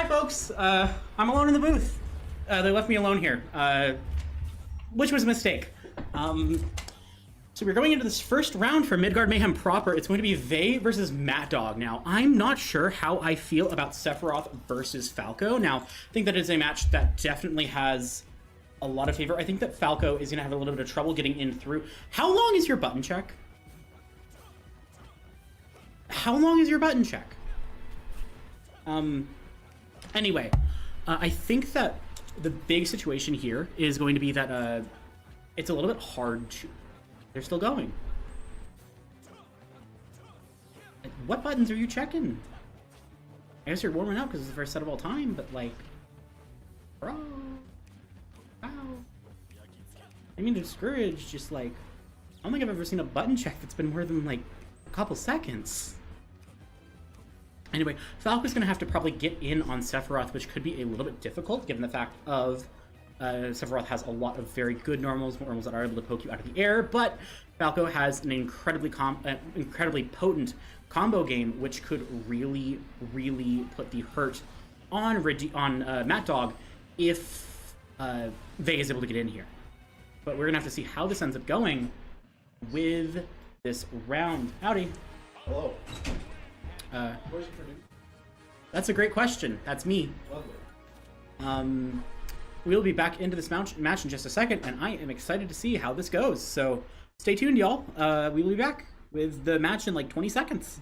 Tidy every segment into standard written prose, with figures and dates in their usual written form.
Hi, folks. I'm alone in the booth. They left me alone here, which was a mistake. So we're going into this first round for Midgard Mayhem proper. It's going to be Vaen versus Mad Dog. Now, I'm not sure how I feel about Sephiroth versus Falco. Now, I think that is a match that definitely has a lot of favor. I think that Falco is going to have a little bit of trouble getting in through. How long is your button check? How long is your button check? Anyway, I think that the big situation here is going to be that it's a little bit hard to... They're still going. What buttons are you checking? I guess you're warming up because it's the first set of all time, but like... Bro... Wow. I mean, Discouraged, just like... I don't think I've ever seen a button check that's been more than like a couple seconds. Anyway, Falco's going to have to probably get in on Sephiroth, which could be a little bit difficult, given the fact of Sephiroth has a lot of very good normals that are able to poke you out of the air, but Falco has an incredibly potent combo game, which could really, really put the hurt on Mad Dog if Vaen is able to get in here. But we're going to have to see how this ends up going with this round. Howdy. Hello. Where's your producer? That's a great question. That's me. Lovely. We'll be back into this match in just a second, and I am excited to see how this goes. So stay tuned, y'all. We will be back with the match in like 20 seconds.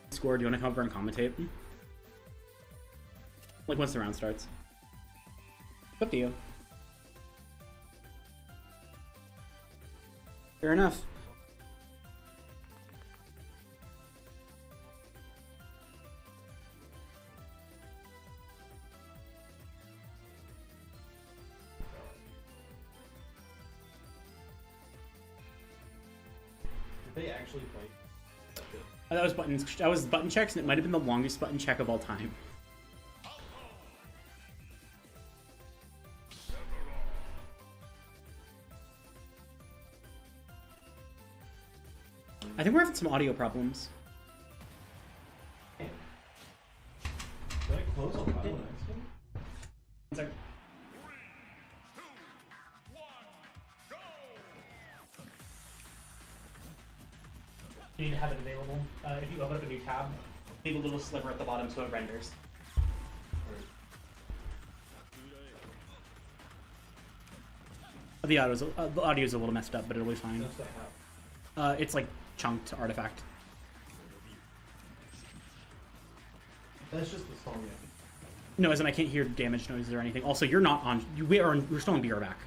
Score, do you want to come over and commentate? Like once the round starts. It's up to you. Fair enough. Did they actually play? That was button checks, and it might have been the longest button check of all time. I think we're having some audio problems. Did I close on file? One second. You need to have it available. If you open up a new tab, leave a little sliver at the bottom so it renders. The audio's a little messed up, but it'll be fine. It's like chunked artifact. That's just the song, yeah. No, as in I can't hear damage noises or anything. Also, you're not on. We're still on BR back.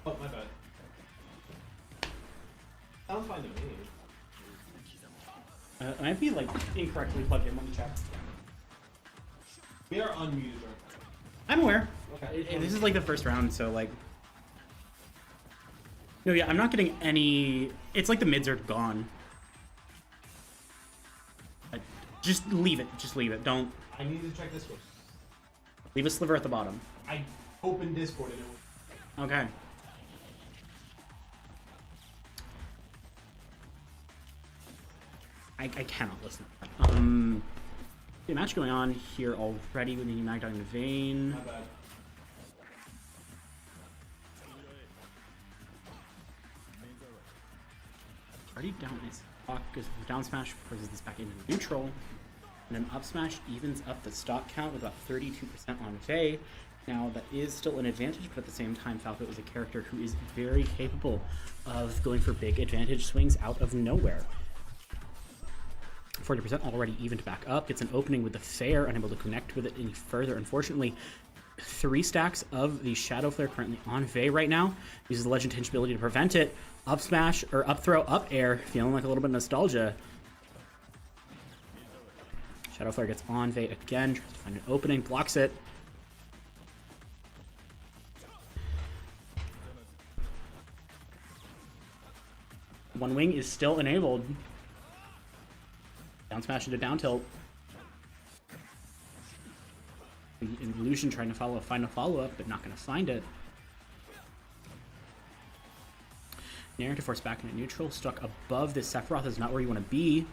Oh, my bad. Sounds fine to me. I might be like incorrectly plugged in. Let me check. We are unmuted, right? I'm aware. Okay. This is like the first round, so like. No, yeah, I'm not getting any. It's like the mids are gone. Just leave it. Just leave it. Don't. I need to check this one. Leave a sliver at the bottom. I opened Discord and it was... Okay. I cannot listen. The match going on here already with the Mad Taunter and Vaen. My bad. Already down is clock goes with down smash, forces this back into neutral, and then up smash evens up the stock count with about 32% on Vaen. Now that is still an advantage, but at the same time, Falco is a character who is very capable of going for big advantage swings out of nowhere. 40% already evened back up, gets an opening with the Fair, unable to connect with it any further. Unfortunately, 3 stacks of the Shadow Flare currently on Vaen right now. Uses the Legend Tinge ability to prevent it. Up smash, or up throw, up air, feeling like a little bit of nostalgia. Shadow Flare gets on Vaen again, tries to find an opening, blocks it. One wing is still enabled. Down smash into down tilt. Illusion trying to find a follow-up, but not going to find it. Nair to force back into neutral. Stuck above this Sephiroth is not where you want to be.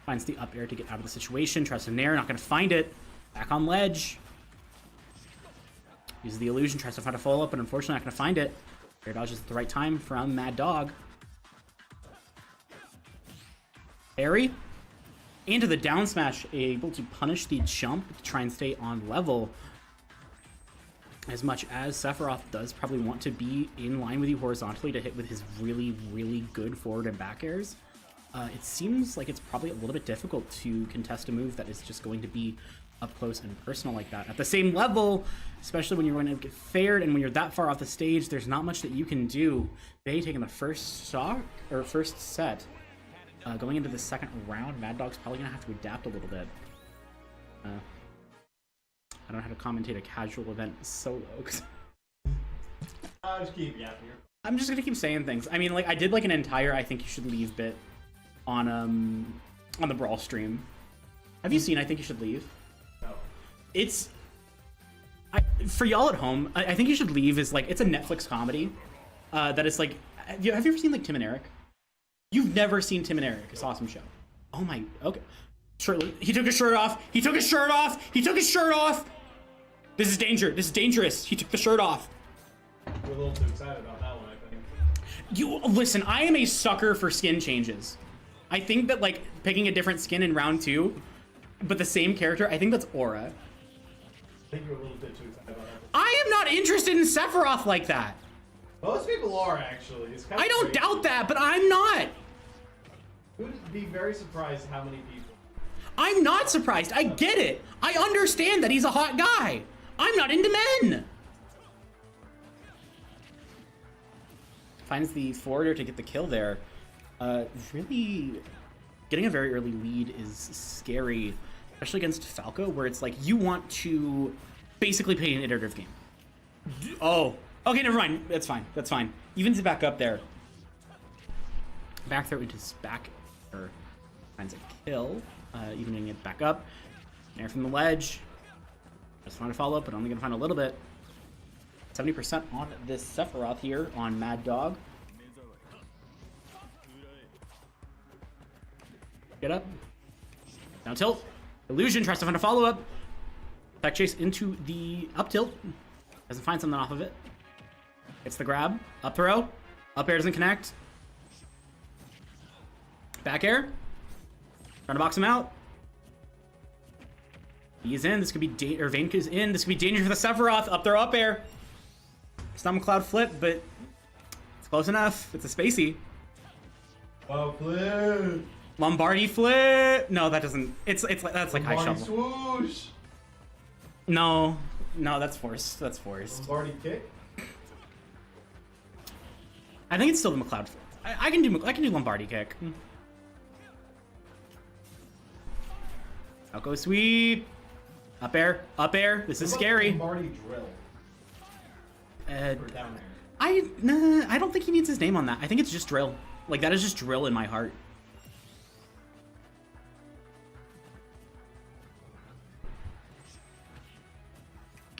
Finds the up air to get out of the situation. Tries to Nair, not going to find it. Back on ledge. Uses the illusion, tries to find a follow-up, but unfortunately not going to find it. Air dodges at the right time from Mad Dog. Parry. Into the down smash, able to punish the jump to try and stay on level. As much as Sephiroth does probably want to be in line with you horizontally to hit with his really, really good forward and back airs, it seems like it's probably a little bit difficult to contest a move that is just going to be up close and personal like that. At the same level, especially when you're going to get fared and when you're that far off the stage, there's not much that you can do. They taking the first stock, or first set. Going into the second round, Mad Dog's probably going to have to adapt a little bit. I don't know how to commentate a casual event solo. Just keep yapping here. I'm just going to keep saying things. I mean, like, I did like an entire I think you should leave bit on the Brawl stream. Have you seen I think you should leave? No. It's... for y'all at home, I think you should leave is like, it's a Netflix comedy that is like... Have you ever seen like Tim and Eric? You've never seen Tim and Eric. It's an awesome show. Oh my... Okay. Shirtless. He took his shirt off. He took his shirt off. He took his shirt off. This is danger. This is dangerous. He took the shirt off. We're a little too excited about that one, I think. You listen, I am a sucker for skin changes. I think that like picking a different skin in round 2, but the same character, I think that's aura. I think you're a little bit too excited about that. I am not interested in Sephiroth like that. Most people are, actually. It's kind of I don't crazy. doubt that, but I'm not. Would be very surprised how many people. I'm not surprised. I get it. I understand that he's a hot guy. I'm not into men. Finds the forwarder to get the kill there. Really, getting a very early lead is scary, especially against Falco, where it's like you want to basically play an iterative game. Oh, okay, never mind. That's fine. That's fine. Evens it back up there. Back throw into his back, or finds a kill, evening it back up. Nair from the ledge. Just trying to follow up, but only gonna find a little bit. 70% on this Sephiroth here on Mad Dog. Get up. Down tilt. Illusion tries to find a follow-up. Back chase into the up tilt. Doesn't find something off of it. Gets the grab. Up throw. Up air doesn't connect. Back air. Trying to box him out. He is in. This could be Vaen is in. This could be danger for the Sephiroth. Up throw, up air. Stomach cloud flip, but it's close enough. It's a spacey. Oh, flip. Lombardi flip. No, that doesn't. It's that's like high Lombardi shovel. swoosh. No, that's forced. That's forced. Lombardi kick. I think it's still the McLeod flip. I can do Lombardi kick. Falco sweep. Up air. Up air. This is scary. Lombardi drill. Or down there. I don't think he needs his name on that. I think it's just drill. Like, that is just drill in my heart.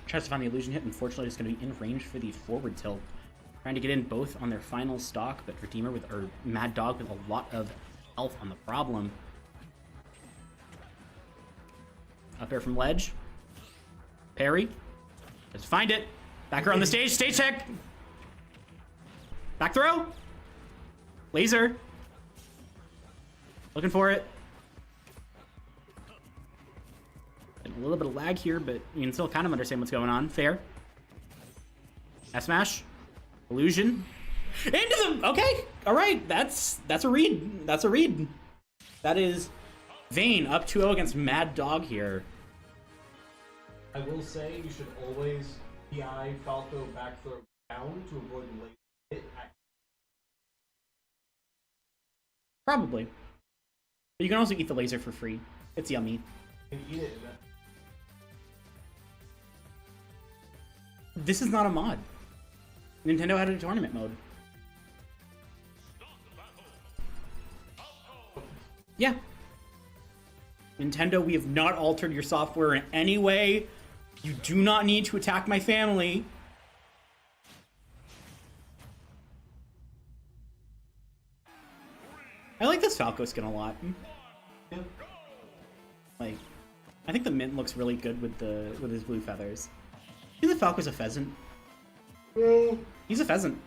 Tries to find the illusion hit. Unfortunately, it's going to be in range for the forward tilt. Trying to get in both on their final stock, but Redeemer or Mad Dog with a lot of health on the problem. Up air from ledge. Parry. Just find it. Back her on the stage. Stage check. Back throw. Laser. Looking for it. A little bit of lag here, but you can still kind of understand what's going on. Fair. F smash. Illusion. Into the... Okay. All right. That's a read. That's a read. That is Vaen up 2-0 against Mad Dog here. I will say you should always PI Falco back throw down to avoid the late hit. Probably. But you can also eat the laser for free. It's yummy. You can eat it. This is not a mod. Nintendo added a tournament mode. Yeah. Nintendo, we have not altered your software in any way. You do not need to attack my family. I like this Falco skin a lot. Yeah. Like, I think the mint looks really good with his blue feathers. I think the Falco's a pheasant. Well, He's a pheasant.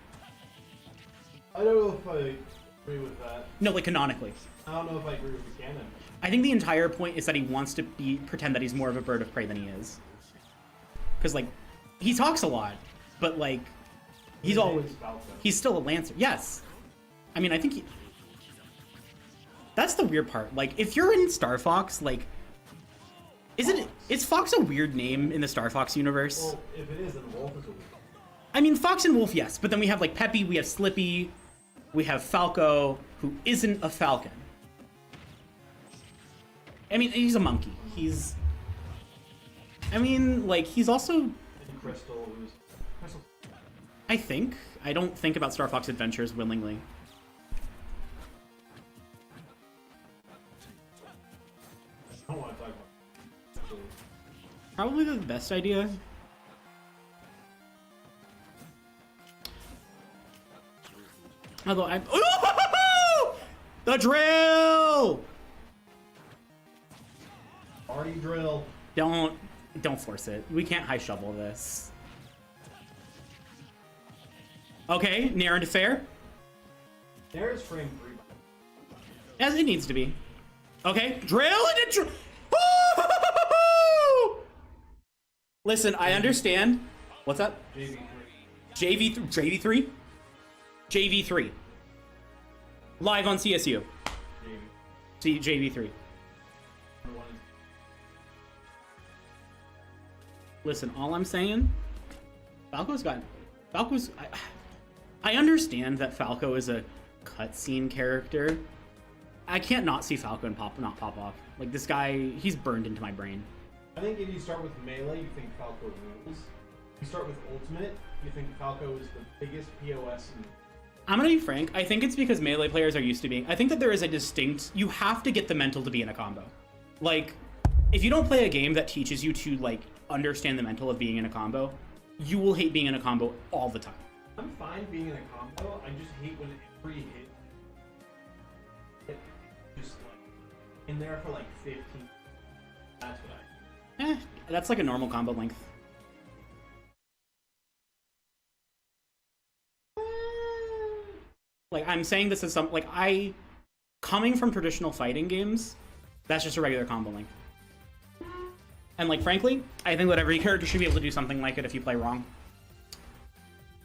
I don't know if I agree with that. No, like canonically. I don't know if I agree with the canon. I think the entire point is that he wants to pretend that he's more of a bird of prey than he is. Because, like, he talks a lot, but, like, he's still a lancer. Yes. I mean, I think he... That's the weird part. Like, if you're in Star Fox, like... Is Fox a weird name in the Star Fox universe? Well, if it is, then Wolf is a weird. I mean, Fox and Wolf, yes. But then we have, like, Peppy, we have Slippy, we have Falco, who isn't a falcon. I mean, he's a monkey. He's... I mean, like, he's also... And Crystal. I think. I don't think about Star Fox Adventures willingly. I don't want to talk about it. Probably the best idea. Although I'm... Ooh! The drill! Party drill. Don't force it. We can't high shovel this. Okay, near and fair. There's frame 3. As it needs to be. Okay, drill into Listen, I understand. What's up? JV3. JV3. Live on CSU. JV3. Listen, all I'm saying, I understand that Falco is a cutscene character. I can't not see Falco and not pop off. Like, this guy, he's burned into my brain. I think if you start with Melee, you think Falco rules. If you start with Ultimate, you think Falco is the biggest POS in... I'm gonna be frank, I think it's because Melee players are used to being... I think that there is a distinct... You have to get the mental to be in a combo. Like, if you don't play a game that teaches you to, like, understand the mental of being in a combo, you will hate being in a combo all the time. I'm fine being in a combo, I just hate when every hit just like in there for like 15. That's what I... That's like a normal combo length. Like, I'm saying this as like, coming from traditional fighting games, that's just a regular combo length. And, like, frankly, I think that every character should be able to do something like it if you play wrong.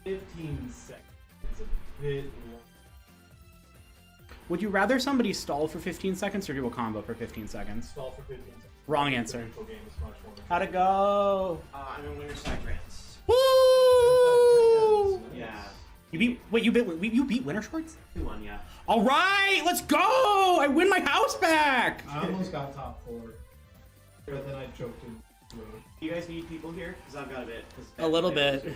15 seconds is a bit long. Would you rather somebody stall for 15 seconds or do a combo for 15 seconds? Stall for 15 seconds. Wrong answer. The game is much more How'd it go? I'm in Wintershorts. Woo! Yeah. You beat Wintershorts? 2-1, yeah. All right, let's go! I win my house back! I almost got top 4, but then I choked him. Do you guys need people here? Because I've got a bit. A little bit.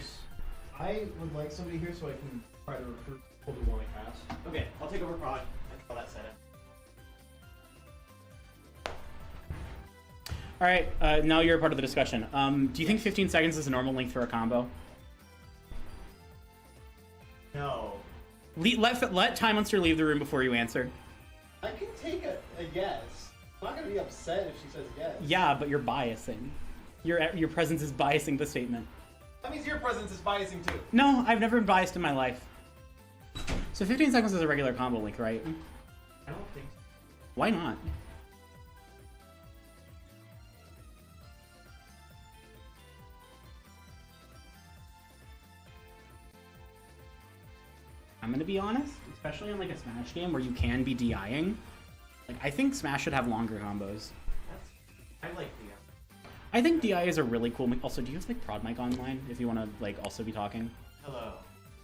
I would like somebody here so I can try to recruit people who want to cast. Okay, I'll take over prod. I call that setup. All right, now you're a part of the discussion. Do you think 15 seconds is a normal length for a combo? No. Let Time Monster leave the room before you answer. I can take a yes. I'm not going to be upset if she says yes. Yeah, but you're biasing. Your presence is biasing the statement. That means your presence is biasing too. No, I've never been biased in my life. So 15 seconds is a regular combo length, right? I don't think so. Why not? I'm gonna be honest, especially in like a Smash game where you can be DIing. Like, I think Smash should have longer combos. I like the... I think DI is a really cool... Also, do you have like prod mic online if you want to like also be talking? Hello.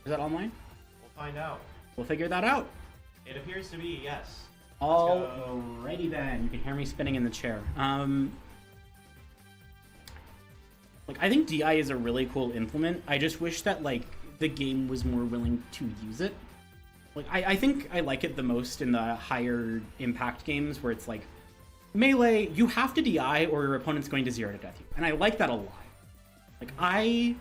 Is that online? We'll find out. We'll figure that out. It appears to be, yes. Alrighty then. You can hear me spinning in the chair. Like, I think DI is a really cool implement. I just wish that like the game was more willing to use it. Like, I think I like it the most in the higher impact games where it's like, melee, you have to DI or your opponent's going to 0 to death you. And I like that a lot. Like, I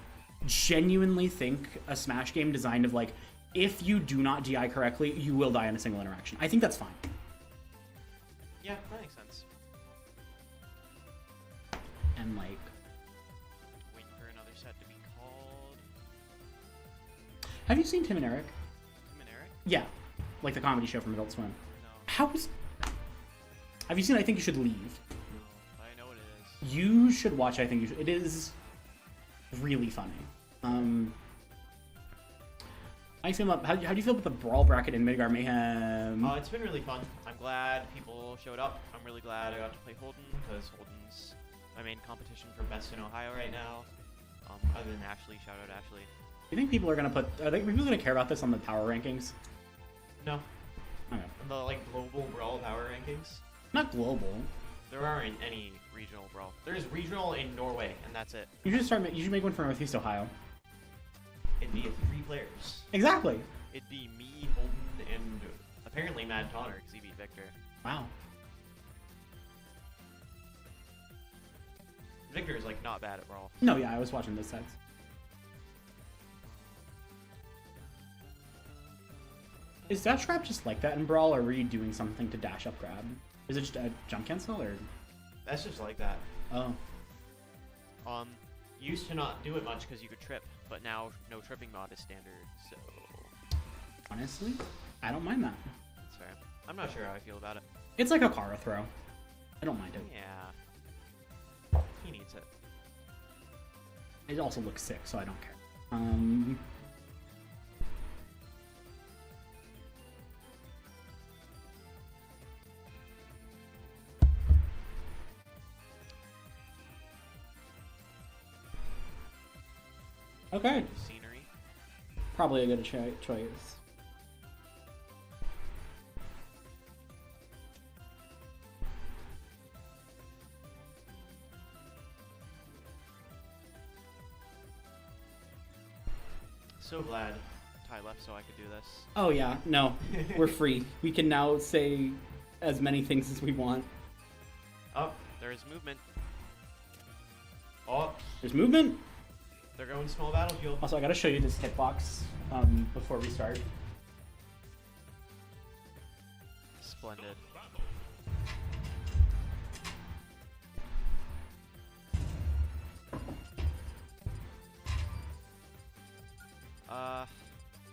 genuinely think a Smash game designed of like, if you do not DI correctly, you will die in a single interaction. I think that's fine. Yeah, that makes sense. And like, Waiting for another set to be called. have you seen Tim and Eric? Tim and Eric? Yeah, like the comedy show from Adult Swim. No. How is... Have you seen I Think You Should Leave? No. I know what it is. You should watch I Think You Should... It is really funny. How do you feel about the brawl bracket in Midgard Mayhem? It's been really fun. I'm glad people showed up. I'm really glad I got to play Holden, because Holden's my main competition for best in Ohio right now. Other than Ashley, shout out Ashley. Do you think people are gonna put... Are people gonna care about this on the power rankings? No. Okay. The like global brawl power rankings. Not global. There aren't any regional brawl. There's regional in Norway, and that's it. You should make one for Northeast Ohio. It'd be 3 players. Exactly. It'd be me, Holden, and apparently Mad Taunter, because he beat Victor. Wow. Victor is like not bad at brawl. No, yeah, I was watching those sets. Is dash grab just like that in Brawl, or were you doing something to dash up grab? Is it just a jump cancel, or...? That's just like that. Oh. Used to not do it much because you could trip, but now no tripping mod is standard, so... Honestly, I don't mind that. That's fair. I'm not sure how I feel about it. It's like a Kara throw. I don't mind it. Yeah. He needs it. It also looks sick, so I don't care. Okay. Scenery. Probably a good choice. So glad Ty left so I could do this. Oh yeah, no. We're free. We can now say as many things as we want. Oh, there is movement. Oh, There's movement. they're going small battlefield. Also, I gotta show you this hitbox before we start. Splendid.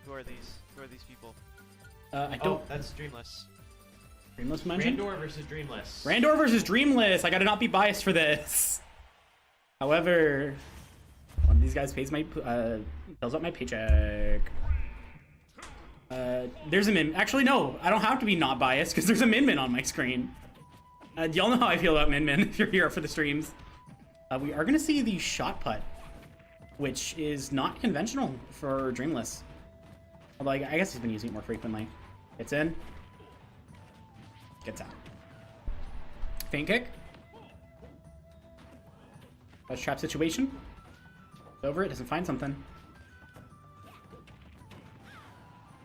Who are these? Who are these people? I Oh, don't... that's Dreamless. Dreamless mentioned? RandoR versus Dreamless. RandoR versus Dreamless! I gotta not be biased for this! However... one of these guys pays my... fills up my paycheck. There's a min... Actually, no! I don't have to be not biased, because there's a min-min on my screen. Y'all know how I feel about min-min if you're here for the streams. We are gonna see the shot putt, which is not conventional for Dreamless. Although I guess he's been using it more frequently. It's in. Gets out. Feint kick. That's trap situation. It's over. It doesn't find something.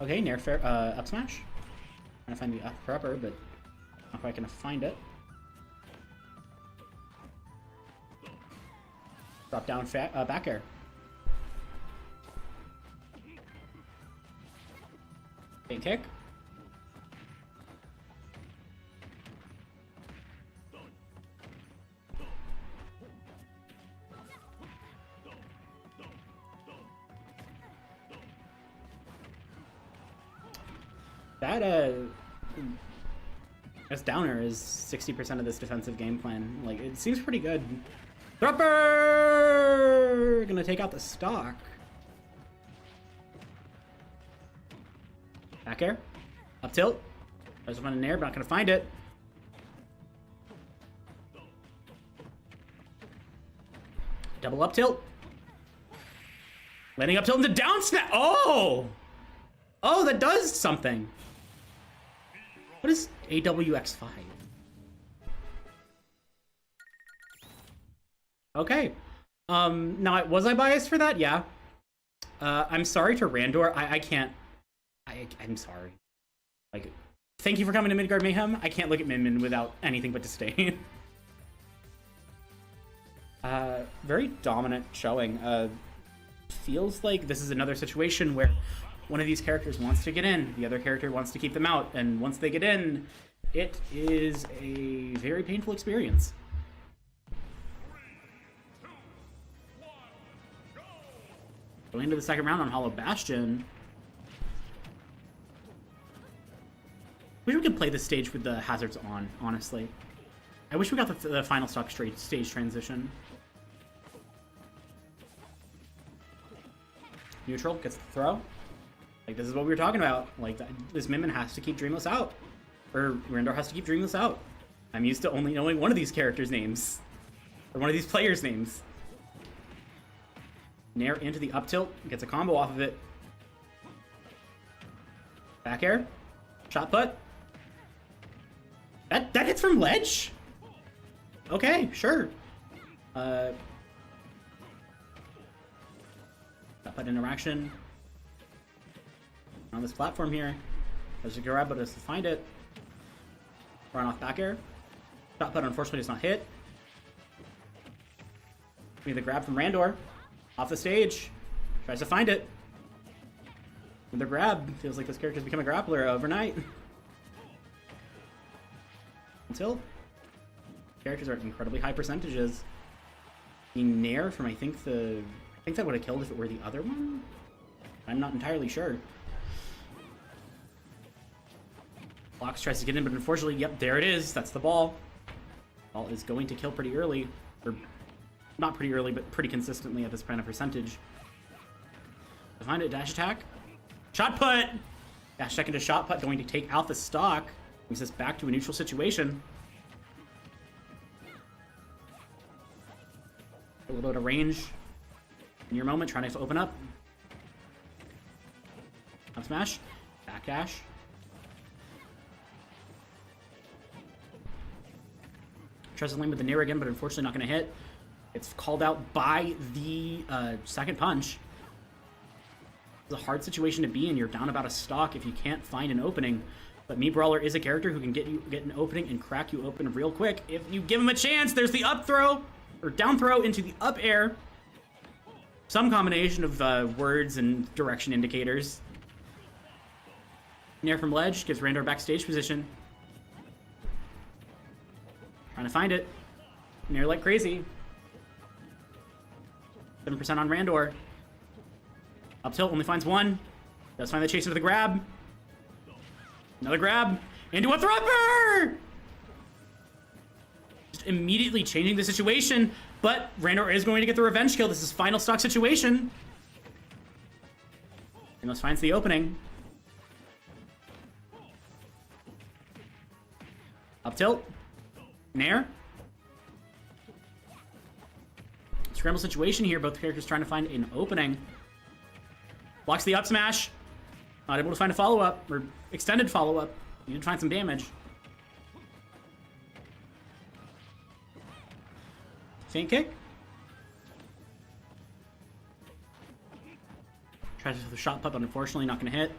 Okay, nair fair up smash. Trying to find the upper, but not quite gonna find it. Drop down back air. Feint kick. That this downer is 60% of this defensive game plan. Like, it seems pretty good. Thropper! Gonna take out the stock. Back air. Up tilt. There's one in there, but not gonna find it. Double up tilt. Landing up tilt into down snap. Oh! Oh, that does something. What is AWX5? Okay. Now, was I biased for that? Yeah. I'm sorry to RandoR. I can't I'm sorry. Like, thank you for coming to Midgard Mayhem. I can't look at Min Min without anything but disdain. Very dominant showing. Feels like this is another situation where one of these characters wants to get in, the other character wants to keep them out, and once they get in, it is a very painful experience. Going into the second round on Hollow Bastion. Wish we could play this stage with the hazards on, honestly. I wish we got the final stock stage transition. Neutral gets the throw. Like, this is what we were talking about. Like, this Min Min has to keep Dreamless out. Or RandoR has to keep Dreamless out. I'm used to only knowing one of these characters' names. Or one of these players' names. Nair into the up tilt. Gets a combo off of it. Back air. Shot put. That hits from ledge? Okay, sure. Shot put interaction. On this platform here. There's a grab, but does to find it. Run off back air. Shot put unfortunately does not hit. We the grab from RandoR. Off the stage. Tries to find it. And the grab. Feels like this character's become a grappler overnight. Until characters are at incredibly high percentages. The Nair from I think that would have killed if it were the other one. I'm not entirely sure. Fox tries to get in, but unfortunately, yep, there it is. That's the ball. Ball is going to kill pretty early. Or not pretty early, but pretty consistently at this kind of percentage. To find it, dash attack. Shot put! Dash attack into shot put, going to take out the stock. Brings us back to a neutral situation. A little bit of range. In your moment, trying to open up. Up smash. Back dash. Tries to lane with the Nair again, but unfortunately not going to hit. It's called out by the second punch. It's a hard situation to be in. You're down about a stock if you can't find an opening. But Me Brawler is a character who can get an opening and crack you open real quick. If you give him a chance, there's the up throw, or down throw into the up air. Some combination of words and direction indicators. Nair from ledge gives RandoR backstage position. Trying to find it. Nair like crazy. 7% on RandoR. Up tilt only finds one. Does find the chase into the grab. Another grab. Into a thropper! Just immediately changing the situation. But RandoR is going to get the revenge kill. This is final stock situation. Dreamless finds the opening. Up tilt. Nair. Scramble situation here. Both characters trying to find an opening. Blocks the up smash. Not able to find a follow-up, or extended follow-up. Need to find some damage. Feint kick. Tries to do the shot put, but unfortunately not going to hit.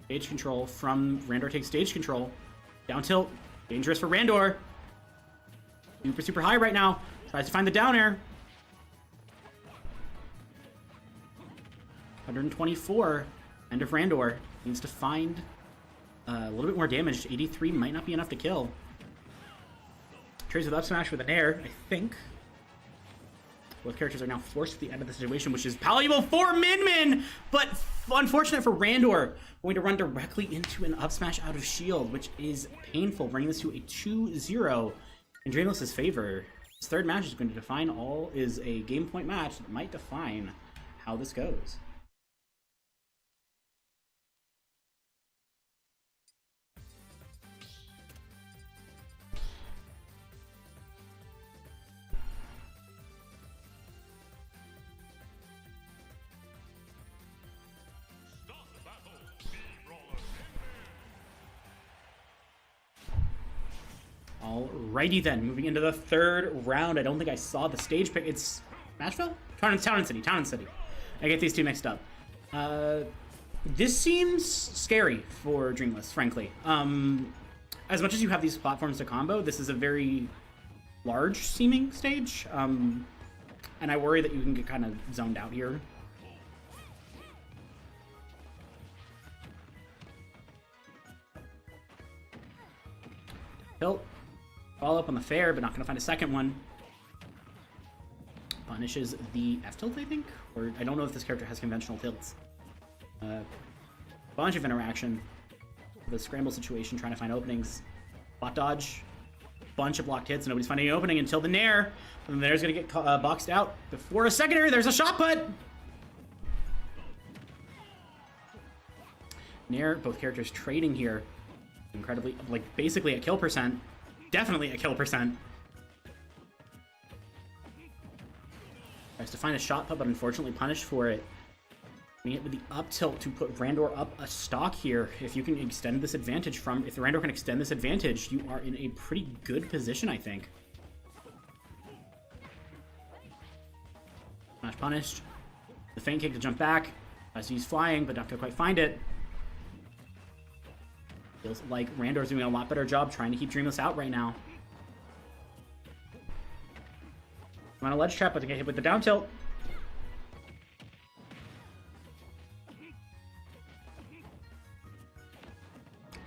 Stage control from RandoR takes stage control. Down tilt. Dangerous for RandoR. Super, super high right now. Tries to find the down air. 124. End of RandoR. Needs to find a little bit more damage. 83 might not be enough to kill. Trades with up smash with an air, I think. Both characters are now forced to the end of the situation, which is palatable for Min Min, but unfortunate for RandoR. Going to run directly into an up smash out of shield, which is painful, bringing this to a 2-0 in Dreamless's favor. This third match is going to define all, is a game point match that might define how this goes. Alrighty then, moving into the third round. I don't think I saw the stage pick. It's Nashville? Town and City. I get these two mixed up. This seems scary for Dreamless, frankly. As much as you have these platforms to combo, this is a very large seeming stage. And I worry that you can get kind of zoned out here. Tilt. Follow up on the fair, but not going to find a second one. Punishes the F-tilt, I think? Or I don't know if this character has conventional tilts. Bunch of interaction. The scramble situation, trying to find openings. Bot dodge. Bunch of blocked hits. Nobody's finding an opening until the Nair. And the Nair's going to get boxed out. Before a secondary, there's a shot put! Nair, both characters trading here. Incredibly, like, basically a kill percent. Definitely a kill percent. Tries to find a shot put, but unfortunately punished for it. We hit with the up tilt to put RandoR up a stock here. If you can extend this advantage from... If the RandoR can extend this advantage, you are in a pretty good position, I think. Smash punished. The feint kick to jump back. As he's flying, but not going to quite find it. Feels like RandoR's doing a lot better job trying to keep Dreamless out right now. I'm on a ledge trap, but to get hit with the down tilt.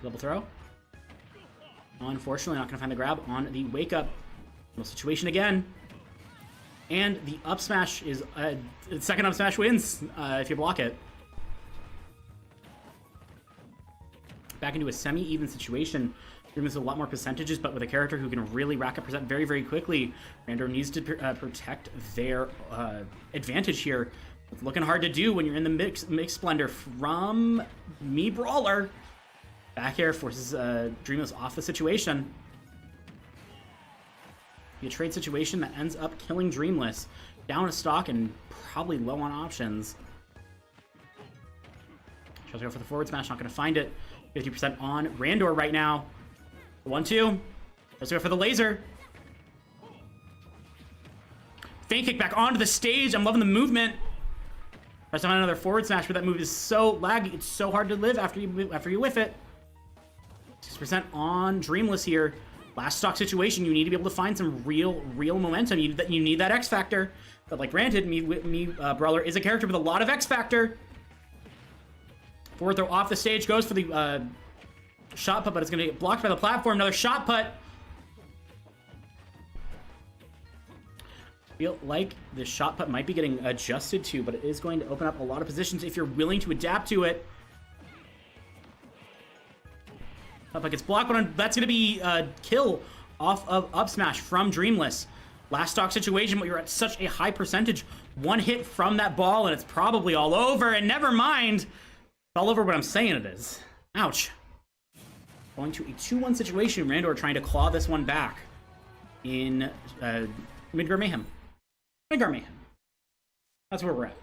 Double throw. Unfortunately, not going to find the grab on the wake up. No situation again. And the up smash is... the second up smash wins if you block it. Back into a semi-even situation. Dreamless a lot more percentages, but with a character who can really rack up percent very, very quickly. RandoR needs to protect their advantage here. It's looking hard to do when you're in the mix splendor from me Brawler. Back air forces Dreamless off the situation. A trade situation that ends up killing Dreamless. Down a stock and probably low on options. Tries to go for the forward smash, not going to find it. 50% on RandoR right now. 1-2. Let's go for the laser. Feint kick back onto the stage. I'm loving the movement. Tries to find another forward smash, but that move is so laggy. It's so hard to live after you whiff it. 6% on Dreamless here. Last stock situation, you need to be able to find some real momentum. You need that X factor. But like granted, Brawler is a character with a lot of X factor. Forward throw off the stage, goes for the shot put, but it's going to get blocked by the platform. Another shot put. Feel like the shot put might be getting adjusted to, but it is going to open up a lot of positions if you're willing to adapt to it. Shot put gets blocked, but that's going to be a kill off of up smash from Dreamless. Last stock situation, but you're at such a high percentage. One hit from that ball, and it's probably all over, and never mind. All over what I'm saying it is. Ouch. Going to a 2-1 situation. RandoR trying to claw this one back in Midgard Mayhem. Midgard Mayhem. That's where we're at.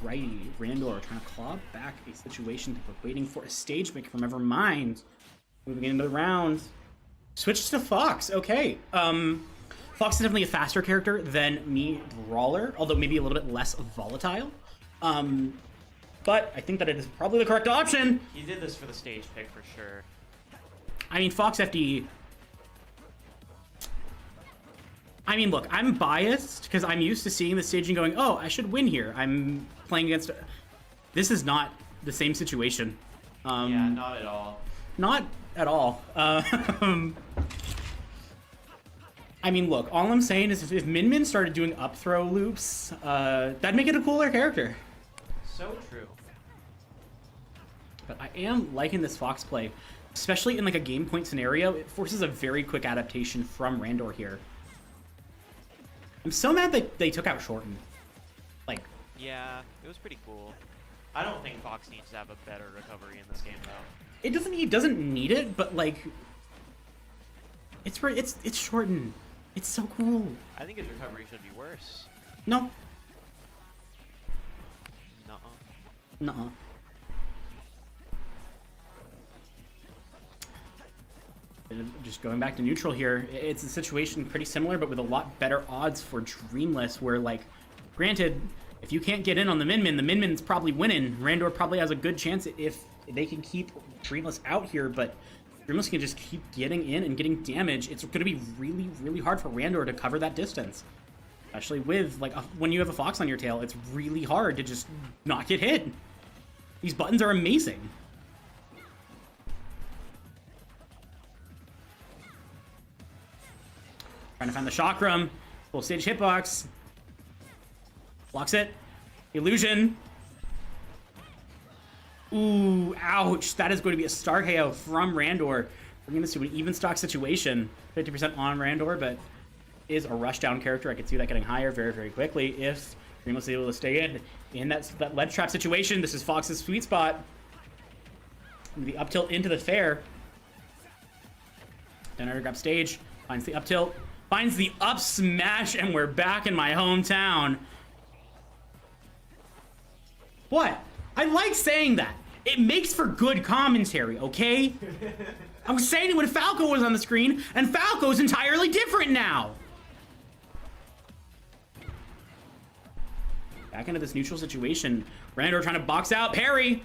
Righty, RandoR trying to claw back a situation that we're waiting for a stage pick from Evermind. Moving into the round. Switch to Fox, okay. Fox is definitely a faster character than me Brawler, although maybe a little bit less volatile. But I think that it is probably the correct option. He did this for the stage pick for sure. I mean, Fox FD... I mean, look, I'm biased because I'm used to seeing the stage and going, oh, I should win here. I'm playing against... This is not the same situation. Yeah, not at all. Not at all. I mean, look, all I'm saying is if Min Min started doing up throw loops, that'd make it a cooler character. So true. But I am liking this Fox play, especially in like a game point scenario. It forces a very quick adaptation from RandoR here. I'm so mad that they took out Shorten. Like, Yeah, it was pretty cool. I don't think Fox needs to have a better recovery in this game though. he doesn't need it, but like, it's Shorten. It's so cool. I think his recovery should be worse. No. Nuh-uh. Nuh-uh. Just going back to neutral here, it's a situation pretty similar, but with a lot better odds for Dreamless, where, like, granted, if you can't get in on the Min-Min, the Min-Min's probably winning. RandoR probably has a good chance if they can keep Dreamless out here, but Dreamless can just keep getting in and getting damage. It's going to be really, really hard for RandoR to cover that distance. Especially with, like, when you have a Fox on your tail, it's really hard to just not get hit. These buttons are amazing. Trying to find the Chakram. Full stage hitbox. Blocks it. Illusion. Ooh, ouch. That is going to be a star KO from RandoR. Bringing this to an even stock situation. 50% on RandoR, but is a rushdown character. I could see that getting higher very, very quickly if Dreamless is able to stay in that ledge trap situation. This is Fox's sweet spot. The up tilt into the fair. Then grab stage. Finds the up tilt. Finds the up smash, and we're back in my hometown. What? I like saying that. It makes for good commentary, okay? I was saying it when Falco was on the screen, and Falco's entirely different now. Back into this neutral situation. RandoR trying to box out. Parry.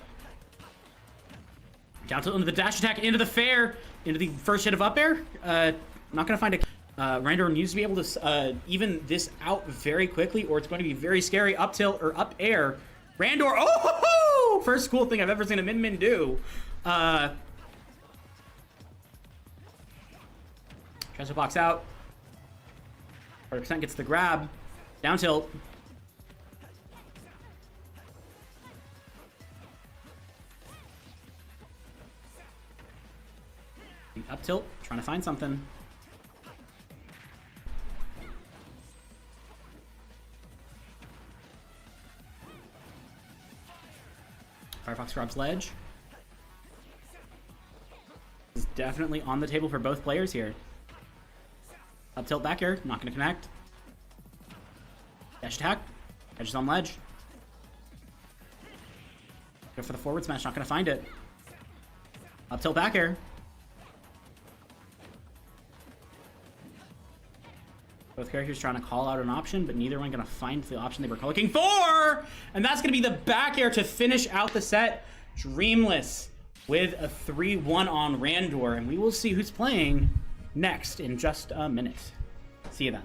Down tilt into the dash attack, into the fair, into the first hit of up air. I'm not going to find a... RandoR needs to be able to even this out very quickly, or it's going to be very scary. Up tilt or up air. RandoR, oh ho, ho! First cool thing I've ever seen a Min-Min do. Tries to box out. 40% gets the grab. Down tilt. The up tilt, trying to find something. Firefox grabs ledge. This is definitely on the table for both players here. Up tilt back air, not going to connect. Dash attack, edges on ledge. Go for the forward smash, not going to find it. Up tilt back air. Both characters trying to call out an option, but neither one going to find the option they were looking for! And that's going to be the back air to finish out the set. Dreamless with a 3-1 on RandoR, and we will see who's playing next in just a minute. See you then.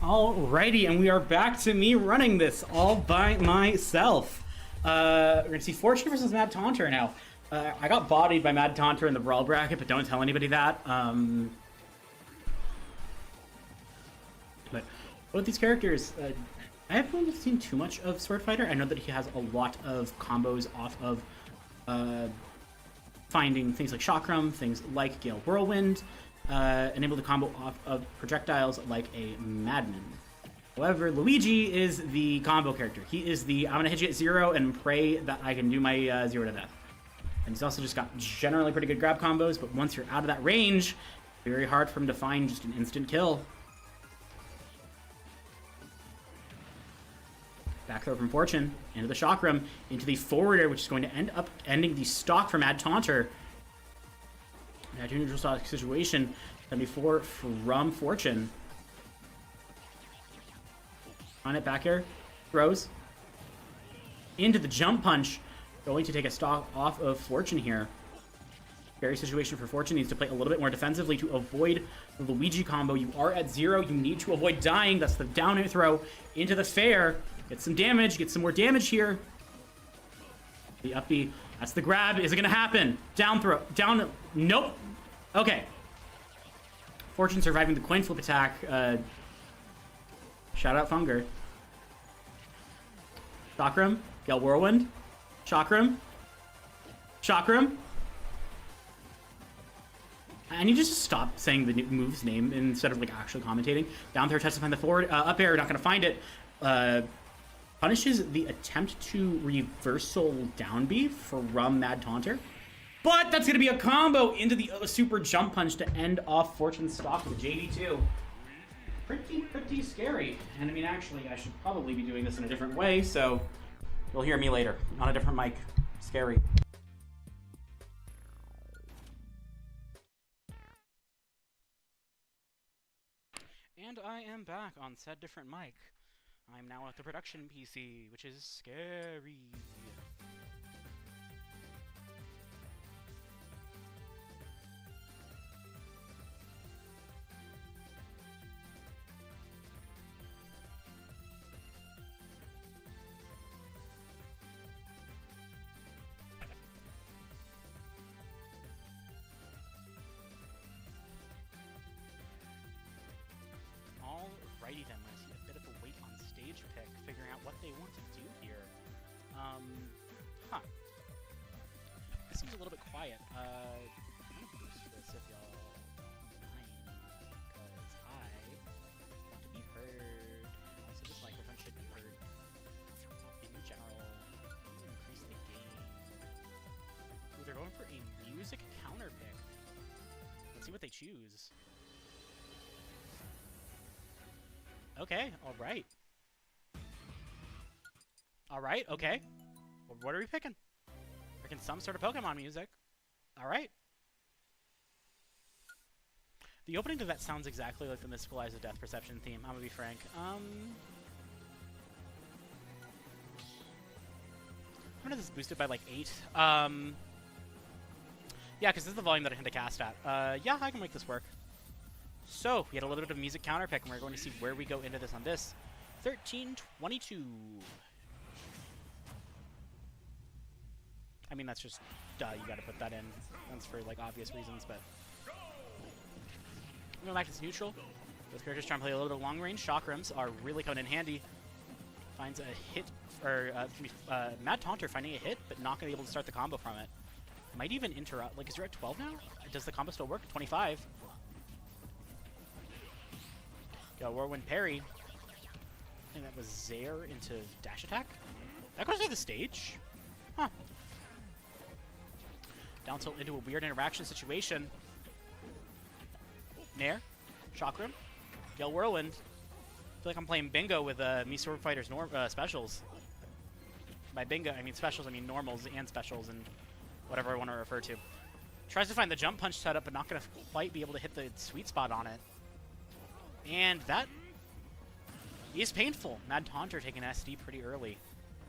Alrighty, and we are back to me running this all by myself. We're gonna see Fortune versus Mad Taunter now. I got bodied by Mad Taunter in the Brawl bracket, but don't tell anybody that. But with these characters, I haven't really seen too much of Sword Fighter. I know that he has a lot of combos off of finding things like Chakram, things like Gale Whirlwind, and able to combo off of projectiles like a madman. However, Luigi is the combo character. He is the, I'm gonna hit you at 0 and pray that I can do my 0 to death. And he's also just got generally pretty good grab combos, but once you're out of that range, very hard for him to find just an instant kill. Back throw from Fortune, into the Chakram, into the forwarder, which is going to end up ending the stock for Mad Taunter. Now, to neutral stock situation, 74 from Fortune. On it, back air, throws. Into the jump punch, going to take a stock off of Fortune here. Very situation for Fortune, needs to play a little bit more defensively to avoid the Luigi combo. You are at 0, you need to avoid dying. That's the down air throw into the fair. Get some damage, get some more damage here. The up B, that's the grab. Is it gonna happen? Down throw, down, nope. Okay. Fortune surviving the coin flip attack. Shout out Funger. Chakram, Gale Whirlwind. Chakram. Chakram. I need to just stop saying the move's name instead of like actually commentating. Down throw, tries to find the forward. Up air, not gonna find it. Punishes the attempt to reversal down B from Mad Taunter. But that's going to be a combo into the super jump punch to end off Fortune's stock with JD2. Pretty scary. And I mean, actually, I should probably be doing this in a different way, so you'll hear me later on a different mic. Scary. And I am back on said different mic. I'm now at the production PC, which is scary. Alrighty then, I see a bit of a wait on stage pick, figuring out what they want to do here. This seems a little bit quiet. I'm gonna boost this if y'all don't mind, because I want to be heard. Also, this microphone should be heard in general. Increase the gain. Ooh, they're going for a music counter pick. Let's see what they choose. Okay, alright. Alright, okay. Well, what are we picking? Picking some sort of Pokemon music. Alright. The opening to that sounds exactly like the Mystical Eyes of Death Perception theme, I'm gonna be frank. I'm gonna this is boosted by like 8. Yeah, because this is the volume that I tend to cast at. Yeah, I can make this work. So, we had a little bit of music counter pick, and we're going to see where we go into this on this. 1322. I mean, that's just, duh, you gotta put that in. That's for, like, obvious reasons, but... I'm going back to this neutral. Both characters trying to play a little bit of long range. Chakrams are really coming in handy. Finds a hit, or, Mad Taunter finding a hit, but not gonna be able to start the combo from it. Might even interrupt, like, is you're at 12 now? Does the combo still work? 25. Whirlwind parry. I think that was Zaire into dash attack. That goes to the stage. Huh. Down tilt into a weird interaction situation. Nair. Chakram. Gale Whirlwind. I feel like I'm playing bingo with me Sword Fighter's specials. By bingo, I mean specials, I mean normals and specials and whatever I want to refer to. Tries to find the jump punch setup, but not going to quite be able to hit the sweet spot on it. And that is painful. Mad Taunter taking SD pretty early.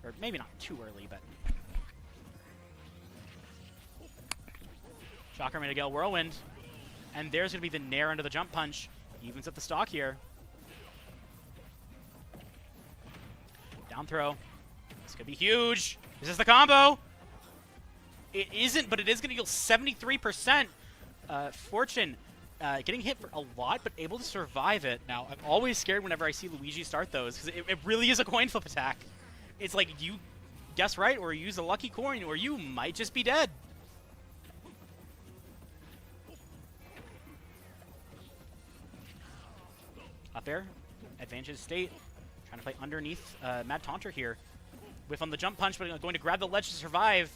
Or maybe not too early, but... Chakram into Gale Whirlwind. And there's going to be the Nair into the jump punch. Evens up the stock here. Down throw. This could be huge. Is this the combo? It isn't, but it is going to heal 73%. Fortune getting hit for a lot, but able to survive it. Now, I'm always scared whenever I see Luigi start those, because it really is a coin flip attack. It's like you guess right, or use a lucky coin, or you might just be dead. Up air, advantage state. Trying to play underneath Mad Taunter here. Whiff on the jump punch, but going to grab the ledge to survive.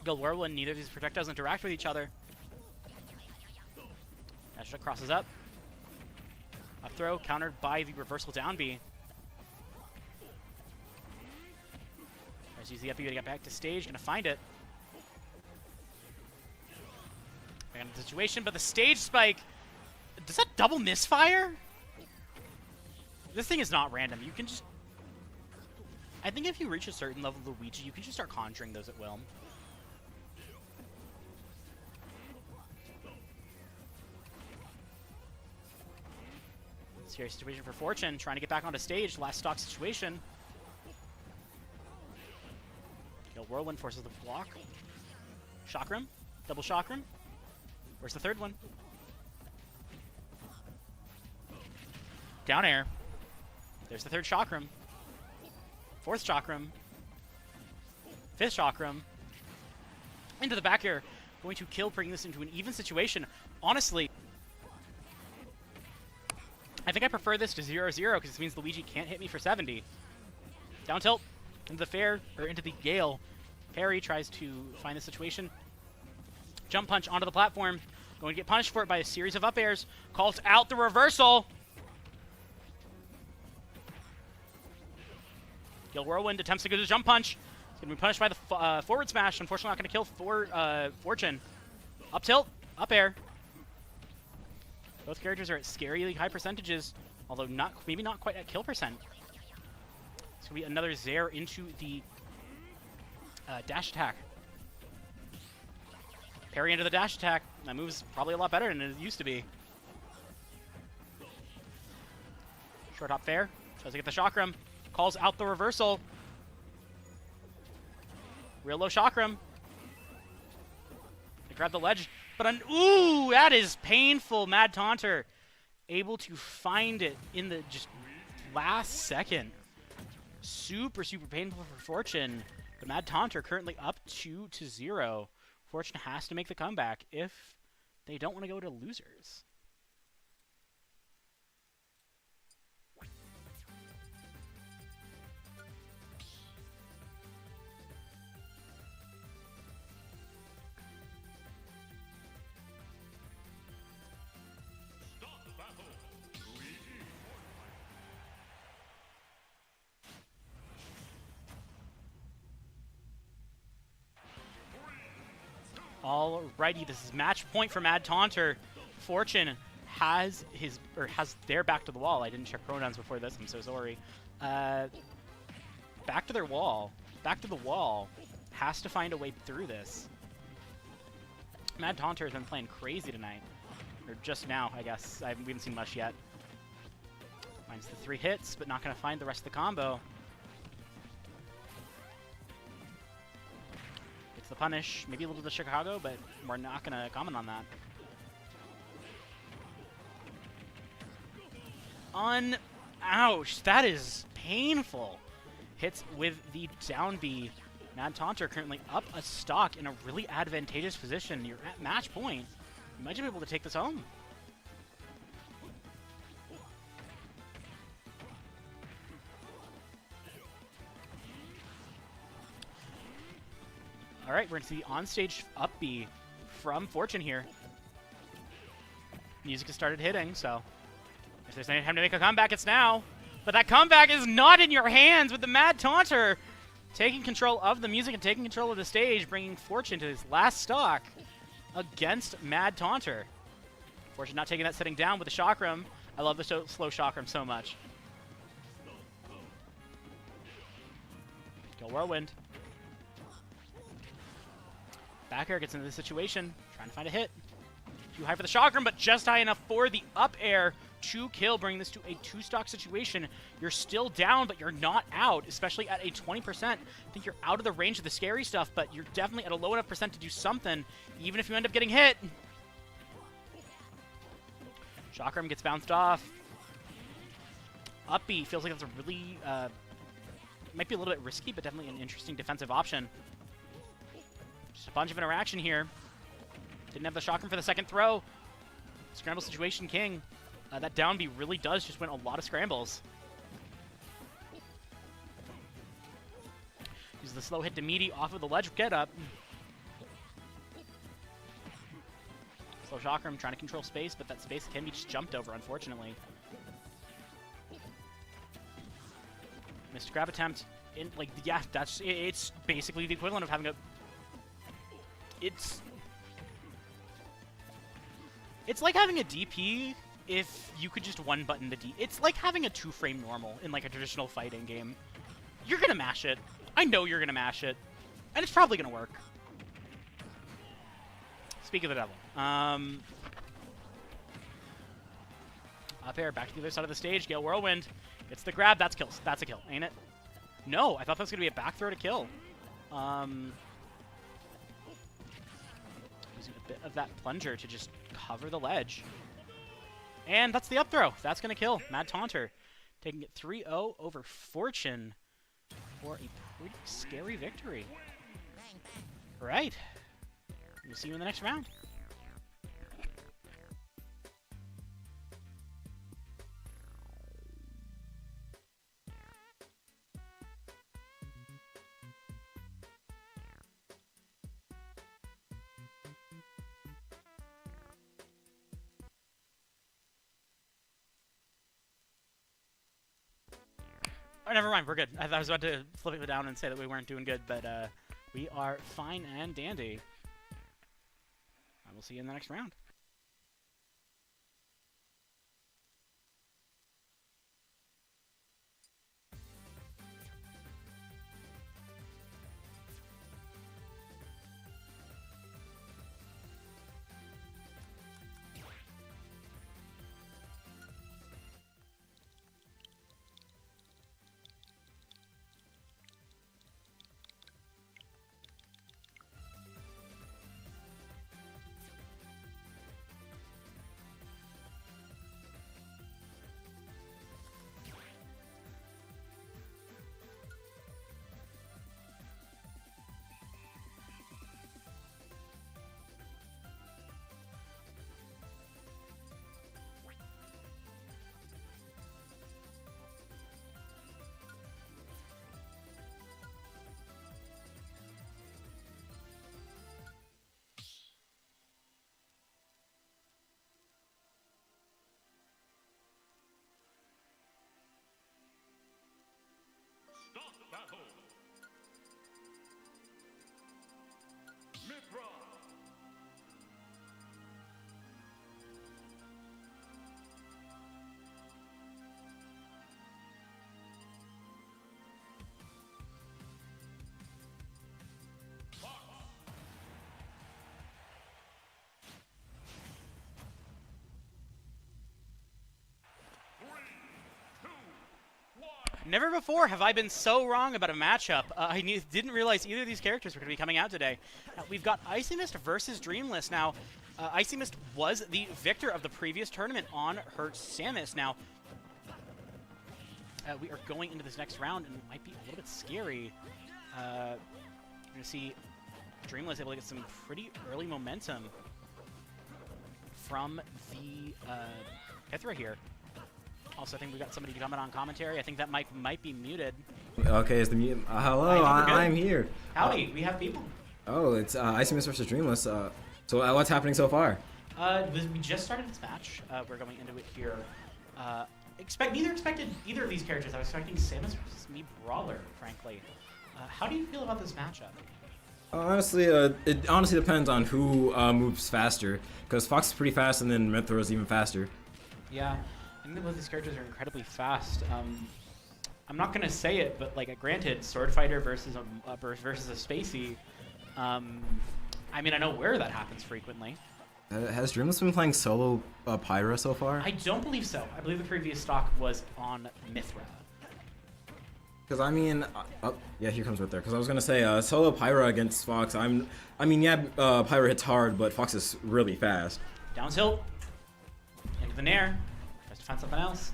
Guild Whirlwind, neither of these projectiles interact with each other. Dash crosses up. Up throw, countered by the reversal down B. Tries to use the up B to get back to stage, gonna find it. Back into the situation, but the stage spike, does that double misfire? This thing is not random. You can just... I think if you reach a certain level of Luigi, you can just start conjuring those at will. Scary situation for Fortune, trying to get back onto stage. Last stock situation. Whirlwind forces the block. Chakram. Double Chakram. Where's the third one? Down air. There's the third Chakram. Fourth Chakram. Fifth Chakram. Into the back air. Going to kill, bringing this into an even situation. Honestly, I think I prefer this to 0-0 because this means Luigi can't hit me for 70. Down tilt. Into the fair, or into the Gale. Parry tries to find the situation. Jump punch onto the platform. Going to get punished for it by a series of up airs. Calls out the reversal. Gale Whirlwind attempts to go to the jump punch. He's going to be punished by the forward smash. Unfortunately, not going to kill Fortune. Up tilt. Up air. Both characters are at scarily high percentages, although maybe not quite at kill percent. It's going to be another Zair into the dash attack. Parry into the dash attack. That move's probably a lot better than it used to be. Short hop fair. Tries to get the Chakram. Calls out the reversal. Real low Chakram. They grab the ledge. But ooh, that is painful. Mad Taunter able to find it in the just last second. Super, super painful for Fortune. The Mad Taunter currently up 2-0. Fortune has to make the comeback if they don't want to go to losers. Alrighty, this is match point for Mad Taunter. Fortune has their back to the wall. I didn't check pronouns before this, I'm so sorry. Back to their wall. Back to the wall. Has to find a way through this. Mad Taunter has been playing crazy tonight. Or just now, I guess. We haven't seen much yet. Finds the 3 hits, but not going to find the rest of the combo. The punish, maybe a little bit of Chicago, but we're not going to comment on that. Ouch, that is painful. Hits with the down B. Mad Taunter currently up a stock in a really advantageous position. You're at match point. You might be able to take this home. All right, we're going to see on-stage up B from Fortune here. Music has started hitting, so if there's any time to make a comeback, it's now. But that comeback is not in your hands with the Mad Taunter taking control of the music and taking control of the stage, bringing Fortune to his last stock against Mad Taunter. Fortune not taking that sitting down with the Chakram. I love the slow Chakram so much. Go Whirlwind. Back air gets into the situation, trying to find a hit. Too high for the Chakram, but just high enough for the up air. 2-kill, bringing this to a 2-stock situation. You're still down, but you're not out, especially at a 20%. I think you're out of the range of the scary stuff, but you're definitely at a low enough percent to do something, even if you end up getting hit. Chakram gets bounced off. Up B feels like that's a really, might be a little bit risky, but definitely an interesting defensive option. Just a bunch of interaction here. Didn't have the Chakram for the second throw. Scramble situation king. That down B really does just win a lot of scrambles. Use the slow hit to meaty off of the ledge get up. Slow Chakram trying to control space, but that space can be just jumped over, unfortunately. Missed grab attempt. Like, yeah, it's basically the equivalent of having a... It's like having a DP if you could just one-button the D. It's like having a 2-frame normal in, like, a traditional fighting game. You're gonna mash it. I know you're gonna mash it. And it's probably gonna work. Speak of the devil. Up air, back to the other side of the stage. Gale Whirlwind gets the grab. That's kills. That's a kill, ain't it? No, I thought that was gonna be a back throw to kill. Using a bit of that plunger to just cover the ledge. And that's the up throw. That's going to kill. Mad Taunter taking it 3-0 over Fortune for a pretty scary victory. All right. We'll see you in the next round. Oh, never mind, we're good. I was about to flip it down and say that we weren't doing good, but we are fine and dandy. I will see you in the next round. Battle. Midgard. Never before have I been so wrong about a matchup. I didn't realize either of these characters were going to be coming out today. We've got IcyMist versus Dreamless. Now, IcyMist was the victor of the previous tournament on her Samus. Now, we are going into this next round, and it might be a little bit scary. You're going to see Dreamless able to get some pretty early momentum from the Pithra here. Also, I think we got somebody coming on commentary. I think that mic might be muted. Okay, it's the mute. Hello, I'm here. Howdy, we have people. Oh, it's IcyMist versus Dreamless. So what's happening so far? We just started this match. We're going into it here. Neither expected either of these characters. I was expecting Samus versus me Brawler, frankly. How do you feel about this matchup? Honestly, it honestly depends on who moves faster. Because Fox is pretty fast, and then Mythra is even faster. Yeah. I think that both these characters are incredibly fast. I'm not gonna say it, but like, granted, Sword Fighter versus a Spacey. I mean, I know where that happens frequently. Has Dreamless been playing solo Pyra so far? I don't believe so. I believe the previous stock was on Mithra. Because I mean, yeah, here comes right there. Because I was gonna say solo Pyra against Fox. I mean, yeah, Pyra hits hard, but Fox is really fast. Down tilt. Into the nair. Tries to find something else.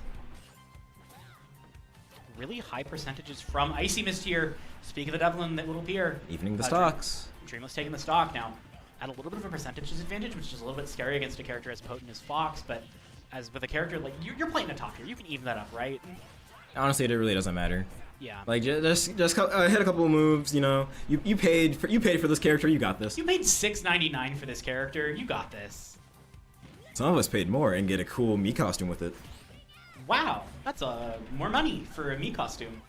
Really high percentages from IcyMist here. Speak of the devil in that little pier. Evening the stocks. Dreamless taking the stock now. At a little bit of a percentage disadvantage, which is a little bit scary against a character as potent as Fox, but as with a character like you're playing a top tier, you can even that up, right? Honestly, it really doesn't matter. Yeah. Like just hit a couple of moves, you know. You paid for this character, you got this. You paid $6.99 for this character, you got this. Some of us paid more and get a cool me costume with it. Wow, that's more money for a me costume.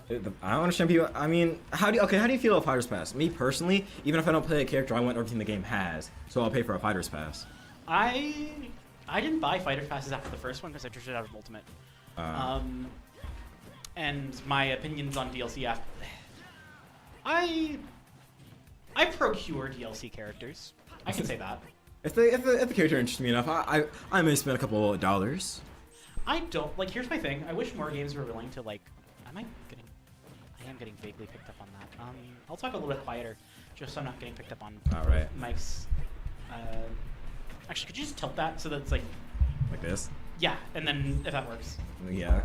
I don't understand people. I mean, how do you feel about Fighter's Pass? Me personally, even if I don't play a character, I want everything the game has, so I'll pay for a Fighter's Pass. I didn't buy Fighter's Passes after the first one because I drifted it out of Ultimate. And my opinions on DLC after. I procure DLC characters. I can say that. If the character interests me enough, I may spend a couple of dollars. I don't like. Here's my thing. I wish more games were willing to like. I am getting vaguely picked up on that. I'll talk a little bit quieter, just so I'm not getting picked up on Alright. mics. Actually, could you just tilt that so that it's like this? Yeah, and then if that works. Yeah.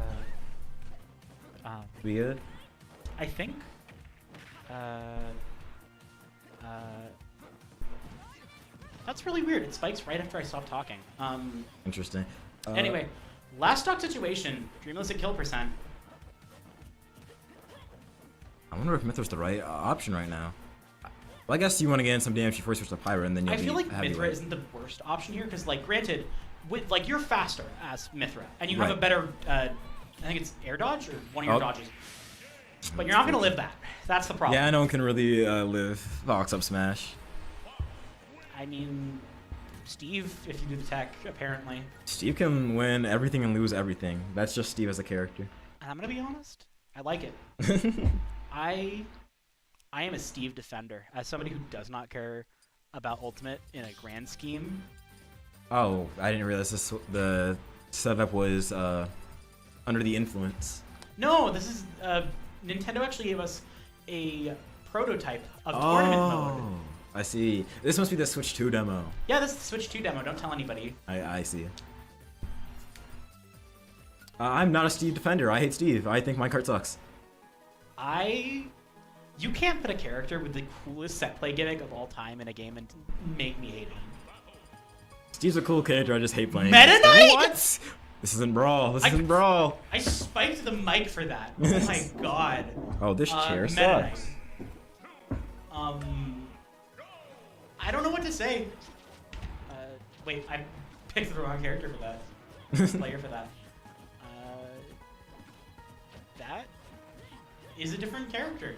Be good. I think. That's really weird. It spikes right after I stop talking. Interesting. Anyway, last stock situation. Dreamless at kill percent. I wonder if Mithra's the right option right now. Well, I guess you want to get in some damage before you switch to Pyra, and then you'll I feel like heavyweight. Mithra isn't the worst option here, because, like, granted, with like you're faster as Mithra, and you Right. have a better, I think it's air dodge or one of your dodges, but you're not gonna live that. That's the problem. Yeah, no one can really live Fox up smash. I mean, Steve, if you do the tech, apparently. Steve can win everything and lose everything. That's just Steve as a character. And I'm gonna be honest, I like it. I am a Steve defender. As somebody who does not care about Ultimate in a grand scheme. Oh, I didn't realize the setup was under the influence. No, this is Nintendo actually gave us a prototype of tournament mode. I see. This must be the Switch 2 demo. Yeah, this is the Switch 2 demo. Don't tell anybody. I see. I'm not a Steve defender. I hate Steve. I think my card sucks. You can't put a character with the coolest set play gimmick of all time in a game and make me hate him. Steve's a cool character. I just hate playing. Meta Knight? What? This isn't Brawl. This isn't Brawl. I spiked the mic for that. Oh my god. Oh, this chair Meta sucks. Knight. I don't know what to say. Wait, I picked the wrong character for that. Player for that. That is a different character.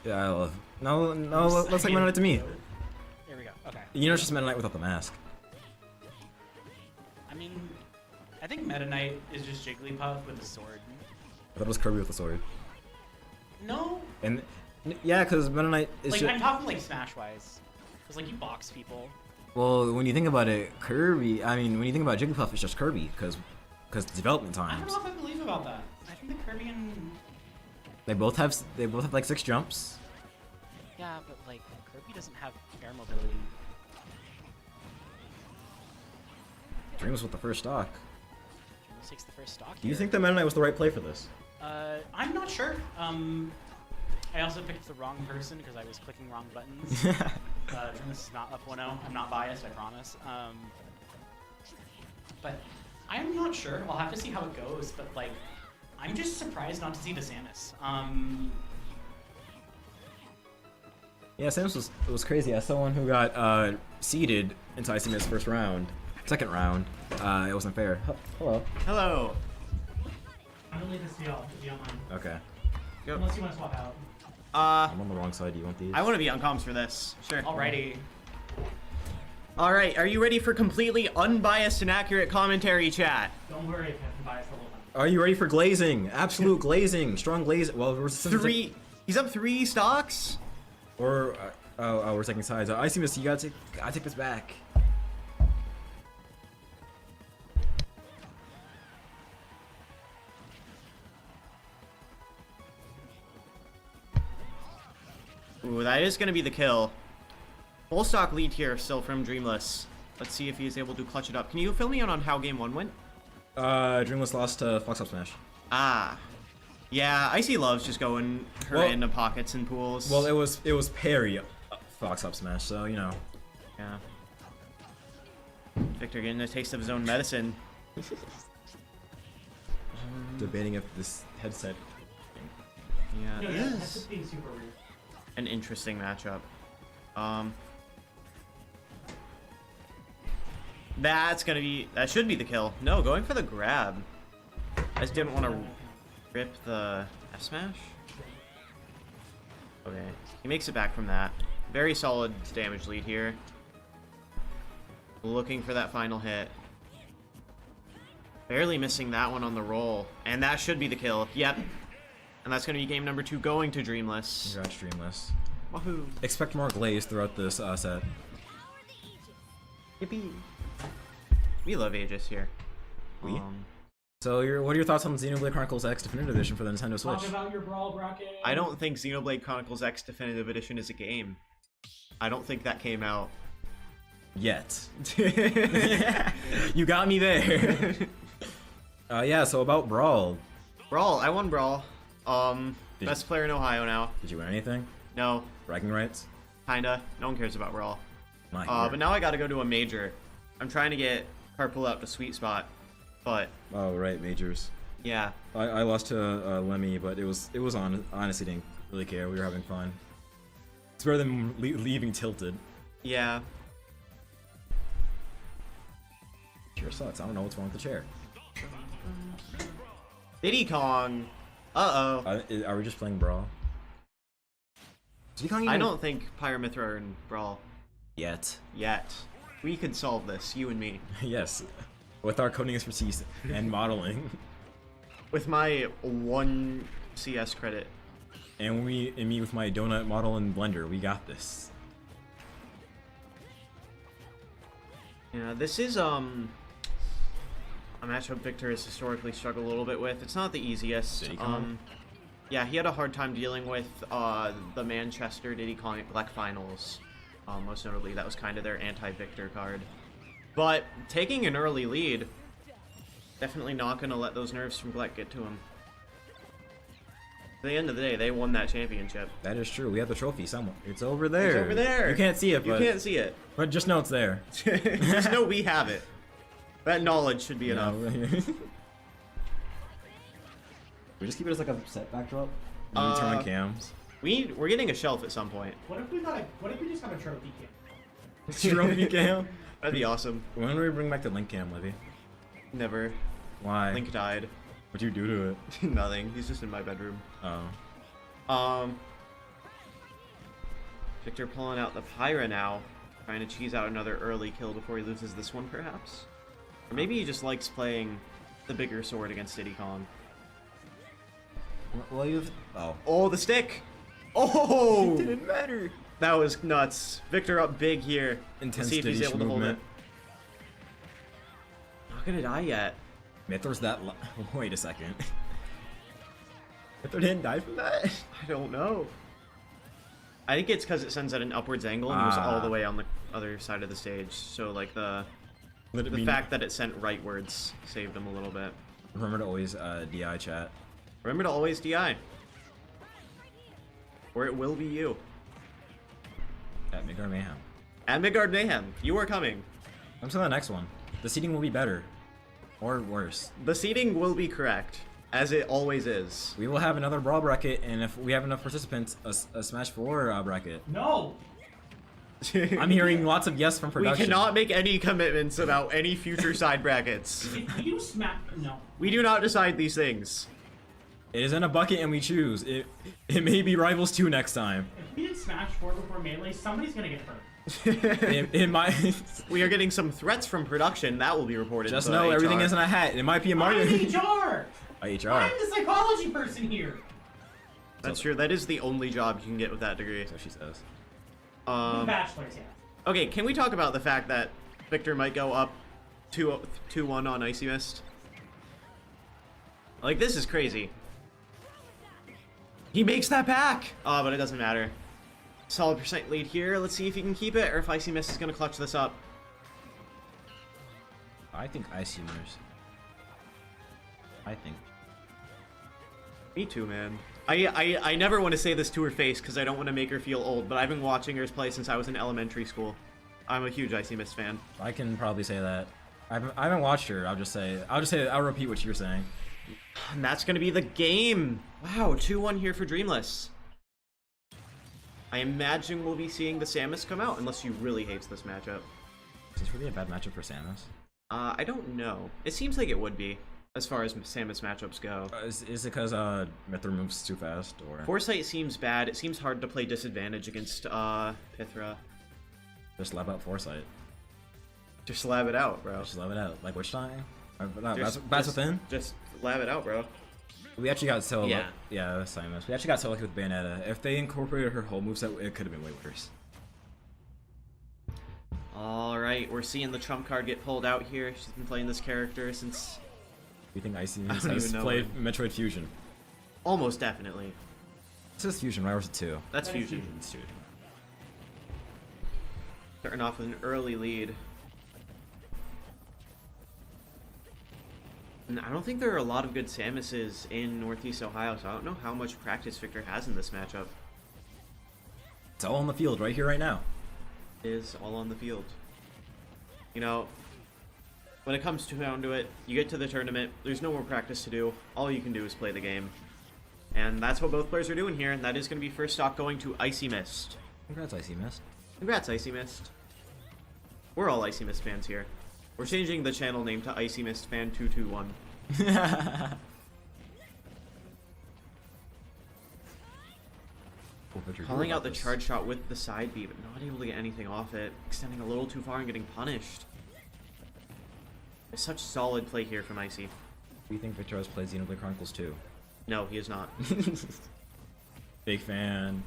Yeah, I love. No, let's take Meta Knight to me. There we go. Okay. You know, it's just Meta Knight without the mask. I mean, I think Meta Knight is just Jigglypuff with a sword. I thought it was Kirby with a sword. No. And yeah, because Meta Knight is Like, just. I'm talking like Smash-wise. Because, like, you box people. Well, when you think about it, Kirby. I mean, when you think about Jigglypuff, it's just Kirby because development I don't times. know if I believe about that. I think the Kirby and... They both have like 6 jumps. Yeah, but, like, Kirby doesn't have air mobility. Dreamless with the first stock. Dreamless takes the first stock Do you here. think that Meta Knight was the right play for this? I'm not sure. I also picked the wrong person because I was clicking wrong buttons. Dreamless is not up 1-0. I'm not biased, I promise. But I'm not sure. I'll have to see how it goes, but, like, I'm just surprised not to see the Samus. Yeah, Samus was crazy. As someone who got seeded into IcyMist second round, it wasn't fair. Hello. Hello. I'm gonna leave this to y'all, if you don't mind. Okay. Go. Unless you want to swap out. I'm on the wrong side. Do you want these? I want to be on comms for this. Sure. Alrighty. All right. Are you ready for completely unbiased and accurate commentary, chat? Don't worry if I'm biased the whole time. Are you ready for glazing? Absolute glazing. Strong glazing. Well, we're He's up 3 stocks. Or Oh, we're taking sides. IcyMist, you gotta take this back. Ooh, that is gonna be the kill. Full stock lead here still from Dreamless. Let's see if he's able to clutch it up. Can you fill me in on how game 1 went? Dreamless lost to Fox Up Smash. Ah. Yeah, Icy loves just going her into pockets and pools. Well, it was parry Fox Up Smash, so you know. Yeah. Victor getting a taste of his own medicine. Debating if this headset. Yeah, No, this yeah, is that's just being super weird. an interesting matchup. That should be the kill. No, going for the grab. I just didn't want to rip the F smash. Okay, he makes it back from that. Very solid damage lead here. Looking for that final hit. Barely missing that one on the roll. And that should be the kill. Yep. And that's going to be game number 2 going to Dreamless. Congrats, Dreamless. Wahoo. Expect more glaze throughout this set. Yippee. We love Aegis here. We? So, what are your thoughts on Xenoblade Chronicles X Definitive Edition for the Nintendo Switch? Talk about your brawl bracket. I don't think Xenoblade Chronicles X Definitive Edition is a game. I don't think that came out. Yet. You got me there. Yeah, so about Brawl. Brawl, I won Brawl. Best player in Ohio now. Did you win anything? No, Bragging rights? kinda. No one cares about Brawl. Not But here. now I gotta go to a major. I'm trying to get Carpool out to Sweet Spot, but Oh, right, majors. yeah. I lost to Lemmy, but it was on. Honestly, didn't really care. We were having fun. It's better than leaving tilted. Yeah. Chair sucks. I don't know what's wrong with the chair. Diddy Kong. Uh-oh. Are we just playing Brawl? Diddy Kong I don't think Pyramithra are in Brawl yet. yet. We could solve this, you and me. Yes, with our coding expertise and modeling, With my 1 CS credit. and me with my donut model and blender, we got this. Yeah, this is a matchup Victor has historically struggled a little bit with. It's not the easiest. Diddy Kong? Yeah, he had a hard time dealing with the Manchester Diddy Kong at Black Finals. Most notably, that was kind of their anti-Victor card. But taking an early lead, definitely not going to let those nerves from Black get to him. At the end of the day, they won that championship. That is true. We have the trophy somewhere. It's over there. It's over there. You can't see it, You but can't see it. but just know it's there. Just know we have it. That knowledge should be enough. We just keep it as like a set backdrop. And we turn on cams. We're getting a shelf at some point. What if we just have a trophy cam? Trophy cam. That'd be awesome. When do we bring back the Link cam, Livy? Never. Why? Link died. What'd you do to it? Nothing. He's just in my bedroom. Oh. Victor pulling out the Pyra now, trying to cheese out another early kill before he loses this one, perhaps. Or maybe he just likes playing the bigger sword against Diddy Kong. Well, you've. Oh. Oh, the stick! Oh! It didn't matter. That was nuts. Victor up big here. Intense Let's see if he's Diddy able to hold it. movement. Not gonna die yet. Mythor's that. Wait a second. Mythor didn't die from that? I don't know. I think it's because it sends at an upwards angle and was all the way on the other side of the stage. So, like, the fact that it sent rightwards saved him a little bit. Remember to always DI chat. Remember to always DI. Or it will be you. At Midgard Mayhem. At Midgard Mayhem, you are coming. I'm to the next one. The seating will be better. Or worse. The seating will be correct, as it always is. We will have another Brawl bracket, and if we have enough participants, a Smash 4 bracket. No. I'm hearing lots of yes from We production. cannot make any commitments about any future side brackets. You smack. No. We do not decide these things. It is in a bucket and we choose. It may be Rivals 2 next time. If we did Smash 4 before Melee, somebody's gonna get hurt. It might. We are getting some threats from production. That will be reported. Just to know HR. everything is in a hat. It might be a Mario. I'm HR. HR. I'm the psychology person here. That's true. That is the only job you can get with that degree. So she says. Match players, yeah. Okay, can we talk about the fact that Victor might go up 2-1 on IcyMist? Like, this is crazy. He makes that back! But it doesn't matter. Solid percent lead here. Let's see if he can keep it, or if IcyMist is going to clutch this up. I think IcyMist. I think. Me too, man. I never want to say this to her face because I don't want to make her feel old, but I've been watching her play since I was in elementary school. I'm a huge IcyMist fan. I can probably say that. I haven't watched her. I'll repeat what you're saying. And that's going to be the game. Wow, 2-1 here for Dreamless. I imagine we'll be seeing the Samus come out, unless you really hates this matchup. Is this really a bad matchup for Samus? I don't know. It seems like it would be, as far as Samus matchups go. Is it because Mithra moves too fast, or? Foresight seems bad. It seems hard to play disadvantage against Pythra. Just lab out Foresight. Just lab it out, bro. Just lab it out. Like which time? Just Within? Just lab it out, bro. We actually got so Yeah. Yeah, Samus. We actually got so lucky with Bayonetta. If they incorporated her whole moveset, it could have been way worse. Alright, we're seeing the trump card get pulled out here. She's been playing this character since... You think I IcyMist don't has even know played Metroid Fusion? Almost definitely. It says Fusion, right? Or is it 2? That's Fusion. It's Fusion. Starting off with an early lead. And I don't think there are a lot of good Samuses in Northeast Ohio, so I don't know how much practice Victor has in this matchup. It's all on the field right here, right now. It is all on the field. You know, when it comes down to it, you get to the tournament, there's no more practice to do. All you can do is play the game. And that's what both players are doing here, and that is going to be first stock going to IcyMist. Congrats, IcyMist. Congrats, IcyMist. We're all IcyMist fans here. We're changing the channel name to IcyMist Fan 221. Calling out the charge shot with the side B, but not able to get anything off it. Extending a little too far and getting punished. There's such solid play here from Icy. Do you think Victor has played Xenoblade Chronicles 2? No, he is not. Big fan.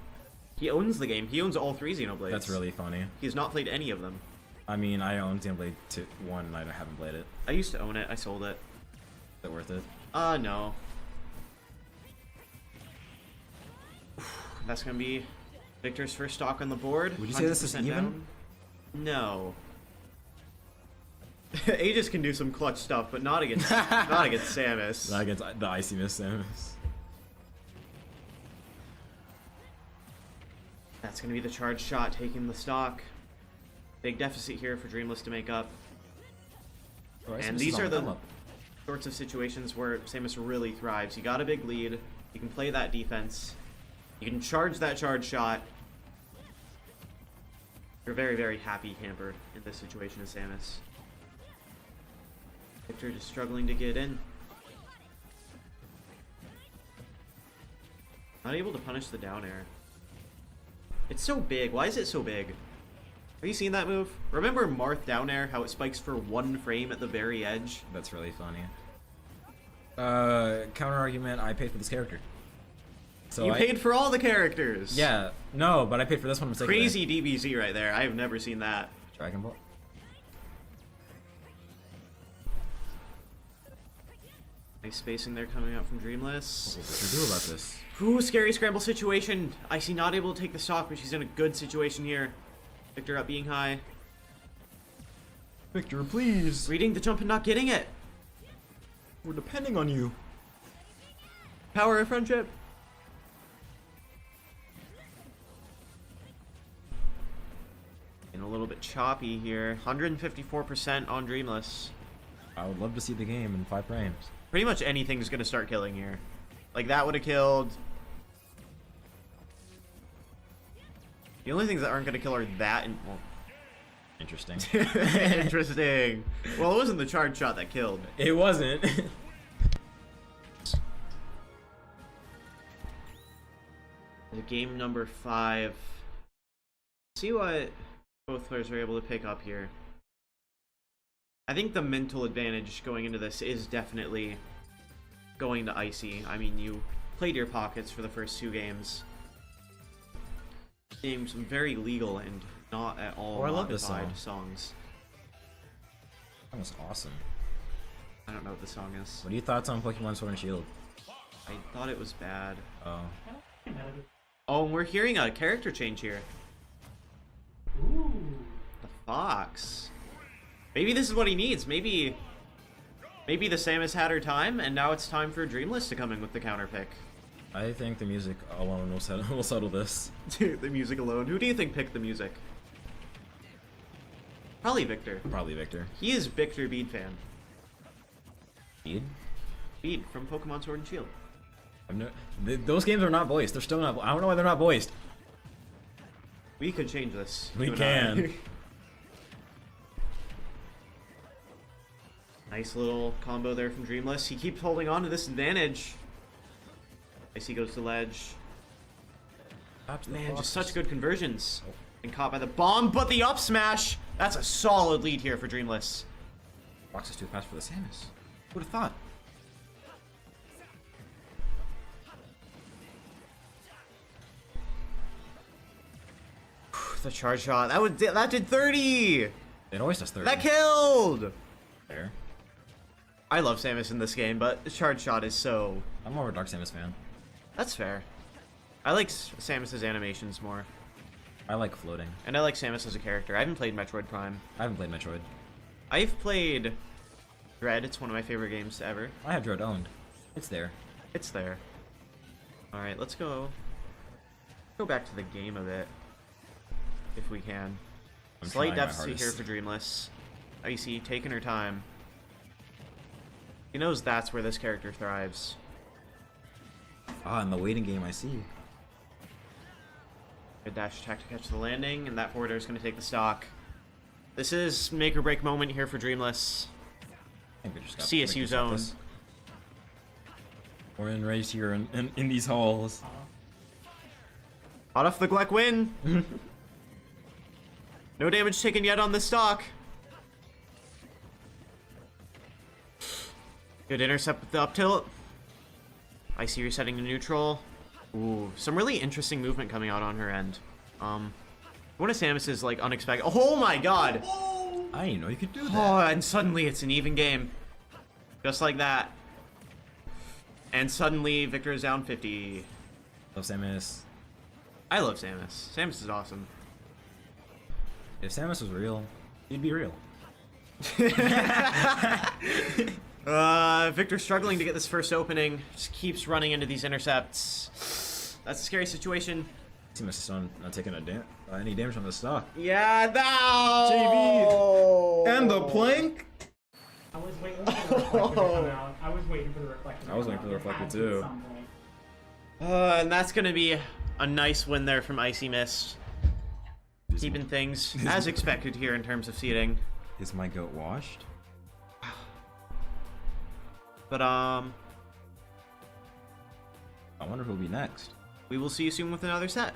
He owns the game. He owns all 3 Xenoblades. That's really funny. He has not played any of them. I mean, I own Xenoblade 1 and I haven't played it. I used to own it. I sold it. Is it worth it? No. That's gonna be Victor's first stock on the board. Would you say this is 100% even? down. No. Aegis can do some clutch stuff, but not against Samus. Not against the IcyMist Samus. That's gonna be the charge shot taking the stock. Big deficit here for Dreamless to make up. Oh, And these are the sorts of situations where Samus really thrives. You got a big lead. You can play that defense. You can charge that charge shot. You're very, very happy camper in this situation as Samus. Victor just struggling to get in. Not able to punish the down air. It's so big. Why is it so big? Have you seen that move? Remember Marth down air, how it spikes for 1 frame at the very edge? That's really funny. Counter argument, I paid for this character. So You paid for all the characters! Yeah, no, but I paid for this one particularly. Crazy DBZ right there. I have never seen that. Dragon Ball. Nice spacing there coming out from Dreamless. What do you do about this? Ooh, scary scramble situation. Icy not able to take the stock, but she's in a good situation here. Victor up being high. Victor, please. Reading the jump and not getting it. We're depending on you. Power of friendship. And a little bit choppy here. 154% on Dreamless. I would love to see the game in 5 frames. Pretty much anything's gonna start killing here. Like, that would have killed. The only things that aren't gonna kill are that and... Well, Interesting. interesting. Well, it wasn't the charge shot that killed. It wasn't. Game number 5. See what both players are able to pick up here. I think the mental advantage going into this is definitely going to Icy. I mean, you played your pockets for the first 2 games. Seems very legal and not at all Oh, I love this modified song. songs. That was awesome. I don't know what the song is. What are your thoughts on Pokemon Sword and Shield? I thought it was bad. Oh. Oh, and we're hearing a character change here. Ooh. The Fox. Maybe this is what he needs. Maybe the Samus had her time, and now it's time for Dreamless to come in with the counter pick. I think the music alone will settle this. The music alone. Who do you think picked the music? Probably Victor. Probably Victor. He is Victor Bede fan. Bede? Bede from Pokemon Sword and Shield. Those games are not voiced. They're still not. I don't know why they're not voiced. We could change this. We you and I. can. Nice little combo there from Dreamless. He keeps holding on to this advantage. Icy goes to ledge. Man, just such good conversions. And caught by the bomb, but the up smash! That's a solid lead here for Dreamless. Fox is too fast for the Samus. Who'd have thought? The charge shot. That did 30! It always does 30. That killed! There. I love Samus in this game, but the charge shot is so... I'm more of a Dark Samus fan. That's fair. I like Samus's animations more. I like floating. And I like Samus as a character. I haven't played Metroid Prime. I haven't played Metroid. I've played Dread. It's one of my favorite games ever. I have Dread owned. It's there. It's there. Alright, let's go back to the game a bit. If we can. I'm Slight trying my deficit here hardest. for Dreamless. Icy taking her time. He knows that's where this character thrives. Ah, in the waiting game, I see. Good dash attack to catch the landing, and that forward air is going to take the stock. This is make or break moment here for Dreamless. I think we just got CSU Victor's zone. this. We're in race here in these halls. Hot off the Gleck win! No damage taken yet on the stock. Good intercept with the up tilt. Icy resetting to neutral. Ooh, some really interesting movement coming out on her end. One of Samus's like unexpected. Oh my god! I didn't know you could do that. Oh, and suddenly it's an even game. Just like that. And suddenly Victor is down 50. Love Samus. I love Samus. Samus is awesome. If Samus was real, he'd be real. Victor struggling to get this first opening. Just keeps running into these intercepts. That's a scary situation. Samus is still not taking any damage on the stock. Yeah, now! JV! And the plank? I was waiting for the reflector to come out. I was waiting for the reflector. I was waiting for the reflector too. And that's gonna be a nice win there from IcyMist. Keeping things as expected here in terms of seeding. Is my goat washed? But I wonder who'll be next. we will see you soon with another set.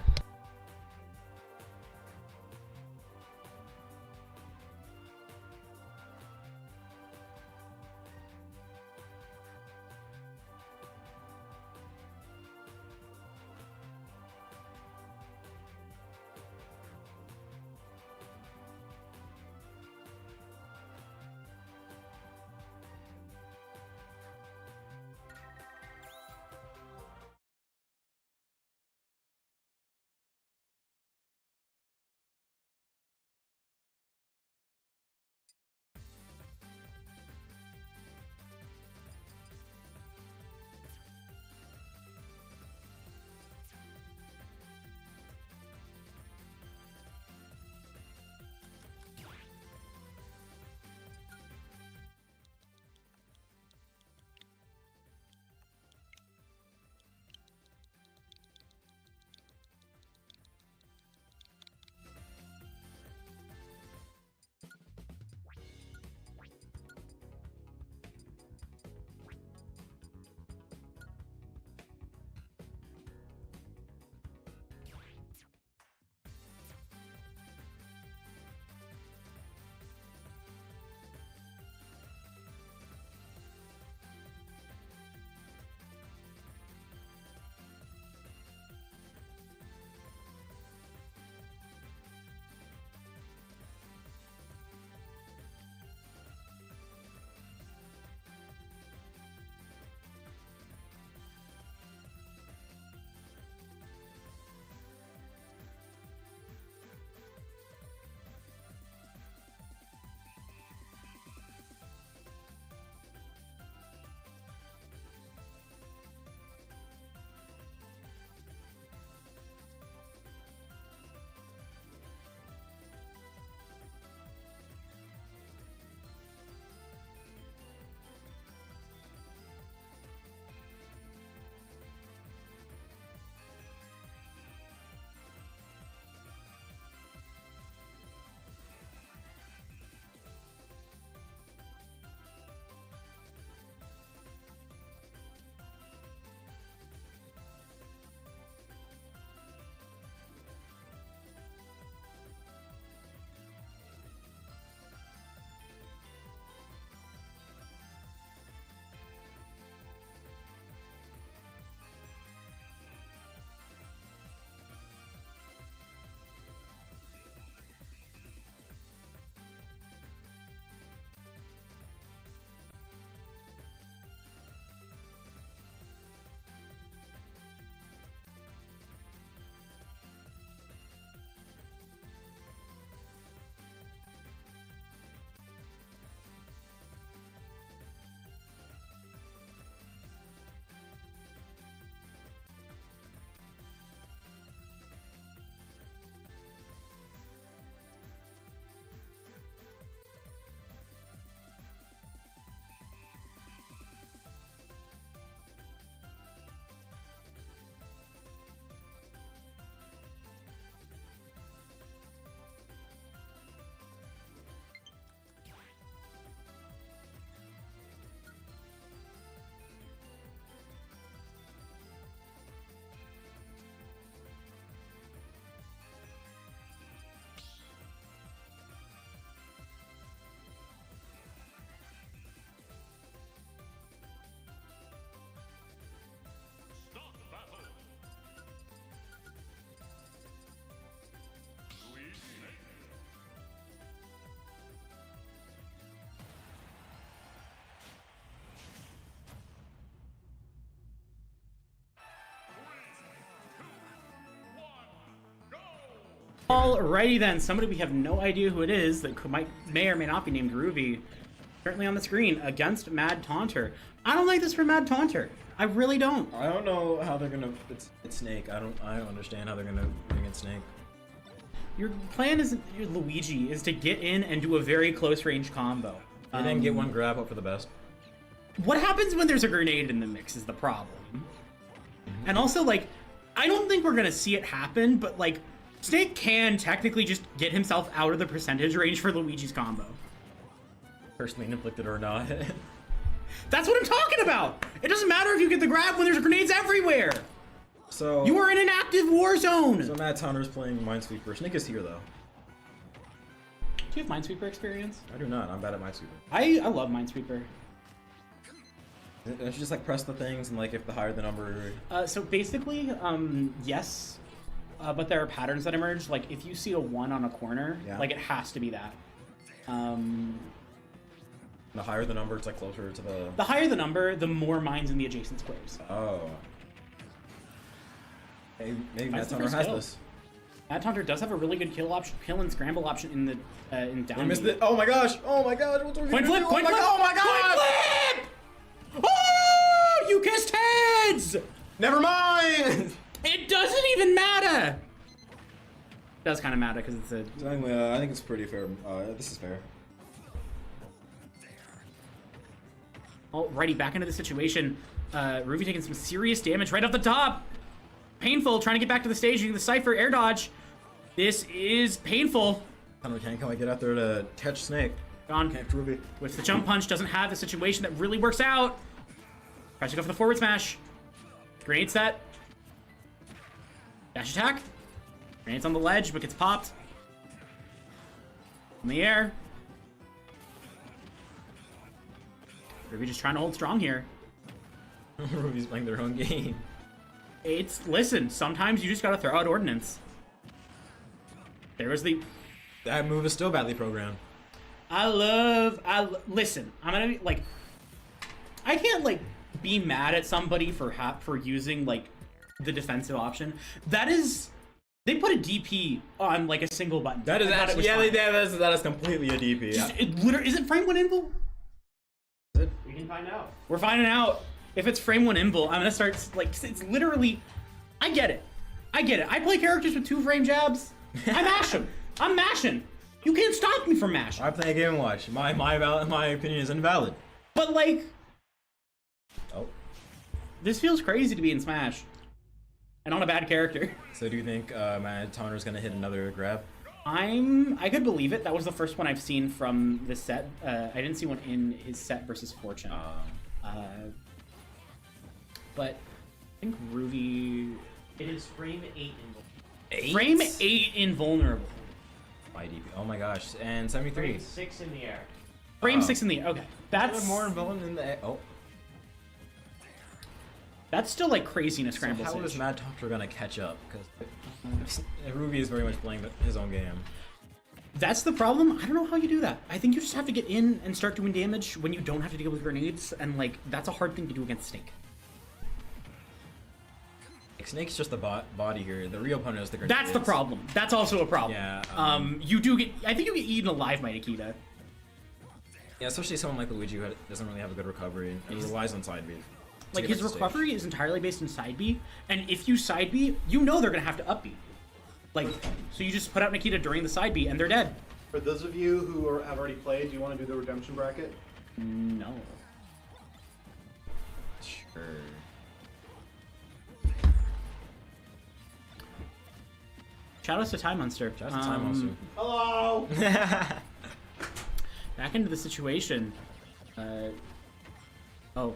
Alrighty then, somebody we have no idea who it is that may or may not be named Ruby, currently on the screen against Mad Taunter. I don't like this for Mad Taunter. I really don't. I don't know how they're gonna. It's Snake. I don't understand how they're gonna bring in Snake. Your plan is your Luigi is to get in and do a very close range combo. And then get one grab up for the best. What happens when there's a grenade in the mix is the problem. And also, like, I don't think we're gonna see it happen, but like, Snake can technically just get himself out of the percentage range for Luigi's combo. Personally inflicted or not. That's what I'm talking about! It doesn't matter if you get the grab when there's grenades everywhere! So You are in an active war zone! So Mad Taunter's playing Minesweeper. Snake is here though. Do you have Minesweeper experience? I do not. I'm bad at Minesweeper. I love Minesweeper. Don't you just like press the things and like if the higher the number? So basically, yes. But there are patterns that emerge. Like if you see a 1 on a corner, Yeah. like it has to be that. The higher the number, it's like closer to the. The higher the number, the more mines in the adjacent squares. Oh. Maybe Mad That's the Taunter first has kill. this. Mad Taunter does have a really good kill and scramble option in the in down. I missed it. Oh my gosh! Oh my gosh! What's Coin flip! Coin flip! Oh my god! Coin flip! Oh! You kissed heads! Never mind. It doesn't even matter. It does kind of matter because it's a. So anyway, I think it's pretty fair. This is fair. Alrighty, back into the situation. Ruby taking some serious damage right off the top. Painful, trying to get back to the stage using the Cypher air dodge. This is painful. Can I get out there to catch Snake? Gone. Catch Ruby. With the jump punch, doesn't have the situation that really works out. Tries to go for the forward smash. Grenade set. Dash attack. Grenade's on the ledge, but gets popped. In the air. Ruby just trying to hold strong here. Ruby's playing their own game. Listen, sometimes you just gotta throw out ordnance. There was the... That move is still badly programmed. Listen, I'm gonna be, like... I can't, like, be mad at somebody for using, like, the defensive option. That is... They put a DP on, like, a single button. That is I thought it actually... was Yeah, fine. that is completely a DP. Just, it literally... Is it frame 1 invul? We can find out. We're finding out. If it's frame 1 invul, I'm gonna start, like, it's literally... I get it. I play characters with 2 frame jabs. I mash them. I'm mashing. You can't stop me from mashing. I play a Game & Watch. My opinion is invalid. But, like... Oh. This feels crazy to be in Smash. And on a bad character. So do you think Mad Taunter's gonna hit another grab? I could believe it. That was the first one I've seen from this set. I didn't see one in his set versus Fortune. But I think Ruby... It is frame 8 in Frame 8 invulnerable. My DP. Oh my gosh. And 73. frame 6 in the air. Frame 6 in the... Okay. That's more invulnerable than the... Oh. That's still like crazy in a scramble So how is stage. Mad Taunter gonna catch up? Because Ruby is very much playing his own game. That's the problem. I don't know how you do that. I think you just have to get in and start doing damage when you don't have to deal with grenades, and like that's a hard thing to do against Snake. Like, Snake's just the body here. The real opponent is the grenade. That's the problem. That's also a problem. Yeah. You do get. I think you get eaten alive by Nikita. Yeah, especially someone like Luigi who doesn't really have a good recovery and relies on side B. Like his recovery is entirely based in side B, and if you side B, you know they're gonna have to up B. Like, so you just put out Nikita during the side B, and they're dead. For those of you who have already played, do you want to do the redemption bracket? No. Sure. Shout outs to Time Monster. Shout out to Time Monster. Hello! Back into the situation. Oh.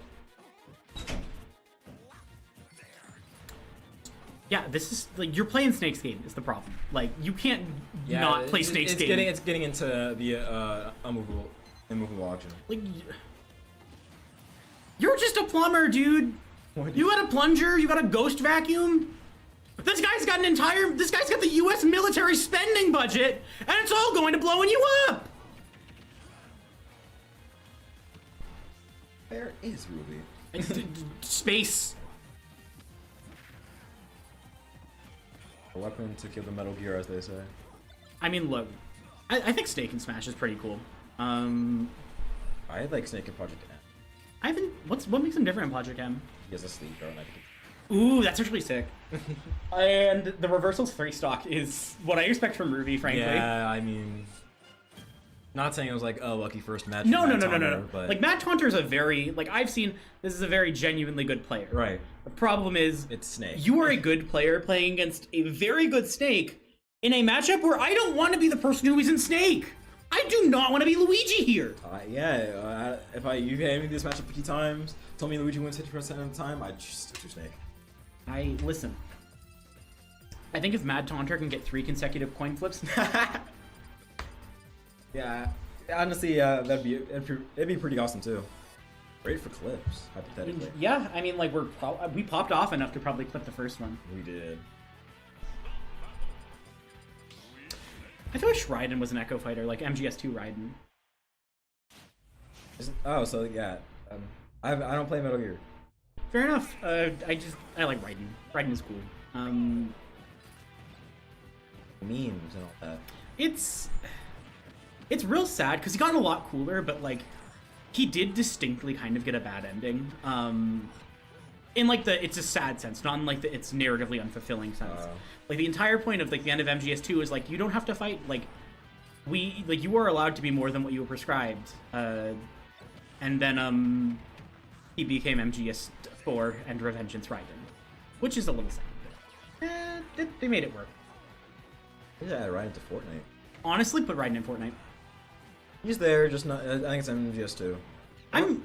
Yeah, this is like you're playing Snake's game is the problem. Like you can't not play Snake's game. It's getting into the immovable auction. Like you're just a plumber, dude. You got a plunger. You got a ghost vacuum. This guy's got This guy's got the U.S. military spending budget, and it's all going to blowing you up. Where is Ruby? Space. A weapon to kill the Metal Gear, as they say. I mean, look, I think Snake in Smash is pretty cool. I like Snake in Project M. I haven't. What makes him different in Project M? He has a sleeve throw, and I think. Ooh, that's actually sick. And the reversals 3 stock is what I expect from Ruby, frankly. Yeah, I mean, not saying it was like, oh, lucky first match. No, for no, Mad no, no, no, Taunter, no. But... Like, Mad Taunter is a very, like, I've seen, this is a very genuinely good player. Right. The problem is, It's Snake. you are a good player playing against a very good Snake in a matchup where I don't want to be the person who is in Snake. I do not want to be Luigi here. If you gave me this matchup 50 times, told me Luigi wins 50% of the time, I'd just stick to Snake. Listen. I think if Mad Taunter can get 3 consecutive coin flips, Yeah, honestly, it'd be pretty awesome too. Great for clips, hypothetically. yeah, I mean, like, we popped off enough to probably clip the first one. We did. I feel like Raiden was an Echo Fighter, like MGS2 Raiden. Oh, so yeah, I don't play Metal Gear. Fair enough. I like Raiden. Raiden is cool. Memes and all that. It's real sad because he got a lot cooler, but like he did distinctly kind of get a bad ending. In like it's a sad sense, not in like it's narratively unfulfilling sense. Like the entire point of like the end of MGS2 is like you don't have to fight. Like you are allowed to be more than what you were prescribed. And then he became MGS4 and Revengeance Raiden, which is a little sad. They made it work. Yeah, right into Fortnite. Honestly, put Raiden in Fortnite. He's there, just not. I think it's MGS2.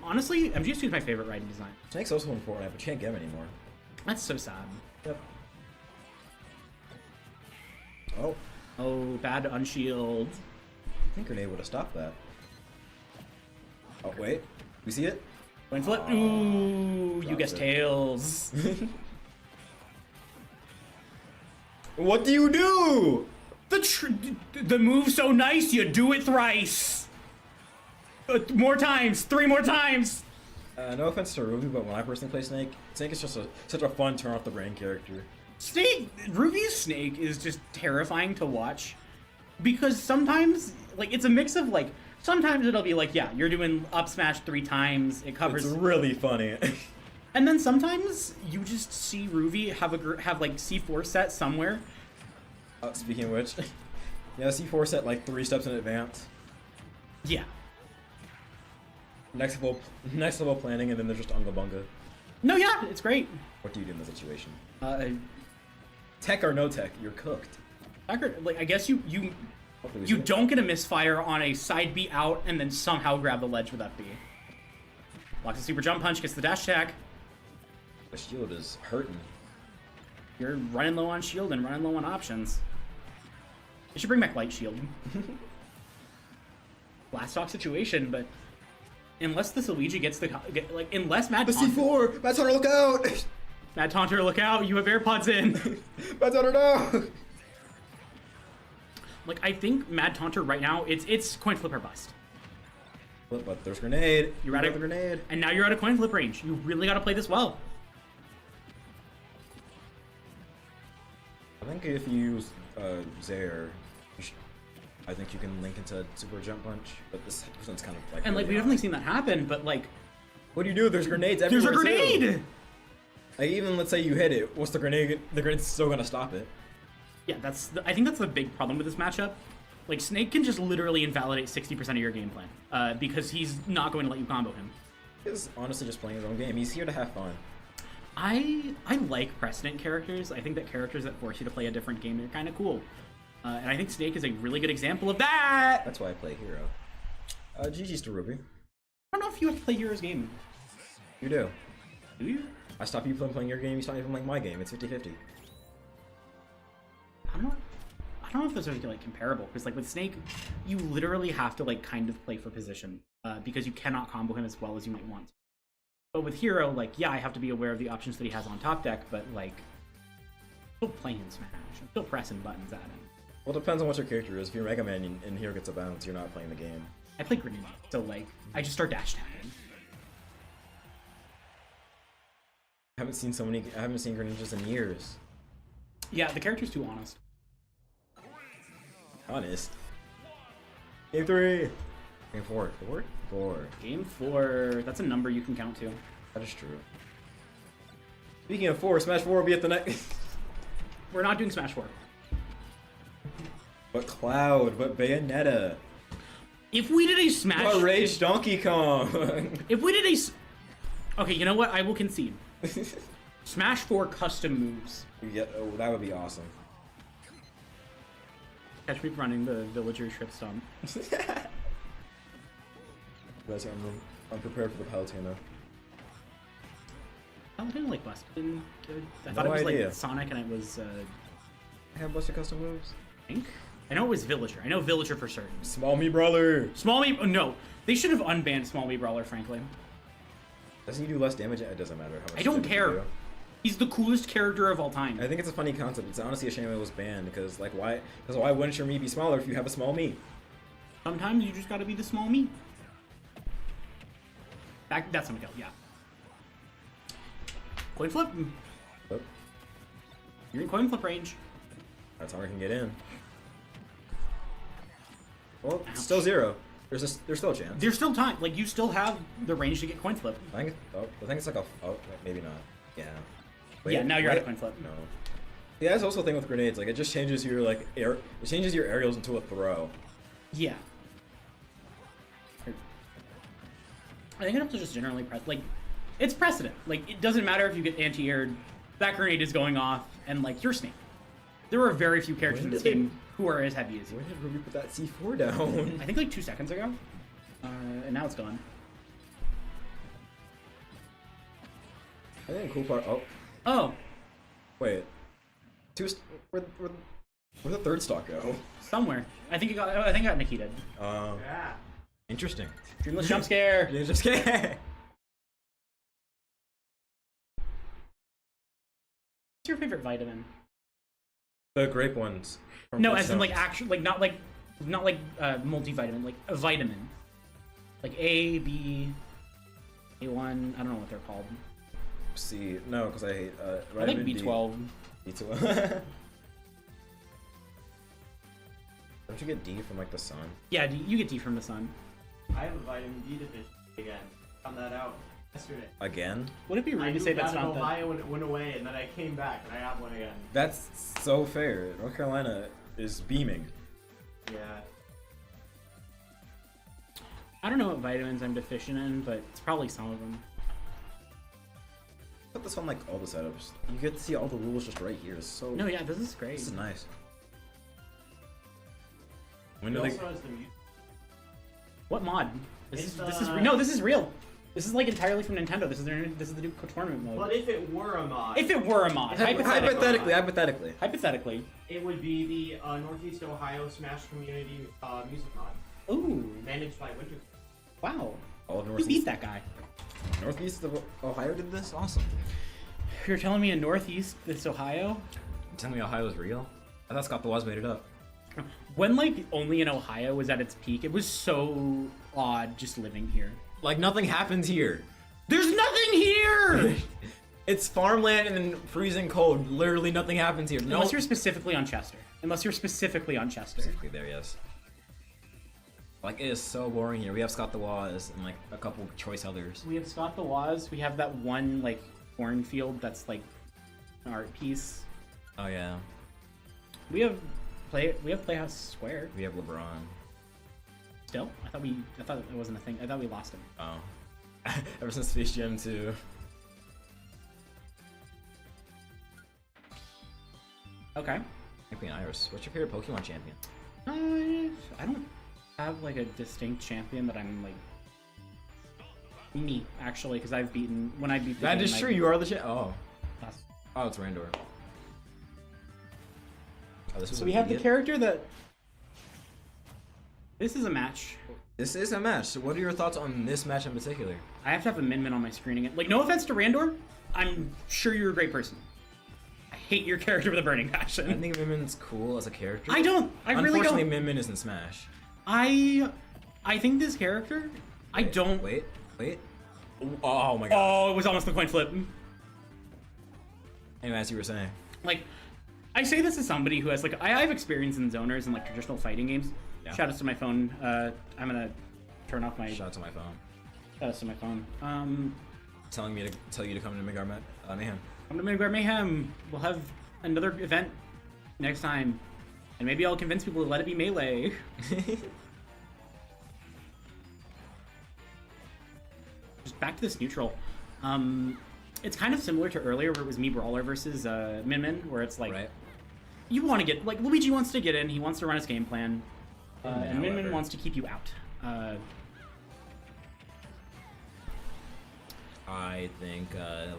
Honestly, MGS2 is my favorite Raiden design. Snake's also in Fortnite, but you can't get him anymore. That's so sad. Yep. Oh, Oh, bad unshield. I think Grenade would have stopped that. Oh wait, we see it? Coin flip. Ooh, you Drops guessed it. tails. What do you do? The move so nice, you do it thrice. More times, 3 more times. No offense to Ruby, but when I personally play Snake, Snake is just such a fun turn off the brain character. Ruby's Snake is just terrifying to watch because sometimes, like, it's a mix of like, sometimes it'll be like, yeah, you're doing up smash 3 times, it covers. It's really funny. And then sometimes you just see Ruby have like C4 set somewhere. Speaking of which, yeah, C4 set like 3 steps in advance. Yeah. Next level planning, and then there's just Unga Bunga. No, yeah, it's great. What do you do in the situation? Tech Tech or no tech, you're cooked. like I guess you Hopefully we you see it. don't get a misfire on a side B out and then somehow grab the ledge with up B. Blocks a super jump punch, gets the dash attack. The shield is hurting. You're running low on shield and running low on options. You should bring back light shield. Last stock situation, but unless this Luigi gets unless Mad The Taunter, C4! Mad Taunter, look out! Mad Taunter, look out! You have AirPods in. Mad Taunter, no! Like I think Mad Taunter right now, it's coin flip or bust. But there's grenade. You're out of the grenade. and now you're out of coin flip range. You really got to play this well. I think if you use Zaire, I think you can link into super jump punch. But this one's kind of like. And like we've definitely seen that happen, but like What do you do? There's grenades there's everywhere. a grenade. Too. Like even let's say you hit it, what's the grenade? The grenade's still gonna stop it. Yeah, I think that's the big problem with this matchup. Like Snake can just literally invalidate 60% of your game plan because he's not going to let you combo him. He's honestly just playing his own game. He's here to have fun. I like precedent characters. I think that characters that force you to play a different game are kind of cool. And I think Snake is a really good example of that. That's why I play Hero. GG's to Ruby. I don't know if you have to play Hero's game. You do. Do you? I stop you from playing your game, you stop me from playing my game. It's 50-50. I don't know if those are like comparable because like with Snake, you literally have to like kind of play for position because you cannot combo him as well as you might want. But with Hero, like yeah, I have to be aware of the options that he has on top deck, but like I'm still playing Smash. I'm still pressing buttons at him. Well, it depends on what your character is. If you're Mega Man and Hero gets a bounce, you're not playing the game. I play Greninja, so like I just start dash tapping. I haven't seen Greninjas in years. Yeah, the character's too honest. Honest. Game 3. Game 4. 4? 4. Game 4. That's a number you can count to. That is true. Speaking of 4, Smash 4 will be at the next. We're not doing Smash 4. But Cloud, but Bayonetta. If we did a Smash... But Rage Donkey Kong. If we did a... Okay, you know what? I will concede. Smash 4 custom moves. Yeah, oh, that would be awesome. Catch me running the villager trip stomp. Guys, I'm unprepared for the Palutena. Palutena like busted. Good. I No thought it was idea. like Sonic and it was... I have busted custom moves. I think? I know it was Villager. I know Villager for certain. Small Me Brawler. Small Me... Oh, no. They should have unbanned Small Me Brawler, frankly. Doesn't he do less damage? It doesn't matter how much I don't damage you care. do. He's the coolest character of all time. I think it's a funny concept. It's honestly a shame it was banned because, like, why? Because why wouldn't your me be smaller if you have a small me? Sometimes you just gotta be the small me. That's gonna go, yeah. Coin flip. Oh, You're in coin flip range. that's how I can get in. Well, Ouch. still 0. There's still a chance. There's still time. Like, you still have the range to get coin flip. I think it's like a. Oh, maybe not. Yeah. Yeah, now you're at a wait. coin flip. No. Yeah, that's also the thing with grenades. Like, it just changes your it changes your aerials into a throw. Yeah. I think enough to just generally press. Like, it's precedent. Like, it doesn't matter if you get anti-aired. That grenade is going off, and like you're snake. There are very few characters in this game who are as heavy as you. When did Ruby put that C4 down? I think like 2 seconds ago, and now it's gone. I think the cool part. Oh, Oh, wait. Where'd the third stock go? somewhere. I think it got. I think it got Nikita. Yeah. Interesting. Dreamless jump scare. Yeah, just kidding. What's your favorite vitamin? The grape ones. from No, Food as in like Stones. actual, like not like multivitamin, like a vitamin, like A, B, A1. I don't know what they're called. C. No, because I hate. I think vitamin D. B12. B12. Don't you get D from like the sun? Yeah, you get D from the sun. I have a vitamin D deficiency again. Found that out yesterday. Again? Would it be rude I to say moved that's out of not the? Ohio when it went away, and then I came back and I have one again. That's so fair. North Carolina is beaming. Yeah. I don't know what vitamins I'm deficient in, but it's probably some of them. Put this on like all the setups. You get to see all the rules just right here. It's so. No, yeah, this is great. This is nice. When It do they? also has the mute. What mod? It's, This is no, this is real. This is like entirely from Nintendo. This is the new tournament mode. But if it were a mod, If it were a mod, hypothetically, Hypothetically. it would be the Northeast Ohio Smash Community music mod, ooh, managed by Wintershorts. wow, All of you Northeast. beat that guy. Northeast of Ohio did this? Awesome. You're telling me in Northeast, this Ohio? You telling me Ohio is real? I thought Scott the Waz made it up. When like only in Ohio was at its peak, it was so odd just living here. Like nothing happens here. There's nothing here! It's farmland and then freezing cold. Literally nothing happens here. No. Unless you're specifically on Chester. Unless you're specifically on Chester. Specifically there, yes. Like it is so boring here. We have Scott the Waz and like a couple choice others. We have Scott the Waz. We have that one like cornfield that's like an art piece. Oh yeah. We have Playhouse Square We have LeBron. still. I thought it wasn't a thing. I thought we lost him. Oh. Ever since Space Jam 2. Okay. Champion Iris. What's your favorite Pokemon champion? I don't have like a distinct champion that I'm like. Me actually, because I've beaten when I beat. The That game, is true. You are the champ. Oh. That's- Oh, it's RandoR. Oh, this was So a we have the idiot. character that. This is a match. This is a match. So what are your thoughts on this match in particular? I have to have a min on my screen again. Like, no offense to RandoR, I'm sure you're a great person. I hate your character with a burning passion. I think Minmin's cool as a character. I really don't. Unfortunately, Minmin is in Smash. I think this character. I don't. Wait. Oh my god. Oh, it was almost the coin flip. Anyway, as you were saying. Like, I say this as somebody who has like I have experience in zoners and like traditional fighting games. Yeah. Shout outs to my phone. I'm gonna turn off my Shout out to my phone. shout outs to my phone. Tell you to come to Midgard Mayhem. Come to Midgard Mayhem. We'll have another event next time, and maybe I'll convince people to let it be melee. Just back to this neutral. It's kind of similar to earlier where it was me brawler versus Min Min, where it's like Right. you want to get like Luigi wants to get in, he wants to run his game plan, Min Min, and Min Min however. wants to keep you out. I think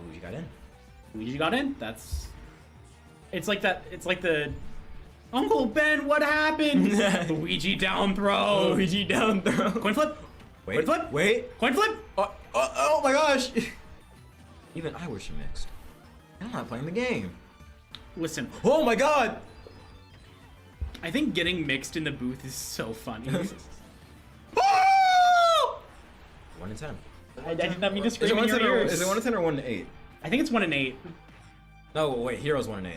Luigi got in. Luigi got in. It's like that. It's like the Uncle Ben. What happened? Luigi down throw. Luigi down throw. Coin flip. Wait. Coin flip. Wait. Coin flip. Oh my gosh. Even I wish you mixed. I'm not playing the game. Listen, Oh my god. I think getting mixed in the booth is so funny. 1 in 10. I did not mean to Is scream it 1 in in your 10 or ears. is it 1 in 10 or 1 in 8? I think it's 1 in 8. No, wait. Heroes 1 in 8.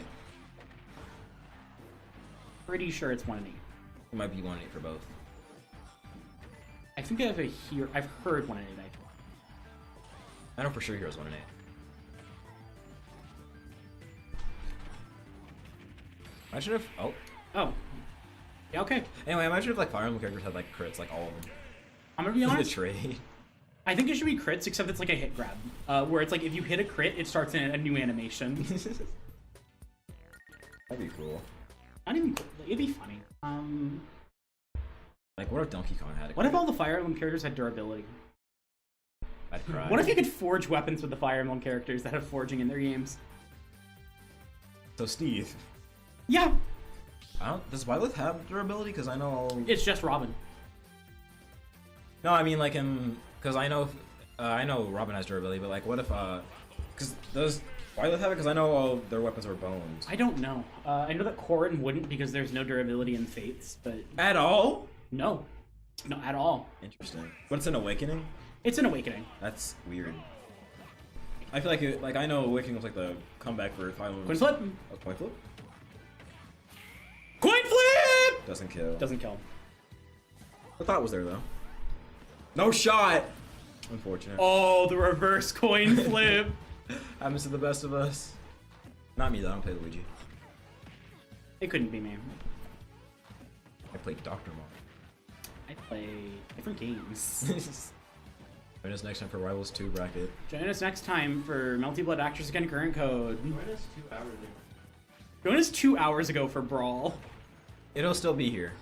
Pretty sure it's 1 in 8. It might be 1 in 8 for both. I think I have a here. I've heard 1 in 8. I know for sure heroes 1 in 8. Imagine if Oh. Yeah. Okay. Anyway, imagine if like Fire Emblem characters had like crits, like all of them. I'm gonna be The honest. trade. I think it should be crits, except it's like a hit grab, where it's like if you hit a crit, it starts in a new animation. That'd be cool. Not even cool. It'd be funny. Like, what if Donkey Kong had a What if crit? all the Fire Emblem characters had durability? I'd cry. What if you could forge weapons with the Fire Emblem characters that have forging in their games? So Steve, Yeah, does Violet have durability? Because I know. it's just Robin. No, I mean like because I know Robin has durability, but like what if because does Violet have it? Because I know all their weapons are bones. I don't know. I know that Corrin wouldn't because there's no durability in Fates, but At all? no, at all. Interesting. But it's an Awakening. It's an Awakening. That's weird. I feel like I know Awakening was like the comeback for Fire Emblem. Coin flip. Oh, coin flip? Coin flip. Doesn't kill. Doesn't kill. The thought was there though. No shot. Unfortunate. Oh, the reverse coin flip. Happens to the best of us. Not me though. I don't play Luigi. It couldn't be me. I played Dr. Mario. I play different games. Join us next time for Rivals 2 bracket. Join us next time for Melty Blood Actress Again current code. Join us 2 hours ago. Join us 2 hours ago for Brawl. It'll still be here.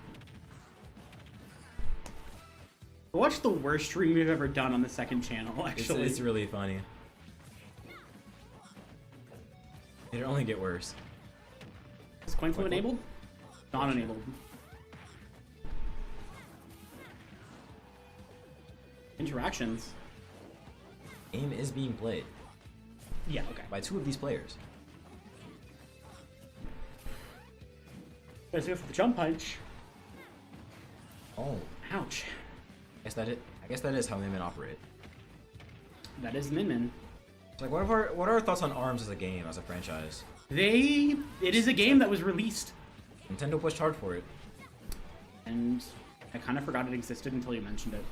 Watch the worst stream we've ever done on the second channel, actually. It's really funny. It'll only get worse. Is coin flip enabled? Not enabled. Interactions. Game is being played Yeah, okay. by 2 of these players. Let's go for the jump punch. Oh, Ouch. I guess that is how Mayhem operate. That is Min Min. It's like, what are our thoughts on ARMS as a game, as a franchise? It is a game that was released, Nintendo pushed hard for it. and I kind of forgot it existed until you mentioned it.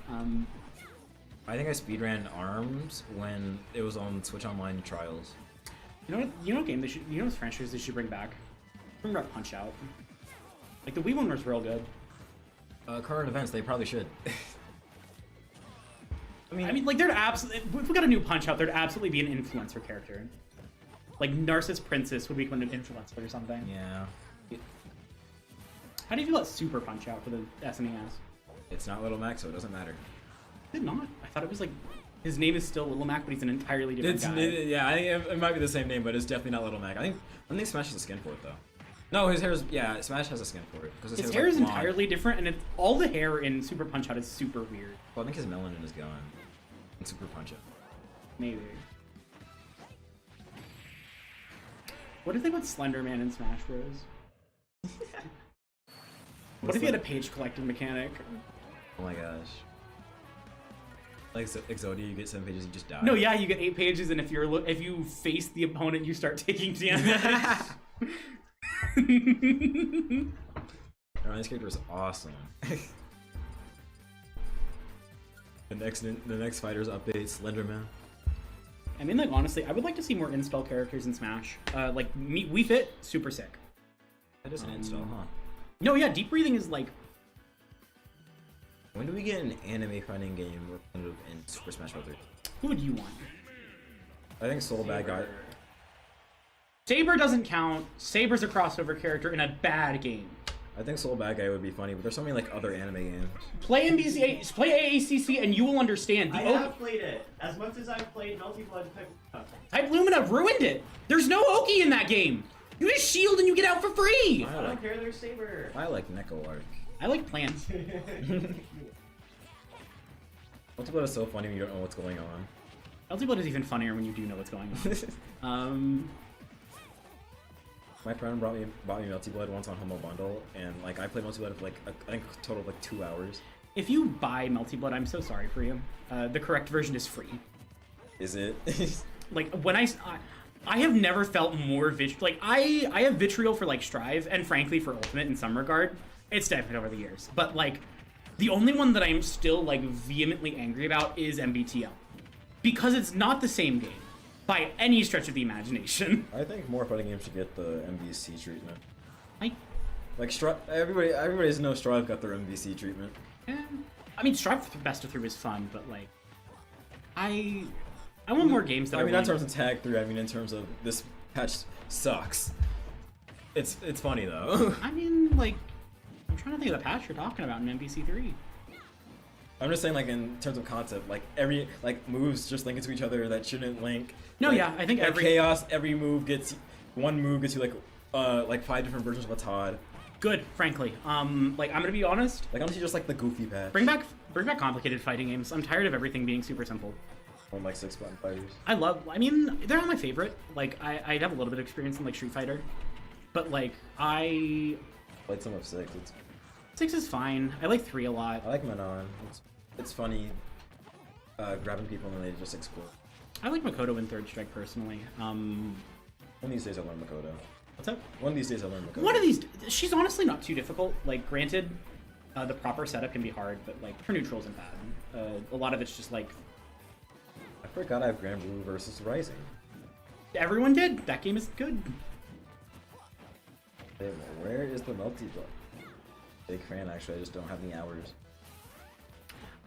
I think I speedran ARMS when it was on Switch Online Trials. You know what game they should, you know what franchise they should bring back? Bring back Punch Out. Like the Wii one was real good. Current events, they probably should. I mean, like there'd absolutely, if we got a new Punch Out, there'd absolutely be an influencer character. Like Narcissus Princess would become an influencer or something. Yeah. How do you feel about Super Punch Out for the SNES? It's not Little Mac, so it doesn't matter. Did not. I thought it was like his name is still Little Mac, but he's an entirely different guy. Yeah, I think it might be the same name, but it's definitely not Little Mac. I think Smash has a skin for it though. No, his hair is, yeah, Smash has a skin for it because His hair is entirely different, and all the hair in Super Punch Out is super weird. Well, I think his melanin is gone in Super Punch Out. Maybe. What do you think about Slender Man in Smash Bros? What if he had a page collecting mechanic? Oh my gosh. Like Exodia, you get 7 pages, you just die. No, yeah, you get 8 pages, and if you face the opponent, you start taking damage. Ryan's character is awesome. the next fighter's update, Slenderman. I mean, like, honestly, I would like to see more in-spell characters in Smash. Like, We Fit, super sick. That is an install, huh? No, yeah, Deep Breathing is, like... When do we get an anime fighting game representative in Super Smash Bros. Who would you want? I think Soul Bad Guy. Saber doesn't count. Saber's a crossover character in a bad game. I think Soul Bad Guy would be funny, but there's so many like other anime games. Play NBC, play AACC, and you will understand. I have played it as much as I've played Melty Blood Type Lumina ruined it. There's no Oki in that game. You just shield and you get out for free. I don't care, there's Saber. I like Neko Arc. I like plants. Melty Blood is so funny when you don't know what's going on. Melty Blood is even funnier when you do know what's going on. My friend bought me Melty Blood once on Homo Bundle, and like I played Melty Blood for like I think a total of like 2 hours. If you buy Melty Blood, I'm so sorry for you. The correct version is free. Is it? Like when I have never felt more like I have vitriol for like Strive and frankly for Ultimate in some regard. It's definitely over the years, but like the only one that I'm still like vehemently angry about is MBTL because it's not the same game by any stretch of the imagination. I think more fighting games should get the MVC treatment. Like everybody knows Strive got their MVC treatment. I mean, Strive Best of 3 is fun, but like I want more games that I are mean, not in really... terms of tag 3. I mean, in terms of this patch sucks. It's funny though. I mean, like, I'm trying to think of the patch you're talking about in MVC 3. I'm just saying, like, in terms of concept, like every moves just link into each other that shouldn't link. No, like, yeah, I think every chaos, every move gets one move gets you like 5 different versions of a Todd. Good, frankly. Like I'm gonna be honest. Like honestly, just like the goofy patch. Bring back complicated fighting games. I'm tired of everything being super simple. Or like 6-button fighters. I mean, they're not my favorite. Like I'd have a little bit of experience in like Street Fighter, but like I played some of 6. 6 is fine. I like 3 a lot. I like Manon. It's funny grabbing people and they just explode. I like Makoto in Third Strike personally. One of these days I'll learn Makoto. What's up? One of these days I'll learn Makoto. One of these. She's honestly not too difficult. Like, granted, the proper setup can be hard, but like her neutral isn't bad. A lot of it's just like. I forgot I have Grand Blue versus Rising. Everyone did. That game is good. Where is the Melty Blood? Big fan, actually. I just don't have any hours.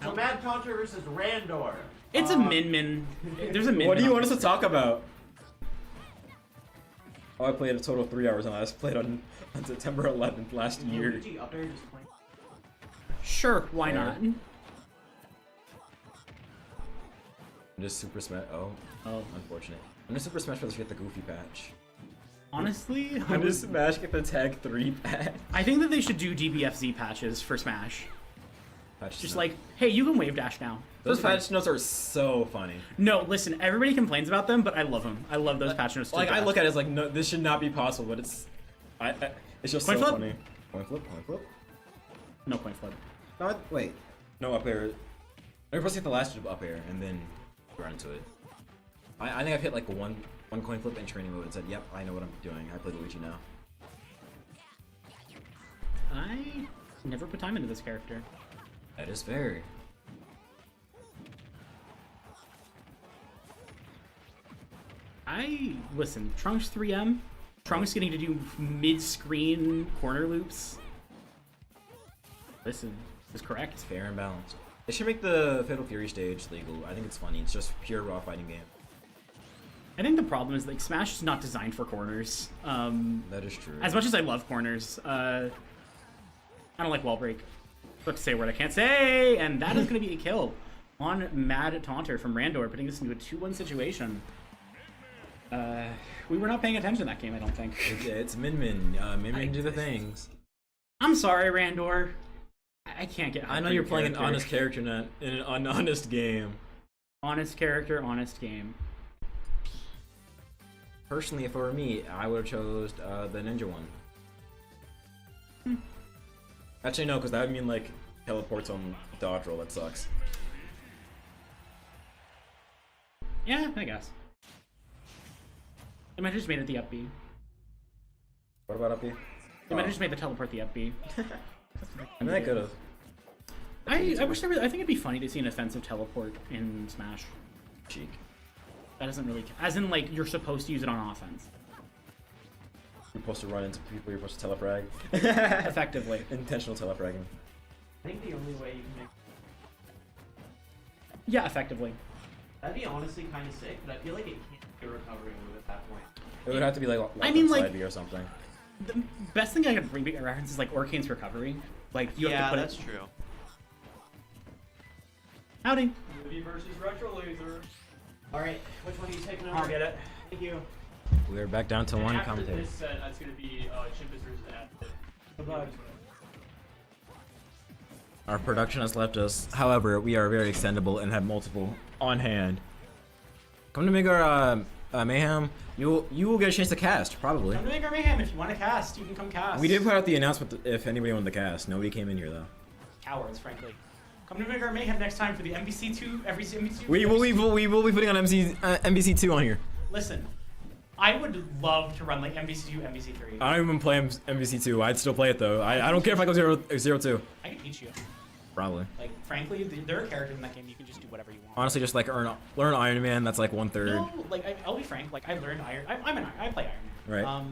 So Mad Taunter versus RandoR. It's a min. There's a min. What do you want us to talk about? Oh, I played a total of 3 hours and I played on September 11th last year. Sure, why not? I'm just Super Smash. Oh, unfortunate. I'm just Super Smash Bros. Get the Goofy patch. Honestly, I'm just Smash get the Tag 3 patch. I think that they should do DBFZ patches for Smash. Just like, hey, you can wave dash now. Those patch notes are so funny. No, listen, everybody complains about them, but I love them. I love those patch notes. Like I look at it as like, no, this should not be possible, but it's just Coin so flip? funny. Coin flip, coin flip. No coin flip. No, wait, no up air. I'm supposed to hit the last up air and then run into it. I think I've hit like one coin flip in training mode and said, yep, I know what I'm doing. I play Luigi now. I never put time into this character. That is fair. Listen, Trunks 3M, Trunks getting to do mid-screen corner loops. Listen, is correct. It's fair and balanced. They should make the Fatal Fury stage legal. I think it's funny. It's just pure raw fighting game. I think the problem is like Smash is not designed for corners. That is true. As much as I love corners, I don't like wall break. I have to say a word I can't say, and that is going to be a kill on Mad Taunter from RandoR, putting this into a 2-1 situation. We were not paying attention that game, I don't think. It's Min. Min do the things. I'm sorry, RandoR. I can't get. I know you're playing an honest character, not in an unhonest game. Honest character, honest game. Personally, if it were me, I would have chose the ninja one. Actually, no, because that would mean like teleports on dodge roll. That sucks. Yeah, I guess. I might have just made it the up B. What about up B? They might have just made the teleport the up B. I mean, they could have. I wish there was. I think it'd be funny to see an offensive teleport in Smash. Cheek. That doesn't really. As in, like, you're supposed to use it on offense. You're supposed to run into people. You're supposed to telefrag. Effectively. Intentional telefragging. I think the only way you can make Yeah, effectively. that'd be honestly kind of sick, but I feel like it can't be a recovery move at that point. It would have to be like I mean, like- side B or something. The best thing I could bring a reference is like Orcane's recovery. Like you have to put that's it. true. Howdy. VOD versus RetroLazer. Alright, which one are you taking over? I'll get it. Thank you. We're back down to one After commentator. this set, that's going to be Chimpus versus Acid. Goodbye. Our production has left us. However, we are very extendable and have multiple on hand. Come to Midgard, Mayhem. You will get a chance to cast, probably. Come to Midgard Mayhem if you want to cast. You can come cast. We did put out the announcement if anybody wanted to cast. Nobody came in here though. Cowards, frankly. Come to Midgard Mayhem next time for the MVC2. Every MVC2. We will be putting on MVC2 on here. Listen, I would love to run like MVC2, MVC3. I don't even play MVC2. I'd still play it though. I don't care if I go 0-2. I can teach you. Probably. Like, frankly, there are characters in that game you can just do whatever you want. Honestly, just like learn Iron Man. That's like 1/3. No, like I'll be frank. Like I learned Iron. I play Iron Man. Right.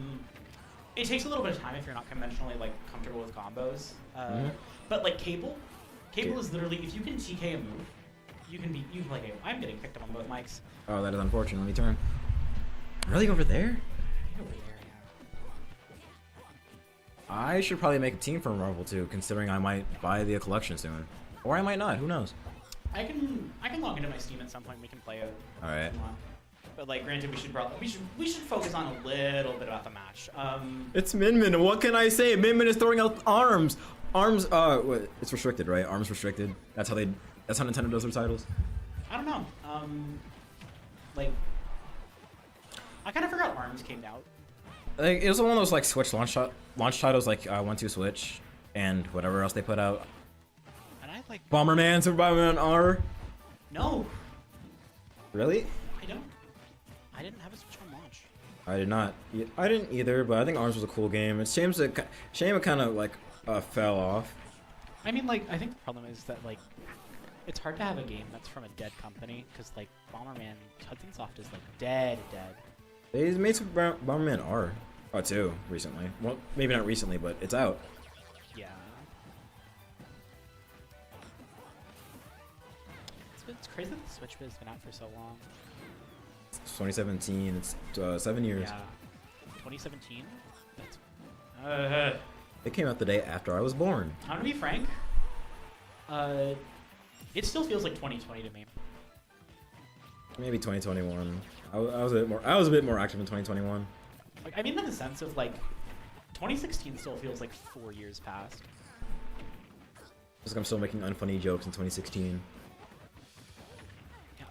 It takes a little bit of time if you're not conventionally like comfortable with combos. But like Cable is literally if you can TK a move, you can play Cable. I'm getting picked up on both mics. Oh, that is unfortunate. Let me turn. Really over there? Over there, yeah. I should probably make a team for Marvel too, considering I might buy the collection soon, or I might not. Who knows? I can log into my Steam at some point. We can play it. All right. But like, granted, we should focus on a little bit about the match. It's Min Min. What can I say? Min Min is throwing out arms. Arms. What? It's restricted, right? Arms restricted. That's how Nintendo does their titles. I don't know. Like, I kind of forgot Arms came out. Like, it was one of those like Switch launch titles, like 1-2 Switch, and whatever else they put out. And I like Bomberman, Super Bomberman R. No, Really? I don't. I didn't have a Switch on launch. I did not. I didn't either, but I think Arms was a cool game. It's shame it kind of like fell off. I mean, like, I think the problem is that like, it's hard to have a game that's from a dead company because like Bomberman Hudson Soft is like dead. They made Super Bomberman R. 2 recently. Well, maybe not recently, but it's out. Yeah. It's crazy that the Switch has been out for so long. It's 2017. It's 7 years. Yeah. 2017. That's. It came out the day after I was born. I'm gonna be frank. It still feels like 2020 to me. Maybe 2021. I was a bit more active in 2021. Like, I mean, in the sense of like, 2016 still feels like 4 years past. Just like I'm still making unfunny jokes in 2016. Yeah,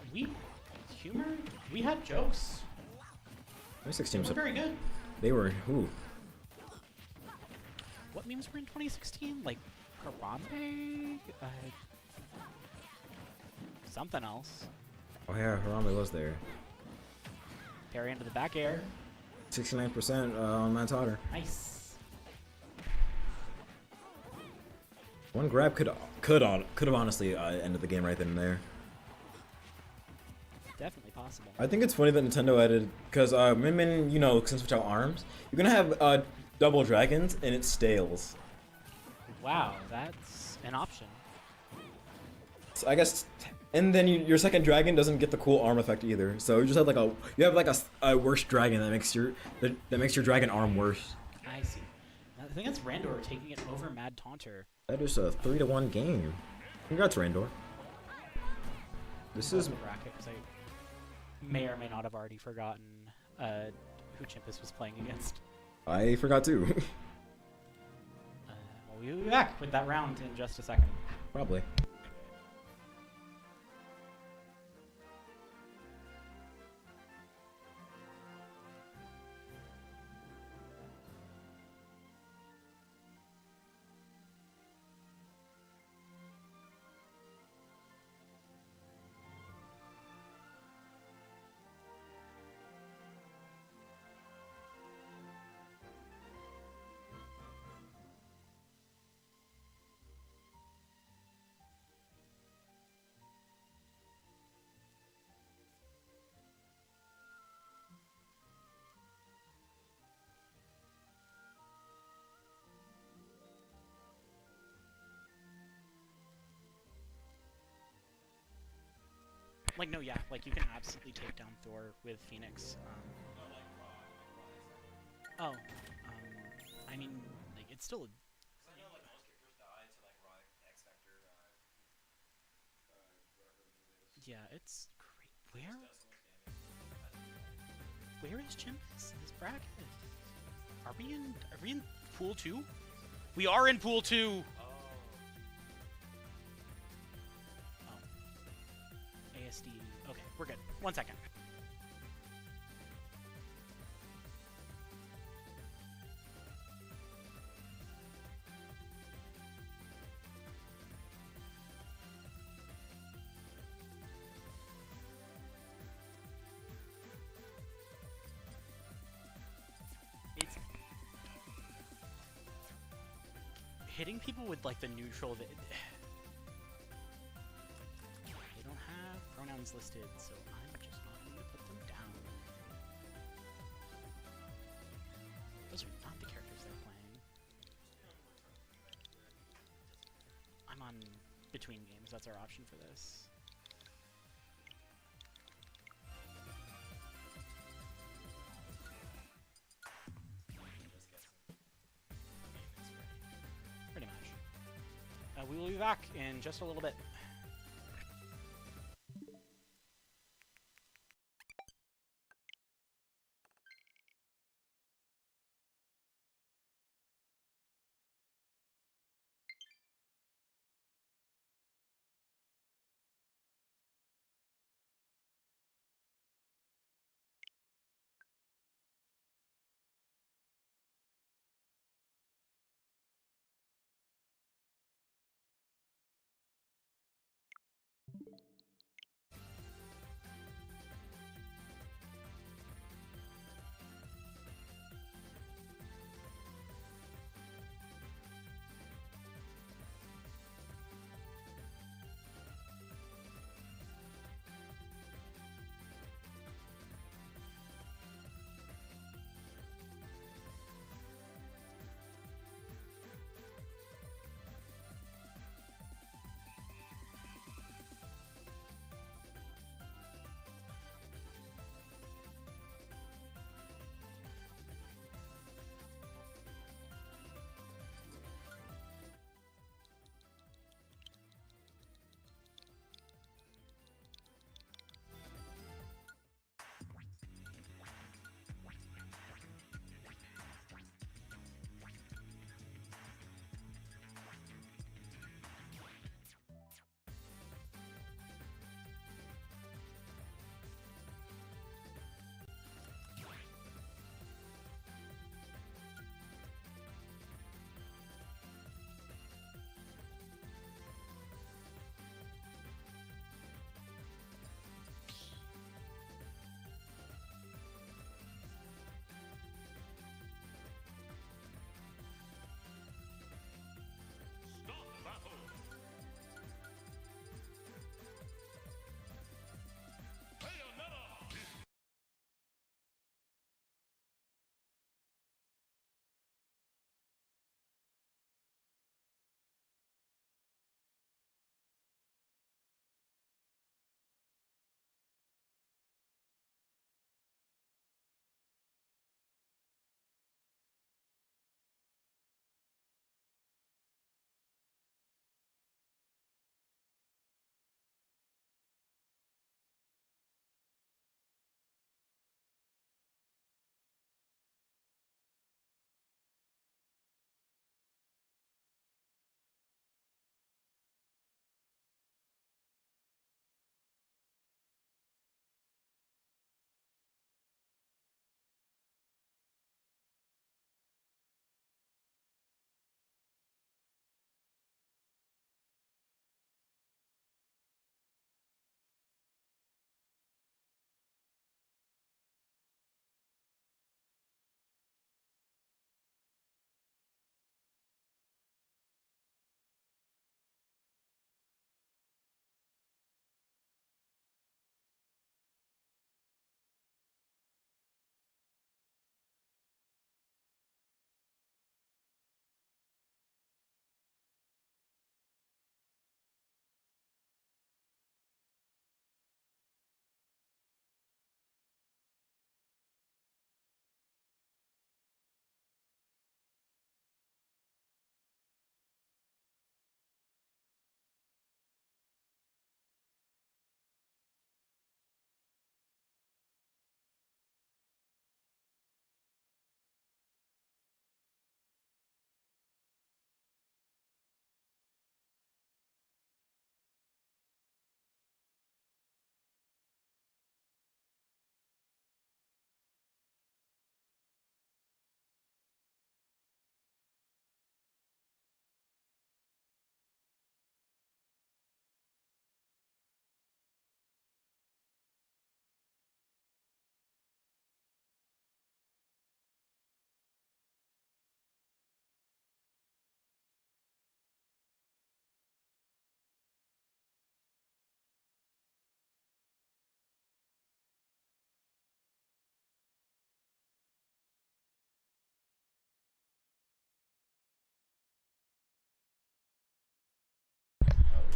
we had jokes. 2016 They was were very good. they were who? What memes were in 2016? Like, Harambe? Something else. Oh yeah, Harambe was there. Parry into the back air. 69% on Mad Taunter. Nice. One grab could have honestly ended the game right then and there. Definitely possible. I think it's funny that Nintendo added because Min Min, you know, since without arms, you're gonna have double dragons and it stales. Wow, that's an option. So I guess, and then your second dragon doesn't get the cool arm effect either. So you just have like a worse dragon that makes your dragon arm worse. I see. I think that's RandoR taking it over Mad Taunter. That is a 3-1 game. Congrats, RandoR. This is bracket because I may or may not have already forgotten who Chimpus was playing against. I forgot too. Well, we'll be back with that round in just a second. Probably. Like, no, yeah, like, you can absolutely take down Thor with Phoenix. I mean, like, it's still a... Yeah, it's great. Where is Jimbus in this bracket? Are we in pool 2? We are in pool 2! Oh. ASD. Okay, we're good. 1 second. It's hitting people with like the neutral that they don't have pronouns listed, so I'm just not going to put them down. Those are not the characters they're playing. I'm on between games. That's our option for this. Pretty much. We will be back in just a little bit.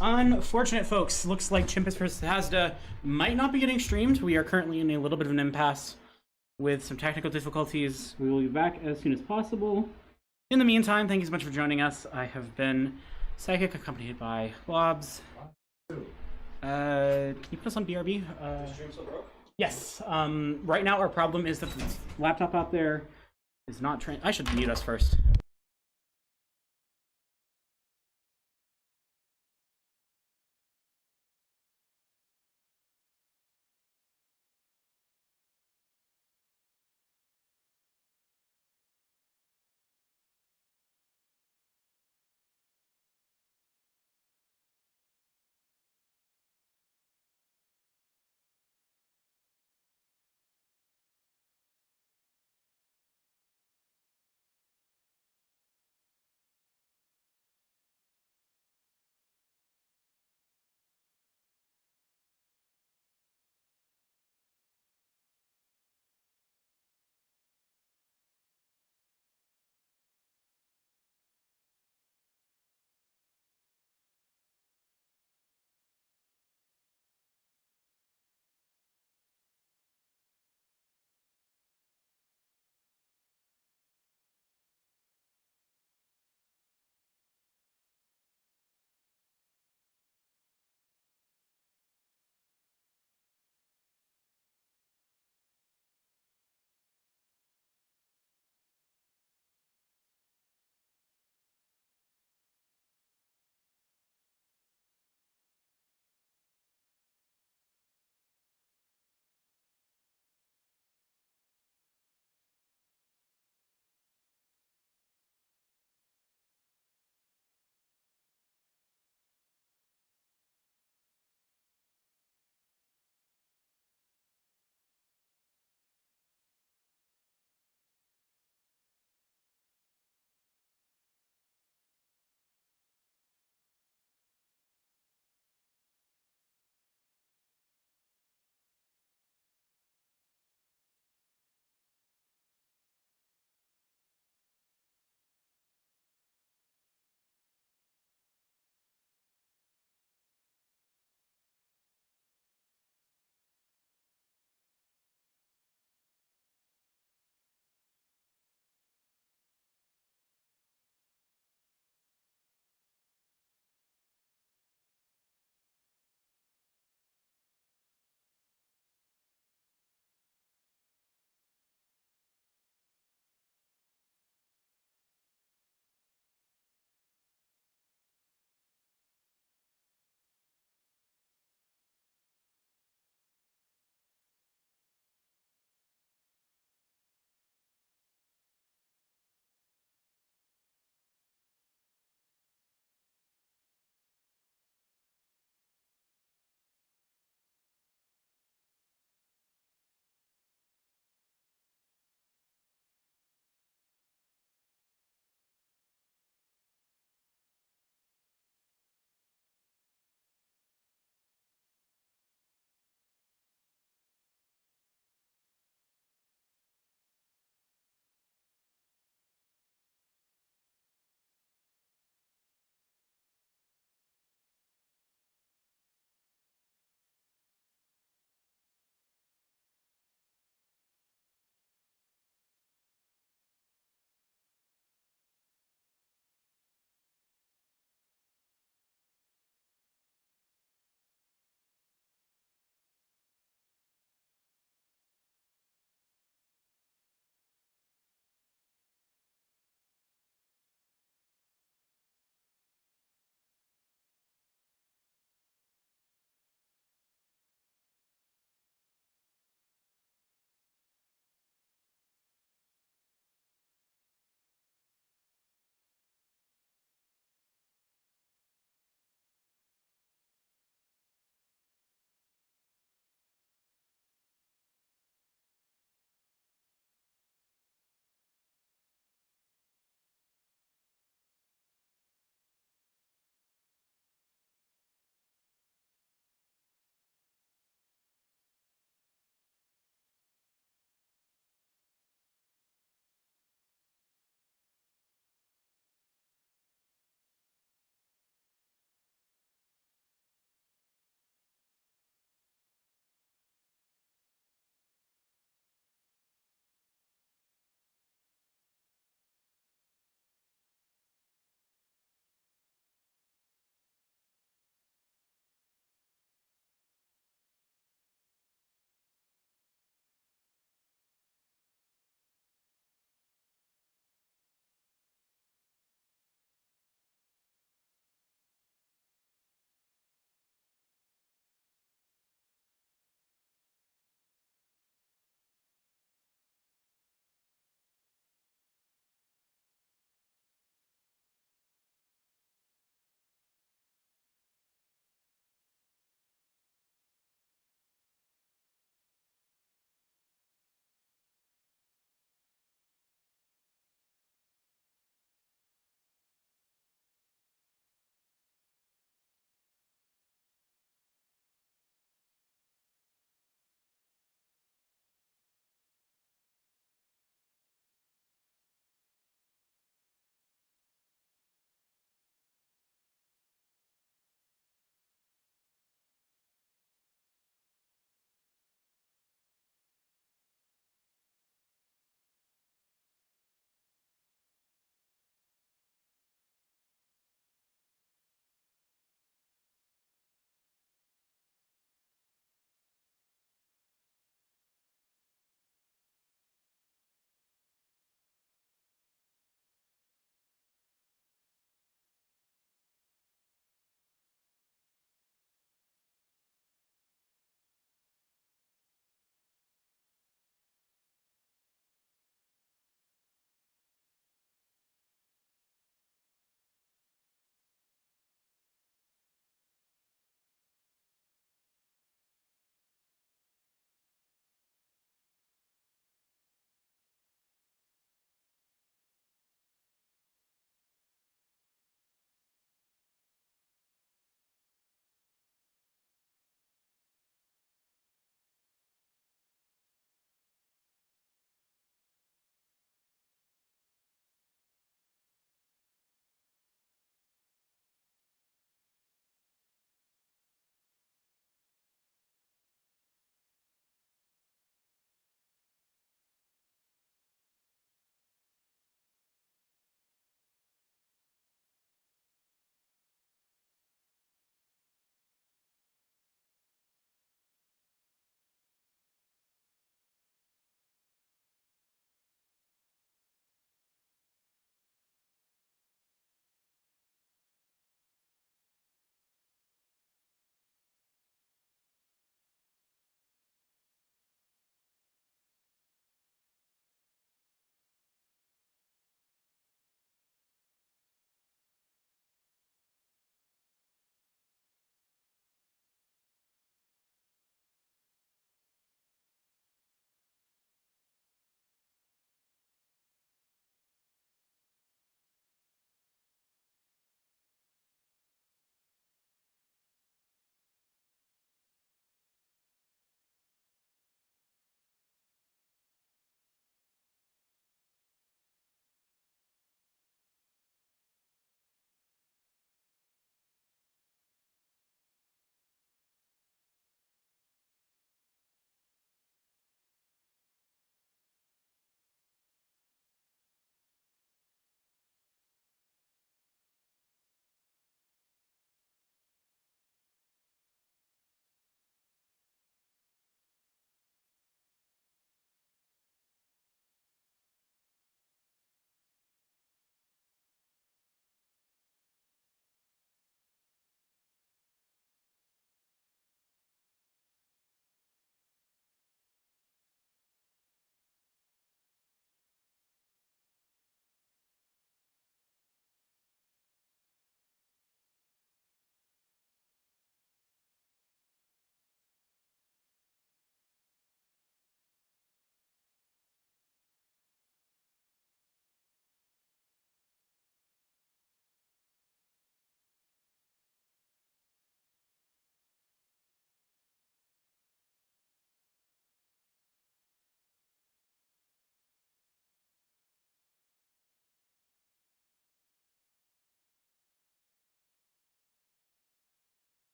Unfortunate, folks. Looks like Chimpus vs. Hazda might not be getting streamed. We are currently in a little bit of an impasse with some technical difficulties. We will be back as soon as possible. In the meantime, thank you so much for joining us. I have been Psychic, accompanied by Lobs. Can you put us on BRB? Stream still broke? Yes. Right now, our problem is that the laptop out there is not trained. I should mute us first.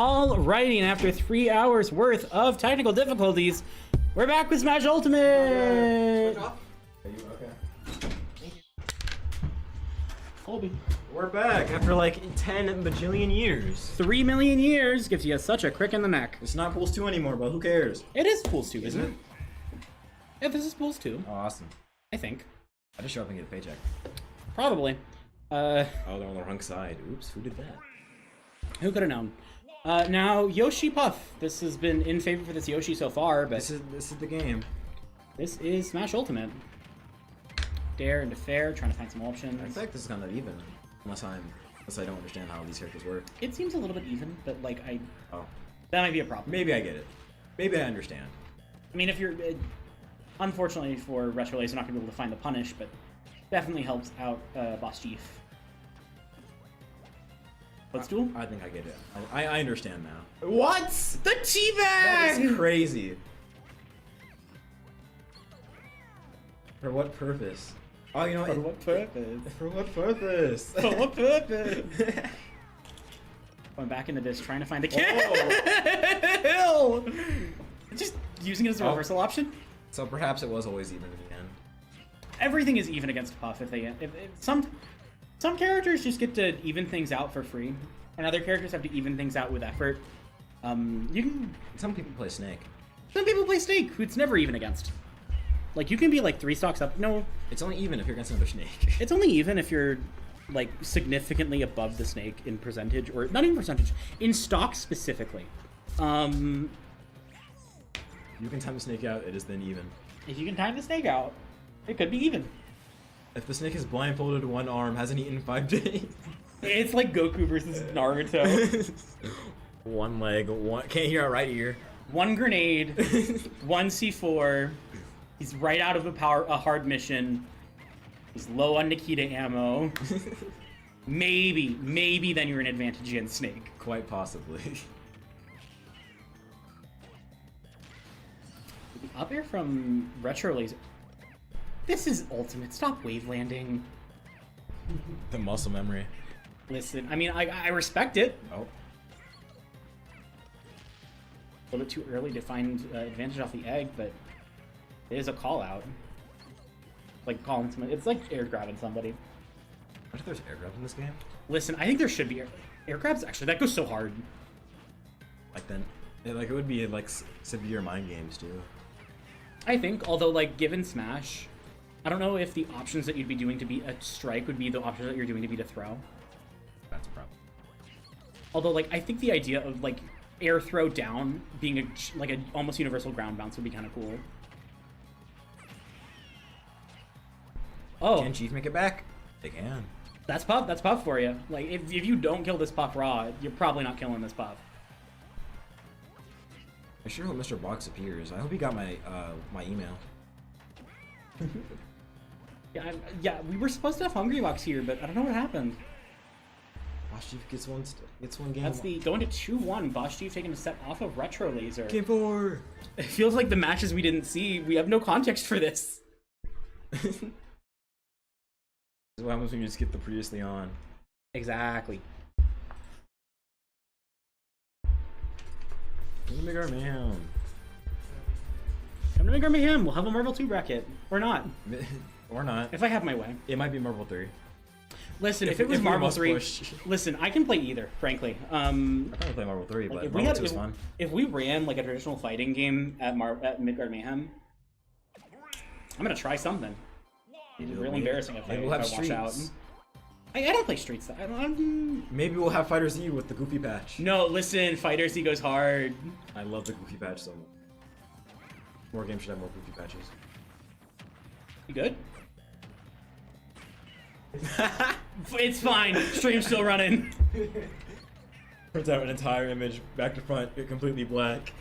Alrighty, and after 3 hours worth of technical difficulties, we're back with Smash Ultimate! Are you okay? Colby. We're back after like 10 bajillion years. 3 million years gives you such a crick in the neck. It's not Pools 2 anymore, but who cares? It is Pools 2, isn't it? Yeah, this is Pools 2, Oh, awesome. I think. I just show up and get a paycheck. Probably. Oh, they're on the wrong side. Oops, who did that? Who could have known? Now, Yoshi Puff. This has been in favor for this Yoshi so far, but This is the game. this is Smash Ultimate. Dare into fair, trying to find some options. I feel like this is kind of even, unless I don't understand how these characters work. It seems a little bit even, but like Oh, that might be a problem. maybe I get it. Maybe I understand. I mean, if you're unfortunately for RetroLazer, not gonna be able to find the punish, but definitely helps out Boss Jeef. Footstool? I think I get it. I understand now. What? The teabag! That is crazy. For what purpose? Oh, you know For what purpose? For what purpose? For what purpose? Going back into this, trying to find the kill. Just using it as a reversal option. So perhaps it was always even in the end. Everything is even against Puff if some characters just get to even things out for free, and other characters have to even things out with effort. You can. Some people play Snake. Some people play Snake, who it's never even against. Like, you can be like 3 stocks up. No, It's only even if you're against another Snake. it's only even if you're like significantly above the Snake in percentage, or not even percentage, in stock specifically. You can time the Snake out, it is then even. If you can time the Snake out, it could be even. If the Snake is blindfolded to one arm, hasn't eaten in 5 days. It's like Goku versus Naruto. One leg, can't hear out right ear. 1 grenade, 1 C4. He's right out of a hard mission. He's low on Nikita ammo. Maybe then you're an advantage against Snake. Quite possibly. The up air from RetroLazer. This is ultimate. Stop wave landing. The muscle memory. Listen, I mean, I respect it. Oh. A little bit too early to find advantage off the egg, but it is a call out. Like calling somebody. It's like air grabbing somebody. What if there's air grabs in this game? Listen, I think there should be air grabs. Actually, that goes so hard. Like then, it would be like severe mind games too. I think, although like given Smash, I don't know if the options that you'd be doing to beat a strike would be the options that you're doing to beat a throw. That's a problem. Although like I think the idea of like air throw down being a almost universal ground bounce would be kind of cool. Oh, Can Jeef make it back? They can. that's Puff. That's Puff for you. Like if you don't kill this Puff raw, you're probably not killing this Puff. I sure hope Mr. Box appears. I hope he got my my email. Yeah, we were supposed to have Hungry Box here, but I don't know what happened. Boss Jeef gets one game. That's the going to 2-1. Boss Jeef taking a set off of RetroLazer. Game 4. It feels like the matches we didn't see. We have no context for this. This is what happens when you just get the previously on. Exactly. Midgard Mayhem. Come to Midgard Mayhem. We'll have a Marvel 2 bracket. Or not. Or not. If I have my way. It might be Marvel 3. Listen, if it was we Marvel must 3... push. Listen, I can play either, frankly. I probably play Marvel 3, but If Marvel 2 is if, fun. if we ran like a traditional fighting game at Midgard Mayhem, I'm gonna try something. It'd be really embarrassing if Maybe I we'll have wash out. streets. I don't play Streets. Maybe we'll have Fighter Z with the Goofy patch. No, listen, Fighter Z goes hard. I love the Goofy patch so much. More games should have more Goofy patches. You good? It's fine. Stream's still running. Turns out an entire image, back to front, get completely black.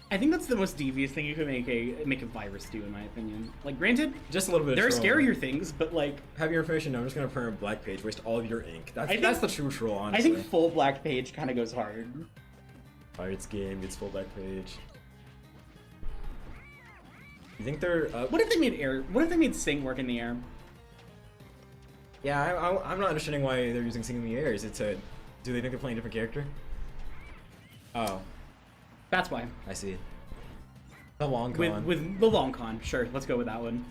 I think that's the most devious thing you could make a virus do, in my opinion. Like, granted, Just a little bit there are of troll. scarier things, but like, Have your information, no, I'm just gonna print a black page, waste all of your ink. think- That's the true troll, I honestly. think full black page kind of goes hard. Pirates game gets full black page. You think they're What if they made air? What if they made Sing work in the air? Yeah, I'm not understanding why they're using Singing in the Air. Is it to... Do they think they're playing a different character? Oh, That's why. I see. The long con. With the long con, sure. Let's go with that one.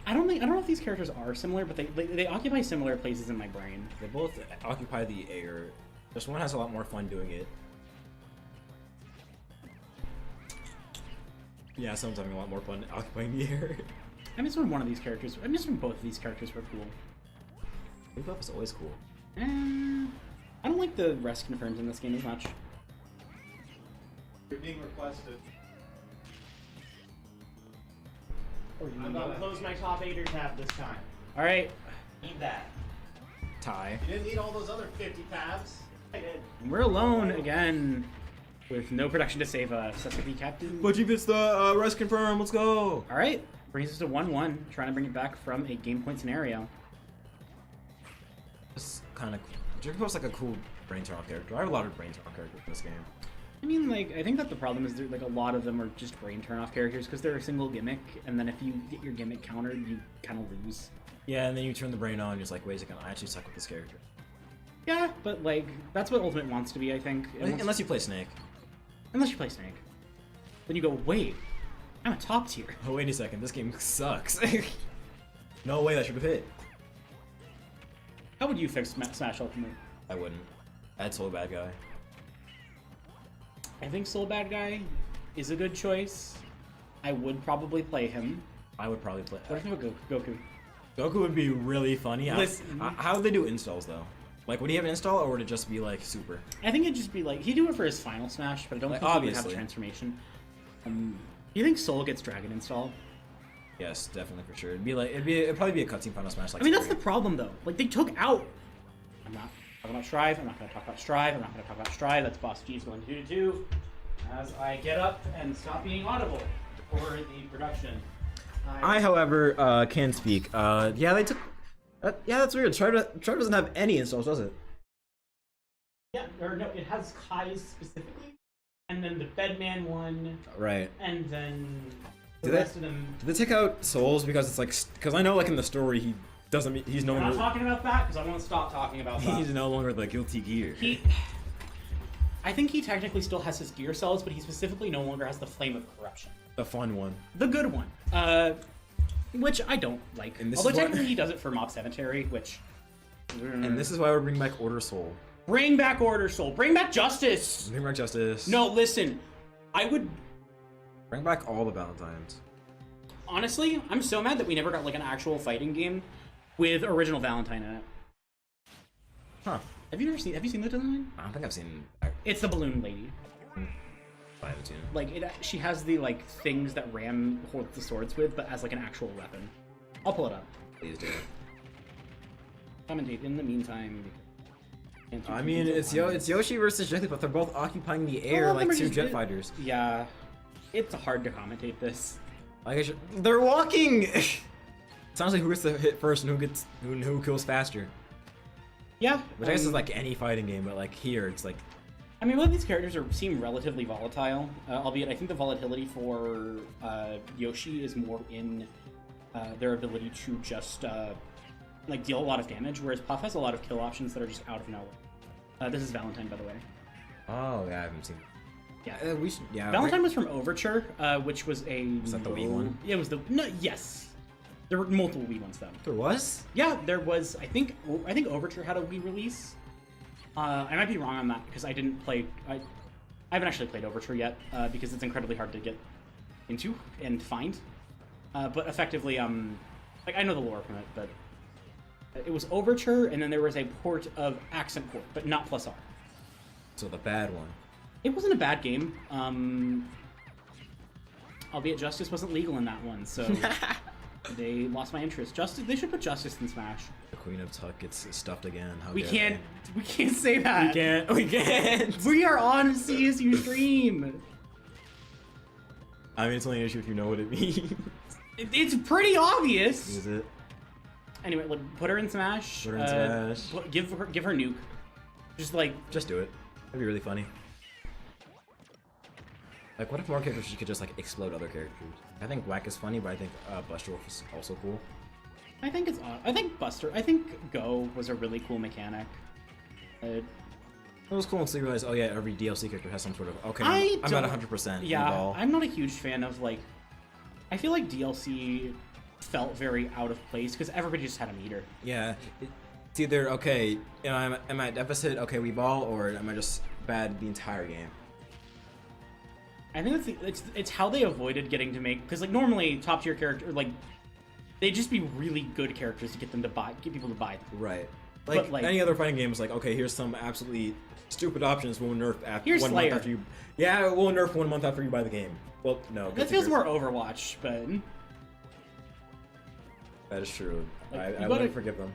I don't know if these characters are similar, but they occupy similar places in my brain. They both occupy the air. Just one has a lot more fun doing it. Yeah, someone's having a lot more fun occupying the air. I miss when one of these characters. I miss when both of these characters were cool. Move up is always cool. I don't like the rest confirms in this game as much. You're being requested. I'm gonna close my top 8er tab this time. All right, Need that. Tie. You didn't need all those other 50 tabs. I did. we're alone again, with no production to save us. That's what the captain. But you missed the rest confirm. Let's go. All right, brings us to 1-1. Trying to bring it back from a game point scenario. It's kind of. Jeef like a cool brain turn off character. I have a lot of brain turn off characters in this game. I mean, like, I think that the problem is like a lot of them are just brain turn-off characters because they're a single gimmick, and then if you get your gimmick countered, you kind of lose. Yeah, and then you turn the brain on, and you're just like, wait a second, I actually suck with this character. Yeah, but like that's what Ultimate wants to be, I think. Unless you play Snake. Unless you play Snake, then you go, wait, I'm a top tier. Oh wait a second, this game sucks. No way that should have hit. How would you fix Smash Ultimate? I wouldn't. I'd Soul Bad Guy. I think Soul Bad Guy is a good choice. I would probably play him. I would probably play. What if you go Goku? Goku would be really funny. Listen. How would they do installs though? Like, would he have an install, or would it just be like super? I think it'd just be like he'd do it for his final Smash, but I don't Like, think he would have a obviously. transformation. You think Soul gets Dragon install? Yes, definitely for sure. It'd probably be a cutscene final Smash. Like I mean, that's the Spirit. problem though. Like they took out. I'm not talking about Strive. I'm not going to talk about Strive. I'm not going to talk about Strive. That's Boss G's going 2-2. As I get up and stop being audible for the production. I, however, can speak. Yeah, they took. Yeah, that's weird. Strive doesn't have any installs, does it? Yeah, or no, it has Kai's specifically, and then the Bedman one, Right. and then the Did rest of them. Did they take out Souls because it's like? Because I know, like in the story, he's no We're not longer. talking about that because I want to stop talking about that. He's no longer the guilty gear. I think he technically still has his gear cells, but he specifically no longer has the Flame of Corruption. The fun one. The good one. Which I don't like. And this Although is why- technically he does it for Mob Cemetery, which... And this is why we're bringing back Order Soul. Bring back Order Soul! Bring back Justice! Bring back Justice. No, listen. I would... Bring back all the Valentines. Honestly, I'm so mad that we never got like an actual fighting game with original Valentine in it. Huh. Have you seen the design? I don't think I've seen. It's the balloon lady. I haven't seen it. Like she has the like things that Ram holds the swords with, but as like an actual weapon. I'll pull it up. Please do. Commentate in the meantime. I mean, it's Yoshi versus Jeff, but they're both occupying the air like two jet fighters. Yeah, it's hard to commentate this. Like they're walking. Sounds like who gets to hit first and who kills faster. Yeah, Which I guess is like any fighting game, but like here it's like. I mean, both these characters seem relatively volatile, albeit I think the volatility for Yoshi is more in their ability to just like deal a lot of damage, whereas Puff has a lot of kill options that are just out of nowhere. This is Valentine, by the way. Oh yeah, I haven't seen. Yeah, We should. Yeah. Valentine was from Overture, which was a. Was that the Wii one? Yeah, it was the. No, yes. There were multiple Wii ones though. There was. Yeah, there was. I think Overture had a Wii release. I might be wrong on that because I didn't play. I haven't actually played Overture yet because it's incredibly hard to get into and find. But effectively, like I know the lore from it, but it was Overture, and then there was a port of Accent Port, but not +R. So the bad one. It wasn't a bad game. Albeit Justice wasn't legal in that one, so they lost my interest. Justice. They should put Justice in Smash. The Queen of Tuck gets stuffed again. How We dare can't. We can't say that. We can't. We are on CSU stream. I mean, it's only an issue if you know what it means. It's pretty obvious. Is it? Anyway, look, put her in Smash. Put her in Smash. Give her nuke. Just like Just do it. That'd be really funny. Like, what if more characters could just like explode other characters? I think Whack is funny, but I think Buster Wolf is also cool. I think it's I think I think Go was a really cool mechanic. It was cool until you realize, oh yeah, every DLC character has some sort of, okay, I'm not 100%. Yeah, I'm not a huge fan of, like, I feel like DLC felt very out of place because everybody just had a meter. Yeah, it's either, okay, you know, am I at deficit, okay, we ball, or am I just bad the entire game? I think it's how they avoided getting to make, because like normally top tier character, like, they'd just be really good characters to get them to get people to buy them. Right. But, Like any other fighting game is like, okay, here's some absolutely stupid options we'll nerf after Here's 1 Slayer. month after you. Yeah, we'll nerf 1 month after you buy the game. Well, no. That feels more Overwatch, but That is true. Like, I wouldn't forgive them.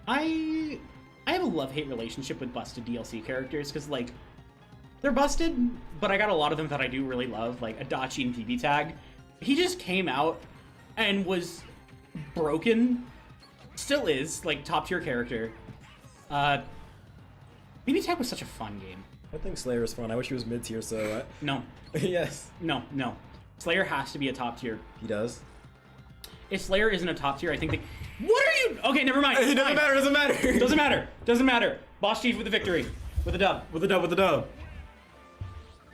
I have a love-hate relationship with busted DLC characters because like they're busted, but I got a lot of them that I do really love, like Adachi and PB Tag. He just came out and was broken. Still is, like, top tier character. PB Tag was such a fun game. I think Slayer is fun. I wish he was mid tier, so No. yes. No. Slayer has to be a top tier. He does. If Slayer isn't a top tier, I think they... What are you... Okay, never mind. It doesn't matter. Doesn't matter. Boss Jeef with the victory. With a dub. With the dub.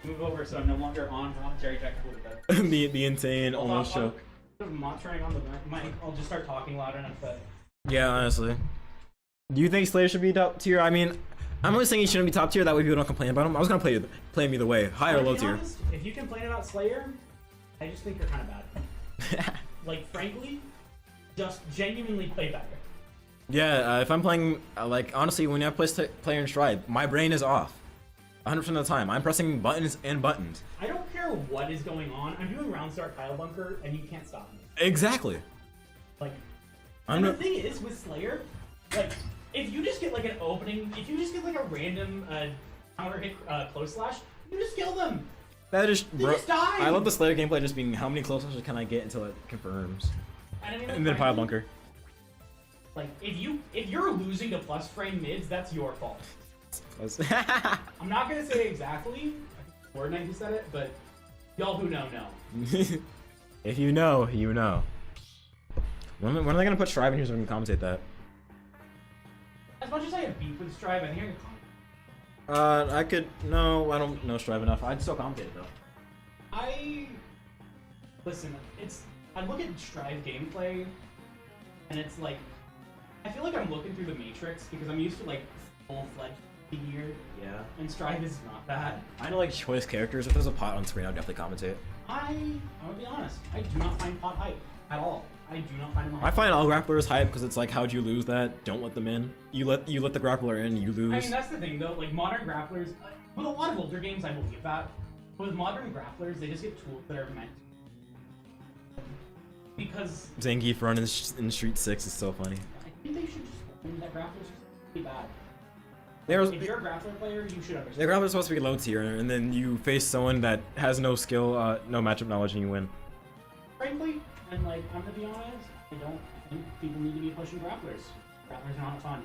Move over so I'm no longer on commentary track with a dub. the insane almost choke. I'm not turning on the mic. I'll just start talking loud enough that... Yeah, honestly. Do you think Slayer should be top tier? I mean, I'm only saying he shouldn't be top tier. That way people don't complain about him. I was gonna play him either way, high or low tier. Honest, if you complain about Slayer, I just think you're kind of bad. Like, frankly, just genuinely play better. Yeah, if I'm playing, like, honestly, when I play player in Stride, my brain is off. 100% of the time. I'm pressing buttons and buttons. I don't care what is going on. I'm doing round start Kyle Bunker, and you can't stop me. Exactly. Like, and the thing is, with Slayer, like, if you just get, like, an opening, if you just get, like, a random counter hit close slash, you just kill them. That is, They just die. I love the Slayer gameplay just being how many close slashes can I get until it confirms. And, I mean, And then pile bunker. Like, if you're losing to plus frame mids, that's your fault. I'm not gonna say exactly word night who said it, but y'all who know. If you know, you know. When are they gonna put Strive in here so we can commentate that? As much as I have beef with Strive, I think I can comment. I could. No, I don't know Strive enough. I'd still commentate it though. Listen, I look at Strive gameplay, and it's like, I feel like I'm looking through the Matrix because I'm used to like full-fledged gear. Yeah. And Strive is not that. I know like choice characters. If there's a pot on screen, I'd definitely commentate. I'm gonna be honest, I do not find pot hype at all. I do not find them hype. I find all grapplers hype because it's like, how'd you lose that? Don't let them in. You let the grappler in, you lose. I mean, that's the thing though. Like modern grapplers, with a lot of older games, I believe that. But with modern grapplers, they just get tools that are meant. Because Zangief run in Street 6 is so funny. I think they should just own that grapplers are pretty bad. There's, If you're a grappler player, you should understand. the grappler's supposed to be low tier, and then you face someone that has no skill, no matchup knowledge, and you win. Frankly, and like, I'm gonna be honest, I don't think people need to be pushing grapplers. Grapplers are not fun.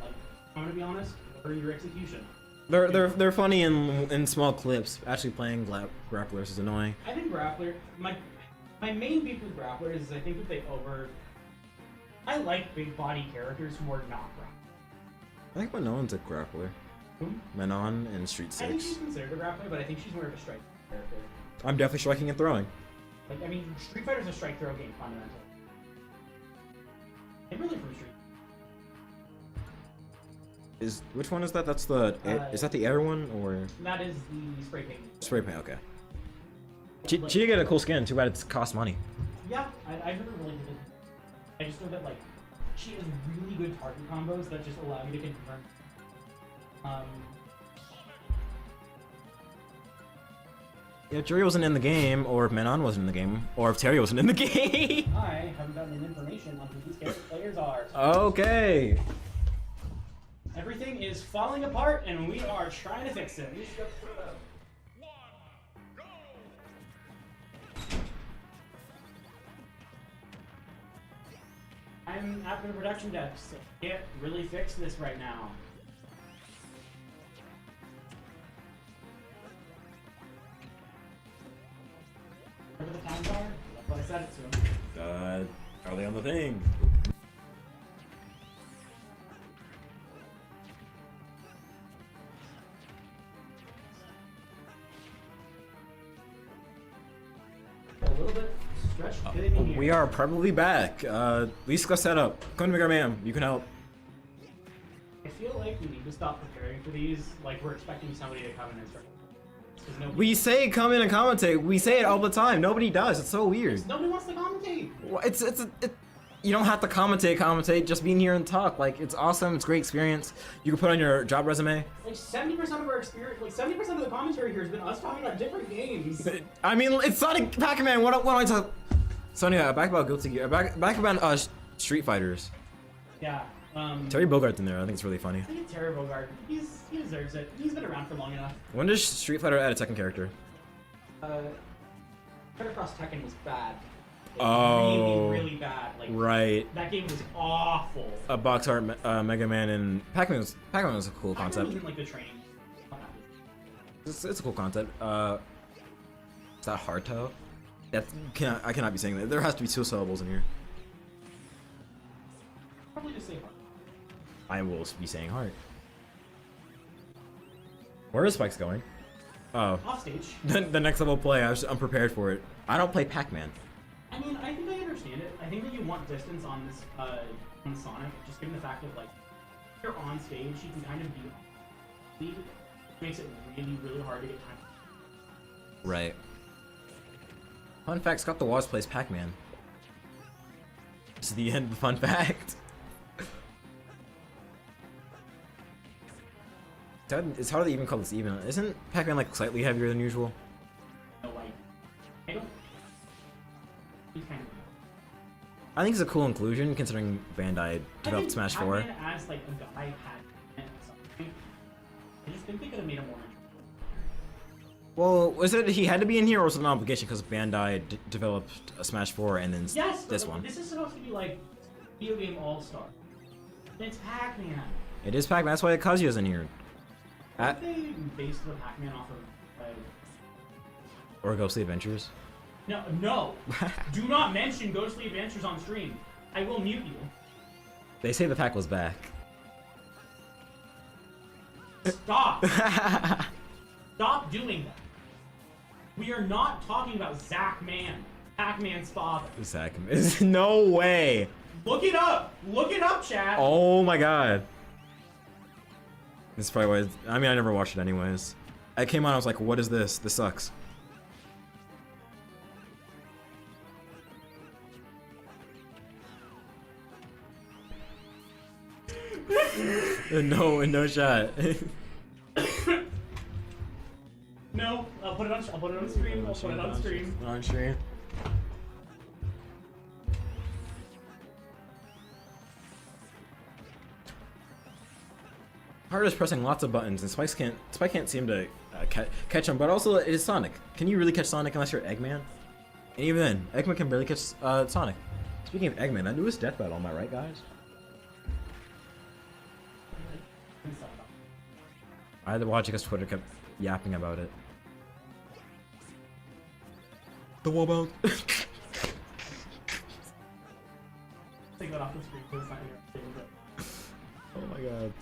Like, I'm gonna be honest, for your execution. They're funny in small clips. Actually playing grapplers is annoying. I think grappler, my main beef with grapplers is I think that they I like big body characters who are not grapplers. I think Manon's a grappler. Who? Manon in Street 6. I think she's considered a grappler, but I think she's more of a strike character. I'm definitely striking and throwing. Like, I mean, Street Fighter's a strike throw game fundamentally. I'm really from Street. Which one is that? That's the is that the air one or That is the spray paint. spray paint? Okay. She did get a cool skin. Too bad it costs money. Yeah, I never really did it. I just know that like she has really good target combos that just allow you to confirm. Yeah, if Jury wasn't in the game, or if Manon wasn't in the game, or if Terry wasn't in the game. I haven't gotten any information on who these players are. Okay. Everything is falling apart, and we are trying to fix it. I'm after the production desk, so I can't really fix this right now. comments are. That's what I said it to him. Are they on the thing? A little bit stretched. Get in here. We are probably back. Lisa got set up. Come to Midgard Mayhem. You can help. I feel like we need to stop preparing for these. Like we're expecting somebody to come in and start. We say come in and commentate. We say it all the time. Nobody does. It's so weird. Nobody wants to commentate. Well, you don't have to commentate. Just being here and talk. Like, it's awesome. It's a great experience. You can put on your job resume. Like 70% of our experience, like 70% of the commentary here has been us talking about different games. I mean, it's Sonic Pac-Man. What am I talking? Sony, back about Guilty Gear. Back about Street Fighters. Yeah. Terry Bogart's in there. I think it's really funny. I think Terry Bogard. He deserves it. He's been around for long enough. When does Street Fighter add a second character? Cross Tekken was bad. Oh. Really, really bad. Like, right. That game was awful. A box art Mega Man and Pac-Man was a cool concept. Pac-Man was in, like, the training. It's a cool concept. Is that Harto? I cannot be saying that. There has to be 2 syllables in here. Probably just say Heart. I will be saying heart. Where is Spikes going? Oh. Off stage. The next level play, I'm prepared for it. I don't play Pac-Man. I mean, I think I understand it. I think that you want distance on this, on Sonic, just given the fact that, like, if you're on stage, you can kind of be lead. It makes it really, really hard to get time. Right. Fun fact, Scott the Woz plays Pac-Man. This is the end of the fun fact. It's hard to even call this even. Isn't Pac-Man like slightly heavier than usual? No, like, I don't. He's kind of. I think it's a cool inclusion considering Bandai developed Smash 4. Pac-Man as like a guy had something. I just think they could have made him more interesting. Well, was it he had to be in here, or was it an obligation because Bandai developed a Smash 4 and then Yes, this but one? This is supposed to be like video game all-star. It's Pac-Man. It is Pac-Man. That's why Kazuya's in here. Did they base the Pac-Man off of Or Ghostly Adventures. No. Do not mention Ghostly Adventures on stream. I will mute you. They say the pack was back. Stop. Stop doing that. We are not talking about Zach Man, Pac-Man's father. Zach, no way. Look it up. Look it up, chat. Oh my god. This is probably why. I mean, I never watched it anyways. I came on, I was like, what is this? This sucks. No shot. No, I'll put it on stream. I'll put it on stream. On stream. Hard is pressing lots of buttons, and Spike can't seem to catch him. But also, it is Sonic. Can you really catch Sonic unless you're Eggman? And even then, Eggman can barely catch Sonic. Speaking of Eggman, that newest death battle, am I right, guys? I had to watch it because Twitter kept yapping about it. The wall bounce. Take that off the screen because it's not your favorite. Oh my god.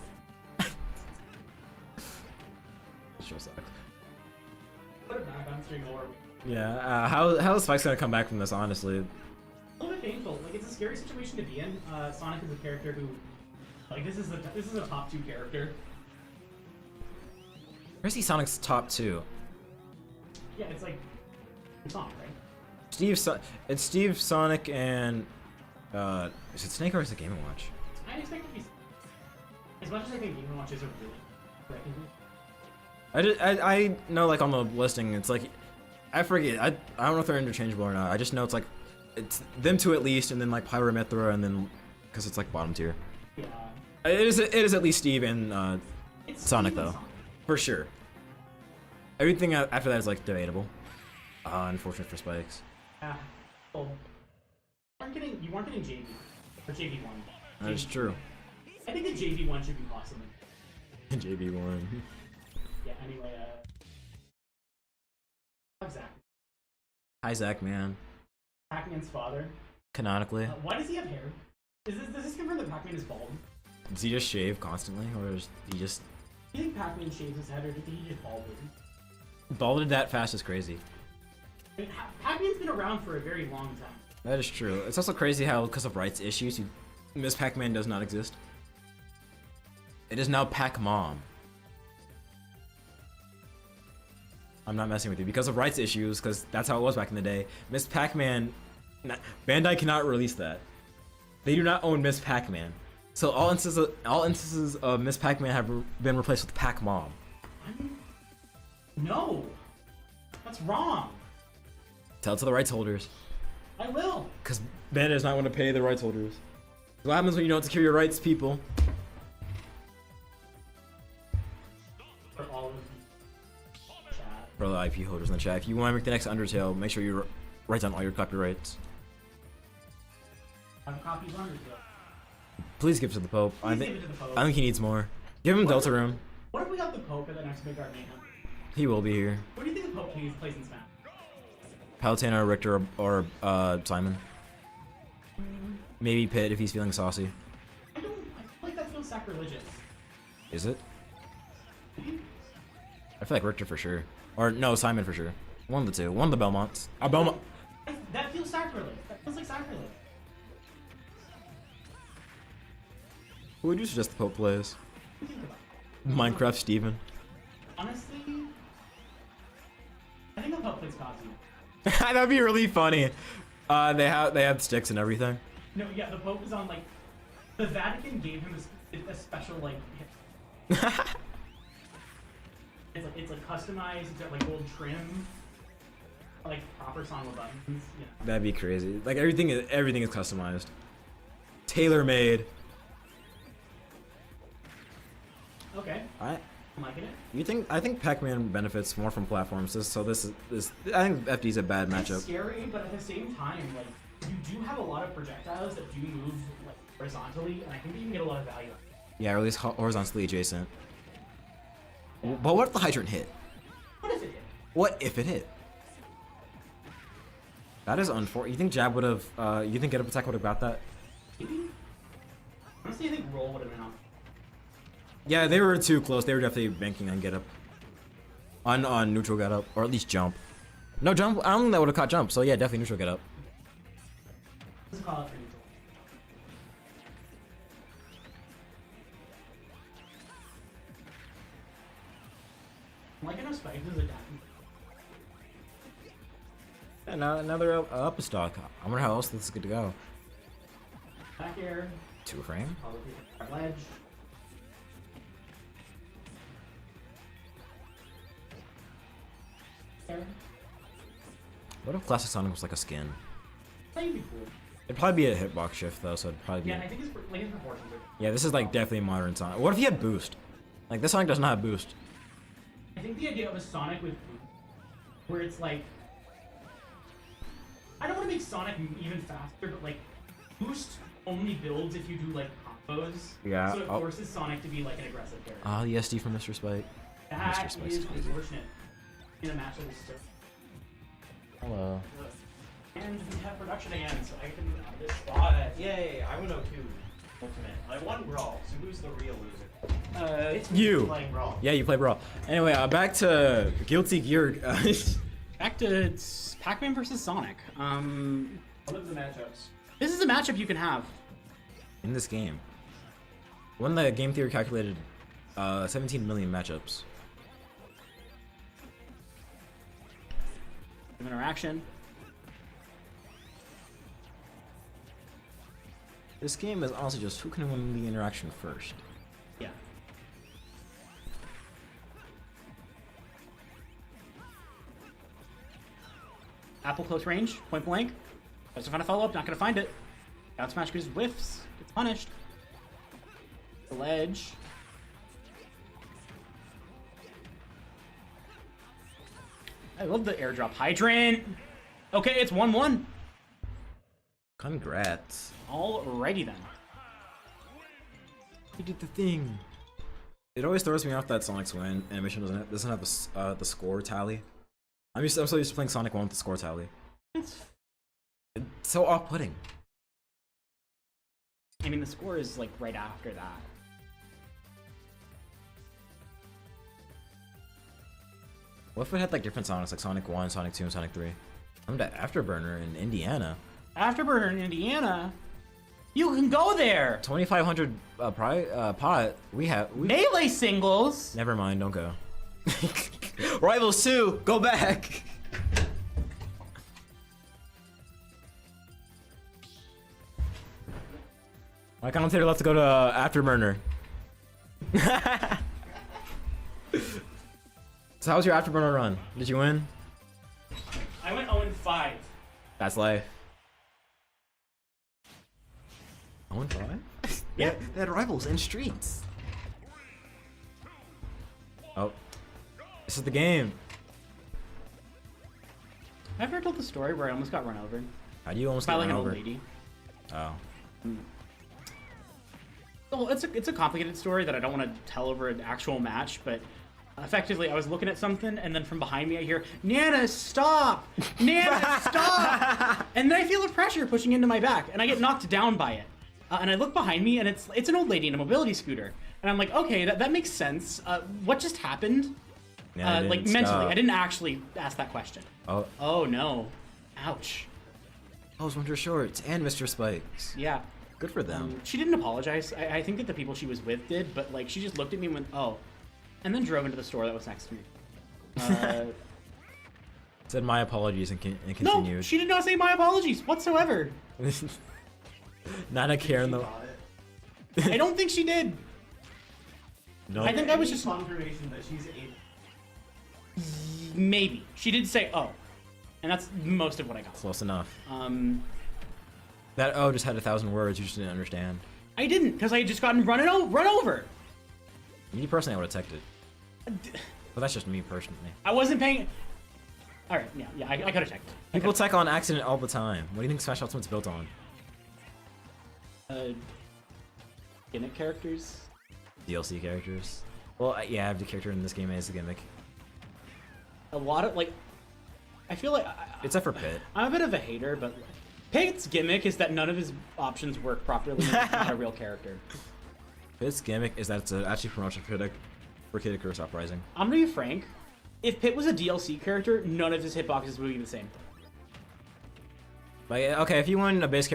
Sure sucks. Put it back on stream or. Yeah, how is Spike's gonna come back from this, honestly? A little bit painful. Like, it's a scary situation to be in. Sonic is a character who, like, this is a top 2 character. Where's he Sonic's top 2? Yeah, it's like Sonic, right? It's Steve, Sonic, and is it Snake or is it Game & Watch? I expect it to be. As much as I think Game & Watch is a really wrecking. I know, like, on the listing, it's like, I forget, I don't know if they're interchangeable or not. I just know it's like, it's them 2 at least, and then like Pyramithra, and then, because it's like bottom tier. Yeah. It is at least Steve and It's Sonic, Steve and though. Sonic. For sure. Everything after that is like debatable. Unfortunate for Spikes. Yeah. Well, you weren't getting JV. Or JV1. That is true. I think the JV1 should be possible. JV1. Yeah, anyway, Zach. Hi, Zach, man. Pac-Man's father. Canonically. Why does he have hair? Does this confirm that Pac-Man is bald? Does he just shave constantly, or is he just Do you think Pac-Man shaves his head, or do you think he just balded? balded that fast? Is crazy. I mean, Pac-Man's been around for a very long time. That is true. It's also crazy how, because of rights issues, Miss Pac-Man does not exist. It is now Pac-Mom. I'm not messing with you. Because of rights issues, because that's how it was back in the day. Miss Pac-Man... Bandai cannot release that. They do not own Miss Pac-Man. So all instances of Miss Pac-Man have been replaced with Pac-Mom. No! That's wrong! Tell it to the rights holders. I will! Because Bandai does not want to pay the rights holders. What happens when you don't secure your rights, people? For all of the chat. For all the IP holders in the chat, if you want to make the next Undertale, make sure you write down all your copyrights. I have copies on Undertale. Please give it to the Pope. Please give it to the Pope. I think he needs more. Give him Delta Room. What if we got the Pope at the next Midgard Mayhem? He will be here. What do you think the Pope plays in Smash? Palutena, Richter, or Simon. Maybe Pit if he's feeling saucy. I feel like that feels sacrilegious. Is it? I feel like Richter for sure. Or no, Simon for sure. One of the two. One of the Belmonts. Belmont. That feels sacrilege. That feels like sacrilege. Who would you suggest the Pope plays? What do you think about Minecraft Steven. Honestly, I think the Pope plays Kazuya. That'd be really funny. They have sticks and everything. No, yeah, the Pope is on like the Vatican gave him a special like. it's like customized. It's got like gold trim, like proper song buttons. Yeah. That'd be crazy. Like everything is customized, tailor made. Okay, I'm liking it. I think Pac-Man benefits more from platforms. So this I think FD's a bad It's matchup. scary, but at the same time, like you do have a lot of projectiles that do move like horizontally, and I think that you can get a lot of value out of it. Yeah, or at least horizontally adjacent. But what if the hydrant hit? What if it hit? What if it hit? That is unfortunate. You think Jab would have? You think Get Up Attack would have got that? Maybe. Honestly, I think roll would have been on. Yeah, they were too close. They were definitely banking on Get Up. On neutral Get Up, or at least jump. No jump. I don't think that would have caught jump. So yeah, definitely neutral Get Up. Let's call it for neutral. I'm liking how Spikes is adapting. Yeah, now they're up a stock. I wonder how else this is good to go. Back air. 2 frame. Probably ledge. Air. What if Classic Sonic was like a skin? That'd be cool. It'd probably be a hitbox shift though, so it'd probably be. Yeah, and I think his proportions are. Yeah, this is like definitely modern Sonic. What if he had boost? Like this Sonic does not have boost. I think the idea of a Sonic with boost, where it's like, I don't want to make Sonic even faster, but like, boost only builds if you do like combos. Yeah, So it forces Sonic to be like an aggressive character. Ah, the SD from Mr. Spike. That Mr. Spice is is crazy. unfortunate in a match of this sort. Hello. And we have production again, so I can on this spot. Yay, I went 0-2. Ultimate. I won Brawl, so who's the real loser? It's You. playing Brawl. Yeah, you play Brawl. Anyway, back to Guilty Gear. Back to Pac-Man versus Sonic. What are the matchups? This is a matchup you can have. In this game. When the game theory calculated 17 million matchups. Interaction. This game is honestly just who can win the interaction first. Yeah. Apple close range, point blank. Tries to find a follow up, not gonna find it. Down smash goes whiffs, gets punished. The ledge. I love the airdrop hydrant. Okay, it's 1-1. Congrats. Alrighty then. You did the thing. It always throws me off that Sonic's win animation doesn't have the score tally. I'm so used to playing Sonic 1 with the score tally. It's It's so off-putting. I mean, the score is like right after that. What if it had like different Sonics, like Sonic 1, Sonic 2, and Sonic 3? I'm to Afterburner in Indiana. Afterburner in Indiana? You can go there! 2,500 pot. We Melee singles? Never mind, don't go. Rivals 2, go back! My commentator lets go to Afterburner. So how was your Afterburner run? Did you win? I went 0-5. That's life. 0-5? Yeah. They had rivals in streets. Oh. This is the game. Have you ever told the story where I almost got run over? How do you almost get By like run an old over? lady. Oh. Well, it's a complicated story that I don't want to tell over an actual match, but effectively I was looking at something and then from behind me I hear, Nana, stop! Nana, stop! And then I feel a pressure pushing into my back and I get knocked down by it. And I look behind me and it's an old lady in a mobility scooter. And I'm like, okay, that makes sense. What just happened? Nana Like didn't mentally, stop. I didn't actually ask that question. Oh. Oh no. Ouch. Oh, it's Wintershorts and Mr. Spikes. Yeah. Good for them. She didn't apologize. I think that the people she was with did, but like she just looked at me and went, oh, and then drove into the store that was next to me. Said my apologies and No, continued. she did not say my apologies whatsoever. Not a care in the. I don't think she did. No. I think I was just confirmation that she's a. maybe she did say oh, and that's most of what I got. Close enough. That That just had 1,000 words. You just didn't understand. I didn't because I had just gotten run over. Me personally, I would have teched it. But that's just me personally. I wasn't paying. All right, yeah, I could have checked. People tech on accident all the time. What do you think Smash Ultimate's built on? Gimmick characters. DLC characters. Well, yeah, every character in this game is a gimmick. A lot of like. I feel like Except for Pit. I'm a bit of a hater, but Pit's gimmick is that none of his options work properly. He's not a real character. Pit's gimmick is that it's actually promotion for Kid Icarus Uprising. I'm gonna be frank. If Pit was a DLC character, none of his hitboxes would be the same. Like, okay, if you want a base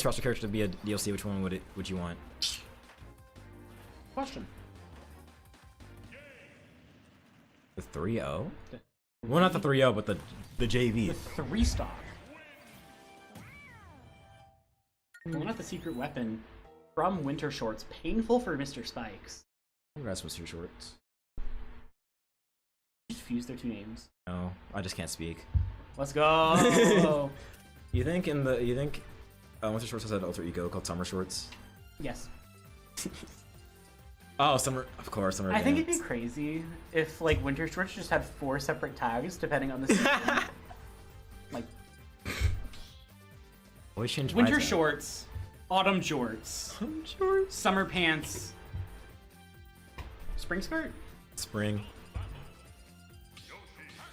roster character to be a DLC, which one would you want? Question. The 3-0? Well, not the 3-0, but the JV. The 3-stock. Pulling out the secret weapon from Wintershorts. Painful for Mr. Spikes. Congrats, Mr. Shorts. Just fuse their two names. No, I just can't speak. Let's go. You think Mr. Shorts has an alter ego called Summer Shorts? Yes. Oh, Summer, of course, Summer. I think it'd be Dance. crazy if like Wintershorts just had 4 separate tags depending on the season. Like Always change my winter tag. shorts, autumn jorts, Shorts. summer pants, spring skirt. Spring.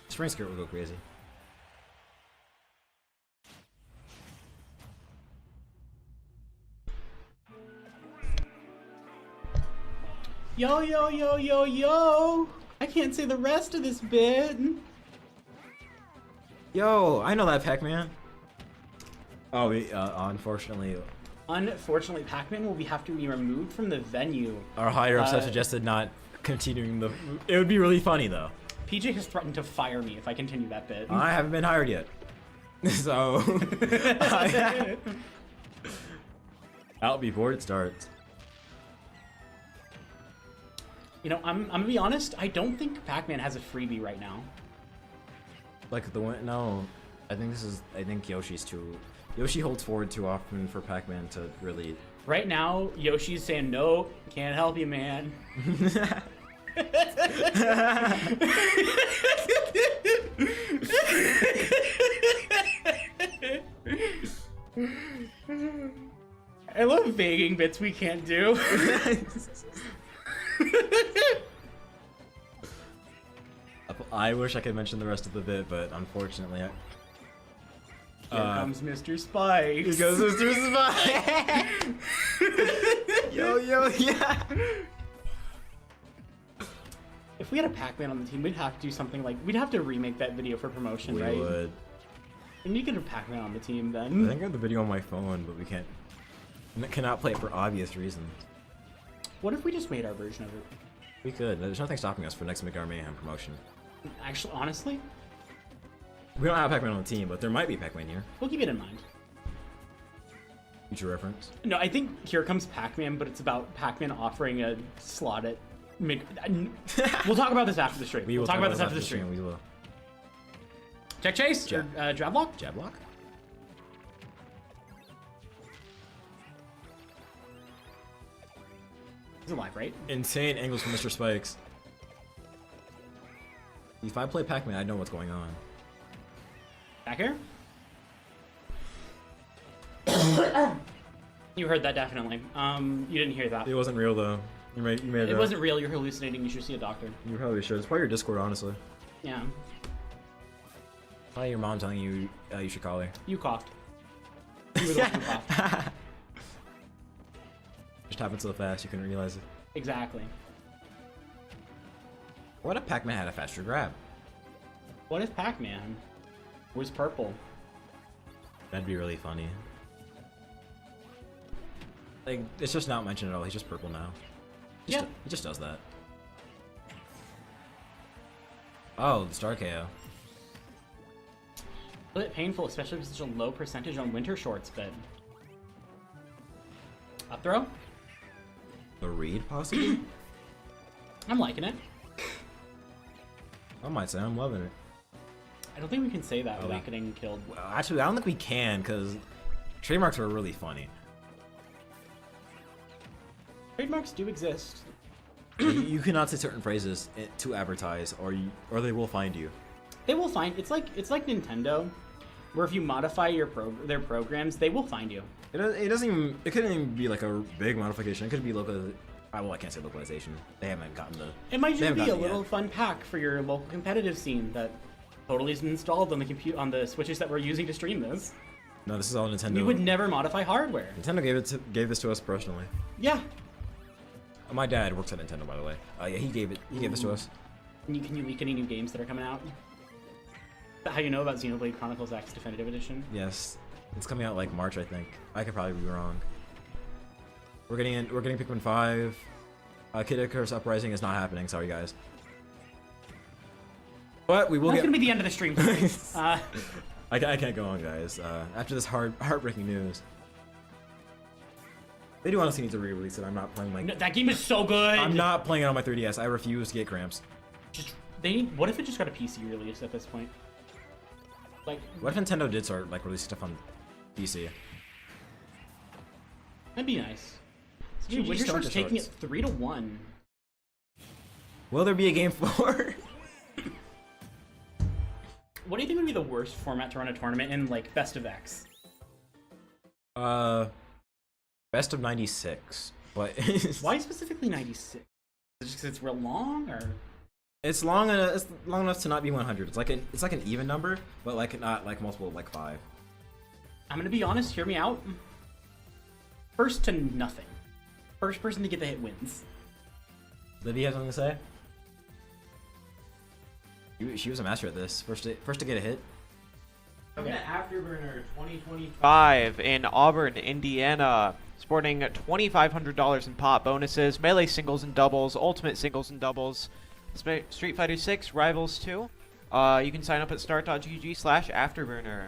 Spring skirt would go crazy. Yo, yo, yo, yo, yo! I can't say the rest of this bit. Yo, I know that Pac-Man. Oh, unfortunately, Unfortunately, Pac-Man will have to be removed from the venue. our higher ups have Uh, suggested not continuing the. It would be really funny though. PJ has threatened to fire me if I continue that bit. I haven't been hired yet, so out before it starts. You know, I'm gonna be honest. I don't think Pac-Man has a freebie right now. Like the one, no, I think Yoshi's too. Yoshi holds forward too often for Pac-Man to really. Right now, Yoshi's saying, "No, can't help you, man." I love vaguing bits we can't do. I wish I could mention the rest of the bit, but unfortunately, Here comes Mr. Spikes. Here goes Mr. Spikes. Yo, yeah. If we had a Pac-Man on the team, we'd have to do something like we'd have to remake that video for promotion, We right? would. And you could have Pac-Man on the team I then. think I have the video on my phone, but we cannot play it for obvious reasons. What if we just made our version of it? We could. There's nothing stopping us for next Midgard Mayhem promotion. Actually, honestly, We don't have Pac-Man on the team, but there might be Pac-Man here. we'll keep it in mind. Future reference. No, I think Here Comes Pac-Man, but it's about Pac-Man offering a slot at mid. We'll talk about this after the stream. We will We'll talk about this after the stream. We will. Check chase? Jab. Or, jab lock? Jab block? He's alive, right? Insane angles from Mr. Spikes. If I play Pac-Man, I know what's going on. Back here? You heard that definitely. You didn't hear that. It wasn't real though. You made it It up. wasn't real. You're hallucinating. You should see a doctor. You probably should. It's probably your Discord, honestly. Yeah. Probably your mom telling you you should call her. You coughed. You were the one who coughed. Just happened so fast you couldn't realize it. Exactly. What if Pac-Man had a faster grab? What if Pac-Man was purple? That'd be really funny. Like, it's just not mentioned at all. He's just purple now. He just does that. Oh, the star KO. A bit painful, especially with such a low percentage on Wintershorts, but... Up throw? The read, possibly? I'm liking it. I might say I'm loving it. I don't think we can say that Oh, without we- getting killed. Well, actually, I don't think we can, because trademarks are really funny. Trademarks do exist. You cannot say certain phrases to advertise, or they will find you. They will find... It's like Nintendo, where if you modify their programs, they will find you. It doesn't even. It couldn't even be like a big modification. It could be local. Well, I can't say localization. They haven't gotten the. It might They just haven't be a gotten it little yet. fun pack for your local competitive scene that totally is installed on the on the switches that we're using to stream this. No, this is all Nintendo. We would never modify hardware. Nintendo gave this to us personally. Yeah. My dad works at Nintendo, by the way. Yeah, he gave this to us. Can you leak any new games that are coming out? Is that how you know about Xenoblade Chronicles X Definitive Edition? Yes, it's coming out like March, I think. I could probably be wrong. We're getting Pikmin 5. Kid Icarus Uprising is not happening. Sorry, guys. But we will That's get. gonna be the end of the stream. I can't go on, guys. After this heartbreaking news, they do honestly need to re-release it. I'm not playing like. No, that game is so good. I'm not playing it on my 3DS. I refuse to get cramps. What if it just got a PC release at this point? Like, What if Nintendo did start like releasing stuff on PC? that'd be nice. GG Dude, Wintershorts Wintershorts. taking it 3-1. Will there be a game 4? What do you think would be the worst format to run a tournament in, like Best of X? Best of 96. But Why specifically 96? Is it just because it's real long, or? it's long enough to not be 100. It's like an even number, but like not like multiple like 5. I'm gonna be honest. Hear me out. First to nothing. First person to get the hit wins. Livy have something to say? She was a master at this. First to get a hit. Welcome to Afterburner 2025 in Auburn, Indiana. Sporting $2,500 in pot bonuses, melee singles and doubles, ultimate singles and doubles, Street Fighter 6, Rivals 2. You can sign up at start.gg/afterburner.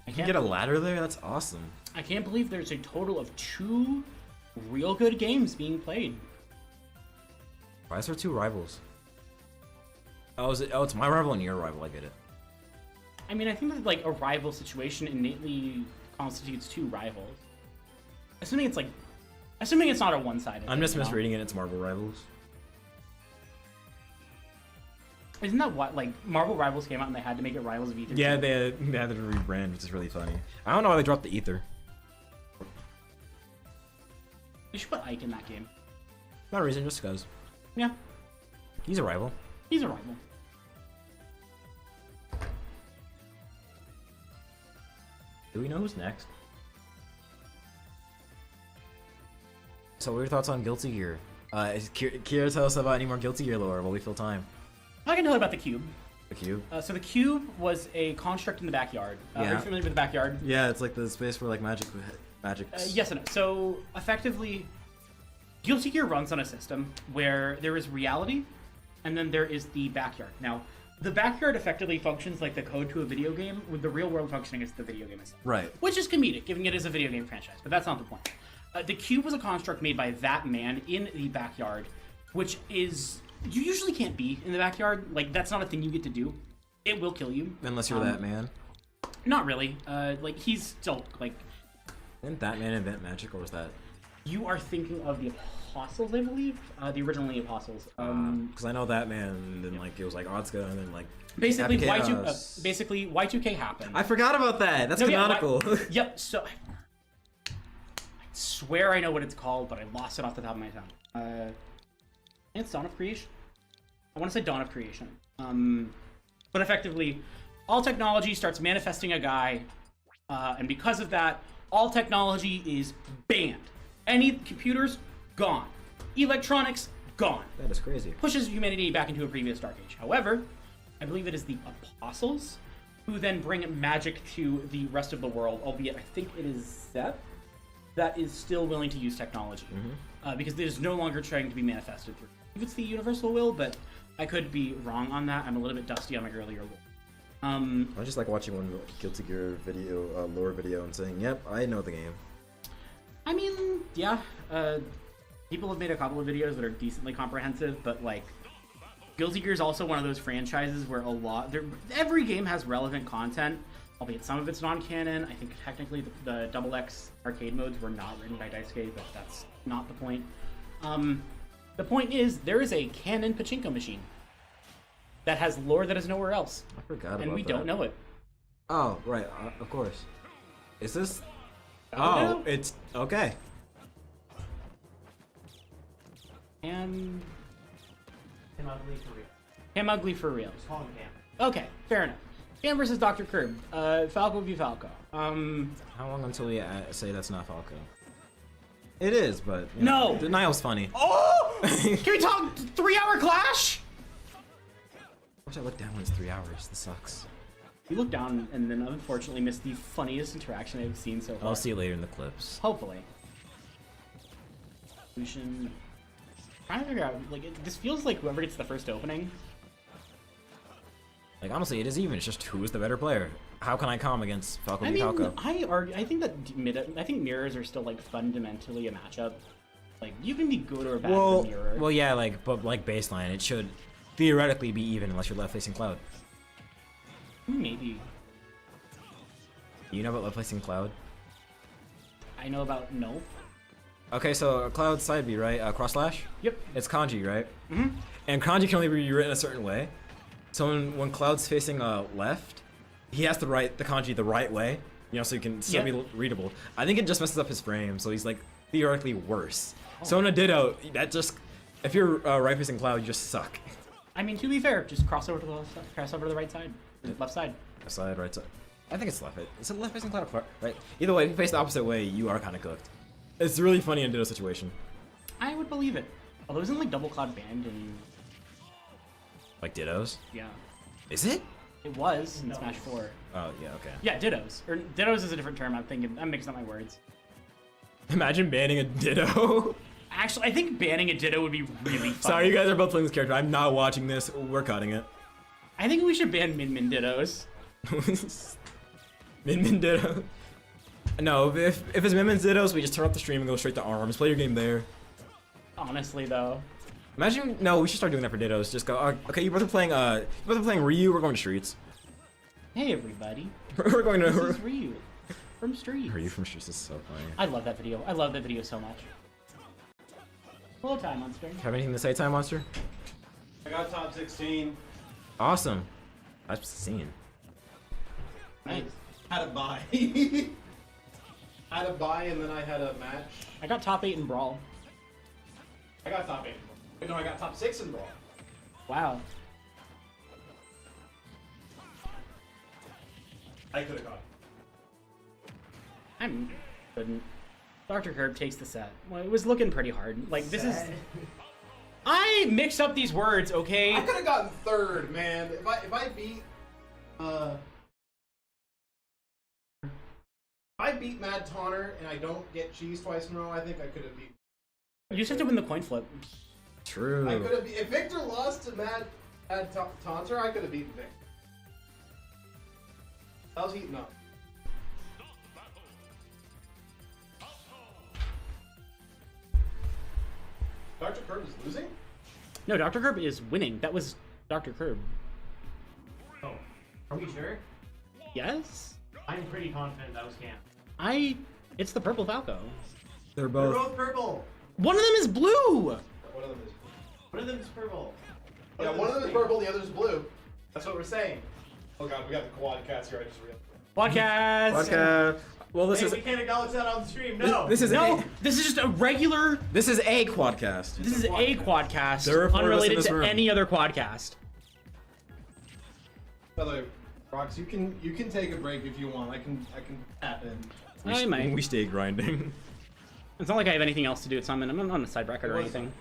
You can get a ladder there? That's awesome. I can't believe there's a total of 2 real good games being played. Why is there 2 rivals? Oh, it's my rival and your rival. I get it. I mean, I think that like a rival situation innately constitutes 2 rivals. Assuming it's not a one-sided. I'm just thing, you know? misreading it. It's Marvel Rivals. Isn't that what like Marvel Rivals came out and they had to make it Rivals of Ether? Yeah, too? they had to rebrand, which is really funny. I don't know why they dropped the ether. They should put Ike in that game. No reason, just because. Yeah, He's a rival. he's a rival. Do we know who's next? So, what are your thoughts on Guilty Gear? Kira, tell us about any more Guilty Gear lore while we fill time. I can tell you about the cube. The cube? So the cube was a construct in the backyard. Are you familiar with the backyard? Yeah, it's like the space where like magic. Yes and no. So effectively, Guilty Gear runs on a system where there is reality, and then there is the backyard. Now, the backyard effectively functions like the code to a video game, with the real world functioning as the video game itself. Right. Which is comedic, given it is a video game franchise, but that's not the point. The cube was a construct made by that man in the backyard, which is... You usually can't be in the backyard. Like, that's not a thing you get to do. It will kill you. Unless you're that man. Not really. Like, he's still, like... Didn't that man invent magic, or was that... You are thinking of the Apostles, I believe? The original Apostles. Because I know that man, and then, like, it was, like, Odska, and then, like... Basically, Happy Y2, Chaos. basically, Y2K happened. I forgot about that! That's canonical! Yep, so... I swear I know what it's called, but I lost it off the top of my tongue. It's Dawn of Creation. I want to say Dawn of Creation. But effectively, all technology starts manifesting a guy, and because of that, all technology is banned. Any computers, gone. Electronics, gone. That is crazy. Pushes humanity back into a previous Dark Age. However, I believe it is the Apostles who then bring magic to the rest of the world, albeit I think it is Zep that is still willing to use technology. Because it is no longer trying to be manifested through. If it's the universal will, but I could be wrong on that. I'm a little bit dusty on my earlier lore. I just like watching one Guilty Gear video, lore video, and saying, "Yep, I know the game." I mean, yeah. People have made a couple of videos that are decently comprehensive, but like, Guilty Gear is also one of those franchises where every game has relevant content, albeit some of it's non-canon. I think technically the XX arcade modes were not written by Daisuke, but that's not the point. The point is, there is a canon pachinko machine that has lore that is nowhere else. I forgot about that. And we don't know it. Oh, right, of course. Is this... Oh, it's... Okay. And... CAMUGLY for real. CAMUGLY for real. Just call him Cam. Okay, fair enough. Cam versus Dr. Kirb. Falco v Falco. How long until we say that's not Falco? It is, but... You know, No! Denial's funny. Oh! Can we talk 3-hour clash? I wish I looked down when it's 3 hours. This sucks. You look down and then unfortunately missed the funniest interaction I've seen so far. I'll see you later in the clips. Hopefully. Trying to figure out, like, this feels like whoever gets the first opening. Like, honestly, it is even. It's just who is the better player. How can I calm against Falco I v mean, Falco? I think that I think mirrors are still, like, fundamentally a matchup. Like, you can be good or bad with a mirror. Well, yeah, like, but like baseline, it should theoretically be even unless you're left-facing Cloud. Maybe. You know about left-facing Cloud? I know about no. Okay, so Cloud's side B, right? Cross slash? Yep. It's kanji, right? Mm-hmm. And kanji can only be written a certain way. So when Cloud's facing left, he has to write the kanji the right way, you know, so you can still be readable. I think it just messes up his frame, so he's like theoretically worse. Oh. So in a Ditto, that just if you're right-facing Cloud, you just suck. I mean, to be fair, just cross over to the left side, cross over to the right side, left side. Left side, right side. I think it's left. Is it left-facing Cloud or right? Either way, if you face the opposite way, you are kind of cooked. It's really funny in Ditto situation. I would believe it. Although isn't like double Cloud banned and Like Dittos? yeah. Is it? It was in Smash 4. Oh yeah, okay. Yeah, Dittos. Or Dittos is a different term. I'm mixing up my words. Imagine banning a Ditto. Actually, I think banning a Ditto would be really fun. Sorry, you guys are both playing this character. I'm not watching this. We're cutting it. I think we should ban Min Dittos. Min Ditto. No, if it's Min Dittos, we just turn off the stream and go straight to ARMS. Play your game there. Honestly, though. Imagine, no, we should start doing that for Dittos. Just go, okay, you both are playing Ryu, we're going to Streets. Hey, everybody. We're going to... This is Ryu from Streets. Ryu from Streets is so funny. I love that video. I love that video so much. Hello, Time Monster. Have anything to say, Time Monster? I got top 16. Awesome. I've seen. Nice. Had a bye. Had a bye and then I had a match. I got top 8 in Brawl. I got top 8. Wait, no, I got top 6 in Brawl. Wow. I could have got I'm couldn't. Dr. Kirb takes the set. Well, it was looking pretty hard. Like this is. I mixed up these words, okay? I could have gotten third, man. If I beat Mad Taunter and I don't get cheese twice in a row, I think I could have beat. You just have to win the coin flip. True. I could have. If Victor lost to Mad Taunter, I could have beaten Victor. I was heating up. Dr. Kirb is losing? No, Dr. Kirb is winning. That was Dr. Kirb. Oh, are we sure? Yes? I'm pretty confident that was Cam. It's the purple Falco. They're They're both. both purple. One of them is blue! One of them is. One of them's purple. Yeah, one of them is purple, the other is blue. That's what we're saying. Oh god, we got the quad cast here. I just realized. Podcast! Podcast. Well, this Hey, is we can't acknowledge that on the stream. No. this is No, a, this is just a regular. this is a quadcast. This is a quadcast, There are 4 of us in unrelated this to room. any other quadcast. By the way, Rox, you can take a break if you want. I can tap in. I might. We stay grinding. It's not like I have anything else to do at Summon. I'm not on a side record or anything.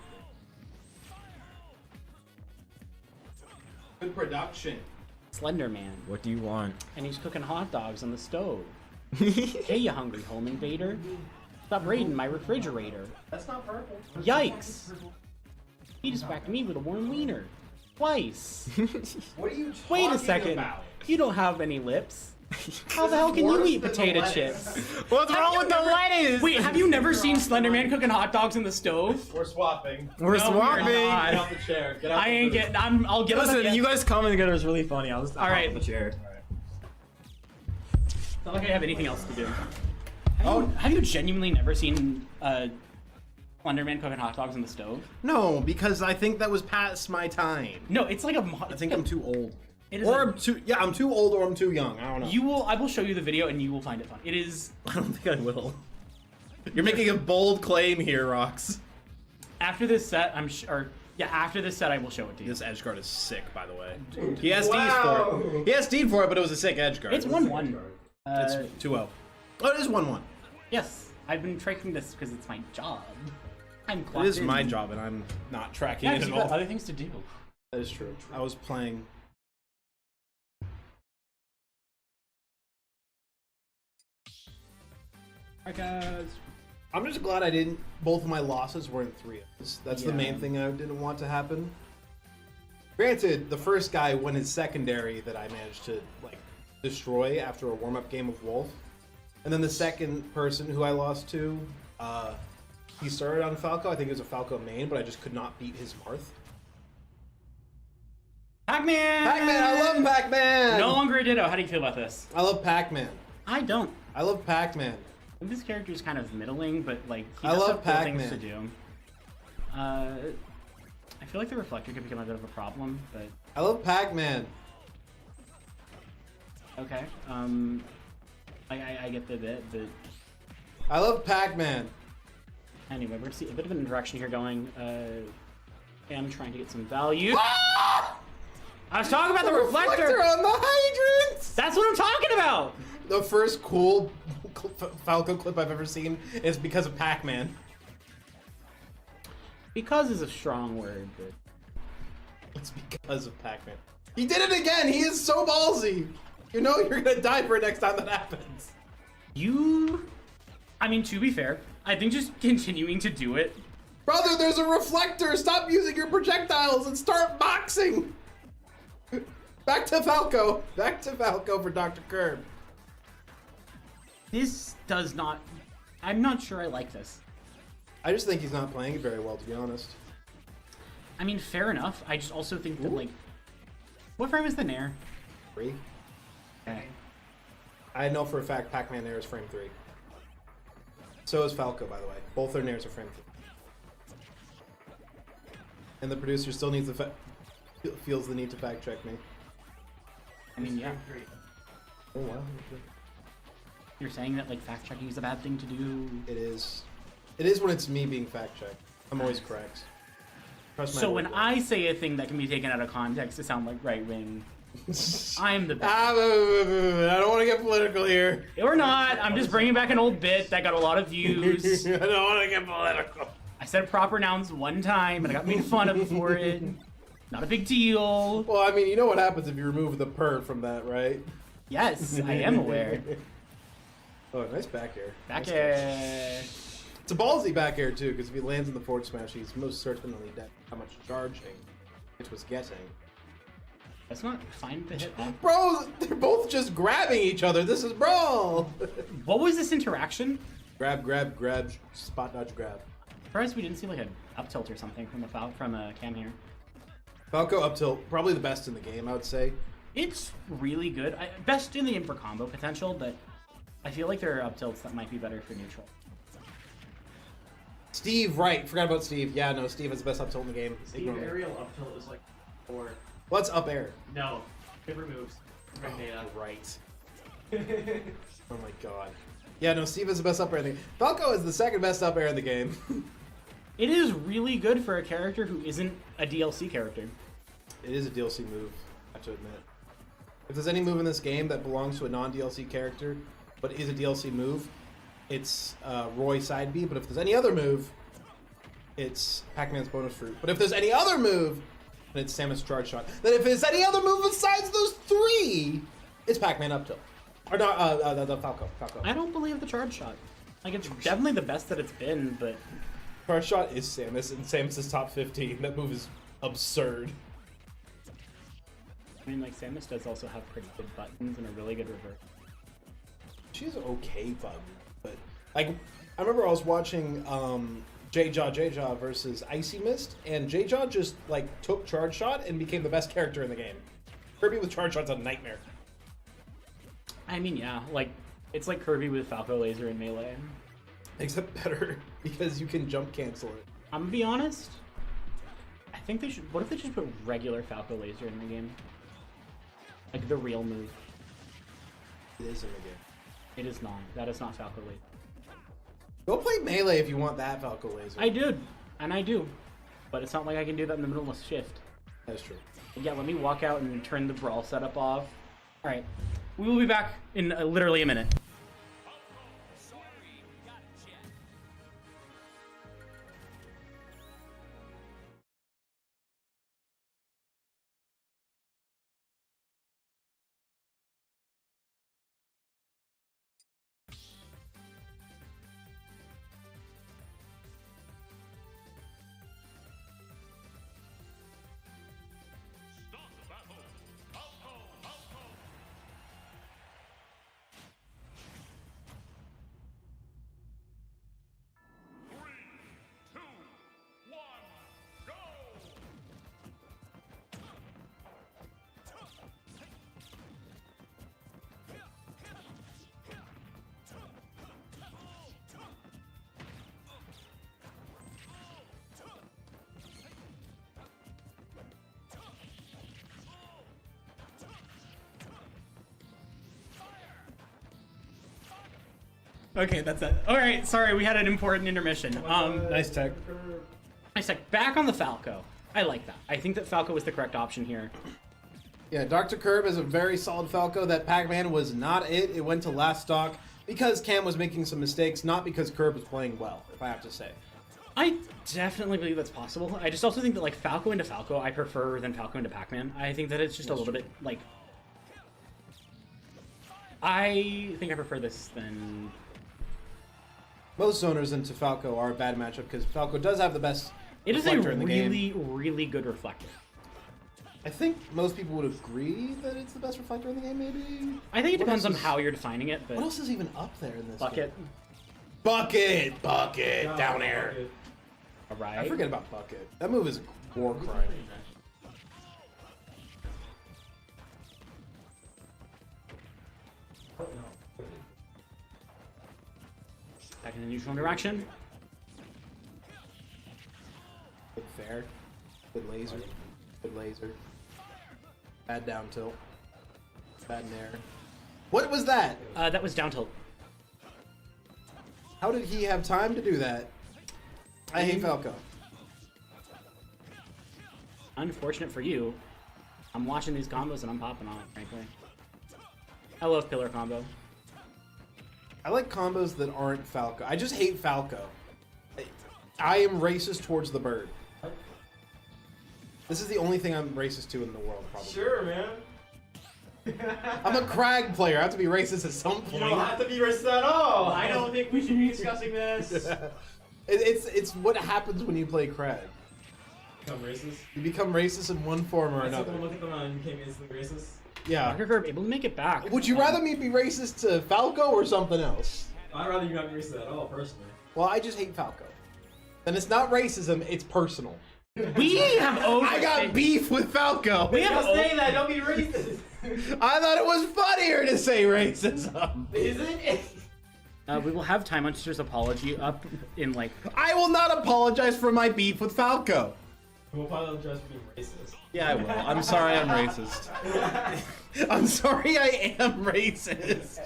Good production. Slender Man. What do you want? And he's cooking hot dogs on the stove. Hey, you hungry home invader. Stop raiding my refrigerator. That's not purple. Yikes. He just whacked me with a warm wiener. Twice. What are you talking Wait a second. about? You don't have any lips. How the hell can you worse eat than the potato lettuce. chips? What's wrong with the lettuce? Wait, have you never seen Slender Man cooking hot dogs in the stove? We're swapping. We're No, swapping. you're Get not. off the chair. Get off I the ain't booth. getting. I'll get Listen, up. you guys coming together is really funny. I was All right. on the chair. It's not like I have anything else to do. Have you genuinely never seen Slender Man cooking hot dogs in the stove? No, because I think that was past my time. No, it's like a. I think I'm too old. It is Or a- I'm too. Yeah, I'm too old or I'm too young. I don't know. You will. I will show you the video, and you will find it fun. It is. I don't think I will. You're making a bold claim here, Rox. After this set, I'm sure. Yeah, after this set, I will show it to you. This edge guard is sick, by the way. He has Wow. D's for it. He has D for it, but it was a sick edge guard. It's 1-1. It's 2-0. Oh, it is 1-1. Yes, I've been tracking this because it's my job. I'm It clocked is in. my job, and I'm not tracking Yeah, it 'cause at you've got all. other things to do. That is true. I was playing. Alright, guys. I'm just glad I didn't. Both of my losses weren't 3-0s. That's the Yeah. main thing I didn't want to happen. Granted, the first guy won his secondary that I managed to like destroy after a warm-up game of Wolf, and then the second person who I lost to, he started on Falco. I think it was a Falco main, but I just could not beat his Marth. Pac-Man! Pac-Man, I love Pac-Man. No longer a Ditto. How do you feel about this? I love Pac-Man. I don't. I love Pac-Man. This character is kind of middling, but like he I does love have cool things to Pac-Man. do. I feel like the reflector could become a bit of a problem, but I love Pac-Man. okay. I get the bit, but I love Pac-Man. anyway, we're gonna see a bit of an interaction here going. I'm trying to get some value. I was talking about the reflector. on the hydrants. That's what I'm talking about. The first cool Falco clip I've ever seen is because of Pac-Man. Because is a strong word, but It's because of Pac-Man. He did it again! He is so ballsy! You know you're gonna die for it next time that happens. I mean, to be fair, I think just continuing to do it. Brother, there's a reflector! Stop using your projectiles and start boxing! Back to Falco! Back to Falco for Dr. Kirb. This does not. I'm not sure I like this. I just think he's not playing it very well, to be honest. I mean, fair enough. I just also think that, like, what frame is the Nair? 3. Okay. I know for a fact Pac-Man Nair is frame 3. So is Falco, by the way. Both their Nairs are frame 3. And the producer still needs to feels the need to fact check me. I mean, yeah. Oh wow. You're saying that, like, fact checking is a bad thing to do. It is. It is when it's me being fact checked. I'm always correct. Trust my So word, when though. I say a thing that can be taken out of context to sound like right wing, I'm the best. I don't want to get political here. Or not. I'm just bringing back an old bit that got a lot of views. I don't want to get political. I said proper nouns one time, and I got made fun of for it. Not a big deal. Well, I mean, you know what happens if you remove the per from that, right? Yes, I am aware. Oh, nice back air. Back Nice air. It's a ballsy back air, too, because if he lands in the forward smash, he's most certainly dead. How much charging it was getting. That's not fine to hit off. Bro, they're both just grabbing each other. This is brawl. What was this interaction? Grab, grab, grab, spot dodge, grab. Surprised we didn't see like an up tilt or something from a Cam here. Falco up tilt, probably the best in the game, I would say. It's really good. Best in the game for combo potential, but I feel like there are up tilts that might be better for neutral. Steve, right. Forgot about Steve. Yeah, no, Steve is the best up tilt in the game. Ignore me. Aerial up tilt is like 4. What's up air? No, it removes. Right. Oh my god. Yeah, no, Steve is the best up air in the game. Falco is the second best up air in the game. It is really good for a character who isn't a DLC character. It is a DLC move, I have to admit. If there's any move in this game that belongs to a non-DLC character, but is a DLC move, it's Roy side B. But if there's any other move, it's Pac-Man's bonus fruit. But if there's any other move, then it's Samus charge shot. Then if there's any other move besides those 3, it's Pac-Man up tilt. Or not, the Falco. I don't believe the charge shot. Like, it's definitely the best that it's been, but... Charge shot is Samus, and Samus is top 15. That move is absurd. I mean, like, Samus does also have pretty good buttons and a really good reverse. She has an okay button, but like I remember I was watching J-Jaw versus IcyMist, and J-Jaw just like took charge shot and became the best character in the game. Kirby with charge shot's a nightmare. I mean, yeah, like, it's like Kirby with Falco Laser and Melee. Except better, because you can jump cancel it. I'm gonna be honest, I think they should... What if they just put regular Falco Laser in the game? Like, the real move. It is in the game. It is not. That is not Falco Laser. Go play Melee if you want that Falco Laser. I did, and I do. But it's not like I can do that in the middle of a shift. That's true. Yeah, let me walk out and turn the brawl setup off. Alright, we will be back in literally a minute. Okay, that's it. Alright, sorry, we had an important intermission. Nice tech. Nice tech. Back on the Falco. I like that. I think that Falco was the correct option here. Yeah, Dr. Kirb is a very solid Falco. That Pac-Man was not it. It went to last stock because Cam was making some mistakes, not because Kirb was playing well, if I have to say. I definitely believe that's possible. I just also think that, like, Falco into Falco, I prefer than Falco into Pac-Man. I think that it's just a little bit, like... I think I prefer this than... Most zoners into Falco are a bad matchup because Falco does have the best It is a reflector in the game. really, really good reflector. I think most people would agree that it's the best reflector in the game, maybe? I think it What depends on else is- how you're defining it, but... What else is even up there in this Bucket. game? Bucket! Down air. Alright. I forget about Bucket. That move is a war crime. Back in the neutral interaction. Good fair. Good laser. Good laser. Bad down tilt. Bad nair. What was that? That was down tilt. How did he have time to do that? I hate Falco. Unfortunate for you. I'm watching these combos and I'm popping on it, frankly. I love pillar combo. I like combos that aren't Falco. I just hate Falco. I am racist towards the bird. This is the only thing I'm racist to in the world, probably. Sure, man. I'm a Crag player. I have to be racist at some You point. don't have to be racist at all. I don't think we should be discussing this. It's what happens when you play Crag. Become racist. You become racist in one form or another. Look at them and became instantly racist. Yeah. Dr. Kirb able to make it back. Would you rather me be racist to Falco or something else? I'd rather you not be racist at all, personally. Well, I just hate Falco. Then it's not racism, it's personal. We have over. I got beef with Falco. We have saying that, don't be racist. I thought it was funnier to say racism. Isn't it? We will have Time Monster's apology up in like. I will not apologize for my beef with Falco. We'll apologize for being racist. Yeah, I will. I'm sorry I'm racist. I'm sorry I am racist.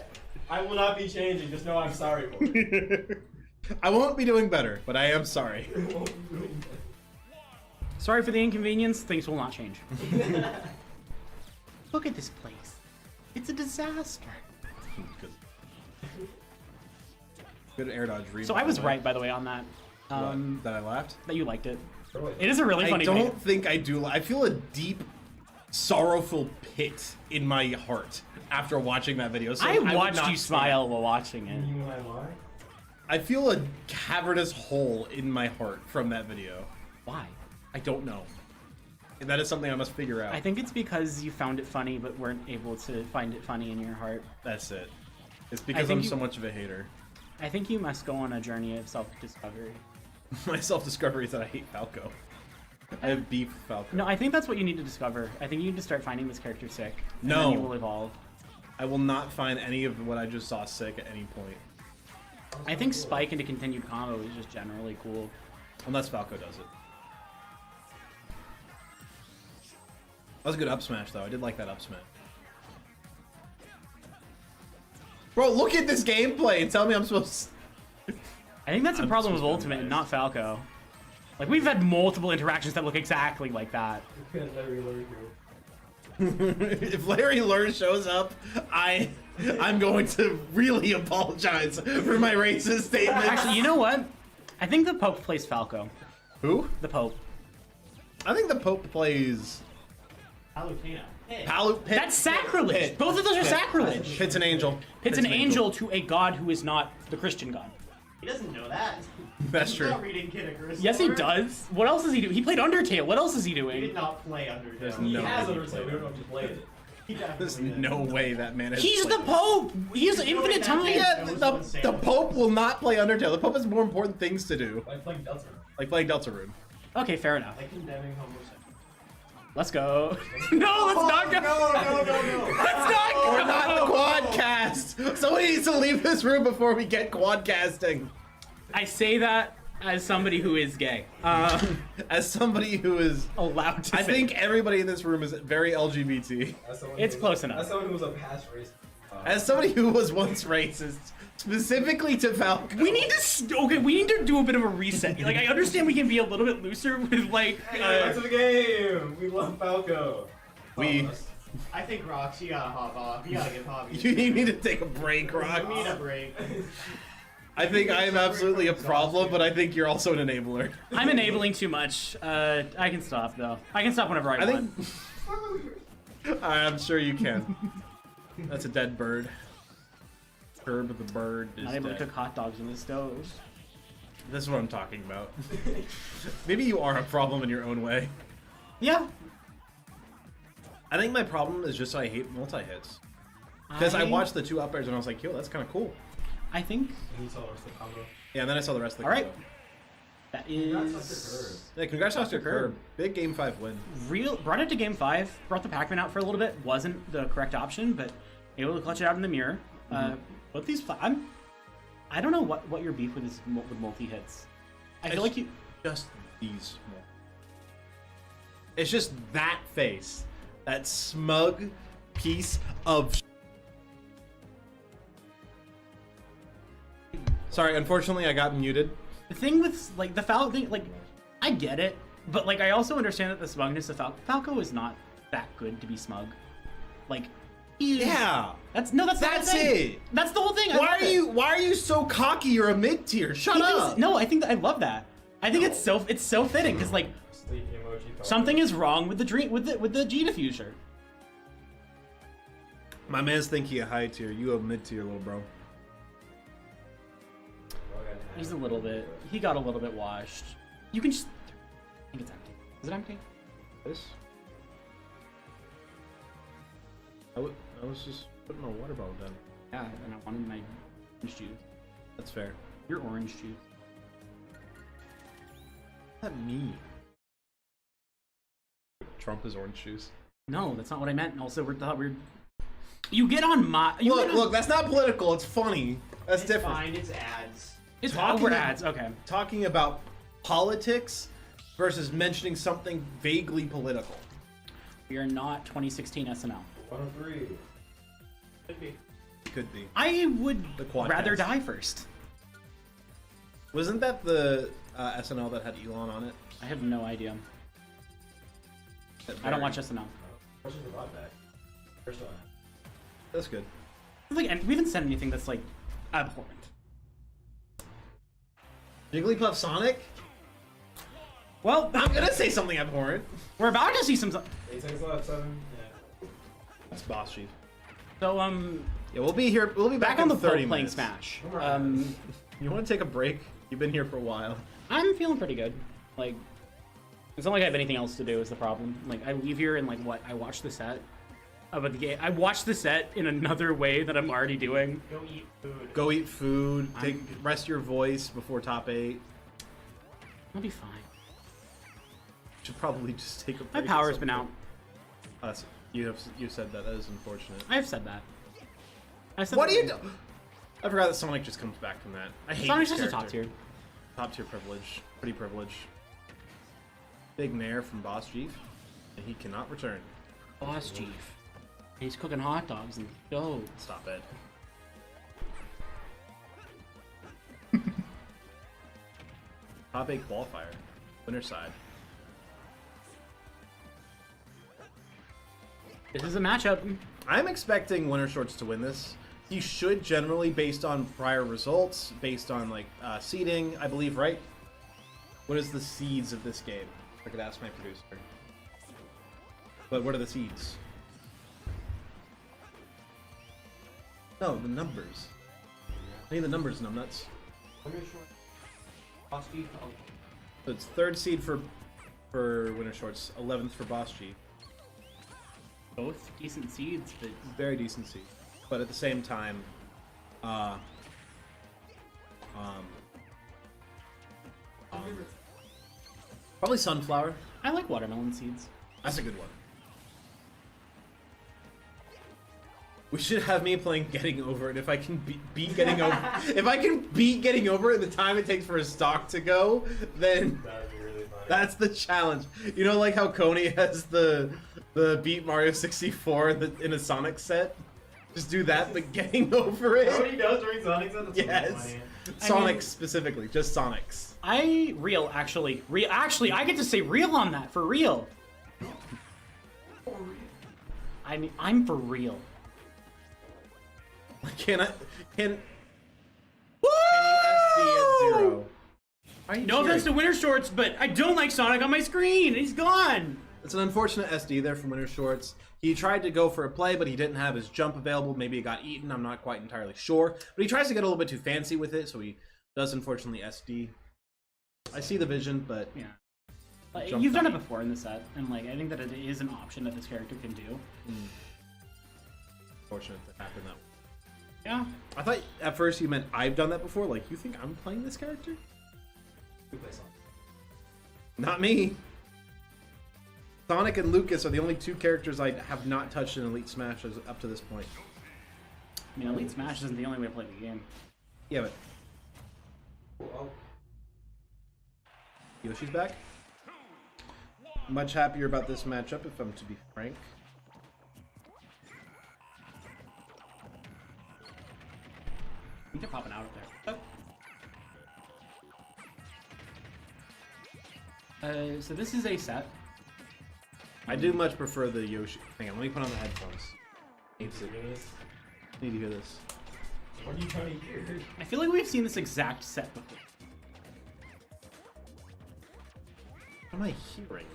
I will not be changing, just know I'm sorry for it. I won't be doing better, but I am sorry. Sorry for the inconvenience. Things will not change. Look at this place. It's a disaster. Good air dodge read. So I was right, by the way, on that. That I laughed? That you liked it. It is a really funny I don't thing. think I do. I feel a deep, sorrowful pit in my heart after watching that video. So I would watched not you say smile while watching it. You and I lie? I feel a cavernous hole in my heart from that video. Why? I don't know. And that is something I must figure out. I think it's because you found it funny but weren't able to find it funny in your heart. That's it. It's because think I'm you- so much of a hater. I think you must go on a journey of self-discovery. My self-discovery is that I hate Falco. I have beef with Falco. No, I think that's what you need to discover. I think you need to start finding this character sick. And No. then you will evolve. I will not find any of what I just saw sick at any point. I think Spike into continued combo is just generally cool. Unless Falco does it. That was a good up smash, though. I did like that up smash. Bro, look at this gameplay and tell me I'm supposed to... I think that's the I'm problem with supposed to Ultimate and be not Falco. Like, we've had multiple interactions that look exactly like that. If Larry Lurr shows up, I'm going to really apologize for my racist statements. Actually, you know what? I think the Pope plays Falco. Who? The Pope. I think the Pope plays... That's sacrilege! Pit. Both of those are sacrilege! Pit's an angel. It's an angel to a god who is not the Christian god. He doesn't know that. That's He's true. not reading Kid Icarus Yes, he lore. does. What else does he do? He played Undertale. What else is he He did doing? not play Undertale. There's He no has way he Undertale, played we don't it. know if he played it. He There's definitely did. no way that man has He's played the it. Pope! He has You know infinite what time! that Yeah, means? the Pope will not play Undertale. The Pope has more important things to do, Like playing Delta. like playing Deltarune. Okay, fair enough. Like condemning homosexuality. Let's go. No, let's not go. No. Let's not go. We're not the quadcast. Somebody needs to leave this room before we get quadcasting. I say that as somebody who is gay. As somebody who is, Allowed to I say. think everybody in this room is very LGBT. It's close enough. As someone who was a past race. As somebody who was once racist, specifically to Falco. We need to we need to do a bit of a reset. Like, I understand we can be a little bit looser with like. Back to the game. We love Falco. We- I think Rox, you gotta hop off. You gotta give Hobby. You need to take a break, Rock. You need a break. I think I am absolutely a problem, but I think you're also an enabler. I'm enabling too much. I can stop though. I can stop whenever I I want. think. I'm sure you can. That's a dead bird. Kirb the bird is Not able to dead. cook hot dogs in the stove. This is what I'm talking about. Maybe you are a problem in your own way. Yeah. I think my problem is just I hate multi-hits. Because I watched the two up airs and I was like, yo, that's kind of cool. I think. And you saw the rest of the combo. Yeah, and then I saw the rest of the All right. combo. That Congrats, is Yeah, congrats to Kirb. Big Game 5 win. real. Brought it to game 5. Brought the Pac-Man out for a little bit. Wasn't the correct option, but able to clutch it out in the mirror. Both these. I don't know what your beef with is with multi-hits. I feel like you. Just these more. It's just that face. That smug piece of Sorry, unfortunately I got muted. The thing with like the Falco thing, like I get it, but like I also understand that the smugness of Falco is not that good to be smug. Like, Yeah. that's the whole thing. it. That's the whole thing. Why are you so cocky? You're a mid tier. Shut up. No, I think that I love that. I think it's so fitting because like something is wrong with the G diffuser. My man's think he a high tier. You a mid tier, little bro. He's a little bit. He got a little bit washed. You can just. I think it's empty. Is it empty? This. I was just putting my water bottle down. Yeah, and I wanted my orange juice. That's fair. Your orange juice. What does that mean? Trump is orange juice. No, that's not what I meant. Also, we're. You get on my. Look, that's not political. It's funny. That's different. Fine, it's ads. It's talking over ab- ads. Okay. Talking about politics versus mentioning something vaguely political. We are not 2016 SNL. 103. Could be. I would The quad rather cast. die first. Wasn't that the SNL that had Elon on it? I have no idea. I don't watch SNL. Questions about that. First one. That's good. Like, and we haven't said anything that's like abhorrent. Jigglypuff Sonic? Well, I'm gonna say something abhorrent. we're about to see some. 8 seconds left, 7. Yeah. That's Boss Chief. So Yeah, we'll be here. We'll be back, back on in the 30 boat playing minutes. Smash. You want to take a break? You've been here for a while. I'm feeling pretty good. Like, it's not like I have anything else to do is the problem. Like, I leave here and like what? I watch the set. But the game. I watch the set in another way that I'm already doing. Go eat food. Go eat food. Rest your voice before top 8. I'll be fine. Should probably just take a break. My at power's some been out. point. You said that. That is unfortunate. I have said that. I said What that. do you do? I forgot that Sonic just comes back from that. I hate Sonic's this just a top character. tier. Top tier privilege. Pretty privilege. Big Mayor from Boss Jeef, and he cannot return. Boss Jeef. He's cooking hot dogs and go. Stop it. Top 8 qualifier. Winner side. This is a matchup. I'm expecting Wintershorts to win this. He should generally, based on prior results, based on like seeding, I believe, right? What is the seeds of this game? If I could ask my producer. But what are the seeds? No, the numbers. I need the numbers, numbnuts. So it's 3rd seed for Wintershorts, 11th for Boss G. Both decent seeds, but Very decent seed. But at the same time, probably Sunflower. I like watermelon seeds. That's a good one. We should have me playing Getting Over It. If I can beat Getting Over, if I can beat Getting Over It in the time it takes for a stock to go, then That would be really funny. that's the challenge. You know, like how Coney has the beat Mario 64 in a Sonic set. Just do that, but Getting Over It. What he does during Sonic set? That's really Yes. funny. Sonic specifically, just Sonics. Actually, I get to say real on that, for real. I mean, I'm for real. Can you SD at 0? Are you No offense to Wintershorts, but I don't like Sonic on my screen. He's gone. It's an unfortunate SD there from Wintershorts. He tried to go for a play, but he didn't have his jump available. Maybe it got eaten. I'm not quite entirely sure. But he tries to get a little bit too fancy with it, so he does unfortunately SD. I see the vision, but Yeah. Like, Jump you've done it back. before in the set, and like I think that it is an option that this character can do. unfortunate that happened that way. Yeah. I thought at first you meant I've done that before. Like, you think I'm playing this character? Who plays Sonic? Not me. Sonic and Lucas are the only 2 characters I have not touched in Elite Smash up to this point. I mean, Elite Smash isn't the only way to play the game. Yeah, but Well, Yoshi's back. Much happier about this matchup, if I'm to be frank. I think they're popping out up there. So this is a set I do much prefer the Yoshi. Hang on, let me put on the headphones. Need to hear this. What are you trying to hear? I feel like we've seen this exact set before. What am I hearing?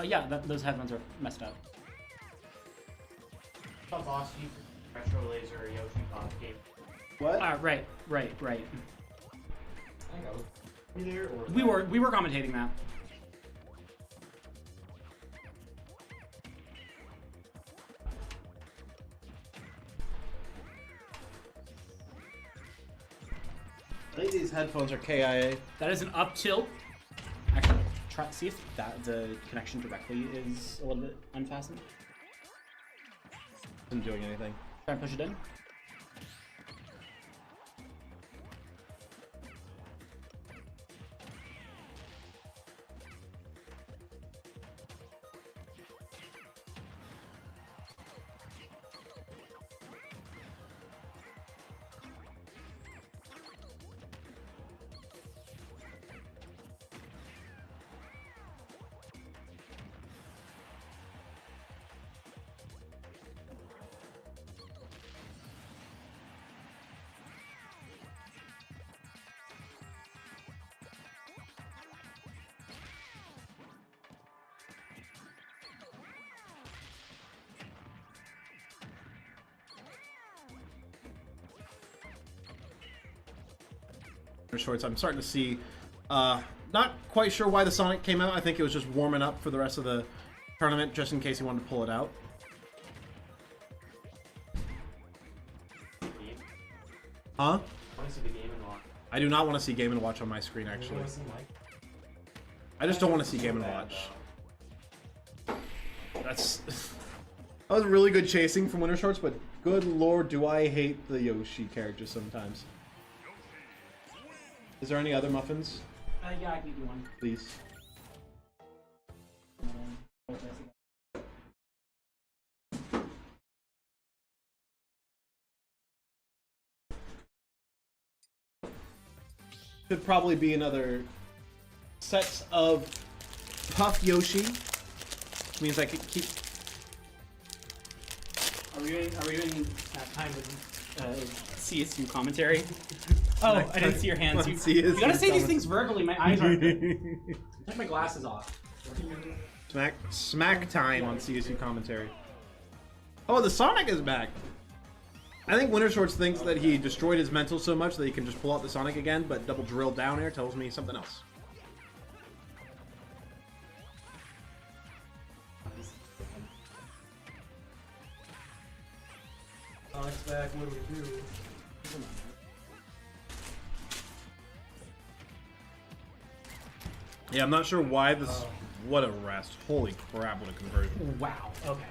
Yeah, those headphones are messed up. Boss Jeef, RetroLazer, Yoshi Boss game. What? Right. I know. You there or We were commentating that. I think these headphones are KIA. That is an up tilt. Actually, try see if the connection directly is a little bit unfastened. Isn't doing anything. Try and push it in. Shorts. I'm starting to see. Not quite sure why the Sonic came out. I think it was just warming up for the rest of the tournament, just in case he wanted to pull it out. Huh? I want to see the Game & Watch. I do not want to see Game & Watch on my screen, actually. I just don't want to see Game & Watch. That's... that was really good chasing from Wintershorts, but good lord, do I hate the Yoshi character sometimes. Is there any other muffins? Yeah, I can do one. Please. Could probably be another set of Puff Yoshi. Which means I could keep. Are we doing that time with CSU commentary? Oh, I didn't see your hands. You gotta say these things verbally. My eyes aren't good. Take my glasses off. Smack time on CSU commentary. Oh, the Sonic is back. I think Wintershorts thinks that he destroyed his mental so much that he can just pull out the Sonic again, but double drill down air tells me something else. Sonic's back, what do we do? Yeah, I'm not sure why this. What a rest! Holy crap! What a conversion! Wow. Okay.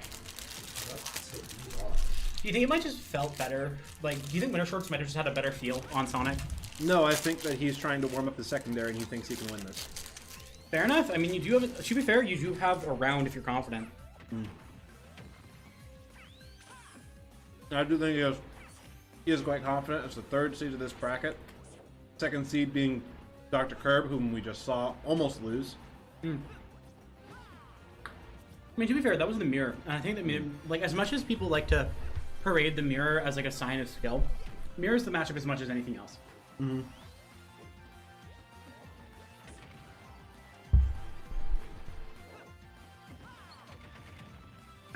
Do you think it might just felt better? Like, do you think Wintershorts might have just had a better feel on Sonic? No, I think that he's trying to warm up the secondary and he thinks he can win this. Fair enough. I mean, you do have. To be fair, you do have a round if you're confident. I do think he is quite confident. It's the third seed of this bracket. Second seed being Dr. Kirb, whom we just saw almost lose. I mean, to be fair, that was the mirror. And I think that, like, as much as people like to parade the mirror as, like, a sign of skill, mirrors the matchup as much as anything else.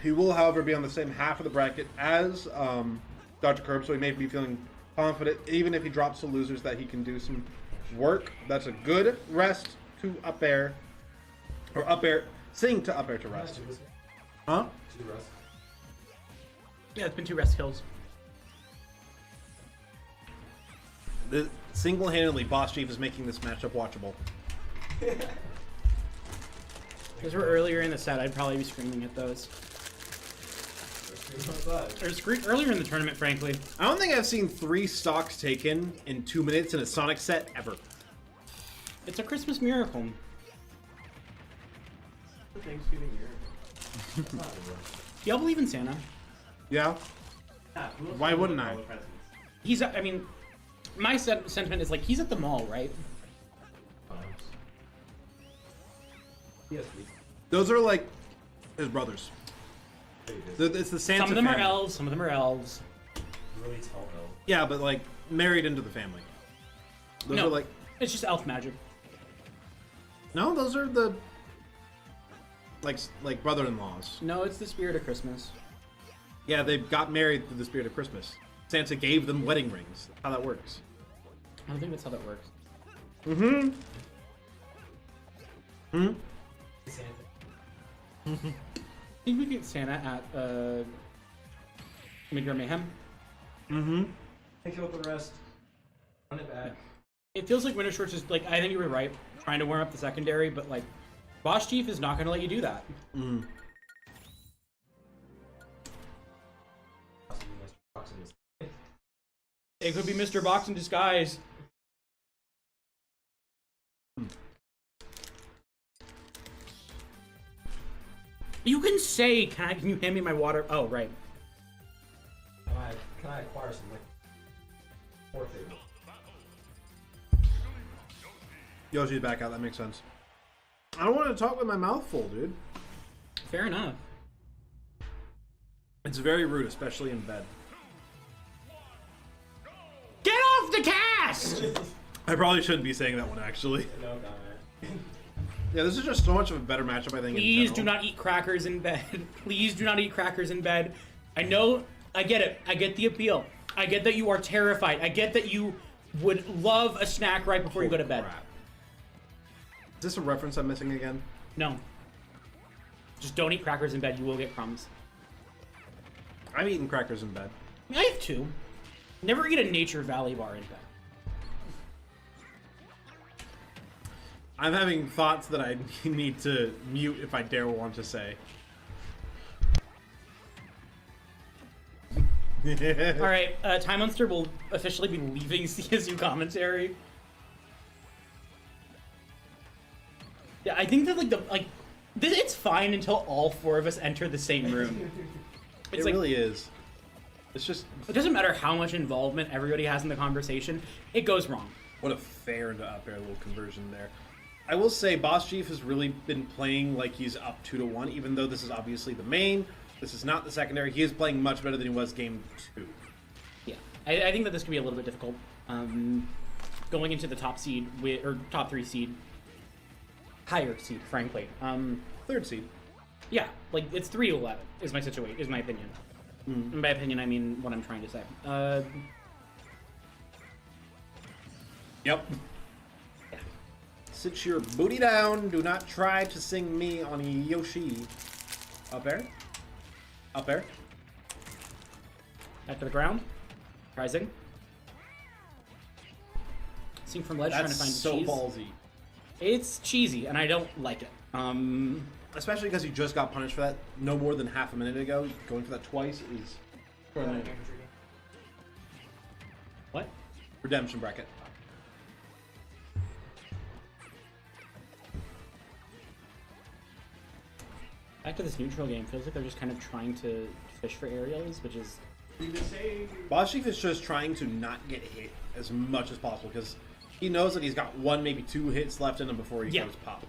He will, however, be on the same half of the bracket as Dr. Kirb, so he may be feeling confident, even if he drops to losers, that he can do some work. That's a good rest to up air, or up air, sing to up air to rest. Huh? Yeah, it's been 2 rest kills. Single-handedly, Boss Jeef is making this matchup watchable. Because we're earlier in the set, I'd probably be screaming at those. Or earlier in the tournament, frankly. I don't think I've seen 3 stocks taken in 2 minutes in a Sonic set ever. It's a Christmas miracle. Thanksgiving year. Do y'all believe in Santa? Yeah? Why wouldn't I? He's, I mean, my sentiment is like, he's at the mall, right? Yes, Those are like His brothers. It's the Santa Some of them are family. elves, some of them are elves. Really tall though. Yeah, but like married into the family. Those No, are like it's just elf magic. no, those are the like brother-in-laws. No, it's the spirit of Christmas. Yeah, they got married through the spirit of Christmas. Santa gave them wedding rings. That's how that works. I don't think that's how that works. Mm-hmm. Hmm. I think we get Santa at Midgard Mayhem. Mm-hmm. Take out the rest. Run it back. It feels like Wintershorts is like, I think you were right, trying to warm up the secondary, but like, Boss Jeef is not going to let you do that. Mm. It could be Mr. Box in disguise. You can say, can you hand me my water? Oh, right. Can I acquire some like forfeit? Yoshi's back out. That makes sense. I don't want to talk with my mouth full, dude. Fair enough. It's very rude, especially in bed. Get off the cast! I probably shouldn't be saying that one, actually. No comment. Yeah, this is just so much of a better matchup, I think. Please do not eat crackers in bed. Please do not eat crackers in bed. I know, I get it. I get the appeal. I get that you are terrified. I get that you would love a snack right before you go to bed. Crap. Is this a reference I'm missing again? No. Just don't eat crackers in bed. You will get crumbs. I'm eating crackers in bed. I have two. Never eat a Nature Valley bar in bed. I'm having thoughts that I need to mute if I dare want to say. All right, Time Monster will officially be leaving CSU commentary. Yeah, I think that it's fine until all four of us enter the same room. It It's like, really is. It's just it doesn't matter how much involvement everybody has in the conversation, it goes wrong. what a fair into up air little conversion there. I will say, Boss Jeef has really been playing like he's up 2-1, even though this is obviously the main. This is not the secondary. He is playing much better than he was game 2. Yeah, I think that this could be a little bit difficult. Going into the top seed or top 3 seed, higher seed, frankly. 3rd seed. Yeah, like it's 3-11 is my situation, is my opinion. In my opinion, I mean what I'm trying to say. Yep. Yeah. Sit your booty down. Do not try to sing me on Yoshi. Up air. Up air. Back to the ground. Rising. Sing from ledge, trying to That's find so cheese. ballsy. It's cheesy, and I don't like it. Especially because you just got punished for that no more than half a minute ago. Going for that twice is What? redemption bracket. Back to this neutral game. Feels like they're just kind of trying to fish for aerials, which is... Boss Jeef is just trying to not get hit as much as possible because he knows that he's got 1, maybe 2 hits left in him before he goes pop.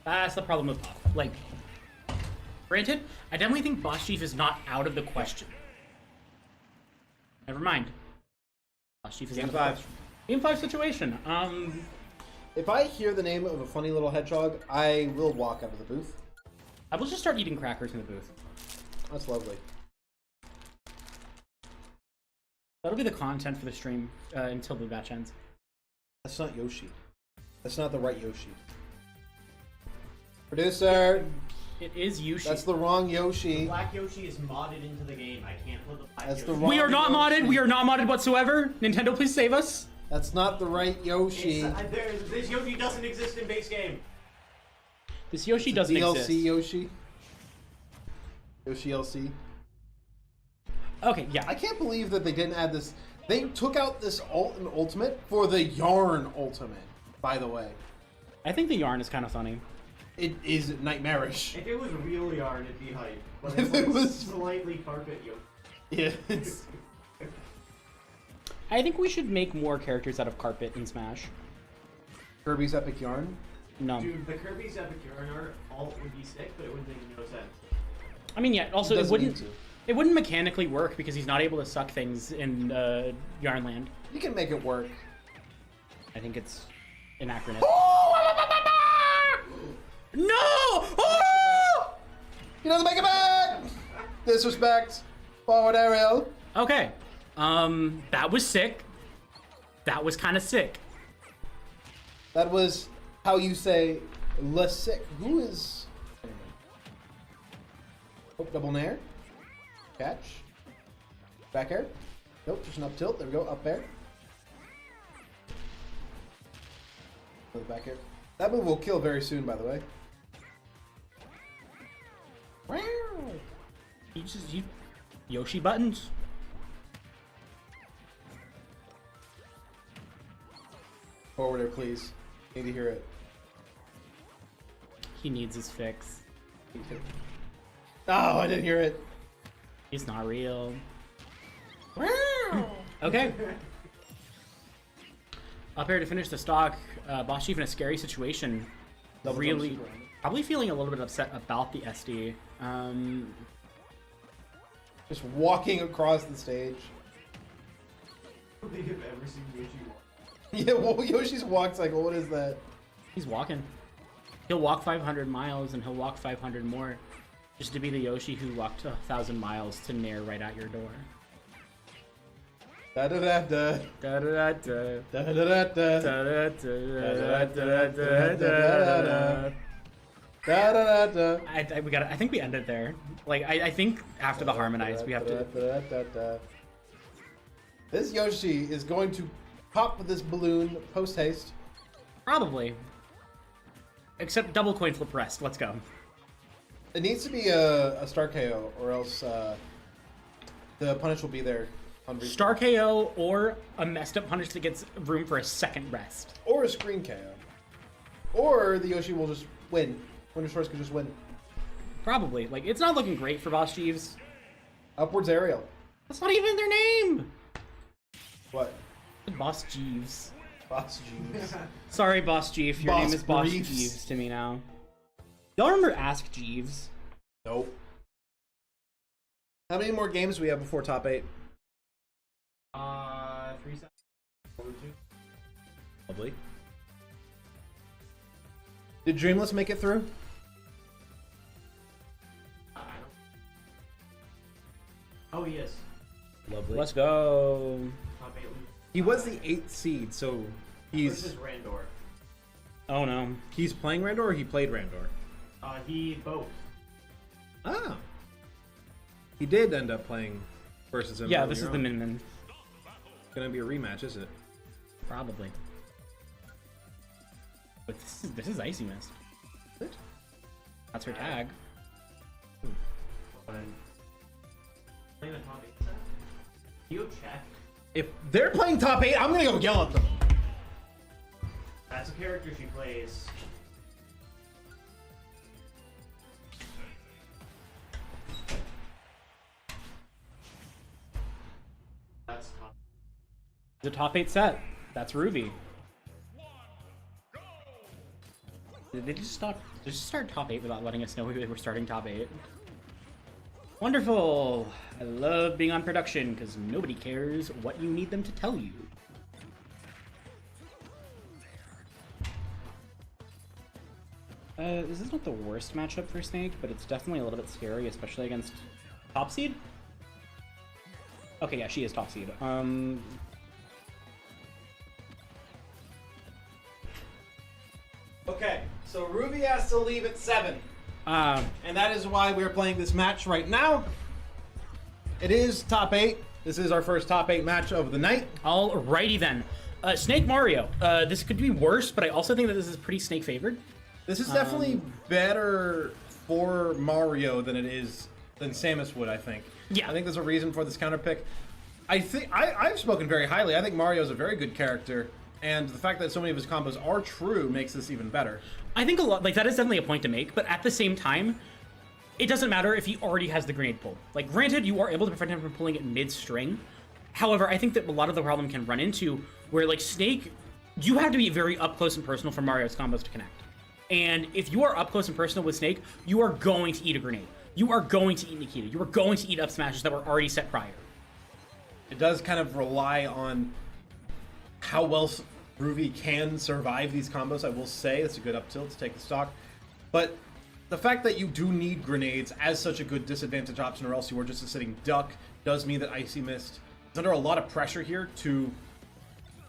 That's the problem with Pop. Like, granted, I definitely think Boss Jeef is not out of the question. Never mind. Boss Jeef is Game out of the 5. question. Game 5 situation. If I hear the name of a funny little hedgehog, I will walk out of the booth. I will just start eating crackers in the booth. That's lovely. That'll be the content for the stream until the match ends. That's not Yoshi. That's not the right Yoshi. Producer! It is Yoshi. That's the wrong Yoshi. Black Yoshi is modded into the game. I can't put the black That's Yoshi. the wrong We are not Yoshi. modded. We are not modded whatsoever. Nintendo, please save us. That's not the right Yoshi. This Yoshi doesn't exist in base game. This Yoshi doesn't DLC exist. Yoshi. Yoshi LC. Okay, yeah. I can't believe that they didn't add this. They took out this ult and ultimate for the Yarn ultimate, by the way. I think the yarn is kind of funny. It is nightmarish. If it was real yarn, it'd be hype. But If it's it like was- slightly carpet Yoshi. Yeah, it's... I think we should make more characters out of carpet in Smash. Kirby's Epic Yarn. No. Dude, the Kirby's Epic Yarn Art alt would be sick, but it would make no sense. I mean, yeah. Also, it doesn't wouldn't. need to. It wouldn't mechanically work because he's not able to suck things in Yarnland. You can make it work. I think it's anachronistic. No! Oh! He doesn't make it back! Disrespect. Forward aerial. Okay. That was sick. That was kind of sick. That was how you say less sick. Who is... Oh, double nair. Catch. Back air. Nope, just an up tilt. There we go, up air. Back air. That move will kill very soon, by the way. He Yoshi buttons. Forward air, please. Need to hear it. He needs his fix. Oh, I didn't hear it. He's not real. Okay. Up here to finish the stock. Boss Chief in a scary situation. Double Really, jump super round. probably feeling a little bit upset about the SD. Just walking across the stage. I don't think I've ever seen Yoshi walk. Yeah, well, Yoshi's walks like, what is that? He's walking. He'll walk 500 miles and he'll walk 500 more. Just to be the Yoshi who walked 1,000 miles to nair right at your door. Da da da da. Da da da Da da da da. da da Da da da da da da. I think we ended there. Like I think after the harmonize we have to. This Yoshi is going to pop this balloon post haste. Probably. Except double coin flip rest. Let's go. It needs to be a star KO, or else the punish will be there on replay. Star KO or a messed up punish that gets room for a second rest. Or a screen KO. Or the Yoshi will just win. Wintershorts could just win. Probably. Like it's not looking great for Boss Jeeves. Upwards aerial. That's not even their name. What? Boss Jeeves. Boss Jeeves. Sorry, Boss Jeef. Your Boss name is Boss Briefs. Jeeves to me now. Y'all remember Ask Jeeves? Nope. How many more games do we have before top 8? 3 seconds. Lovely. Did Dreamless make it through? Oh, yes. Lovely. Let's go. Top 8 lose. He was the 8th seed, so This is RandoR. Oh no. he's playing RandoR or he played RandoR? He both. Ah. He did end up playing versus him. Yeah, earlier this is the on. Min-Min. It's gonna be a rematch, is it? Probably. But this is IcyMist. What? That's her tag. Playing the top 8 set? You check. If they're playing top 8, I'm gonna go yell at them. That's a character she plays. That's top. The top 8 set. That's Ruby. Did they just start top 8 without letting us know we were starting top 8? Wonderful! I love being on production because nobody cares what you need them to tell you. This is not the worst matchup for Snake, but it's definitely a little bit scary, especially against top seed? Okay, yeah, she is top seed. Okay, so Ruby has to leave at 7. Uh, And that is why we're playing this match right now. It is top 8. This is our first top 8 match of the night. Alrighty then. Snake Mario. This could be worse, but I also think that this is pretty Snake favored. This is definitely better for Mario than Samus would, I think. Yeah. I think there's a reason for this counter pick. I've spoken very highly. I think Mario's a very good character, and the fact that so many of his combos are true makes this even better. I think a lot, like, that is definitely a point to make, but at the same time, it doesn't matter if he already has the grenade pull. Like, granted, you are able to prevent him from pulling it mid-string. However, I think that a lot of the problem can run into where, like, Snake, you have to be very up close and personal for Mario's combos to connect. And if you are up close and personal with Snake, you are going to eat a grenade. You are going to eat Nikita. You are going to eat up smashes that were already set prior. It does kind of rely on how well Ruby can survive these combos, I will say. It's a good up tilt to take the stock. But the fact that you do need grenades as such a good disadvantage option, or else you are just a sitting duck, does mean that IcyMist is under a lot of pressure here to,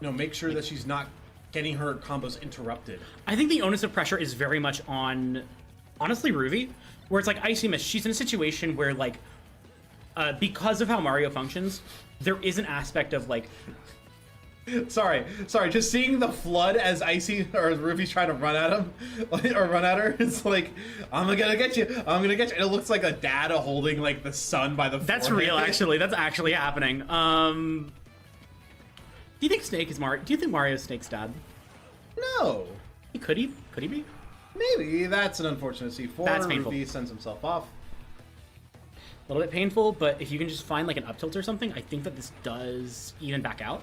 make sure that she's not getting her combos interrupted. I think the onus of pressure is very much on, honestly, Ruby, where it's like IcyMist, she's in a situation where, like, because of how Mario functions, there is an aspect of, like... Sorry, just seeing the flood as Ruby's trying to run at him, or run at her, it's like, I'm gonna get you. And it looks like a dad holding, like, the son by the That's forehead. real, actually. That's actually happening. Do you think Snake is Mario? Do you think Mario's Snake's dad? No. Could he be? Maybe. That's an unfortunate C4. That's painful. Ruby sends himself off. A little bit painful, but if you can just find, like, an up tilt or something, I think that this does even back out.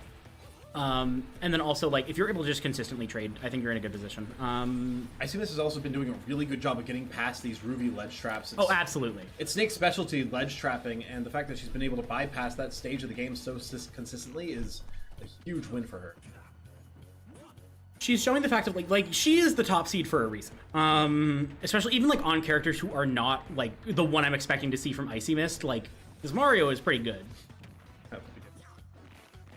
And then also, like, if you're able to just consistently trade, I think you're in a good position. IcyMist has also been doing a really good job of getting past these Ruby ledge traps. Oh, absolutely. It's Snake's specialty, ledge trapping, and the fact that she's been able to bypass that stage of the game so consistently is a huge win for her. She's showing the fact of, like she is the top seed for a reason. Especially even, like, on characters who are not, like, the one I'm expecting to see from IcyMist, like, because Mario is pretty good.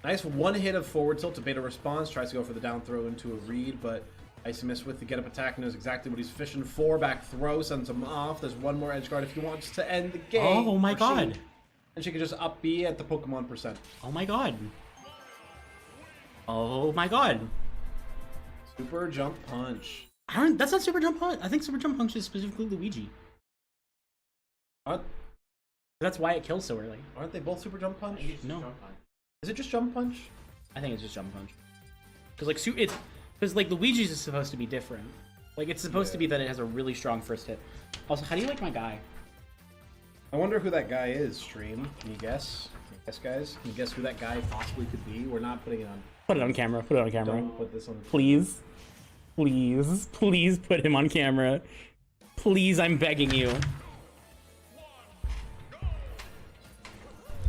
Nice one hit of forward tilt to beta response. Tries to go for the down throw into a read, but IcyMist with the get up attack knows exactly what he's fishing for. Back throw sends him off. There's one more edge guard if he wants to end the game. Oh my god. And she can just up B at the Pokemon %. Oh my god. Oh my god. Super jump punch. That's not Super Jump Punch. I think Super Jump Punch is specifically Luigi. That's why it kills so early. Aren't they both super jump punch? No. Is it just jump punch? I think it's just Jump Punch. Because like Luigi's is supposed to be different. Like it's supposed to be that it has a really strong first hit. Also, how do you like my guy? I wonder who that guy is, stream. Can you guess? Guys? Can you guess who that guy possibly could be? We're not putting it on. Put it on camera. Put it on camera. Don't put this on. Please. Please. Please put him on camera. Please, I'm begging you.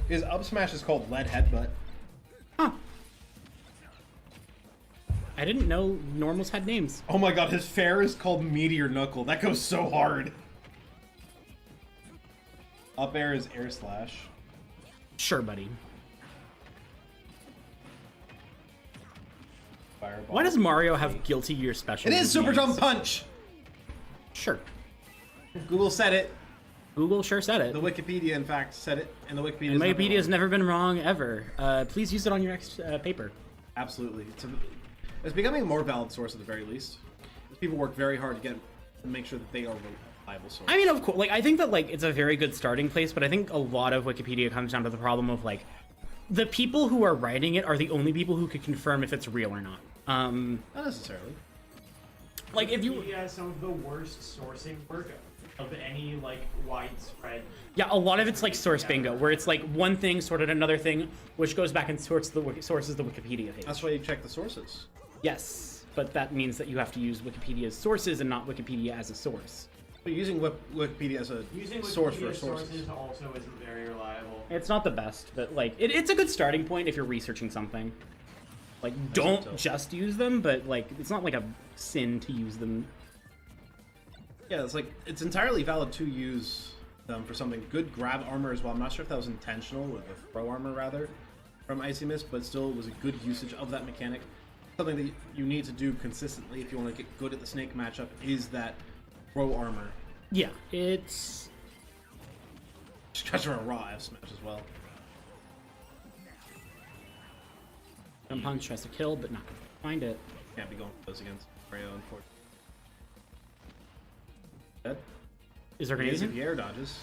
His up smash is called Lead Headbutt. Huh. I didn't know normals had names. Oh my god, his fair is called Meteor Knuckle. That goes so hard. Up air is air slash. Sure, buddy. Fireball. Why does Mario have Guilty Gear Special? It is Super Jump Punch! Sure. Google said it. Google sure said it. The Wikipedia, in fact, said it. And the Wikipedia. And Wikipedia's never been wrong, ever. Please use it on your next paper. Absolutely. It's becoming a more valid source at the very least. People work very hard to make sure that they are a reliable source. I mean, of course, like, I think that, like, it's a very good starting place, but I think a lot of Wikipedia comes down to the problem of, like, the people who are writing it are the only people who could confirm if it's real or not. Not necessarily. Like, if you... Wikipedia has some of the worst sourcing work of any, like, widespread... Yeah, a lot of it's, like, source bingo, where it's, like, one thing sorted another thing, which goes back and sources the Wikipedia page. That's why you check the sources. Yes, but that means that you have to use Wikipedia's sources and not Wikipedia as a source. But using Wikipedia as a source for sources also isn't very reliable. It's not the best, but, like, it's a good starting point if you're researching something. Like, don't just use them, but, like, it's not like a sin to use them. Yeah, it's like, it's entirely valid to use them for something. Good grab armor as well. I'm not sure if that was intentional, with the throw armor rather, from IcyMist, but still was a good usage of that mechanic. Something that you need to do consistently if you want to get good at the Snake matchup is that throw armor. Yeah, it's... Just tries to run a raw F smash as well. Jump Punch tries to kill, but not gonna find it. Can't be going for those against Mario, unfortunately. Dead. Is there grenades? If air dodges.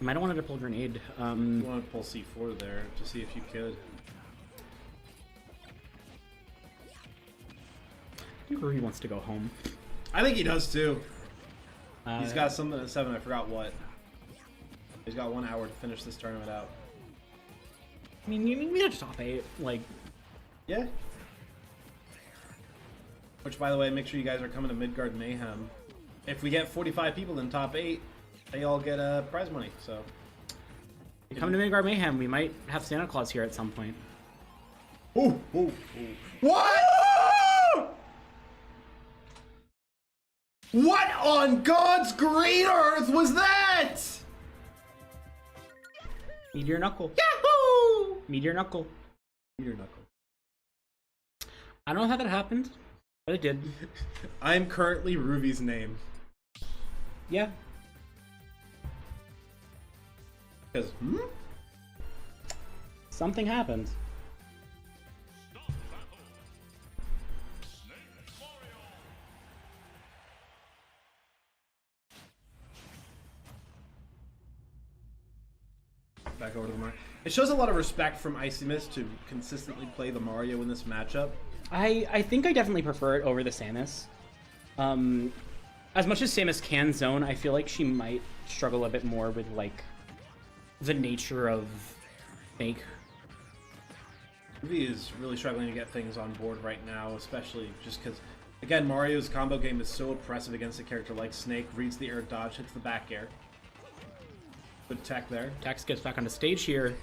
I might have wanted to pull grenade. You want to pull C4 there to see if you could. I think Ruby wants to go home. I think he does too. He's got something at 7, I forgot what. He's got 1 hour to finish this tournament out. I mean, we have to top 8, like... Yeah. Which, by the way, make sure you guys are coming to Midgard Mayhem. If we get 45 people in top 8, they all get prize money. So, Come to Midgard Mayhem. We might have Santa Claus here at some point. ooh, ooh, ooh. What? What on God's green earth was that? Meteor Knuckle. Yahoo! Meteor Knuckle. Meteor knuckle. I don't know how that happened, but it did. I'm currently Ruby's name. Yeah. Because, Something happened. Back over to the Mario. It shows a lot of respect from IcyMist to consistently play the Mario in this matchup. I think I definitely prefer it over the Samus. As much as Samus can zone, I feel like she might struggle a bit more with, like, the nature of Snake. Ruby is really struggling to get things on board right now, especially just because, again, Mario's combo game is so oppressive against a character like Snake. Reads the air dodge, hits the back air. Good tech there. Tex gets back on the stage here.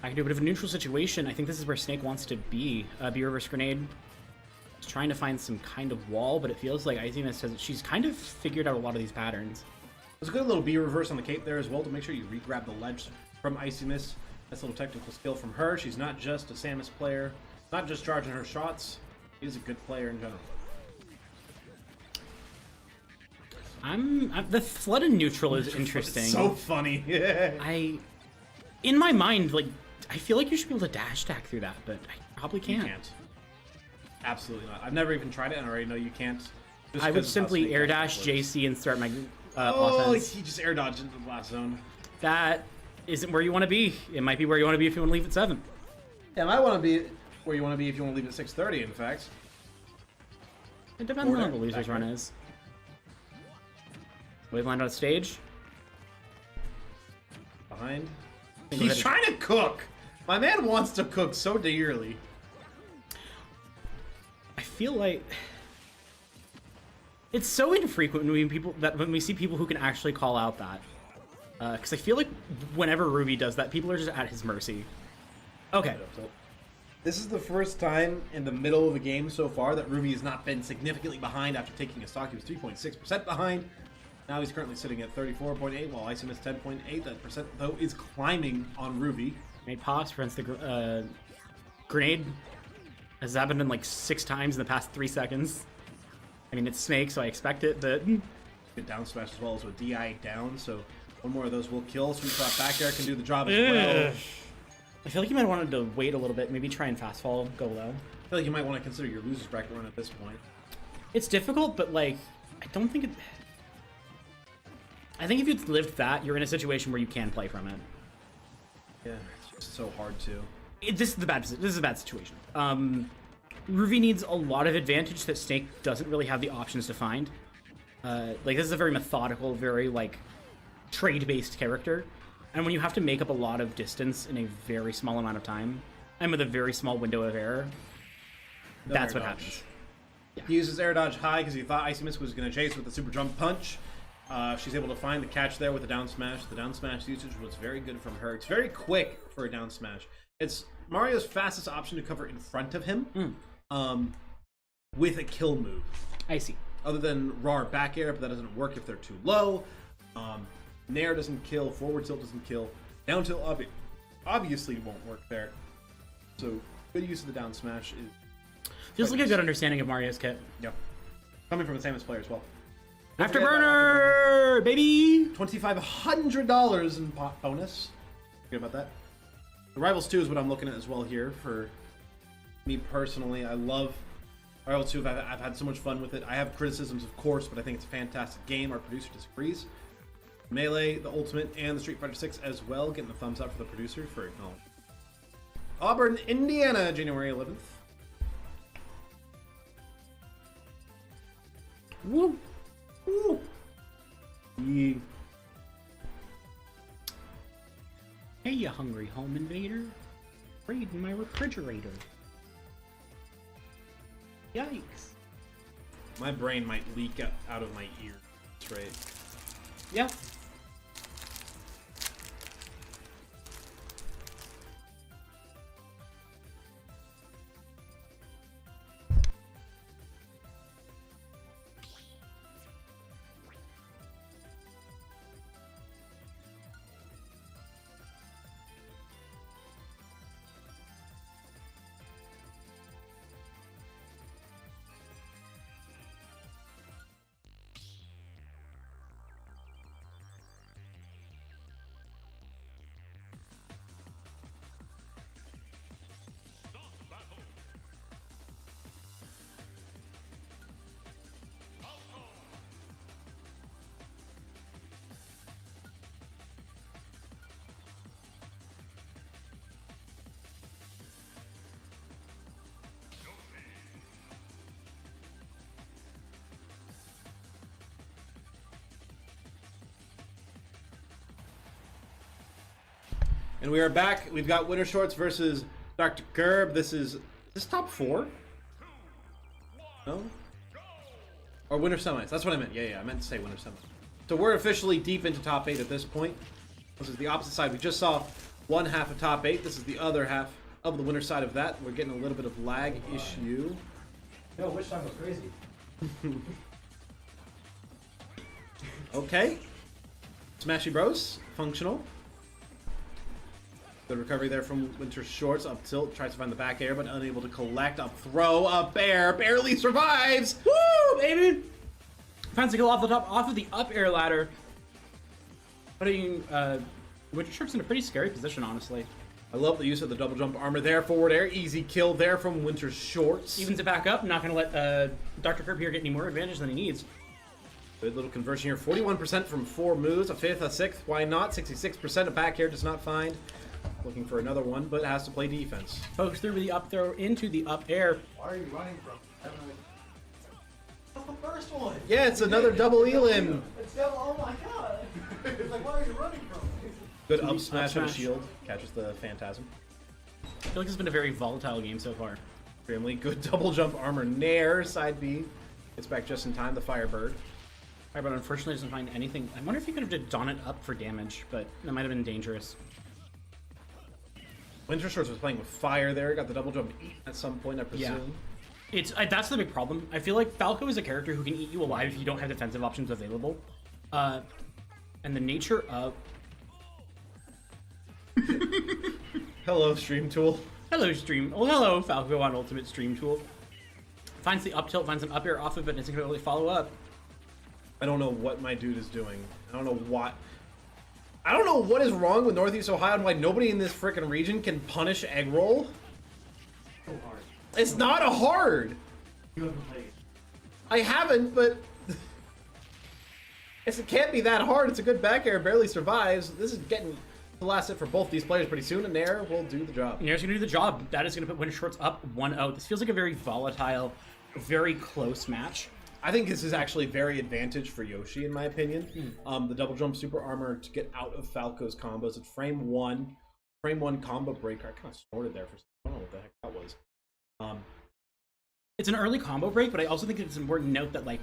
I can do a bit of a neutral situation. I think this is where Snake wants to be. B-reverse grenade. He's trying to find some kind of wall, but it feels like IcyMist says she's kind of figured out a lot of these patterns. There's a good little B reverse on the cape there as well to make sure you re-grab the ledge from IcyMist. That's a little technical skill from her. She's not just a Samus player, not just charging her shots. She's a good player in general. The flood in neutral is interesting. It's so funny. In my mind, like, I feel like you should be able to dash attack through that, but I probably You can't. can't. Absolutely not. I've never even tried it, and I already know you can't. I would simply air dash JC and start my Oh, offense. he just air dodged into the blast zone. That isn't where you want to be. It might be where you want to be if you want to leave at 7. Yeah, it might want to be where you want to be if you want to leave at 6:30. In fact, It depends on what the loser's run is. Wave land on stage. behind. He's trying to cook. My man wants to cook so dearly. I feel like it's so infrequent when we see people who can actually call out that. Because I feel like whenever Ruby does that, people are just at his mercy. Okay. This is the first time in the middle of the game so far that Ruby has not been significantly behind after taking a stock. He was 3.6% behind. Now he's currently sitting at 34.8, while IcyMist 10.8. That percent, though, is climbing on Ruby. Grenade pops, prevents the grenade. Has happened in like 6 times in the past 3 seconds. I mean, it's Snake, so I expect it, but... Good down smash as well as with DI down, so one more of those will kill. Sweet spot back air can do the job as well. I feel like you might have wanted to wait a little bit, maybe try and fast fall, go low. I feel like you might want to consider your loser's bracket run at this point. It's difficult, but like, I don't think it... I think if you'd lived that, you're in a situation where you can play from it. Yeah, it's just so hard to. This is a bad situation. Ruby needs a lot of advantage that Snake doesn't really have the options to find. Like, this is a very methodical, very, like, trade-based character. And when you have to make up a lot of distance in a very small amount of time, and with a very small window of error, that's what happens. Yeah. He uses air dodge high because he thought IcyMist was going to chase with the super jump punch. She's able to find the catch there with the down smash. The down smash usage was very good from her. It's very quick for a down smash. It's Mario's fastest option to cover in front of him with a kill move. I see. Other than RAR back air, but that doesn't work if they're too low. Nair doesn't kill. Forward tilt doesn't kill. Down tilt obviously won't work there. So good use of the down smash is... Feels like a good understanding of Mario's kit. Yep. Coming from a Samus player as well. Afterburner, baby! $2,500 in pot bonus. Forget about that. The Rivals 2 is what I'm looking at as well here for me personally. I love Rivals 2. I've had so much fun with it. I have criticisms, of course, but I think it's a fantastic game. Our producer disagrees. Melee, the Ultimate, and the Street Fighter 6 as well. Getting the thumbs up for the producer for acknowledging. Auburn, Indiana, January 11th. Woo! Woo! Yeah. Hey, you hungry home invader. Raiding my refrigerator. Yikes. My brain might leak out of my ear. That's right. Yeah. And we are back. We've got Wintershorts versus Dr. Kirb. This is top 4? No? Or Winter Semis. That's what I meant. Yeah, I meant to say Winter Semis. So we're officially deep into top 8 at this point. This is the opposite side. We just saw one half of top 8. This is the other half of the winner side of that. We're getting a little bit of lag issue. No, which time was crazy? Okay. Smashy Bros. Functional. Good recovery there from Wintershorts. Up tilt. Tries to find the back air, but unable to collect. Up throw. Up air. Barely survives. Woo, baby! Finds a kill off the top, off of the up air ladder. Putting Wintershorts in a pretty scary position, honestly. I love the use of the double jump armor there. Forward air. Easy kill there from Wintershorts. Evens it back up. Not going to let Dr. Kirb here get any more advantage than he needs. Good little conversion here. 41% from 4 moves. A 5th, a 6th. Why not? 66% of back air does not find. Looking for another one, but has to play defense. Pokes through with the up throw into the up air. Why are you running from? That's the first one. Yeah, it's another double elim. It's double. Oh my god. It's like, where are you running from? Good Up up smash on a smash. shield. Catches the Phantasm. I feel like it's been a very volatile game so far. Extremely good double jump armor. Nair, side B. Gets back just in time. The Firebird. But unfortunately doesn't find anything. I wonder if he could have just done it up for damage, but that might have been dangerous. Wintershorts was playing with fire there. Got the double jump at some point, I presume. Yeah. That's the big problem. I feel like Falco is a character who can eat you alive if you don't have defensive options available. And the nature of... Hello, Stream Tool. Hello, Stream. Well, hello, Falco on Ultimate Stream Tool. Finds the up tilt, finds an up air off of it, and isn't going to really follow up. I don't know what my dude is doing. I don't know what is wrong with Northeast Ohio and why nobody in this frickin' region can punish egg roll. So hard. It's not a hard. You haven't played. I haven't, but it can't be that hard. It's a good back air, barely survives. This is getting the last hit for both these players pretty soon, and Nair will do the job. Nair's going to do the job. That is going to put Wintershorts up 1-0. This feels like a very volatile, very close match. I think this is actually very advantage for Yoshi, in my opinion. The double jump super armor to get out of Falco's combos. It's frame one combo breaker. I kind of snorted there for I don't know what the heck that was. It's an early combo break, but I also think it's important to note that like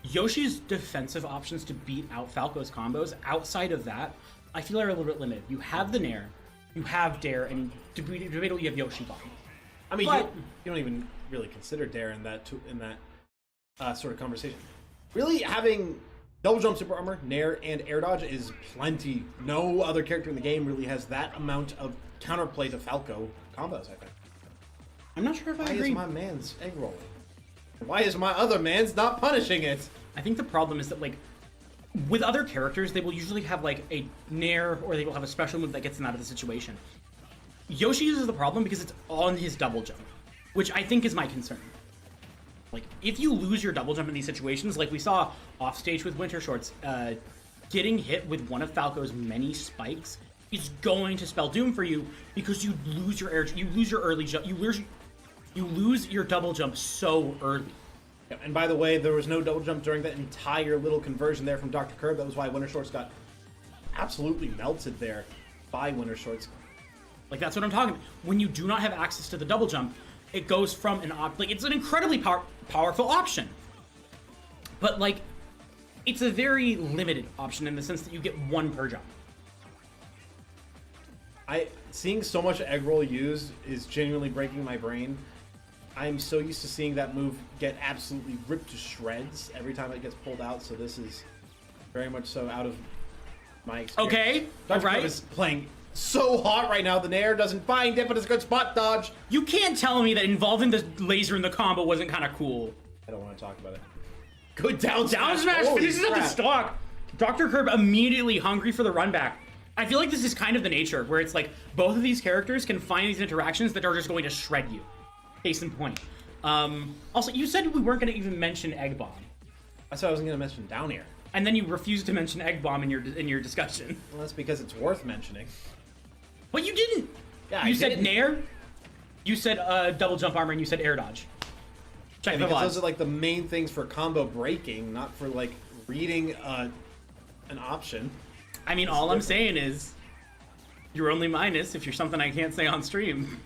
Yoshi's defensive options to beat out Falco's combos, outside of that, I feel are a little bit limited. You have the Nair, you have Dare, and debatable you have Yoshi Bomb. I mean, But- you don't even really consider Dare in that sort of conversation. Really, having double jump super armor, Nair, and air dodge is plenty. No other character in the game really has that amount of counterplay to Falco combos, I think. I'm not sure if I Why agree. is my man's egg rolling? Why is my other man's not punishing it? I think the problem is that like with other characters, they will usually have like a Nair or they will have a special move that gets them out of the situation. Yoshi uses the problem because it's on his double jump, which I think is my concern. Like, if you lose your double jump in these situations, like we saw off stage with Wintershorts, getting hit with one of Falco's many spikes is going to spell doom for you because you lose your air, you lose your early jump, you lose your double jump so early. Yeah, and by the way, there was no double jump during that entire little conversion there from Dr. Kirb. That was why Wintershorts got absolutely melted there by Wintershorts. Like, that's what I'm talking about. When you do not have access to the double jump, it goes from an it's an incredibly powerful option. but like, it's a very limited option in the sense that you get one per jump. Seeing so much egg roll used is genuinely breaking my brain. I'm so used to seeing that move get absolutely ripped to shreds every time it gets pulled out, so this is very much so out of my experience. Okay, Dr. alright. Kirb is playing so hot right now, the Nair doesn't find it, but it's a good spot dodge. You can't tell me that involving the laser in the combo wasn't kind of cool. I don't want to talk about it. Good down Down smash Holy finishes up the crap. stock. Dr. Kirb immediately hungry for the run back. I feel like this is kind of the nature where it's like both of these characters can find these interactions that are just going to shred you. Case in point. Also, you said we weren't going to even mention Egg Bomb, That's what I was going to mention down here. and then you refused to mention Egg Bomb in your discussion. Well, that's because it's worth mentioning. But you didn't. Yeah, You I said didn't. Nair. You said double jump armor, and you said air dodge. Check the Because those VODs. are like the main things for combo breaking, not for like reading an option. I mean, all I'm saying is, you're only minus if you're something I can't say on stream.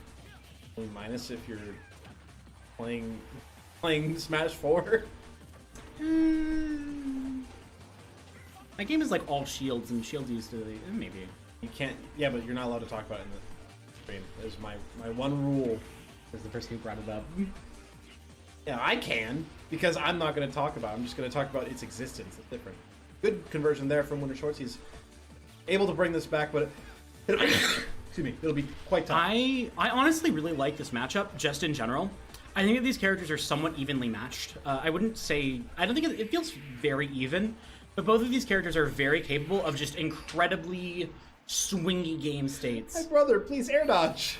Only minus if you're playing Smash 4. My game is like all shields, and shields used to maybe. You can't. Yeah, but you're not allowed to talk about it in the stream. There's my one rule. As the person who brought it up. Yeah, I can because I'm not going to talk about it. I'm just going to talk about its existence. It's different. Good conversion there from Wintershorts. He's able to bring this back, but excuse me, it'll be quite tough. I honestly really like this matchup, just in general. I think that these characters are somewhat evenly matched. I wouldn't say... I don't think it feels very even, but both of these characters are very capable of just incredibly swingy game states. My brother, please air dodge.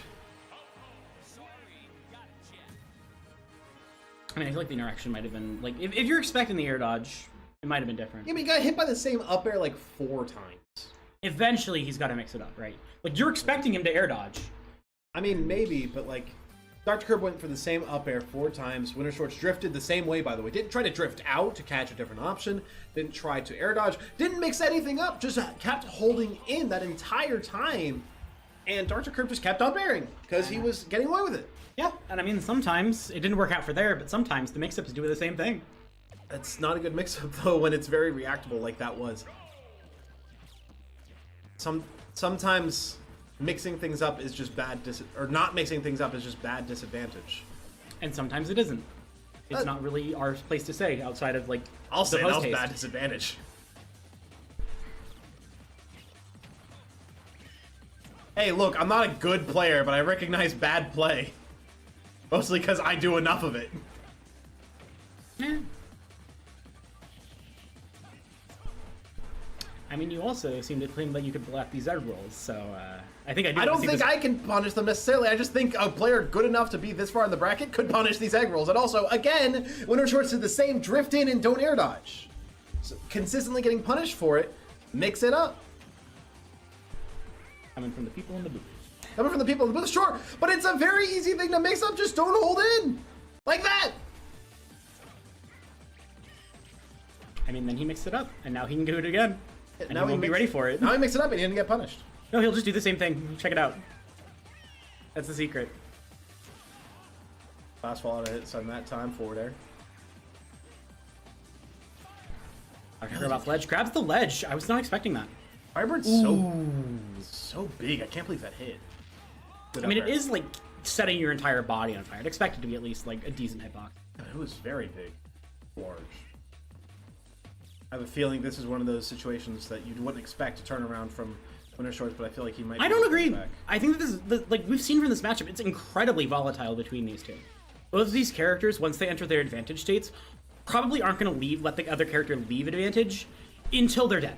I mean, I feel like the interaction might have been... Like, if you're expecting the air dodge, it might have been different. Yeah, but he got hit by the same up air like 4 times. Eventually, he's got to mix it up, right? Like, you're expecting him to air dodge. I mean, maybe, but like, Dr. Kirb went for the same up air 4 times. Wintershorts drifted the same way, by the way. Didn't try to drift out to catch a different option. Didn't try to air dodge. Didn't mix anything up. Just kept holding in that entire time. And Dr. Kirb just kept up airing because he was getting away with it. Yeah, and I mean, sometimes it didn't work out for there, but sometimes the mix-ups do the same thing. That's not a good mix-up, though, when it's very reactable like that was. Sometimes mixing things up is just bad, or not mixing things up is just bad disadvantage. And sometimes it isn't. It's not really our place to say outside of, like, I'll the say that was post-haste. bad disadvantage. Hey, look, I'm not a good player, but I recognize bad play. Mostly because I do enough of it. Eh. I mean, you also seem to claim that you could block these egg rolls, so I think I do. I don't see think this- I can punish them necessarily. I just think a player good enough to be this far in the bracket could punish these egg rolls. And also, again, Wintershorts did the same drift in and don't air dodge. So consistently getting punished for it, mix it up. Coming from the people in the booth. Coming from the people in the booth, sure, but it's a very easy thing to mix up. Just don't hold in. Like that. I mean, then he mixed it up, and now he can do it again. And Now he he won't be mix- ready for it. Now he mixed it up and he didn't get punished. No, he'll just do the same thing. Check it out. That's the secret. Fast fall out of hits on that time, forward air. Dr. Kirb off ledge. Grabs the ledge. I was not expecting that. Firebird's so big. I can't believe that hit. Good I mean, up it air. is like setting your entire body on fire. I'd expect it to be at least like a decent hitbox. It was very big. Large. I have a feeling this is one of those situations that you wouldn't expect to turn around from Wintershorts, but I feel like he might. I be don't able to agree. bring it back. I think that this is, like we've seen from this matchup, it's incredibly volatile between these two. Both of these characters, once they enter their advantage states, probably aren't going to let the other character leave advantage until they're dead.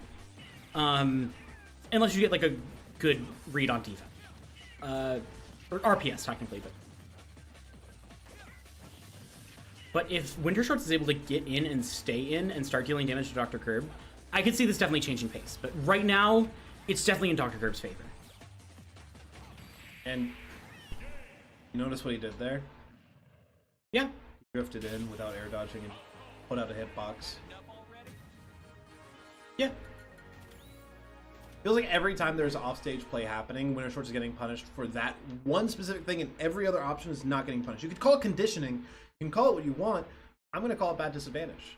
Unless you get like a good read on defense. Or RPS technically, but if Wintershorts is able to get in and stay in and start dealing damage to Dr. Kirb, I could see this definitely changing pace. But right now, it's definitely in Dr. Kirb's favor. And you notice what he did there? Yeah. He drifted in without air dodging and put out a hitbox. Yeah. Feels like every time there's offstage play happening, Wintershorts is getting punished for that one specific thing, and every other option is not getting punished. You could call it conditioning. You can call it what you want. I'm going to call it bad disadvantage.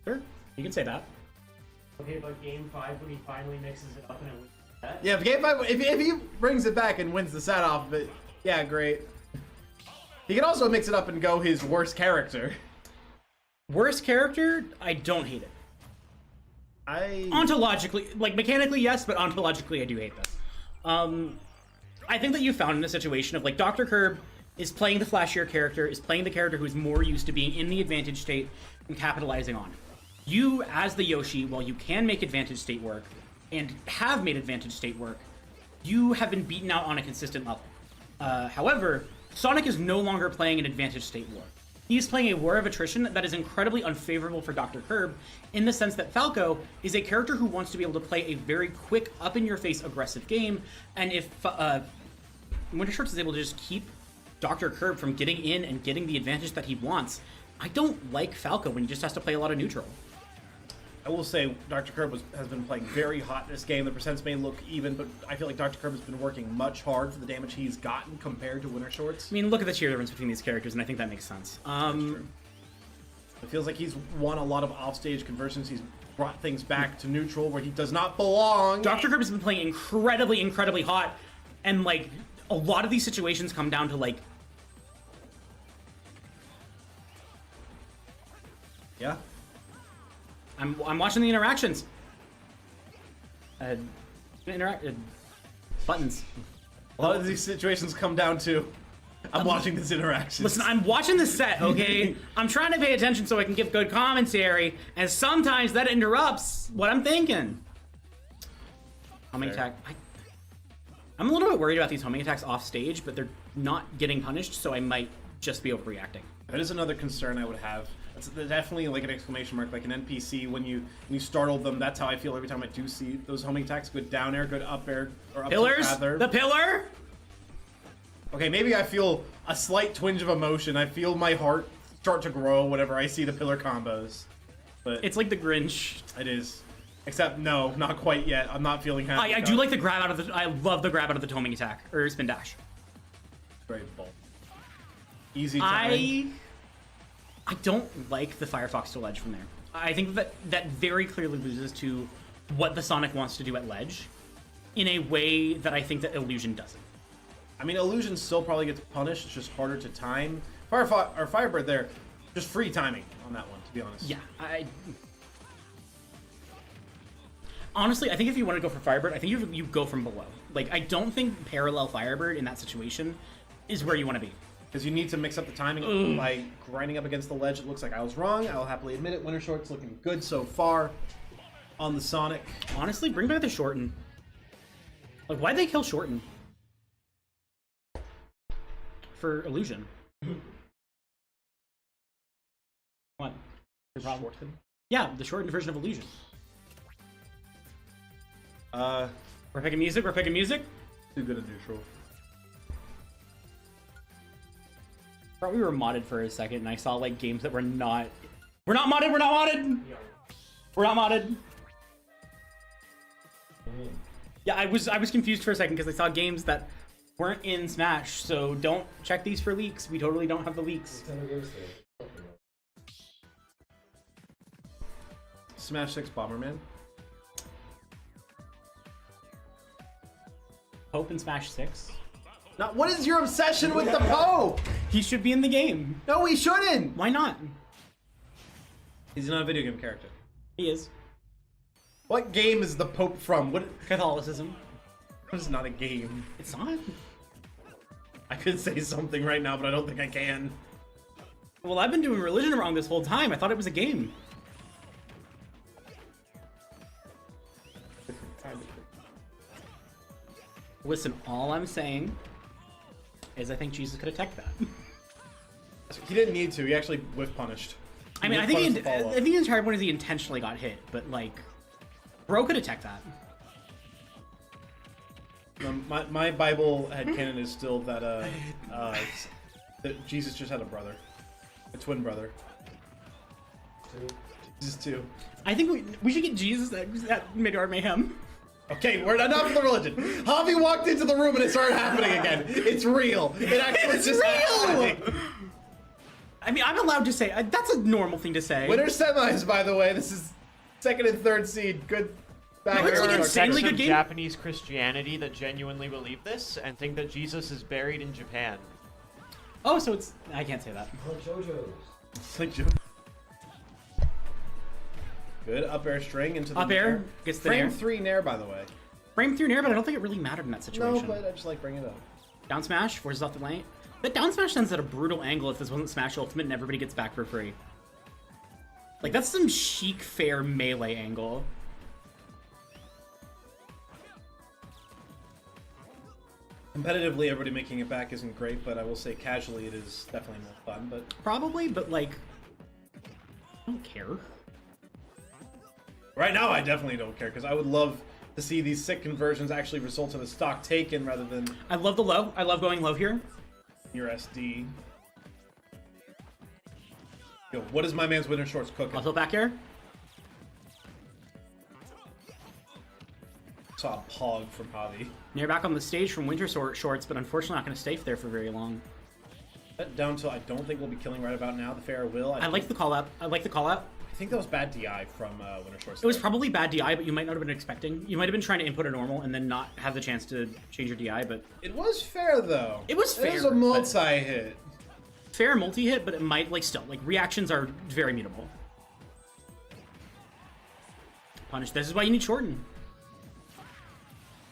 Sure, you can say that. Okay, but game 5 when he finally mixes it up and it wins that. Yeah, if game 5, if he brings it back and wins the set off of it, yeah, great. He can also mix it up and go his worst character. Worst character? I don't hate it. Ontologically, like mechanically, yes, but ontologically, I do hate this. I think that you found in a situation of like Dr. Kirb is playing the flashier character, is playing the character who's more used to being in the advantage state and capitalizing on it. You, as the Yoshi, while you can make advantage state work and have made advantage state work, you have been beaten out on a consistent level. However, Sonic is no longer playing an advantage state war. He's playing a war of attrition that is incredibly unfavorable for Dr. Kirb in the sense that Falco is a character who wants to be able to play a very quick, up-in-your-face aggressive game, and if Wintershorts is able to just keep Dr. Kirb from getting in and getting the advantage that he wants, I don't like Falco when he just has to play a lot of neutral. I will say Dr. Kirb has been playing very hot this game. The percents may look even, but I feel like Dr. Kirb has been working much hard for the damage he's gotten compared to Wintershorts. I mean, look at the tier difference between these characters, and I think that makes sense. It feels like he's won a lot of offstage conversions. He's brought things back to neutral where he does not belong. Dr. Kirb has been playing incredibly, incredibly hot, and like a lot of these situations come down to like. Yeah. I'm watching the interactions. Buttons. A lot of these situations come down to I'm watching these interactions. Listen, I'm watching the set, okay? I'm trying to pay attention so I can give good commentary, and sometimes that interrupts what I'm thinking. Homing attack. I'm a little bit worried about these homing attacks off stage, but they're not getting punished, so I might just be overreacting. That is another concern I would have. It's definitely like an exclamation mark, like an NPC when you startle them. That's how I feel every time I do see those homing attacks. Good down air, good up air, or up Pillars? rather. The pillar? Okay, maybe I feel a slight twinge of emotion. I feel my heart start to grow whenever I see the pillar combos. But It's like the Grinch. it is. Except no, not quite yet. I'm not feeling happy. I do like the grab out of the. I love the grab out of the homing attack or spin dash. Very bold. Easy time. I don't like the Firefox to ledge from there. I think that very clearly loses to what the Sonic wants to do at ledge in a way that I think that Illusion doesn't. I mean, Illusion still probably gets punished. It's just harder to time. Firebird there, just free timing on that one, to be honest. Yeah, honestly, I think if you want to go for Firebird, I think you go from below. Like, I don't think parallel Firebird in that situation is where you want to be. Because you need to mix up the timing by grinding up against the ledge. It looks like I was wrong. I'll happily admit it. Wintershorts looking good so far on the Sonic. Honestly, bring back the Shorten. Like, why'd they kill Shorten? For Illusion. What? Your problem? Shorten? Yeah, the shortened version of Illusion. We're picking music, we're picking music. Too good at neutral. Thought we were modded for a second, and I saw like games that were not. We're not modded. We're not modded. We're not modded. Yeah, I was confused for a second because I saw games that weren't in Smash. So don't check these for leaks. We totally don't have the leaks. Smash 6 Bomberman. Pope in Smash 6. Now, what is your obsession with the Pope? He should be in the game. No, he shouldn't. Why not? He's not a video game character. He is. What game is the Pope from? What? Catholicism. It's not a game. It's not. I could say something right now, but I don't think I can. Well, I've been doing religion wrong this whole time. I thought it was a game. Listen, all I'm saying is I think Jesus could have teched that. He didn't need to. He actually whiff punished. I mean, I think the entire point is he intentionally got hit, but like, bro could have teched that. My Bible headcanon is still that that Jesus just had a brother, a twin brother. Jesus too. I think we should get Jesus at Midgard Mayhem. Okay, we're enough of the religion. Javi walked into the room and it started happening again. It's real. It actually It's just real! happening. I mean, I'm allowed to say that's a normal thing to say. Winter semis, by the way. This is second and third seed. Good. Back No, it's like here. insanely Some good game. Japanese Christianity that genuinely believe this and think that Jesus is buried in Japan. Oh, so it's I can't say that. It's like good up air string into the Up air nair. gets the Frame nair. 3 nair, by the way. Frame through nair, but I don't think it really mattered in that situation. No, but I just like bringing it up. Down smash forces off the lane. But down smash sends at a brutal angle if this wasn't smash ultimate and everybody gets back for free. Like that's some chic fair melee angle. Competitively, everybody making it back isn't great, but I will say casually it is definitely more fun. But Probably, but like I don't care. right now, I definitely don't care because I would love to see these sick conversions actually result in a stock taken rather than I love the low. I love going low here. your SD. Yo, what is my man's winter shorts cooking? I'll tilt back here. Saw a pog from Javi. Nair back on the stage from Wintershorts, but unfortunately not going to stay there for very long. Down till I don't think we'll be killing right about now. The fair will. I like the call out. I like the call out. I think that was bad DI from winter shorts. It was probably bad DI, but you might not have been expecting. You might have been trying to input a normal and then not have the chance to change your DI, but It was fair though. It was It fair, was a but- multi-hit. fair multi-hit, but it might, like, still, like, reactions are very mutable. Punish. This is why you need Shorten.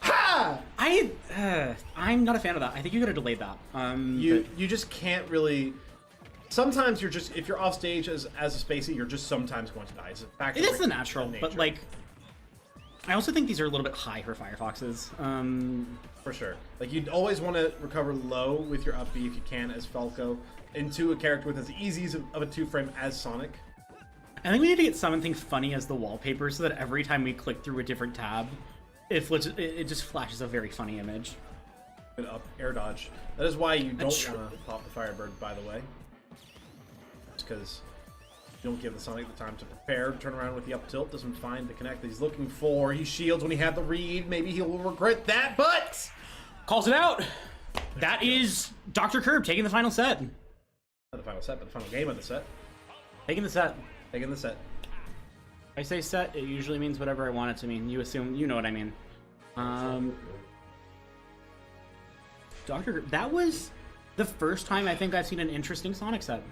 Ha! I'm not a fan of that. I think you could have delayed that. You just can't really. Sometimes you're just if you're off stage as a spacey, you're just sometimes going to die. It's a fact It of is the natural, nature. but, like, I also think these are a little bit high for Firefoxes. For sure. Like you'd always want to recover low with your up B if you can as Falco into a character with as easy of a 2-frame as Sonic. I think we need to get something funny as the wallpaper so that every time we click through a different tab, it just flashes a very funny image. Good up air dodge. That is why you don't That's want to pop the Firebird, by the way. It's because you don't give the Sonic the time to prepare, turn around with the up tilt, doesn't find the connect that he's looking for. He shields when he had the read. Maybe he will regret that, but Calls it out! That is Dr. Kirb taking the final set. not the final set, but the final game of the set. Taking the set. Taking the set. I say set, it usually means whatever I want it to mean. You assume, you know what I mean. Dr. Kirb, that was the first time I think I've seen an interesting Sonic set.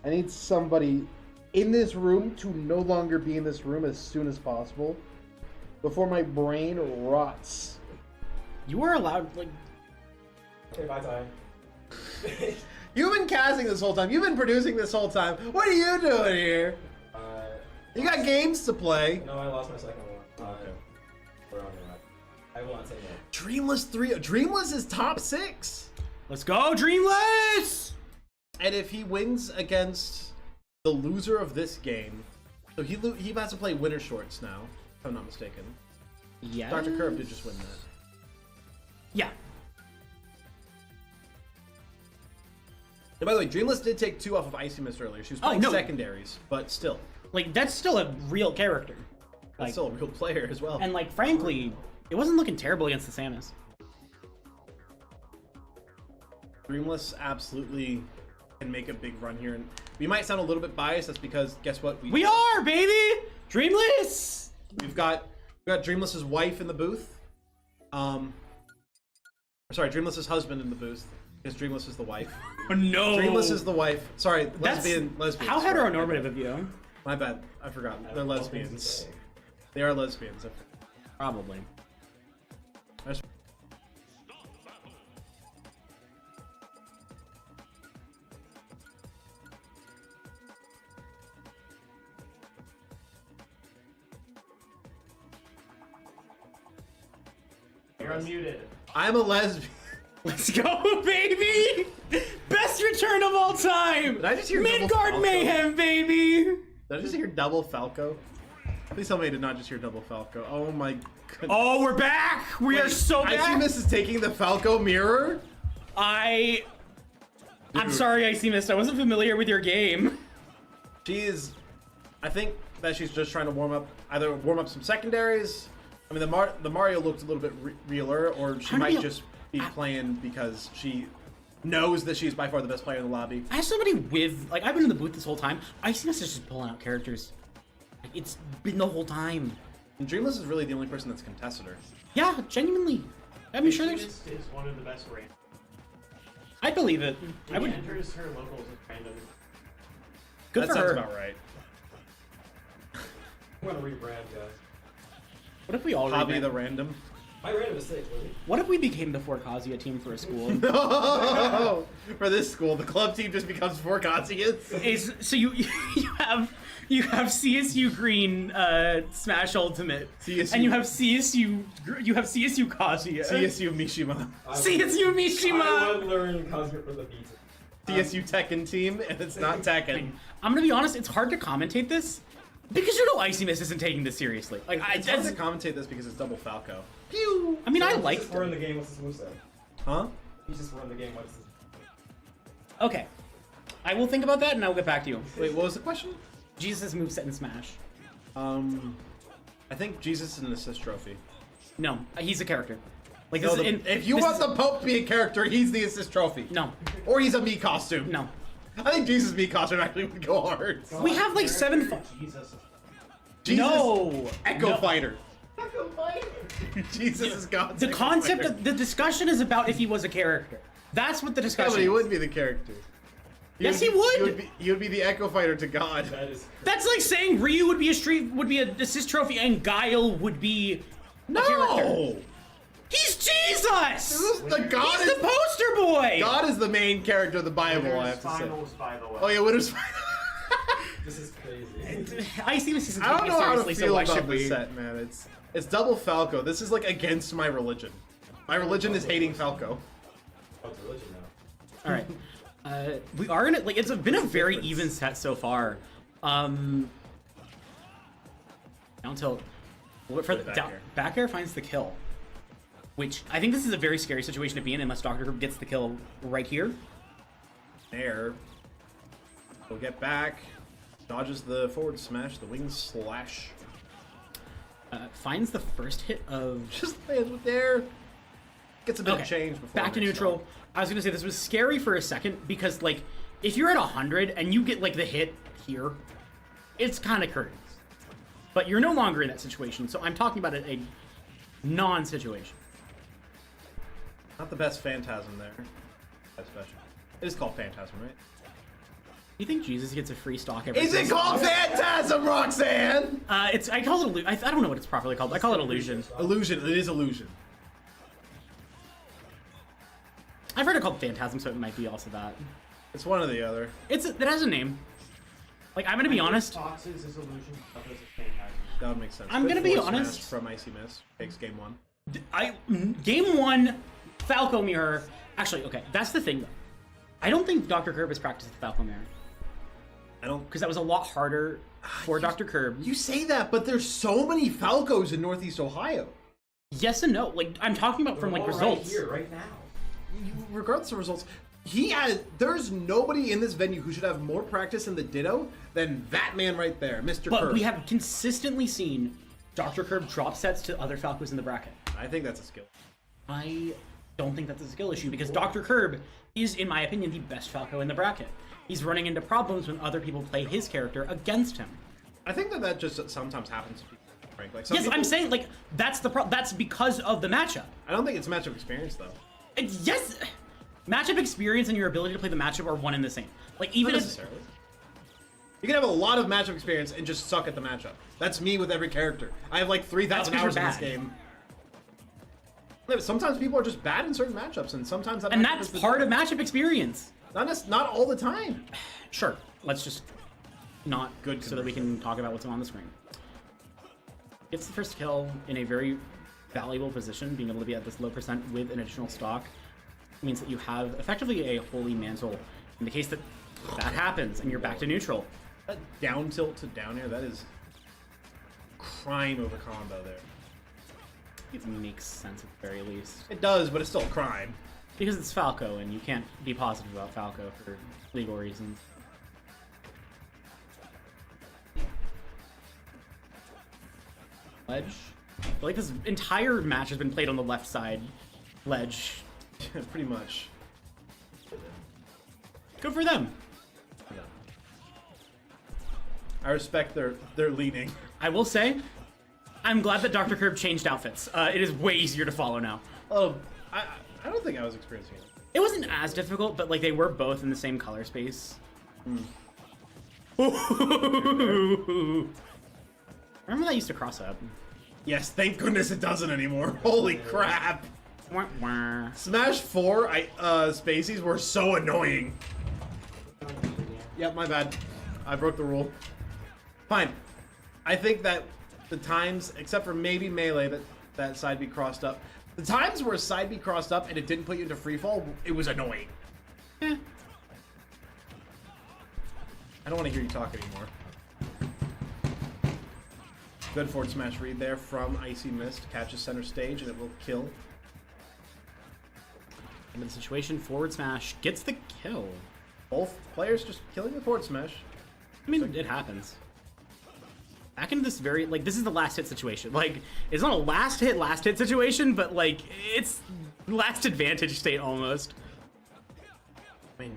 I need somebody in this room to no longer be in this room as soon as possible before my brain rots. You are allowed, like, Okay, bye time. You've been casting this whole time. You've been producing this whole time. What are you doing here? You got games to play. No, I lost my second one. Okay. We're on that. I will not say no. Dreamless 3. Dreamless is top 6. let's go, Dreamless! And if he wins against the loser of this game, so he has to play Wintershorts now, if I'm not mistaken. Yeah. Dr. Kirb did just win that. Yeah. And by the way, Dreamless did take 2 off of IcyMist earlier. She was playing no. secondaries, but still. Like, that's still a real character. That's Like, still a real player as well. and, like, frankly, it wasn't looking terrible against the Samus. Dreamless absolutely can make a big run here. And we might sound a little bit biased. That's because, guess what? We are, baby! Dreamless! We've got Dreamless's wife in the booth. Sorry, Dreamless's husband in the booth. Because Dreamless is the wife. Oh, no! Dreamless is the wife. Sorry, That's- lesbian. How sorry. heteronormative of you. My bad. I forgot. They're lesbians. They are lesbians. Probably. That's- You're unmuted. I'm a lesbian. Let's go, baby! Best return of all time! Did I just hear double Midgard Falco? Mayhem, baby! Did I just hear double Falco? Please tell me I did not just hear double Falco. Oh my goodness. Oh, we're back! We are so back! IcyMist is taking the Falco mirror? I'm sorry, IcyMist. I wasn't familiar with your game. She is... I think that she's just trying to warm up some secondaries. I mean, the Mario looked a little bit realer, or she How do might you- just be playing because she knows that she's by far the best player in the lobby. I have somebody with, like, I've been in the booth this whole time. IcyMist is just pulling out characters. Like, it's been the whole time. And Dreamless is really the only person that's contested her. Yeah, genuinely. I'm sure there's. Is one of the best random. I believe it. I would. Enters her locals as random. Good That for sounds her. about right. I'm gonna rebrand, guys. What if we all Hobby rebrand- the random. I made a mistake, really. What if we became the Fort Kazuya team for a school? No! For this school, the club team just becomes 4 Kazuya's. So you have CSU Green Smash Ultimate, CSU. and you have CSU Kazuya. CSU Mishima. CSU I Mishima. would learn Kazuya for the beat. CSU Tekken team, and it's not Tekken. I'm gonna be honest. It's hard to commentate this because you know IcyMist isn't taking this seriously. Like It's hard to commentate this because it's double Falco. Pew! I mean, I He's like. just run the game. What's his moveset? Huh? He's just run the game. What's his? Okay, I will think about that and I'll get back to you. Wait, what was the question? Jesus' moveset in Smash. I think Jesus is an assist trophy. No, he's a character. Like No, this is if you want the Pope to be a character, he's the assist trophy. No, Or he's a Mii costume. no. I think Jesus' Mii costume actually would go hard. We have like 7. Jesus. Jesus, No. Echo No. Fighter. Echo Fighter. Jesus is God's The Echo concept Fighter. of the discussion is about if he was a character. That's what the Yeah, discussion but he is. would be the character. Yes, he would. You would be the Echo Fighter to God. That is. That's like saying Ryu would be an assist trophy and Guile would be a character. No! He's Jesus! The God He's is the poster boy! God is the main character of the Bible, I have to say. Finals, by the way. Oh yeah, Winter's This is crazy. IcyMist isn't I don't taking know it how to seriously, so feel why about should this we? set, man. It's double Falco. This is like against my religion. My religion is hating Falco. Oh, it's religion now. All right. We are gonna like. It's been a very even set so far. Down tilt. For the Back down, air. back air finds the kill, which I think this is a very scary situation to be in unless Dr. Kirb gets the kill right here. There. He'll get back. Dodges the forward smash, the wing slash. Finds the first hit of. Just lands with there. Gets a bit Okay, of change before back to next neutral. round. I was gonna say this was scary for a second because like if you're at 100 and you get like the hit here, it's kind of curtains. But you're no longer in that situation, so I'm talking about a non-situation. Not the best Phantasm there. That's special. It is called Phantasm, right? You think Jesus gets a free stock every? Is it called Phantasm, Roxanne? It's I call it I don't know what it's properly called. I call it illusion. Illusion. It is illusion. I've heard it called phantasm, so it might be also that. It's one or the other. It has a name. Like I'm gonna be honest. Foxes is illusion. Others is phantasm. That would make sense. I'm Good gonna be forward smash honest. From IcyMist takes game 1. Game 1, Falco Mirror. Actually, okay, that's the thing though. I don't think Dr. Kirb has practiced the Falco Mirror I don't. because that was a lot harder for Dr. Kirb. You say that, but there's so many Falcos in Northeast Ohio. Yes and no. Like I'm talking about from like All results. Right here, right now. Regardless of results, there's nobody in this venue who should have more practice in the Ditto than that man right there, Mr. But Kirb. we have consistently seen Dr. Kirb drop sets to other Falcos in the bracket. I think that's a skill. I don't think that's a skill issue because Dr. Kirb is, in my opinion, the best Falco in the bracket. He's running into problems when other people play his character against him. I think that just sometimes happens to people, Frank. Like some Yes, people, I'm saying like that's the that's because of the matchup. I don't think it's matchup experience though. Yes, matchup experience and your ability to play the matchup are one and the same. Like even Not if necessarily. You can have a lot of matchup experience and just suck at the matchup. That's me with every character. I have like 3,000 That's 'cause hours in you're this bad. game. Yeah, but sometimes people are just bad in certain matchups, and sometimes that and matchup that's is the part of difference. matchup experience. Not all the time. Sure, let's just not Good so that we can talk about what's on the screen. Gets the first kill in a very valuable position, being able to be at this low percent with an additional stock means that you have effectively a holy mantle in the case that that happens and you're back to neutral. That down tilt to down air, that is crime over combo there. It makes sense at the very least. It does, but it's still a crime. Because it's Falco and you can't be positive about Falco for legal reasons. Ledge. I feel like this entire match has been played on the left side ledge. Pretty much. Good for them. I respect their leaning. I will say, I'm glad that Dr. Kirb changed outfits. It is way easier to follow now. Oh, I don't think I was experiencing it. It wasn't as difficult, but like they were both in the same color space. Remember that used to cross up? Yes, thank goodness it doesn't anymore. Holy crap. Wah, wah. Smash 4 spacies were so annoying. Yep, my bad. I broke the rule. Fine. I think that the times, except for maybe Melee, that side B crossed up. The times where side B crossed up and it didn't put you into freefall, it was annoying. I don't want to hear you talk anymore. Good forward smash read there from IcyMist. Catches center stage and it will kill. Into the situation, forward smash gets the kill. Both players just killing the forward smash. I mean, it happens. Back into this this is the last hit situation. Like, it's not a last hit situation, but like, it's last advantage state almost. I mean,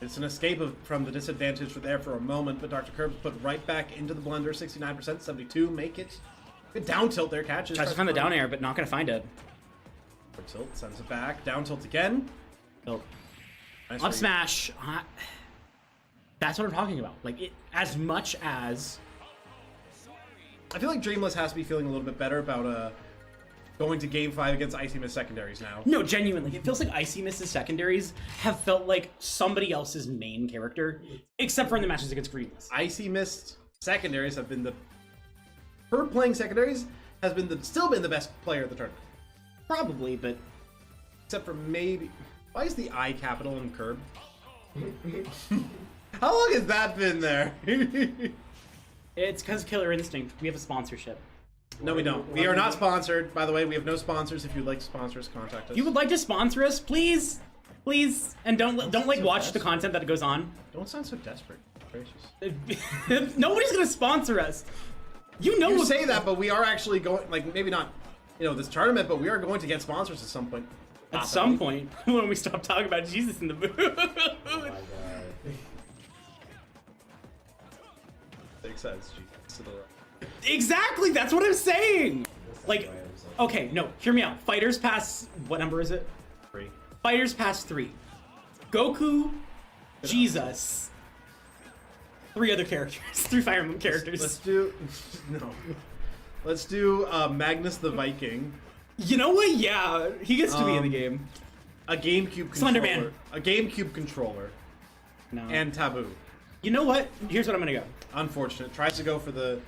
it's an escape from the disadvantage there for a moment, but Dr. Kirb put right back into the blender, 69%, 72, make it. Good down tilt there, catches. Tries to find the down air, but not gonna find it. Forward tilt, sends it back, down tilt again. Tilt. Nice Up read. smash. That's what I'm talking about. Like, as much as... I feel like Dreamless has to be feeling a little bit better about going to Game 5 against IcyMist secondaries now. No, genuinely. It feels like IcyMist's secondaries have felt like somebody else's main character, except for in the matches against Dreamless. IcyMist secondaries have been her playing secondaries has been still been the best player of the tournament. Probably, but... Except for maybe... Why is the I capital in Kirb? How long has that been there? It's because Killer Instinct. We have a sponsorship. No, we don't. We are not sponsored. By the way, we have no sponsors. If you'd like to sponsor us, contact us. If you would like to sponsor us, please, please, and don't like watch the content that goes on. Don't sound so desperate. Gracious. Nobody's gonna sponsor us. You know You what? say that, but we are actually going. Like maybe not, this tournament, but we are going to get sponsors at some point. At some point, when we stop talking about Jesus in the booth. Oh my god. Makes sense. Jesus to the right. Exactly, that's what I'm saying. Like, okay, no, hear me out. Fighters pass. What number is it? 3. Fighters pass 3. Goku, Jesus. 3 other characters. 3 Fire Emblem characters. Let's do no. Let's do Magnus the Viking. You know what? Yeah, he gets to be in the game. A GameCube Slender controller. Man. A GameCube controller. No. And Taboo. You know what? Here's what I'm gonna go. Unfortunate. Tries to go for the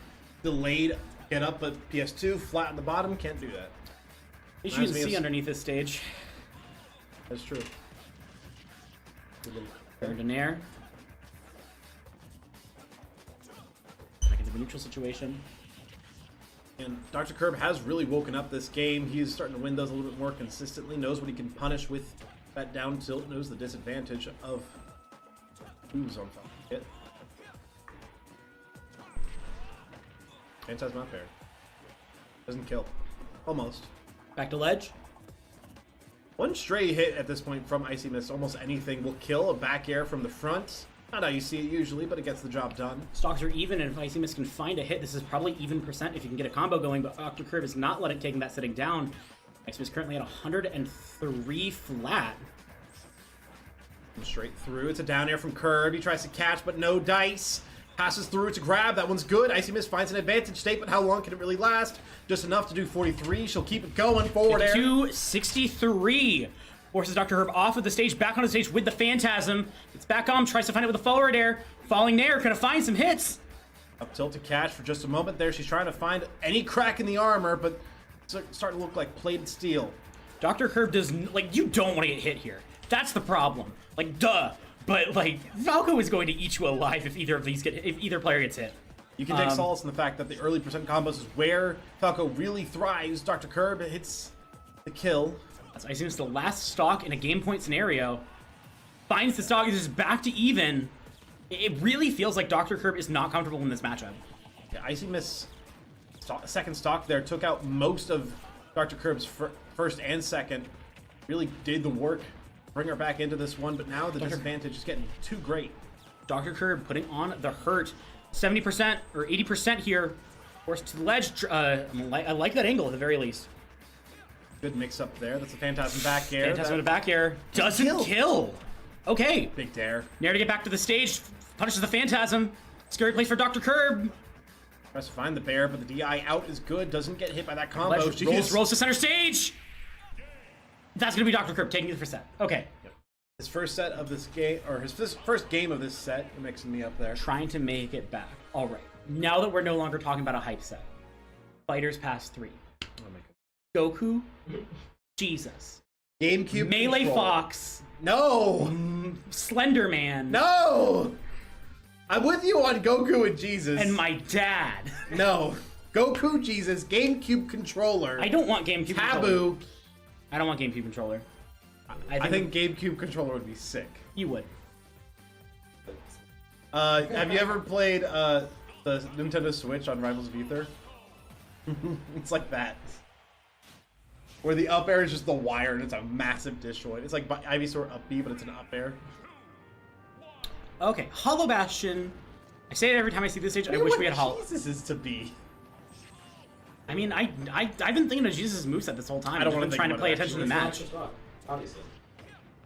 delayed get up, but PS2 flat on the bottom. Can't do that. You Reminds can me see of- underneath this stage. That's true. Turned in air. Back into the neutral situation. And Dr. Kirb has really woken up this game. He's starting to win those a little bit more consistently. Knows what he can punish with that down tilt. Knows the disadvantage of moves on top of it. Anti's not fair. Doesn't kill. Almost. Back to ledge. One stray hit at this point from IcyMist. Almost anything will kill. A back air from the front. Not how you see it usually, but it gets the job done. Stocks are even, and if IcyMist can find a hit, this is probably even percent if you can get a combo going, but Dr. Kirb is not letting taking that sitting down. IcyMist currently at 103 flat. Straight through. It's a down air from Kirb. He tries to catch, but no dice. Passes through to grab. That one's good. IcyMist finds an advantage state, but how long can it really last? Just enough to do 43. She'll keep it going. Forward air. 263. Forces Dr. Herb off of the stage, back on the stage with the Phantasm. It's back on, tries to find it with a forward air. Falling nair, gonna find some hits. Up tilt to catch for just a moment there. She's trying to find any crack in the armor, but it's starting to look like plated steel. Dr. Herb does, you don't want to get hit here. That's the problem. Duh. But, Falco is going to eat you alive if either player gets hit. You can take solace in the fact that the early percent combos is where Falco really thrives. Dr. Kirb hits the kill. That's IcyMist, the last stock in a game point scenario. Finds the stock, is just back to even. It really feels like Dr. Kirb is not comfortable in this matchup. Yeah, IcyMist's second stock there took out most of Dr. Kirb's first and second. Really did the work bring her back into this one, but now the disadvantage is getting too great. Dr. Kirb putting on the hurt. 70% or 80% here. Forced to the ledge. I like that angle at the very least. Good mix up there. That's a Phantasm back air. Phantasm with a back air. Doesn't kill. Okay. Big dare. Nair to get back to the stage. Punishes the Phantasm. Scary place for Dr. Kirb. Tries to find the bear, but the DI out is good. Doesn't get hit by that combo. Rolls to center stage. That's going to be Dr. Kirb taking the first set. Okay. His first set of this game, or his first game of this set, you're mixing me up there. Trying to make it back. All right. Now that we're no longer talking about a hype set. Fighters Pass 3. Goku. Jesus. GameCube Melee control. Fox. No! Slender Man. No! I'm with you on Goku and Jesus. And my dad. No. Goku, Jesus, GameCube controller. I don't want GameCube controller. Taboo. I don't want GameCube controller. I think GameCube controller would be sick. You would. Have you ever played the Nintendo Switch on Rivals of Ether? It's like that. Where the up air is just the wire and it's a massive disjoint. It's like Ivysaur up B, but it's an up air. Okay, Hollow Bastion. I say it every time I see this stage. I wish we had Hollow. Jesus is to be. I mean, I've been thinking of Jesus' moveset this whole time. I don't I've want been to trying to play attention to the match. Obviously.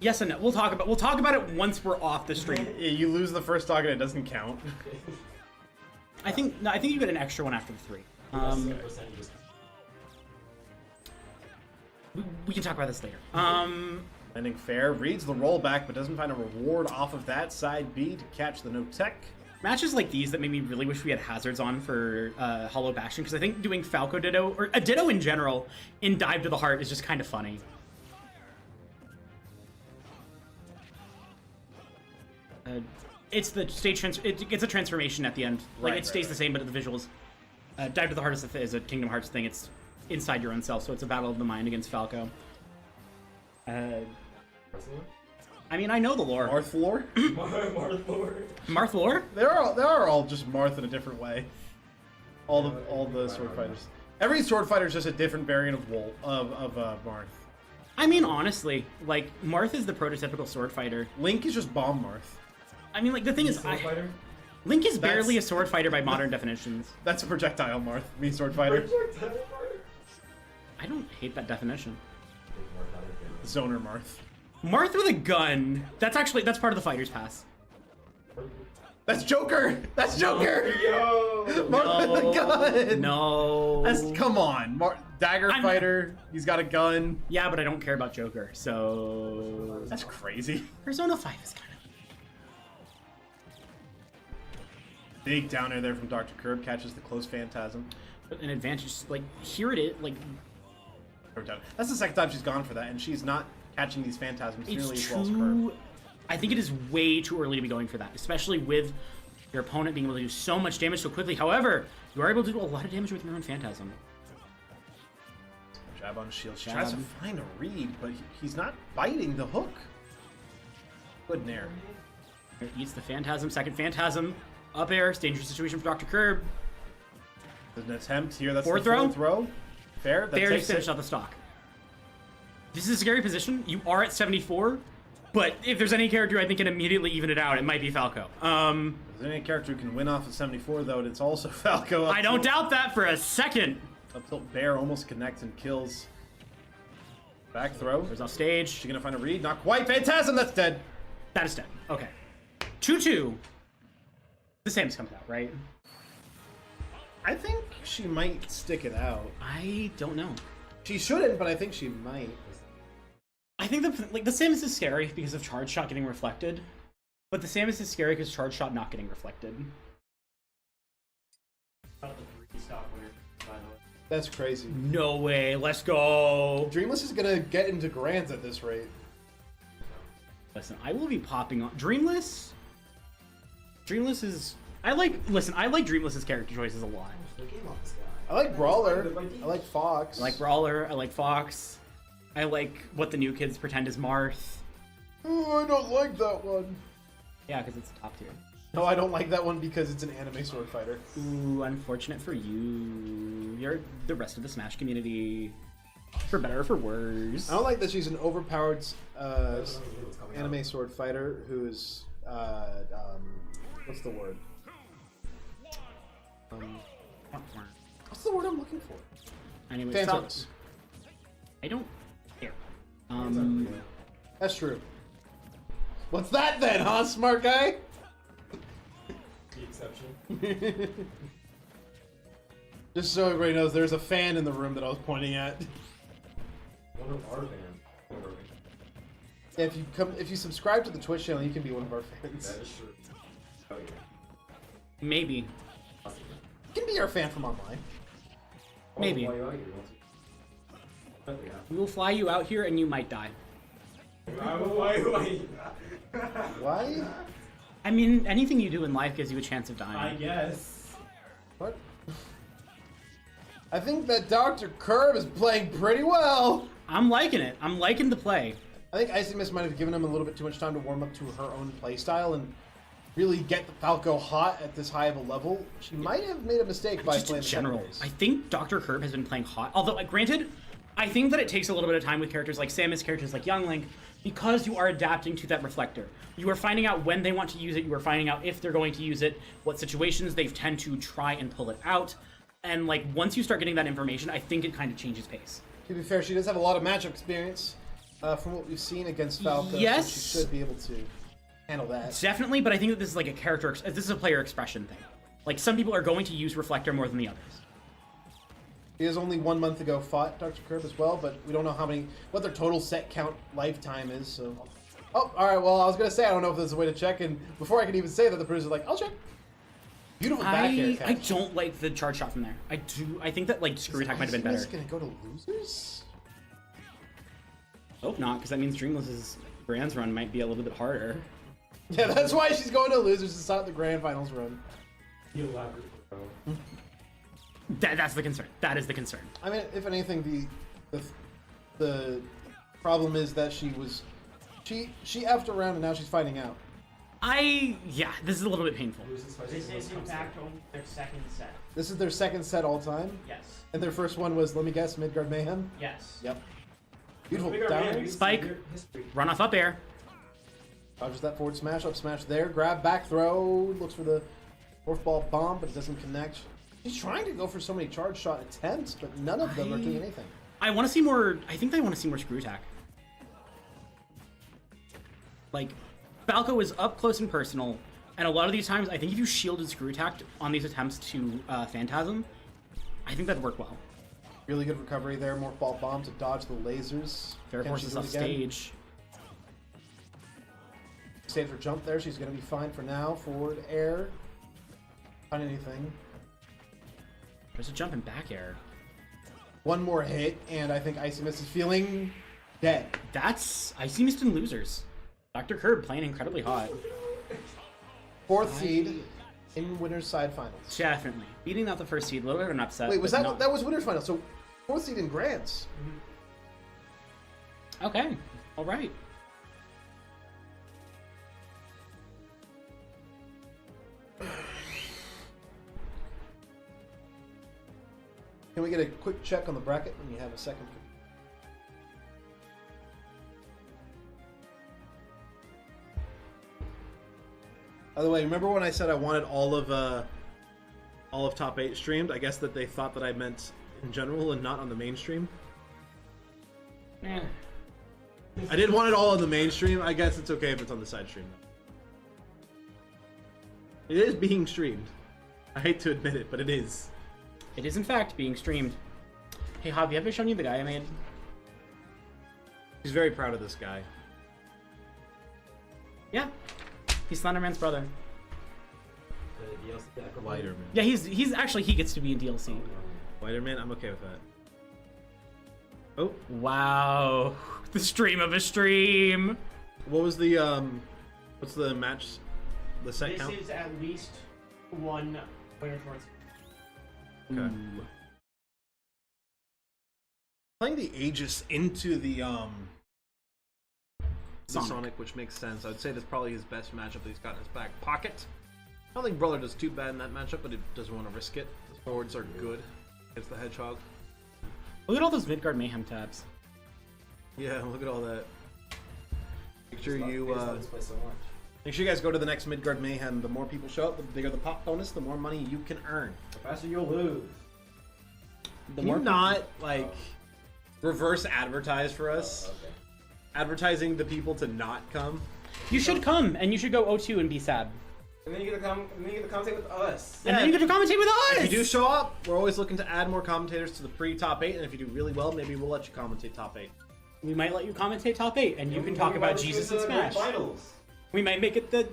Yes and no. We'll talk about it once we're off the stream. You lose the first talk and it doesn't count. I think you get an extra one after the 3. We can talk about this later. Ending fair, reads the rollback, but doesn't find a reward off of that side B to catch the no tech. Matches like these that made me really wish we had hazards on for Hollow Bastion, because I think doing Falco Ditto, or a Ditto in general, in Dive to the Heart is just kind of funny. It's the stage it gets a transformation at the end. Like it stays the same, but the visuals. Dive to the Heart is a Kingdom Hearts thing. It's inside your own self, so it's a battle of the mind against Falco. I mean, I know the lore. Marth lore? Marth lore. Marth lore? They are all just Marth in a different way. All the sword fighters. Every sword fighter is just a different variant of Marth. I mean, honestly, like Marth is the prototypical sword fighter. Link is just bomb Marth. I mean, like the thing is, Link is barely a sword fighter by modern definitions. That's a projectile Marth, me sword fighter. I don't hate that definition. Zoner Marth. Marth with a gun. That's part of the Fighter's Pass. That's Joker! That's Joker! Yo! Marth with a gun! No. Come on. Dagger fighter, he's got a gun. Yeah, but I don't care about Joker, so... That's crazy. Persona 5 is kind of... Big down air there from Dr. Kirb, catches the close Phantasm. But an advantage, like, here it is, like... That's the second time she's gone for that, and she's not catching these Phantasms nearly as well as Kirb. Too... I think it is way too early to be going for that, especially with your opponent being able to do so much damage so quickly. However, you are able to do a lot of damage with your own Phantasm. Jab on shield. She tries to find a read, but he's not biting the hook. Good nair. Eats the Phantasm, second Phantasm. Up air, dangerous situation for Dr. Kirb. There's an attempt here. That's Fourth the throw. fourth throw. Fair. That Fair to takes finish it. out the stock. This is a scary position. You are at 74, but if there's any character I think can immediately even it out, it might be Falco. If there's any character who can win off of 74, though, it's also Falco. I don't doubt that for a second. Up tilt Bear almost connects and kills. Back throw. There's off stage. She's gonna find a read. Not quite. Phantasm. That's dead. That is dead. Okay. 2-2. The Samus comes out, right? I think she might stick it out. I don't know. She shouldn't, but I think she might. I think the Samus is scary because of Charge Shot getting reflected, but the Samus is scary because Charge Shot not getting reflected. That's crazy. No way. Let's go. Dreamless is gonna get into grands at this rate. Listen, I will be popping on Dreamless. Dreamless is. I like Dreamless's character choices a lot. I like Brawler. I like Fox. I like Brawler. I like Fox. I like what the new kids pretend is Marth. Oh, I don't like that one. Yeah, because it's top tier. No, I don't like that one because it's an anime sword fighter. Ooh, unfortunate for you. You're the rest of the Smash community. For better or for worse. I don't like that she's an overpowered anime sword fighter who's what's the word? What's the word I'm looking for? Anyway, Fan stop. service. I don't care. That's true. What's that then, huh, smart guy? The exception. Just so everybody knows, there's a fan in the room that I was pointing at. One of our fans. If you subscribe to the Twitch channel, you can be one of our fans. That is true. Oh yeah. Maybe. You can be our fan from online. Maybe. Why you out here? You want to- Yeah. We will fly you out here and you might die. Why? I mean, anything you do in life gives you a chance of I dying. guess. What? I think that Dr. Kirb is playing pretty well. I'm liking it. I'm liking the play. I think IcyMist might have given him a little bit too much time to warm up to her own playstyle and really get the Falco hot at this high of a level. She might have made a mistake by Just playing in the general, secondaries. I think Dr. Kirb has been playing hot. Although, granted, I think that it takes a little bit of time with characters like Samus, characters like Young Link, because you are adapting to that reflector. You are finding out when they want to use it, you are finding out if they're going to use it, what situations they tend to try and pull it out. And, like, once you start getting that information, I think it kind of changes pace. To be fair, she does have a lot of matchup experience from what we've seen against Falco. Yes. So she should be able to handle that. Definitely, but I think that this is like a character, this is a player expression thing. Like, some people are going to use reflector more than the others. He has only 1 month ago fought Dr. Kirb as well, but we don't know what their total set count lifetime is, so... Oh, alright, well, I was gonna say, I don't know if there's a way to check, and before I could even say that, the producer's like, I'll check. Beautiful back air catch. I don't like the charge shot from there. I think that, like, screw attack might have been better. Is gonna go to losers? Hope not, because that means Dreamless's Brands run might be a little bit harder. Yeah, that's why she's going to losers. It's not the grand finals run. You elaborate, bro. That's the concern. That is the concern. I mean, if anything, the problem is that she effed around and now she's finding out. Yeah, this is a little bit painful. This is in fact only their second set. This is their second set all time, Yes. and their first one was, let me guess, Midgard Mayhem. Yes. Yep. Beautiful. Bigger Down man, air. you Spike. see your history. Run off up air. Dodges that forward smash, up smash there, grab, back throw, looks for the fourth ball bomb, but it doesn't connect. He's trying to go for so many charge shot attempts, but none of them are doing anything. I want to see more. I think I want to see more screw attack. Like, Falco is up close and personal, and a lot of these times, I think if you shielded screw attacked on these attempts to Phantasm, I think that'd work well. Really good recovery there, more ball bomb to dodge the lasers. Fair Can she forces do it off again? stage. Saves her jump there, she's gonna be fine for now. Forward air. Find anything. There's a jump and back air. One more hit, and I think IcyMist is feeling dead. That's IcyMist and losers. Dr. Kirb playing incredibly hot. Fourth seed in winners side finals. Definitely. Beating out the first seed, a little bit of an upset. Wait, was but that not- that was winners finals? So fourth seed in grands. Okay. All right. Can we get a quick check on the bracket when you have a second? By the way, remember when I said I wanted all of top 8 streamed? I guess that they thought that I meant in general and not on the mainstream. Eh. I did want it all on the mainstream. I guess it's okay if it's on the side stream. It is being streamed. I hate to admit it, but it is. It is in fact being streamed. Hey, Hob, have I shown you the guy I made? He's very proud of this guy. Yeah. He's Slenderman's brother. The DLC back Lighter man. Yeah, he's actually, he gets to be in DLC. Lighter man, I'm okay with that. Oh, Wow. The stream of a stream. what was the what's the match? The set This count? is at least one Wintershorts. Okay. Ooh. Playing the Aegis into the Sonic. Sonic, which makes sense. I would say that's probably his best matchup that he's got in his back pocket. I don't think Brawler does too bad in that matchup, but he doesn't want to risk it. His forwards are good against the Hedgehog. Look at all those Midgard Mayhem tabs. Yeah, look at all that. Make sure you This place so much. make sure you guys go to the next Midgard Mayhem. The more people show up, the bigger the pop bonus, the more money you can earn. The faster you'll lose. Can you not like reverse advertise for us? Okay. Advertising the people to not come. You should come, and you should go O2 and be sad. And then you get to come. And then you get to commentate with us. And then you get to commentate with us! If you do show up, we're always looking to add more commentators to the pre-top 8, and if you do really well, maybe we'll let you commentate top 8. We might let you commentate top 8, and you can talk about Jesus and Smash. Finals. We might make it the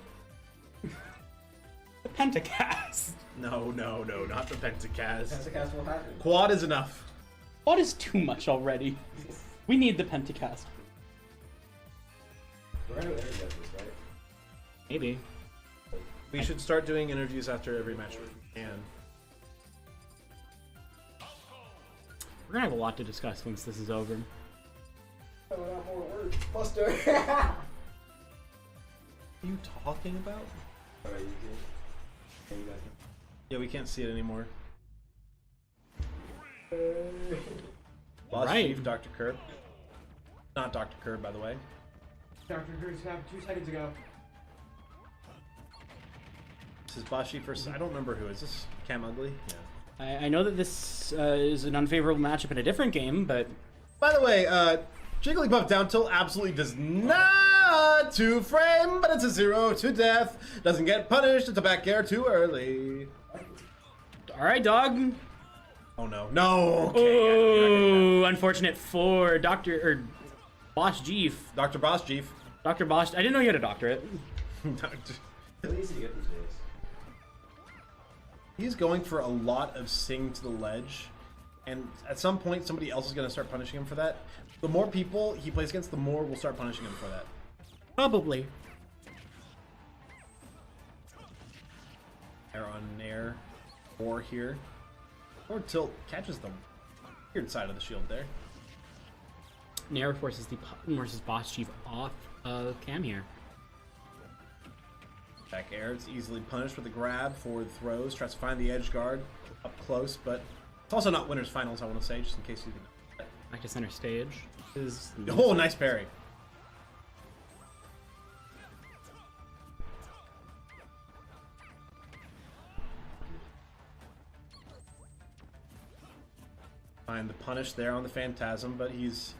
Pentacast. No, not the Pentacast. Pentacast will happen. Quad is enough. What is too much already? We need the Pentacast. We're gonna interview this, right? Maybe. We should start doing interviews after every match if we can. We're gonna have a lot to discuss once this is over. Oh, not more words. Buster. What are you talking about? Alright, you can. Yeah, you guys Yeah, we can't see it anymore. can. Boss Right. Chief, Dr. Kirb. Not Dr. Kirb, by the way. Dr. Cruz snapped 2 seconds ago. This is Boss Chief versus, I don't remember who. Is this CAMUGLY? Yeah. I know that this is an unfavorable matchup in a different game, but By the way, Jigglypuff down tilt absolutely does not to frame, but it's a 0 to death. Doesn't get punished. It's a back air too early. alright, dog. Oh no. No! Okay, Oh, unfortunate for Dr. Boss Jeef. Dr. Boss Chief. Dr. Bosch. I didn't know you had a doctorate. Really easy to get these days. He's going for a lot of sing to the ledge, and at some point somebody else is going to start punishing him for that. The more people he plays against, the more we'll start punishing him for that. Probably. Air on air, or here, or tilt catches the weird side of the shield there. Nair forces Boss Chief off of Cam here. Back air, it's easily punished with a grab, forward throws, tries to find the edge guard up close, but it's also not winner's finals, I want to say, just in case you didn't. Back to center stage. Is Oh, nice parry. Find the punish there on the Phantasm, but he's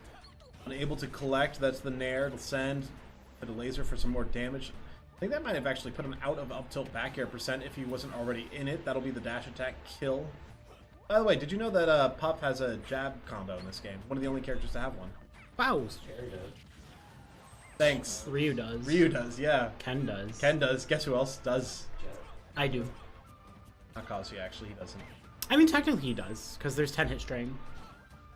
unable to collect. That's the Nair. It'll send the laser for some more damage. I think that might have actually put him out of up tilt back air percent if he wasn't already in it. That'll be the dash attack kill. By the way, did you know that Puff has a jab combo in this game? One of the only characters to have one. wow. Cherry does. Thanks. Ryu does. Ryu does, yeah. Ken does. Ken does. Guess who else does? Jet. I do. Not Kazuya, actually, he doesn't. I mean, technically he does, because there's 10 hit string.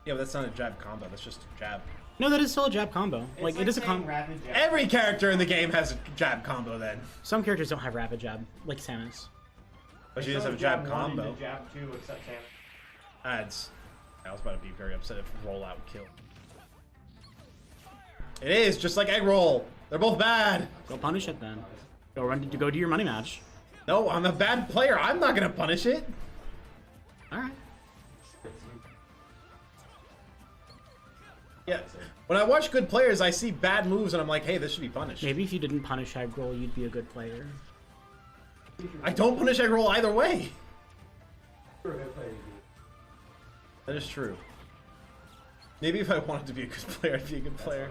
Yeah, but that's not a jab combo, that's just a jab. No, that is still a jab combo. Like, it is a combo. Rapid jab. Every character in the game has a jab combo then. Some characters don't have rapid jab, like Samus. But she does have a jab combo. One, jab 2, except Sam. That's. I was about to be very upset if rollout kill. It is just like egg roll. They're both bad. Go punish it then. Go do your money match. No, I'm a bad player. I'm not gonna punish it. Alright. Yeah. When I watch good players, I see bad moves and I'm like, hey, this should be punished. Maybe if you didn't punish egg roll, you'd be a good player. I don't punish egg roll either way. You're a good player, you That is true. Maybe if I wanted to be a good player, I'd be a good player.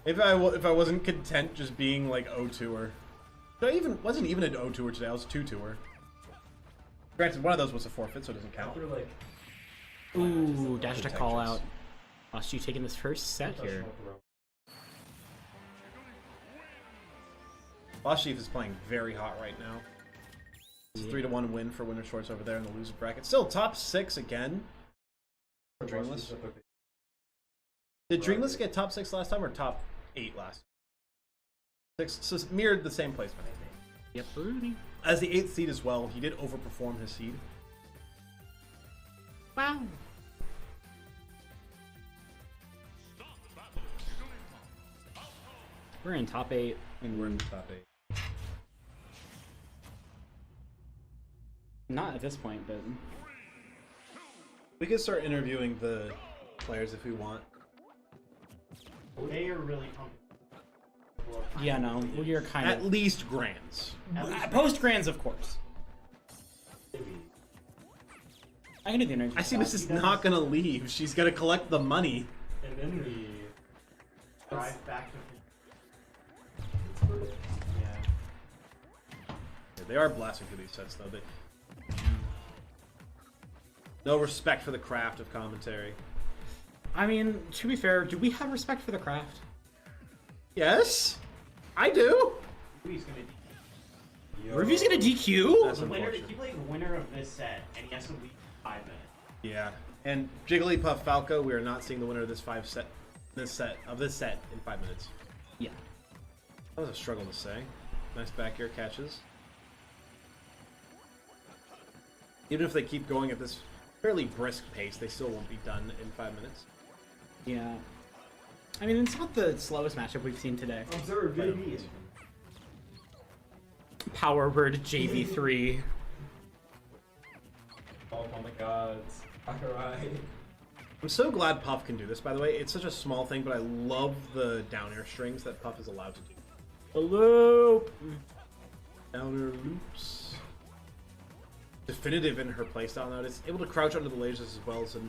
If I wasn't content just being like O2er. I wasn't even an O2er today, I was a 2-2er. Granted, one of those was a forfeit, so it doesn't count. You're like Ooh, dash to call out. Lost you taking this first set here. Boss Chief is playing very hot right now. It's a 3-1 win for Wintershorts over there in the loser bracket. Still top 6 again. Dreamless. Did Dreamless get top 6 last time or top 8 last time? 6, so mirrored the same placement. Yep, Rudy. As the 8th seed as well, he did overperform his seed. Wow. We're in top 8. And we're in the top 8. Not at this point, but We could start interviewing the players if we want. They are really pumping. Yeah, no, well, you're kind At of least grands. post grands, of course. I can do the energy. IcyMist is not gonna leave. She's gonna collect the money. And then we drive back to. Yeah. Yeah, they are blasting through these sets, though. No respect for the craft of commentary. I mean, to be fair, do we have respect for the craft? Yes, I do. He's gonna. Review's gonna DQ? That's The winner, unfortunate. he plays the winner of this set, and he has to leave 5 minutes. Yeah, and Jigglypuff Falco, we are not seeing the winner of this set in 5 minutes. Yeah. That was a struggle to say. Nice back air catches. Even if they keep going at this fairly brisk pace, they still won't be done in 5 minutes. Yeah. I mean, it's not the slowest matchup we've seen today. Observe, JV. Power word JV3. Oh my gods. Alright. I'm so glad Puff can do this, by the way. It's such a small thing, but I love the down air strings that Puff is allowed to do. A loop! Down air loops. Definitive in her playstyle now. It's able to crouch under the lasers as well, so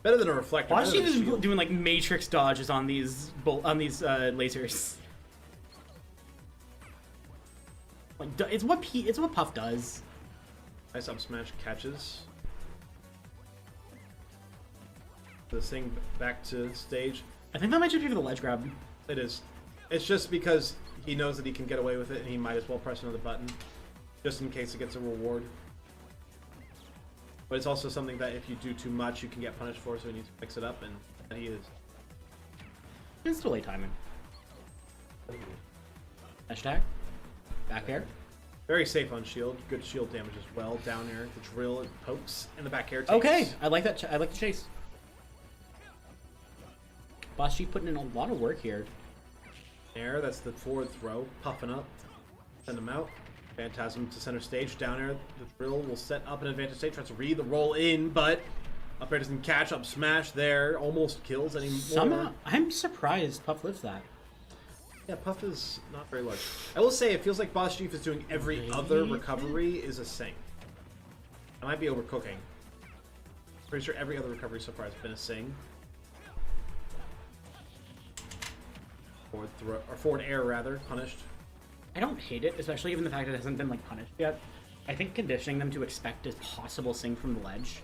better than a reflector. Why is better she than a just shield. doing like matrix dodges on these lasers? Like, it's what Puff does. Nice up smash catches. This thing back to stage. I think that might just be for the ledge grab. It is. It's just because he knows that he can get away with it, and he might as well press another button, just in case it gets a reward. But it's also something that if you do too much, you can get punished for, so he needs to fix it up, and he is. It's delay timing. Hashtag. Back air. Very safe on shield. Good shield damage as well. Down air, the drill, it pokes, and the back air takes. Okay, I like that. I like the chase. Boss Chief putting in a lot of work here. Air, that's the forward throw. Puffing up. Send him out. Phantasm to center stage. Down air, the drill will set up an advantage stage. Tries to read the roll in, but up air doesn't catch. Up smash there. Almost kills anymore. Somehow, I'm surprised Puff lives that. Yeah, Puff is not very large. I will say, it feels like Boss Chief is doing every other recovery is a sing. I might be overcooking. Pretty sure every other recovery so far has been a sing. Forward throw, or forward air rather, punished. I don't hate it, especially given the fact that it hasn't been like punished yet. I think conditioning them to expect a possible sing from the ledge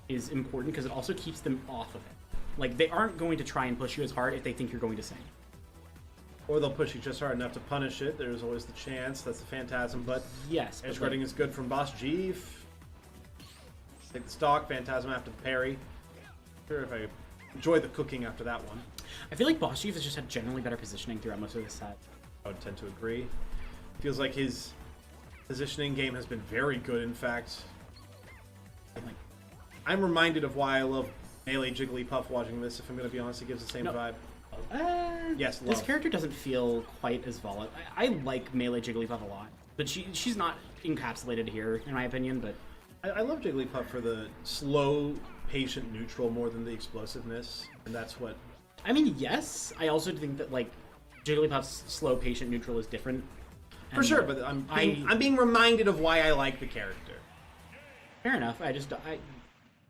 is important because it also keeps them off of it. Like, they aren't going to try and push you as hard if they think you're going to sing. Or they'll push you just hard enough to punish it. There's always the chance. That's the Phantasm, but Yes, edge but guarding like, is good from Boss Jeef. Take the stock, Phantasm after the parry. Sure if I enjoy the cooking after that one. I feel like Boss Chief has just had generally better positioning throughout most of the set. I would tend to agree. Feels like his positioning game has been very good, in fact. Like, I'm reminded of why I love Melee Jigglypuff watching this, if I'm going to be honest. It gives the same No. vibe. Yes, this love. character doesn't feel quite as volatile. I like Melee Jigglypuff a lot, but she's not encapsulated here, in my opinion, but I love Jigglypuff for the slow, patient neutral more than the explosiveness, and that's what... I mean, yes. I also think that, like, Jigglypuff's slow, patient, neutral is different. For And, sure, but I'm being reminded of why I like the character. Fair enough.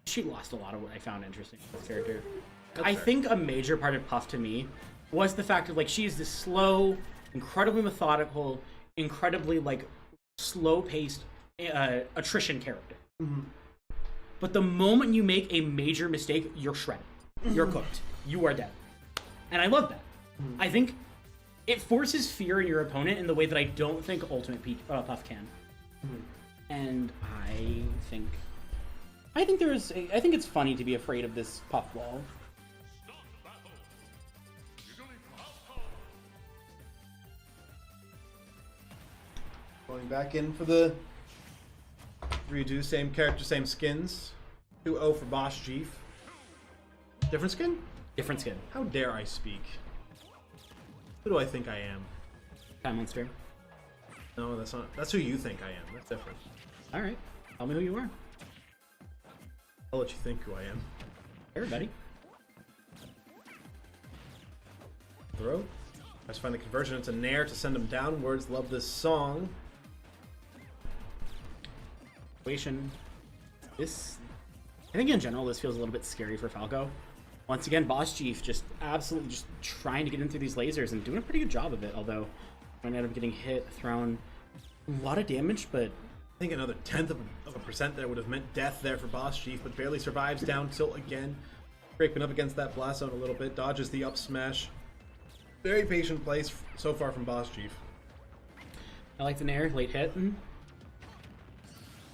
She lost a lot of what I found interesting in this character. That's I fair. think a major part of Puff to me was the fact of, like, she is this slow, incredibly methodical, incredibly, like, slow-paced attrition character. Mm-hmm. But the moment you make a major mistake, you're shredded. You're cooked. You are dead. And I love that. Mm-hmm. I think it forces fear in your opponent in the way that I don't think Ultimate Puff can. Mm-hmm. And I think it's funny to be afraid of this Puff wall. Going back in for the redo, same character, same skins. 2-0 for Boss Jeef. Different skin? Different skin. How dare I speak? Who do I think I am? Time Monster. No, that's not. That's who you think I am. That's different. Alright. Tell me who you are. I'll let you think who I am. Everybody. throw. Tries to find the conversion into Nair to send him downwards. Love this song. Situation. This, I think in general, this feels a little bit scary for Falco. Once again, Boss Jeef just absolutely just trying to get in through these lasers and doing a pretty good job of it, although might end up getting hit, thrown a lot of damage, but I think another 0.1% there would have meant death there for Boss Jeef, but barely survives down tilt again. Scraping up against that blast zone a little bit, dodges the up smash. Very patient place so far from Boss Jeef. I like the Nair, late hit.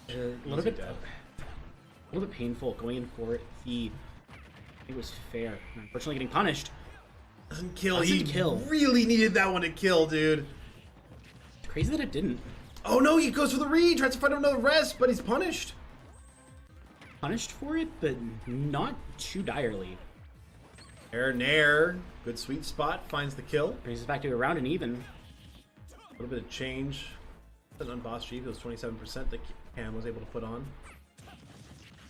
A little bit painful going in for it. It was fair. Unfortunately, getting punished. Doesn't kill. Doesn't He kill. really needed that one to kill, dude. It's crazy that it didn't. Oh no, he goes for the read, tries to find another rest, but he's punished. Punished for it, but not too direly. Nair, good sweet spot, finds the kill. Brings us back to around and even. A little bit of change. On Boss Jeef, it was 27% that Cam was able to put on.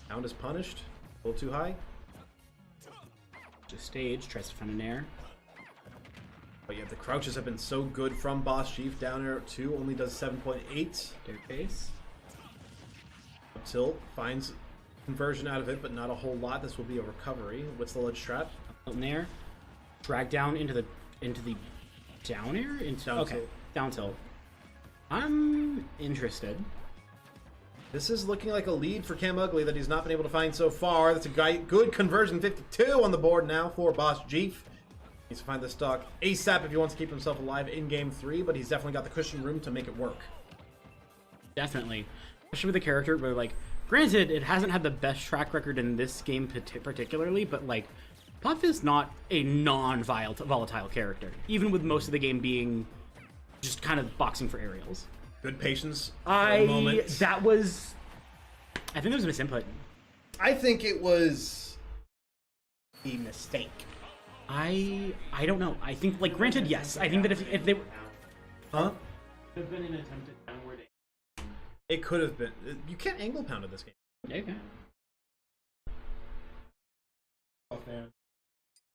Hound is punished. A little too high. Just stage, tries to find an air. But yeah, the crouches have been so good from Boss Jeef. Down air 2 only does 7.8. Dare face. Up tilt, finds conversion out of it, but not a whole lot. This will be a recovery. What's the ledge trap? Up in there. Drag down into the down air? Down tilt. Down tilt. I'm interested. This is looking like a lead for CAMUGLY that he's not been able to find so far. That's a good conversion. 52 on the board now for Boss Jeef. Needs to find the stock ASAP if he wants to keep himself alive in Game 3, but he's definitely got the cushion room to make it work. Definitely. Especially with a character where, like, granted, it hasn't had the best track record in this game particularly, but, like, Puff is not a non-volatile character, even with most of the game being just kind of boxing for aerials. Good patience for a moment. I think there was a misinput. I think it was a mistake. I don't know. I think, like, granted, yes. I think that if they were... Huh? Could have been an attempt at downward. It could have been. You can't angle pound in this game. Yeah, okay. Puff fan.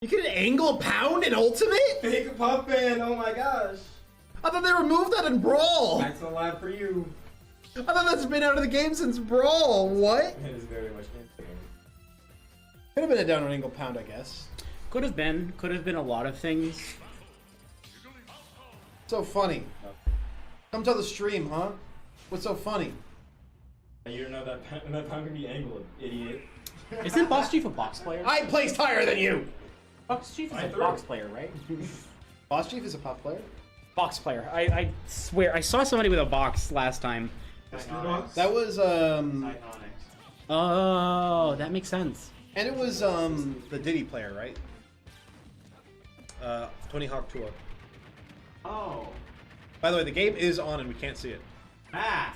You can angle pound in Ultimate? Fake Puff fan, oh my gosh. I thought they removed that in Brawl. That's a lot for you. I thought that's been out of the game since Brawl. What? It is very much in the game. Could have been a downward angle pound, I guess. Could have been a lot of things. So funny. Come to the stream, huh? What's so funny? You don't know that pound can be angled, idiot. Isn't Boss Jeef a box player? I placed higher than you. Boss Jeef is I a threw. box player, right? Boss Jeef is a puff player. Box player. I swear, I saw somebody with a box last time. That was Oh, that makes sense. and it was the Diddy player, right? Tony Hawk Tour. Oh. By the way, the game is on and we can't see it. Ah.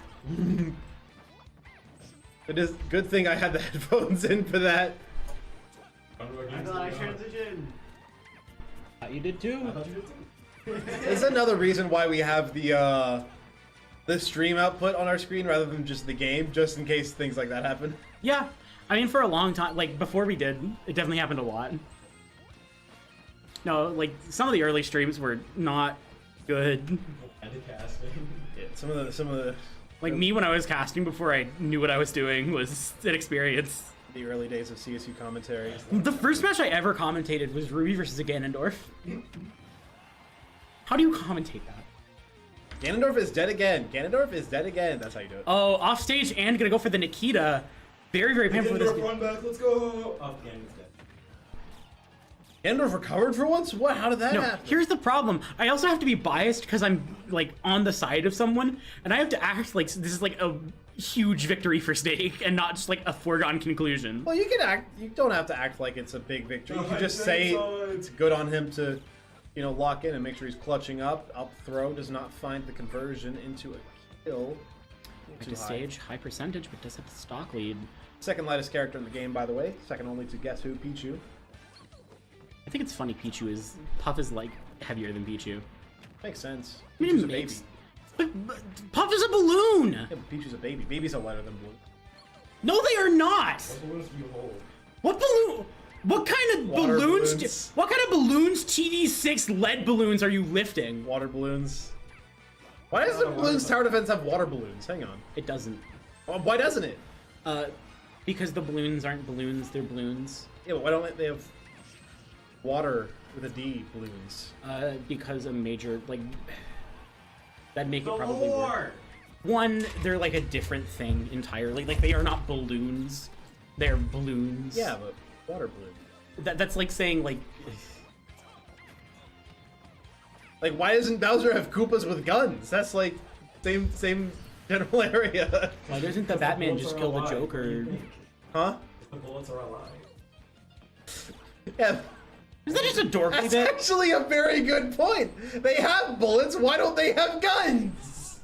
It is good thing I had the headphones in for that. I thought I transitioned. You did too. This is another reason why we have the stream output on our screen rather than just the game, just in case things like that happen. Yeah, I mean, for a long time, like, before we did, it definitely happened a lot. No, like, some of the early streams were not good. Yeah, some of the Like, me when I was casting before I knew what I was doing was an experience. the early days of CSU commentaries. The first match I ever commentated was Ruby versus Ganondorf. How do you commentate that? Ganondorf is dead again. Ganondorf is dead again. That's how you do it. Oh, off stage and gonna go for the Nikita. Very, very painful for this. Run back, let's go! Oh, Ganondorf's dead. Ganondorf recovered for once? What? How did that No, happen? here's the problem. I also have to be biased because I'm, like, on the side of someone, and I have to act like this is, like, a huge victory for Snake and not just, like, a foregone conclusion. Well, you can act. You don't have to act like it's a big victory. You can just say it's good on him to, you know, lock in and make sure he's clutching up. Up throw does not find the conversion into a kill. At the stage, high percentage, but does have the stock lead. Second lightest character in the game, by the way. Second only to guess who? Pichu. I think it's funny Puff is, like, heavier than Pichu. Makes sense. I mean, Pichu's it a baby. makes... But Puff is a balloon! Yeah, but Pichu's a baby. Babies are lighter than blue. No, they are not! What balloons do you hold? What balloon? What kind of Water balloons? balloons. What kind of balloons? TD6 lead balloons are you lifting? Water balloons. Why does the balloons tower defense have water balloons? Hang on. It doesn't. Why doesn't it? Because the balloons aren't balloons, they're balloons. Yeah, but why don't they have water with a D balloons? Because a major, like, that'd make The it probably lore! work. One, they're like a different thing entirely. Like, they are not balloons. They're balloons. Yeah, but water balloons. That's like saying, like... Like, why doesn't Bowser have Koopas with guns? That's like same general area. Why doesn't the Batman bullets just are kill the alive. Joker? Huh? The bullets are alive. Yeah. Is that just a dorky That's bit? actually a very good point. They have bullets. Why don't they have guns?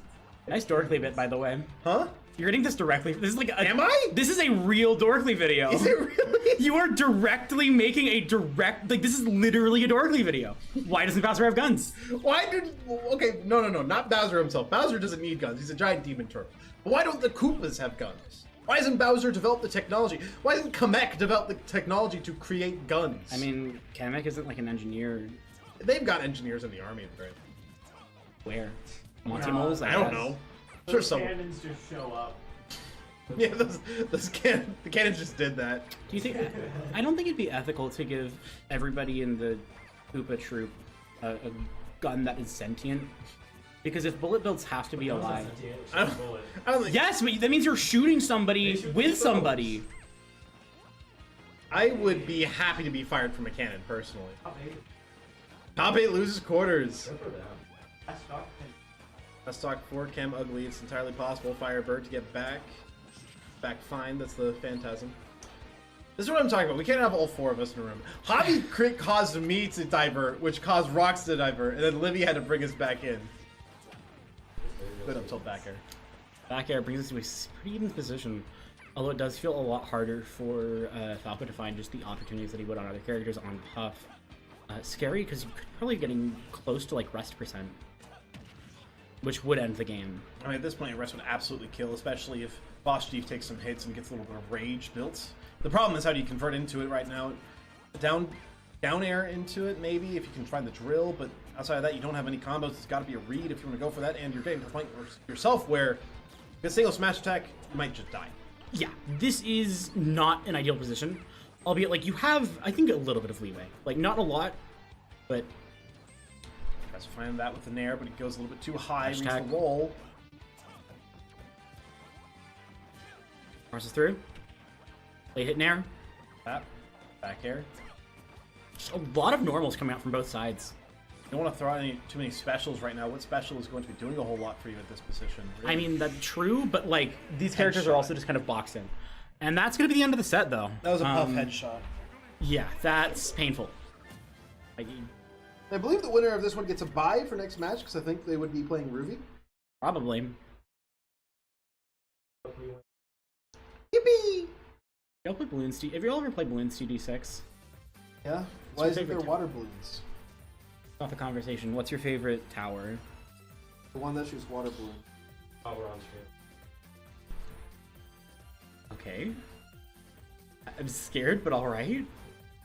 Nice dorkly bit, by the way. Huh? You're getting this directly. This is like a, Am I? This is a real dorkly video. Is it really? You are directly making a direct, like, this is literally a dorkly video. Why doesn't Bowser have guns? Why did? Okay, no, not Bowser himself. Bowser doesn't need guns. He's a giant demon turtle. But why don't the Koopas have guns? Why hasn't Bowser developed the technology? Why hasn't Kamek developed the technology to create guns? I mean, Kamek isn't like an engineer. they've got engineers in the army, right? Where? Monty-Moles? I don't guess. know. Sure, Those someone. cannons just show up. Yeah, the cannons just did that. Do you think? I don't think it'd be ethical to give everybody in the Koopa troop a gun that is sentient, because if bullet builds have to be alive. I don't think. Yes, but that means you're shooting somebody with somebody. I would be happy to be fired from a cannon personally. Top 8 loses quarters. Let's talk 4 Cam Ugly. It's entirely possible. Firebird to get back. Back fine. That's the Phantasm. This is what I'm talking about. We can't have all 4 of us in a room. Hobby crit caused me to divert, which caused Rocks to divert, and then Livy had to bring us back in. Good up tilt back air. Back air brings us to a pretty even position, although it does feel a lot harder for Falco to find just the opportunities that he would on other characters on Puff. Scary, because you could probably getting close to like rest %, which would end the game. I mean, at this point, rest would absolutely kill, especially if Boss Jeef takes some hits and gets a little bit of rage built. The problem is how do you convert into it right now? Down air into it, maybe, if you can find the drill, but outside of that, you don't have any combos. It's got to be a read if you want to go for that, and you're getting to the point yourself where a single smash attack, you might just die. Yeah, this is not an ideal position, albeit like you have, I think, a little bit of leeway. Like, not a lot, but... Tries to find that with the nair, but it goes a little bit too high, reads the Hashtag. roll. Crosses through. Late hit nair. That, back air. Just a lot of normals coming out from both sides. You don't want to throw out too many specials right now. What special is going to be doing a whole lot for you at this position? Really? I mean, that's true, but like, these characters are also just kind of boxed in. And that's going to be the end of the set, though. That was a Puff headshot. Yeah, that's painful. Like, I believe the winner of this one gets a bye for next match, because I think they would be playing Ruby. probably. Yippee! Y'all play Balloons D. Have you all ever played Balloons D6? Yeah. Why your isn't there favorite water balloons? Off the conversation. What's your favorite tower? The one that shoots water balloons. Oh, we're on stream. Okay. I'm scared, but alright.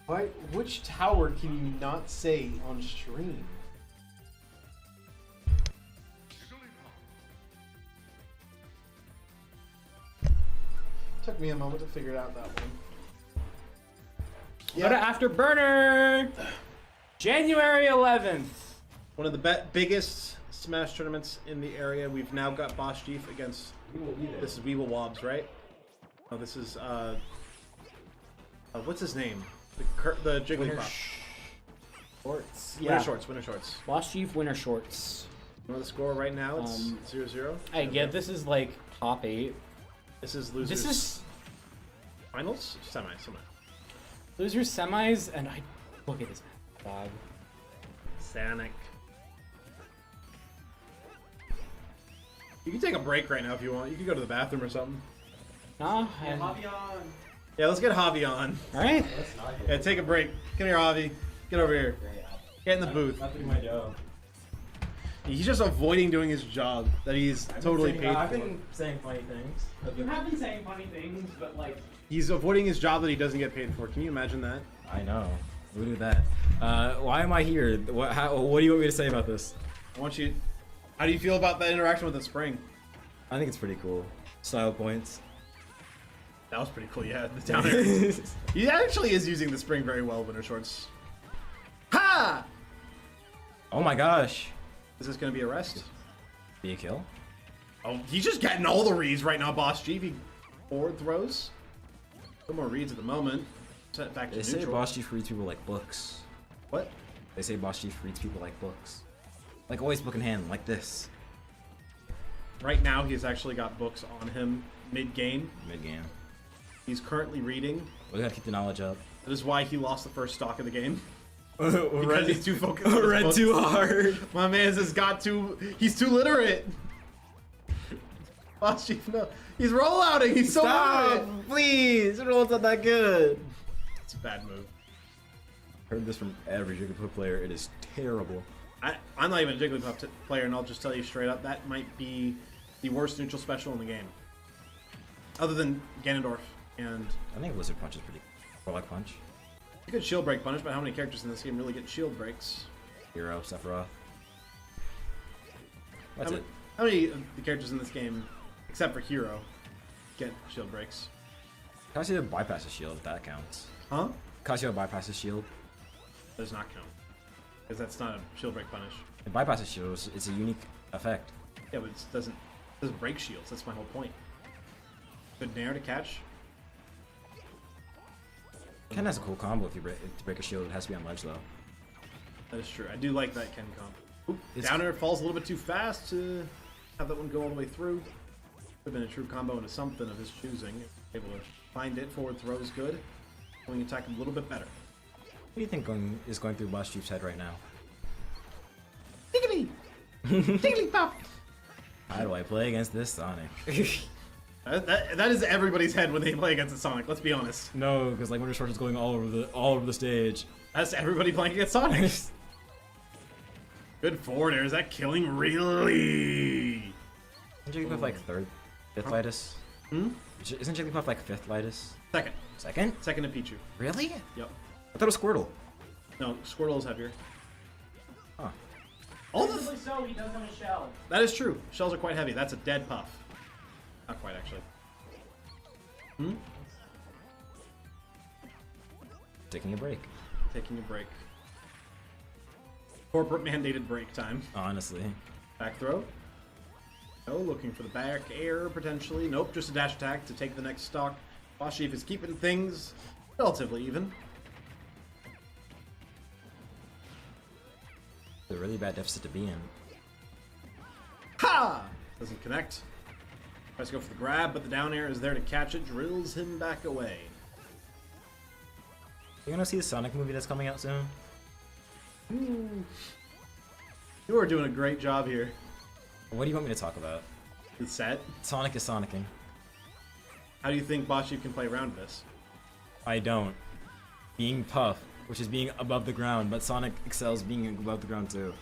Why? Which tower can you not say on stream? Took me a moment to figure out that one. Go to Afterburner! January 11th! One of the biggest Smash tournaments in the area. We've now got Boss Jeef against. This is Weeble Wobs, right? Oh, this is what's his name? The Jigglypuff. Shorts. Wintershorts. Boss Chief Wintershorts. You know the score right now? It's 0-0. I get this is like top 8. This is losers. This is finals? Semi. losers semis, and I look at this god. Sanic. You can take a break right now if you want. You can go to the bathroom or something. Nah, Yeah, let's get Javi on. alright. Yeah, take a break. Come here, Javi. Get over here. Get in the booth. Not doing my job. He's just avoiding doing his job that he's totally paid I've for. been saying funny things. You have been saying funny things, but like... He's avoiding his job that he doesn't get paid for. Can you imagine that? I know. Look at that. Why am I here? What do you want me to say about this? I want you. How do you feel about that interaction with the spring? I think it's pretty cool. Style points. That was pretty cool. Yeah, the down air. He actually is using the spring very well, Wintershorts. Ha! Oh my gosh. Is this gonna be a rest? Be a kill? Oh, he's just getting all the reads right now, Boss Jeef. He forward throws. No more reads at the moment. Set back to They say neutral. Boss Chief reads people like books. What? They say Boss Chief reads people like books. Like always book in hand, like this. Right now, he's actually got books on him mid-game. Mid-game. He's currently reading. We gotta keep the knowledge up. That is why he lost the first stock of the game. Because Because he's too focused on his read books. too hard. My man's has got too... He's too literate. Boss Chief, no. He's rollouting. He's so literate. Please! It rolls not that good. It's a bad move. Heard this from every Jigglypuff player. It is terrible. I'm not even a Jigglypuff player, and I'll just tell you straight up, that might be the worst neutral special in the game. Other than Ganondorf and... I think Lizard Punch is pretty good. Like Punch. a good shield break punish, but how many characters in this game really get shield breaks? Hero, Sephiroth. That's it. How many of the characters in this game, except for Hero, get shield breaks? Casio bypasses shield, if that counts. Huh? Casio bypasses shield. Does not count. Because that's not a shield break punish. It bypasses shield, it's a unique effect. Yeah, but it doesn't break shields, that's my whole point. Good nair to catch. Ken has a cool combo if you break a shield. It has to be on ledge though. That is true. I do like that Ken combo. Oop, It's- down air falls a little bit too fast to have that one go all the way through. Could have been a true combo into something of his choosing. Able to find it, forward throw is good. Going attack a little bit better. What do you think is going through Boss Chief's head right now? Tiggly! Tiggly pop! How do I play against this Sonic? That is everybody's head when they play against a Sonic, let's be honest. No, because like Wintershorts is going all over the stage. That's everybody playing against Sonic. Good forward air. Is that killing really? Isn't Jigglypuff like fifth lightest? Hmm? Isn't Jigglypuff like fifth lightest? Second. Second? Second to Pichu. Really? Yep. I thought it was Squirtle. No, Squirtle is heavier. Huh. All the Reasonably so, he does have a shell. that is true. Shells are quite heavy. That's a dead puff. Not quite, actually. Hmm? Taking a break. Taking a break. Corporate mandated break time. Honestly. Back throw. No, looking for the back air potentially. Nope, just a dash attack to take the next stock. Boss Jeef is keeping things relatively even. It's a really bad deficit to be in. Ha! Doesn't connect. Tries to go for the grab, but the down air is there to catch it. Drills him back away. You gonna see the Sonic movie that's coming out soon? You are doing a great job here. What do you want me to talk about? The set. Sonic is Sonicking. How do you think Boss Jeef can play around this? I don't. Being Puff, which is being above the ground, but Sonic excels being above the ground too.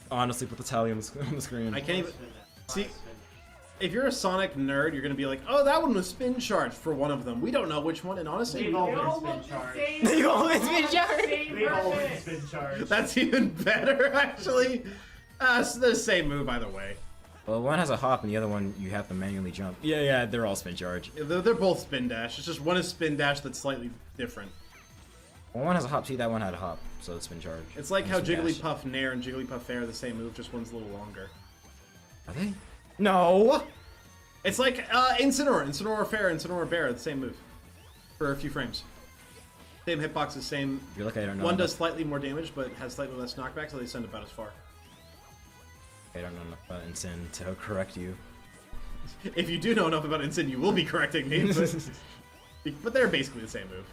Honestly, put the tally on the screen. I can't even see. If you're a Sonic nerd, you're gonna be like, "Oh, that one was spin charged for one of them." We don't know which one, and honestly, They've all been spin charged. They've always been charged. They've all been spin charged. that's even better, actually. It's the same move either way. Well, one has a hop and the other one you have to manually jump. Yeah, they're all spin charge. They're both spin dash. It's just one is spin dash that's slightly different. Well, one has a hop, see that one had a hop, so it's spin charge. It's like And how spin dash. Jigglypuff Nair and Jigglypuff Air are the same move, just one's a little longer. Are they? No! It's like Incineroar Fair, Incineroar Bear, the same move. For a few frames. Same hitboxes, same... You're lucky I don't know. One enough- does slightly more damage, but has slightly less knockback, so they send about as far. I don't know enough about Insane to correct you. If you do know enough about Incin, you will be correcting me, but they're basically the same move.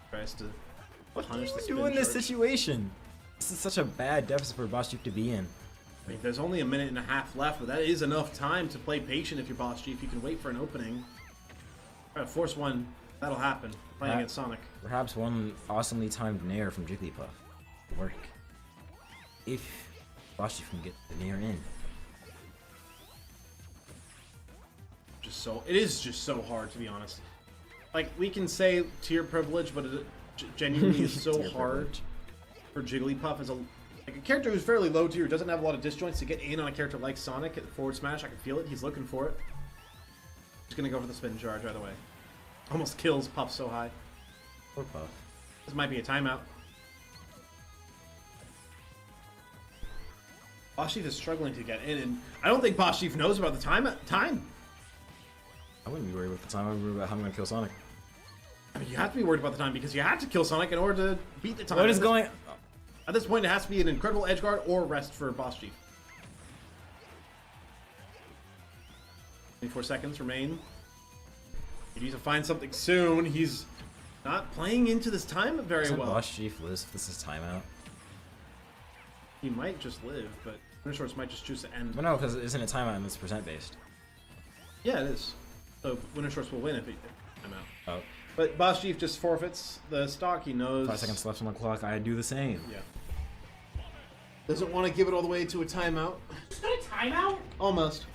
Tries to punish the spin do in this charge. situation? This is such a bad deficit for Boss Chief to be in. I mean, there's only a minute and a half left, but that is enough time to play patient if you're Boss Chief. You can wait for an opening. Try to force one. That'll happen. Playing against Sonic. Perhaps one awesomely timed Nair from Jigglypuff will work. If Boss Chief can get the Nair in. it is just so hard, to be honest. Like, we can say tier privilege, but it genuinely is so Tier hard privilege. for Jigglypuff as a character who's fairly low tier, doesn't have a lot of disjoints, to get in on a character like Sonic at forward smash. I can feel it. He's looking for it. He's gonna go for the spin charge right away. Almost kills Puff so high. Poor Puff. This might be a timeout. Boss Chief is struggling to get in, and I don't think Boss Chief knows about the time. I wouldn't be worried about the time. I would be worried about how I'm gonna kill Sonic. I mean, you have to be worried about the time because you have to kill Sonic in order to beat the time. What is going? At this point, it has to be an incredible edge guard or rest for Boss Chief. 24 seconds remain. He needs to find something soon. He's not playing into this time very Doesn't well. Boss Chief lives if this is timeout? He might just live, but Wintershorts might just choose to end. But no, because isn't it timeout and it's percent based? Yeah, it is. So Wintershorts will win if I'm out. Oh. But Boss Chief just forfeits the stock. He knows. 5 seconds left on the clock. I do the same. Yeah. Doesn't want to give it all the way to a timeout. Is that a timeout? Almost.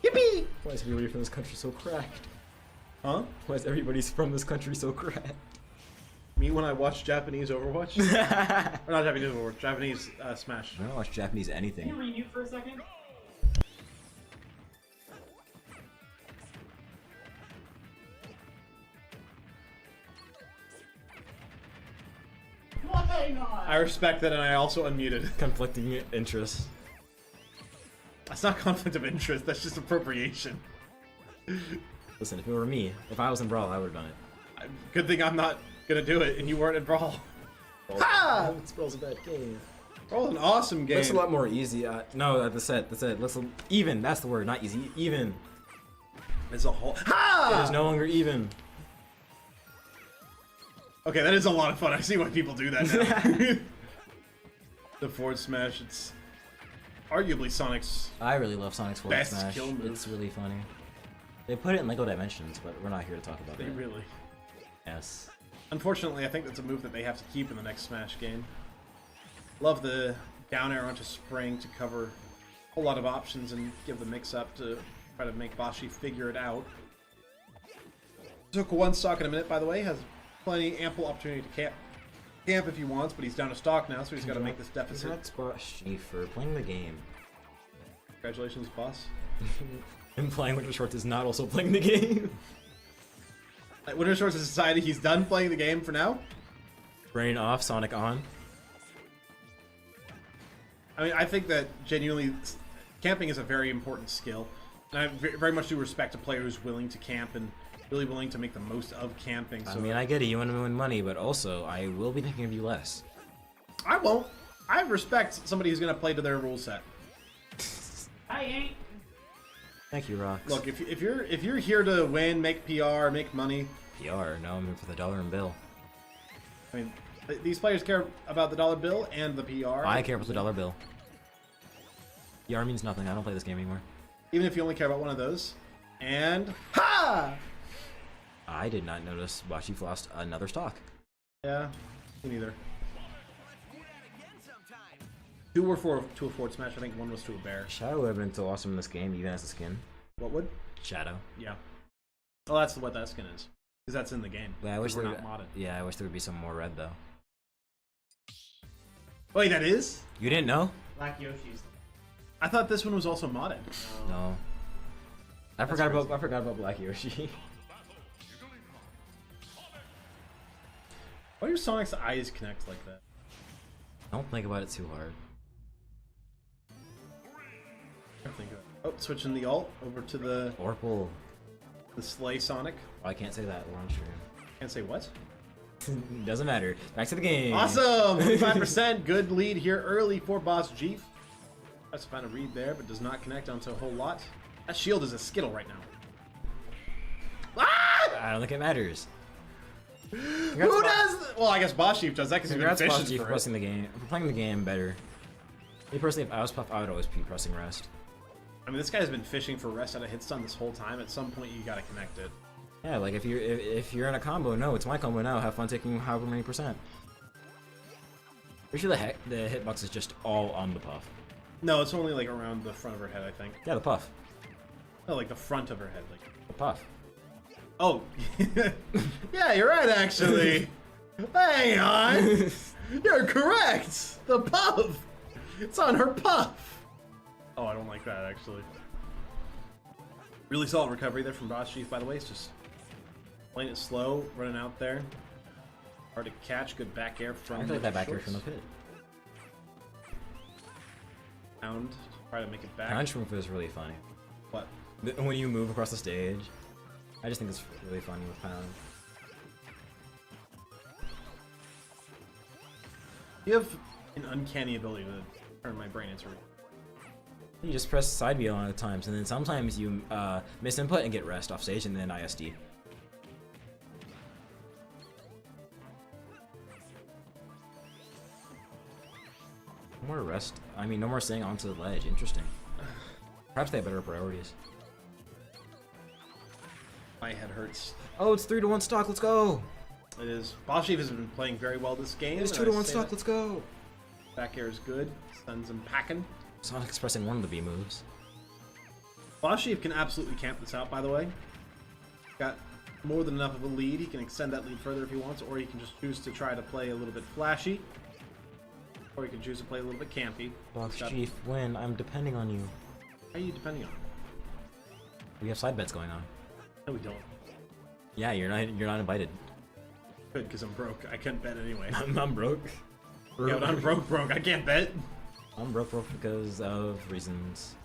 Yippee! Why is everybody from this country so cracked? Huh? Why is everybody from this country so cracked? Me when I watch Japanese Overwatch? Or not Japanese Overwatch, Japanese Smash. I don't watch Japanese anything. Can you remute for a second? Why not? I respect that, and I also unmuted. Conflicting interests. That's not conflict of interest, that's just appropriation. Listen, if it were me, if I was in Brawl, I would have done it. Good thing I'm not gonna do it, and you weren't in Brawl. Ha! Brawl's a bad game. Brawl's an awesome game. Looks a lot more easy. No, that's it. That's it. Looks even. That's the word, not easy. Even. As a whole. Ha! It is no longer even. Okay, that is a lot of fun. I see why people do that now. The forward smash, it's arguably Sonic's. I really love Sonic's forward Best smash. kill move. It's really funny. They put it in Lego Dimensions, but we're not here to talk about They that. really. Yes. Unfortunately, I think that's a move that they have to keep in the next Smash game. Love the down air onto spring to cover a whole lot of options and give the mix-up to try to make Bashi figure it out. Took one stock in a minute, by the way. Has plenty ample opportunity to camp if he wants, but he's down to stock now, so he's got to make this deficit. Congrats, Boss Jeef, for playing the game. Congratulations, boss. Him playing Wintershorts is not also playing the game. Wintershorts has decided he's done playing the game for now. Brain off, Sonic on. I mean, I think that genuinely, camping is a very important skill. And I very much do respect a player who's willing to camp and really willing to make the most of camping. So I mean, I get it, you want to win money, but also, I will be thinking of you less. I won't. I respect somebody who's going to play to their rule set. I ain't. Thank you, Rox. Look, if you're here to win, make PR, make money. PR, now I'm in for the dollar and bill. I mean, these players care about the dollar bill and the PR. I care about the dollar bill. PR means nothing, I don't play this game anymore. Even if you only care about one of those. And ha! I did not notice Bashi lost another stock. Yeah, me neither. 2 were to a forward smash. I think 1 was to a bear. Shadow would have been so awesome in this game, even as a skin. What would? Shadow. Yeah. Well, that's what that skin is. Because that's in the game. Yeah, I wish we're there not modded. Yeah, I wish there would be some more red though. Wait, that is? You didn't know? Black Yoshi's. I thought this one was also modded. No. I forgot about Black Yoshi. Why do Sonic's eyes connect like that? Don't think about it too hard. I think of it. Oh, switching the alt over to the Orpal. Slay Sonic. Oh, I can't say that, we're on stream. Can't say what? Doesn't matter. Back to the game. Awesome! 25%. Good lead here early for Boss Jeef. That's to find a read there, but does not connect onto a whole lot. That shield is a skittle right now. Ah! I don't think it matters. Who does? Well, I guess Boss Chief does that because he's been Congrats, Boss fishing Chief, for for it. pressing the game, for playing the game better. Me personally, if I was Puff, I would always be pressing rest. I mean, this guy's been fishing for rest out of hit stun this whole time. At some point, you gotta connect it. Yeah, like if you're in a combo, no, it's my combo now. Have fun taking however many %. Pretty sure the hitbox is just all on the Puff. No, it's only like around the front of her head, I think. Yeah, the Puff. No, like the front of her head, like. The Puff. Oh, yeah, you're right, actually. Hang on, you're correct. The Puff. It's on her Puff. Oh, I don't like that actually. Really solid recovery there from Boss Chief, by the way. It's just playing it slow, running out there. Hard to catch. Good back air from. I feel like that back air from the pit. Pound. Try to make it back. Punch move is really funny. What? When you move across the stage, I just think it's really funny with Pound. You have an uncanny ability to turn my brain into. You just press side B a lot of times, and then sometimes you miss input and get rest off stage, and then ISD. No more rest. I mean, no more staying onto the ledge. Interesting. Perhaps they have better priorities. My head hurts. Oh, it's 3-1 stock. Let's go. It is. Boss Chief has been playing very well this game. It's and I 2-1 say stock. that. Let's go. Back air is good. Sends him packing. Sonic expressing one of the B moves. Boss Chief can absolutely camp this out, by the way. Got more than enough of a lead. He can extend that lead further if he wants, or he can just choose to try to play a little bit flashy. Or he can choose to play a little bit campy. Boss Chief, win. I'm depending on you. How are you depending on? We have side bets going on. No, we don't. Yeah, you're not invited. Good, because I'm broke. I can't bet anyway. I'm broke. Yeah, but I'm broke. I can't bet. I'm broke because of reasons.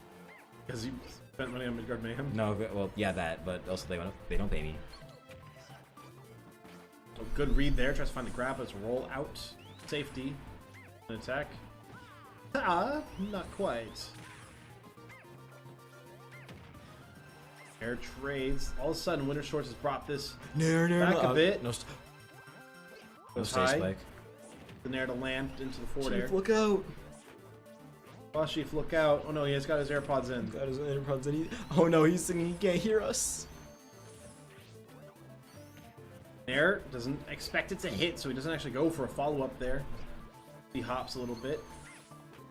Because you spent money on Midgard Mayhem? No, well, yeah, that, but also they don't pay me. So good read there. Tries to find the grab. Let's roll out. Safety. An attack. Ah, not quite. Air trades. All of a sudden, Wintershorts has brought this back a bit. No, Goes stay high. spike. The Nair to land into the forward air. Chief, look out! Boss Chief, look out. Oh no, he has got his AirPods in. Got his AirPods in. Oh no, he's singing. He can't hear us. Nair doesn't expect it to hit, so he doesn't actually go for a follow-up there. He hops a little bit.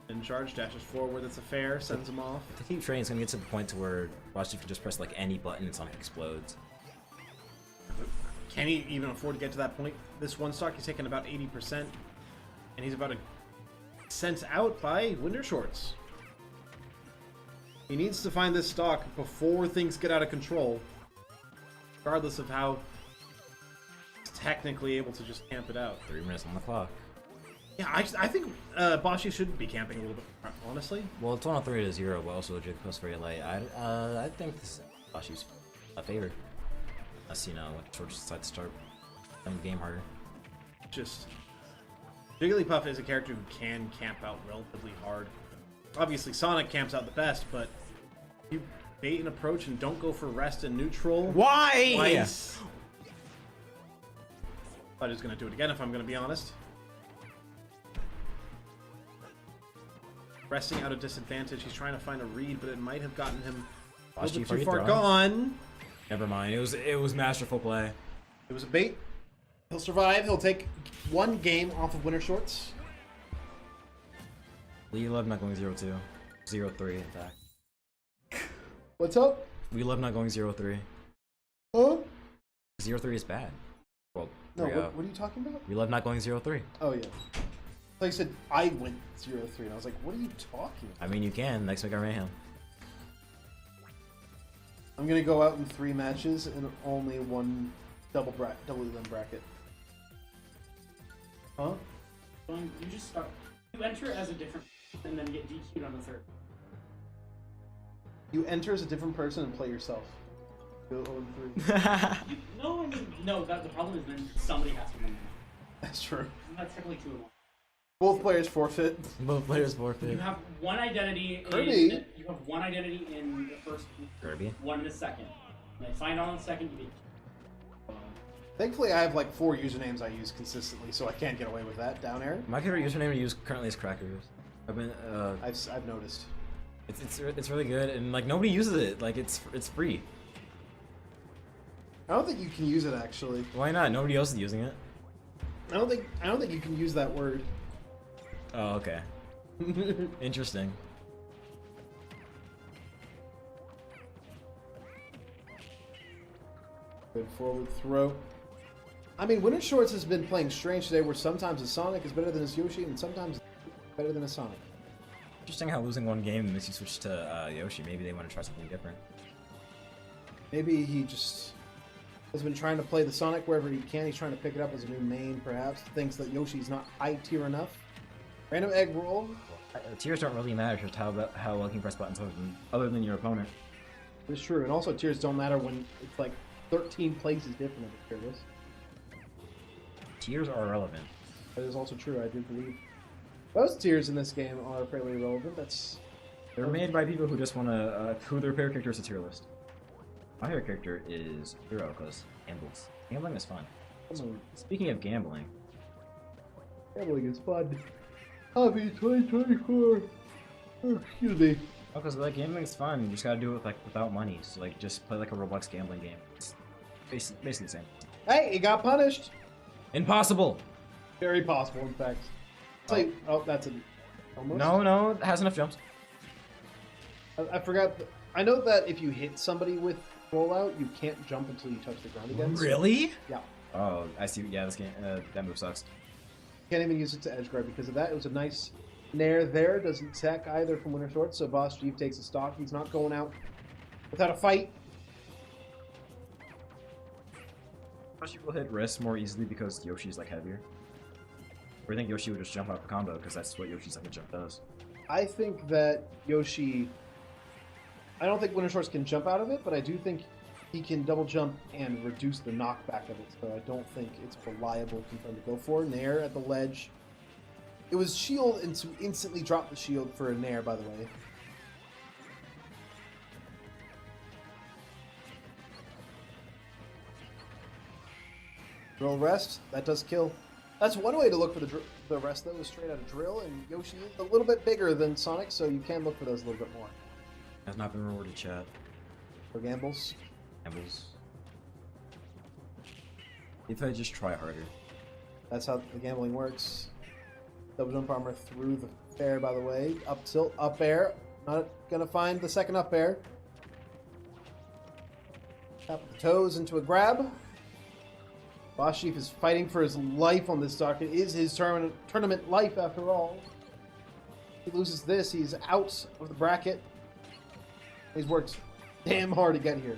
And charge dashes forward. That's a fair. Sends him off. To keep training, it's gonna get to the point to where Boss Chief can just press like any button and Sonic explodes. Can he even afford to get to that point? This one stock, he's taking about 80%. And he's about sent out by Wintershorts. He needs to find this stock before things get out of control. Regardless of how he's technically able to just camp it out. 3 minutes on the clock. Yeah, I think Boss Chief should be camping a little bit, honestly. Well, it's 103 to 0, but also Jake Post very light. I think this Boss Chief's a favor. Unless, you know, Wintershorts decide to start playing the game harder. Just Jigglypuff is a character who can camp out relatively hard. Obviously, Sonic camps out the best, but you bait an approach and don't go for rest and neutral. Why? Twice. I'm just gonna do it again if I'm gonna be honest. Resting out of disadvantage, he's trying to find a read, but it might have gotten him a little bit too far gone. Never mind. It was masterful play. It was a bait. He'll survive. He'll take one game off of Wintershorts. We love not going 0-2. 0-3, in fact. What's up? We love not going 0-3. Huh? 0-3 is bad. Well, No, 3-0. what are you talking about? We love not going 0-3. Oh, yeah. Like I said, I went 0-3, and I was like, what are you talking about? I mean, you can. Next Midgard Mayhem. I'm going to go out in 3 matches and only one double limb bracket. Huh? You just start. You enter as a different and then get DQ'd on the third. You enter as a different person and play yourself. Go 0-3. No, I mean, no, the problem is then somebody has to win. That's true. That's technically 2 in 1. Both players forfeit. Both players forfeit. You have one identity Kirby. you have one identity in the first, Kirby. one in the second. And I find on the second, you get Thankfully, I have like 4 usernames I use consistently, so I can't get away with that. Down air. My favorite username to use currently is Crackers. I've noticed. It's really good, and like nobody uses it. Like it's free. I don't think you can use it actually. Why not? Nobody else is using it. I don't think you can use that word. Oh, okay. Interesting. Good forward throw. I mean, Wintershorts has been playing strange today, where sometimes a Sonic is better than his Yoshi, and sometimes better than a Sonic. Interesting how losing one game makes you switch to Yoshi. Maybe they want to try something different. Maybe he just has been trying to play the Sonic wherever he can. He's trying to pick it up as a new main, perhaps. Thinks that Yoshi's not high tier enough. Random egg roll. Tiers don't really matter just how well you can press buttons other than your opponent. It's true, and also tiers don't matter when it's like 13 places different of a tier list. Tiers are irrelevant. That is also true, I do believe. Most tiers in this game are fairly irrelevant. They're made by people who just want to who their favorite character is a tier list. My favorite character is Hero because gambles. Gambling is fun. Speaking of gambling, Gambling is fun. Happy 2024. Excuse me. oh, because like gambling is fun. You just gotta do it like without money. So like just play like a Roblox gambling game. It's basically the same. Hey, he got punished. Impossible. Very possible, in fact. Oh, that's a almost. No, it has enough jumps. I forgot. I know that if you hit somebody with rollout, you can't jump until you touch the ground again. so- Really? Yeah. Oh, I see. Yeah, this game that move sucks. Can't even use it to edge guard because of that. It was a nice nair there. Doesn't tech either from Wintershorts, so Boss Jeef takes a stock. He's not going out without a fight. Most people hit wrist more easily because Yoshi's like heavier. Or I think Yoshi would just jump out the combo because that's what Yoshi's second jump does. I think that Yoshi... I don't think Wintershorts can jump out of it, but I do think he can double jump and reduce the knockback of it, so I don't think it's reliable for him to go for. Nair at the ledge. It was shield and to instantly drop the shield for a nair, by the way. Drill rest, that does kill. That's one way to look for the rest, though, is straight out of drill, and Yoshi is a little bit bigger than Sonic, so you can look for those a little bit more. Has not been rewarded, chat. For gambles. Gambles. If I just try harder. That's how the gambling works. Double jump armor through the fair, by the way. Up tilt, up air. Not gonna find the second up air. Tap the toes into a grab. Boss Jeef is fighting for his life on this dock. It is his tournament life, after all. If he loses this, he's out of the bracket. He's worked damn hard to get here.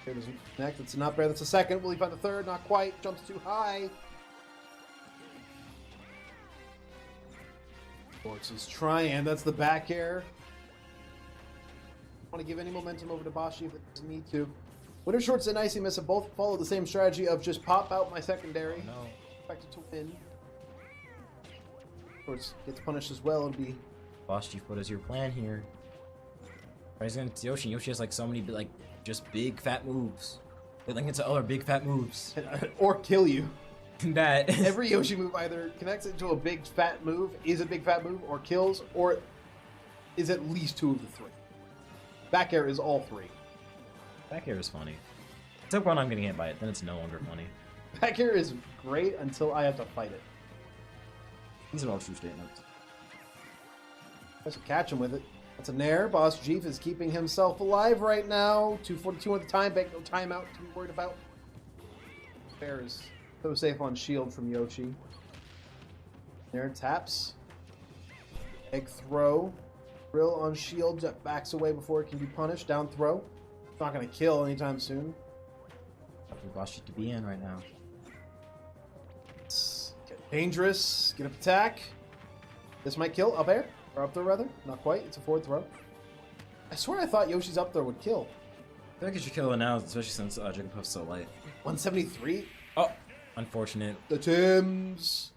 Here doesn't connect. It's an up air. That's a second. Will he find the third? Not quite. Jumps too high. Forks is trying. That's the back air. Want to give any momentum over to Boss Jeef if it doesn't need to. Wintershorts and IcyMist have both followed the same strategy of just pop out my secondary. No. Expected to win. Wintershorts gets punished as well. It'll be Boss Chief, what is your plan here? He's going to Yoshi. Yoshi has like so many like just big fat moves. They link into other big fat moves. or kill you. That Every Yoshi move either connects into a big fat move, is a big fat move, or kills, or is at least 2 of the 3. Back air is all 3. back air is funny. Except when I'm getting hit by it, then it's no longer funny. Back air is great until I have to fight it. These are all true statements. Let's catch him with it. That's a nair. Boss Jeef is keeping himself alive right now. 2:42 at the time. Bank no timeout to be worried about. Fair is so safe on shield from Yoshi. Nair taps. Egg throw. Drill on shield. Jet backs away before it can be punished. Down throw. It's not going to kill anytime soon. For Boss Chief to be in right now. It's dangerous. Get up attack. This might kill. Up air. Or up there, rather. Not quite. It's a forward throw. I swear I thought Yoshi's up there would kill. I think you should kill it now, especially since Jigglypuff's so light. 173. Oh, unfortunate. The Tims.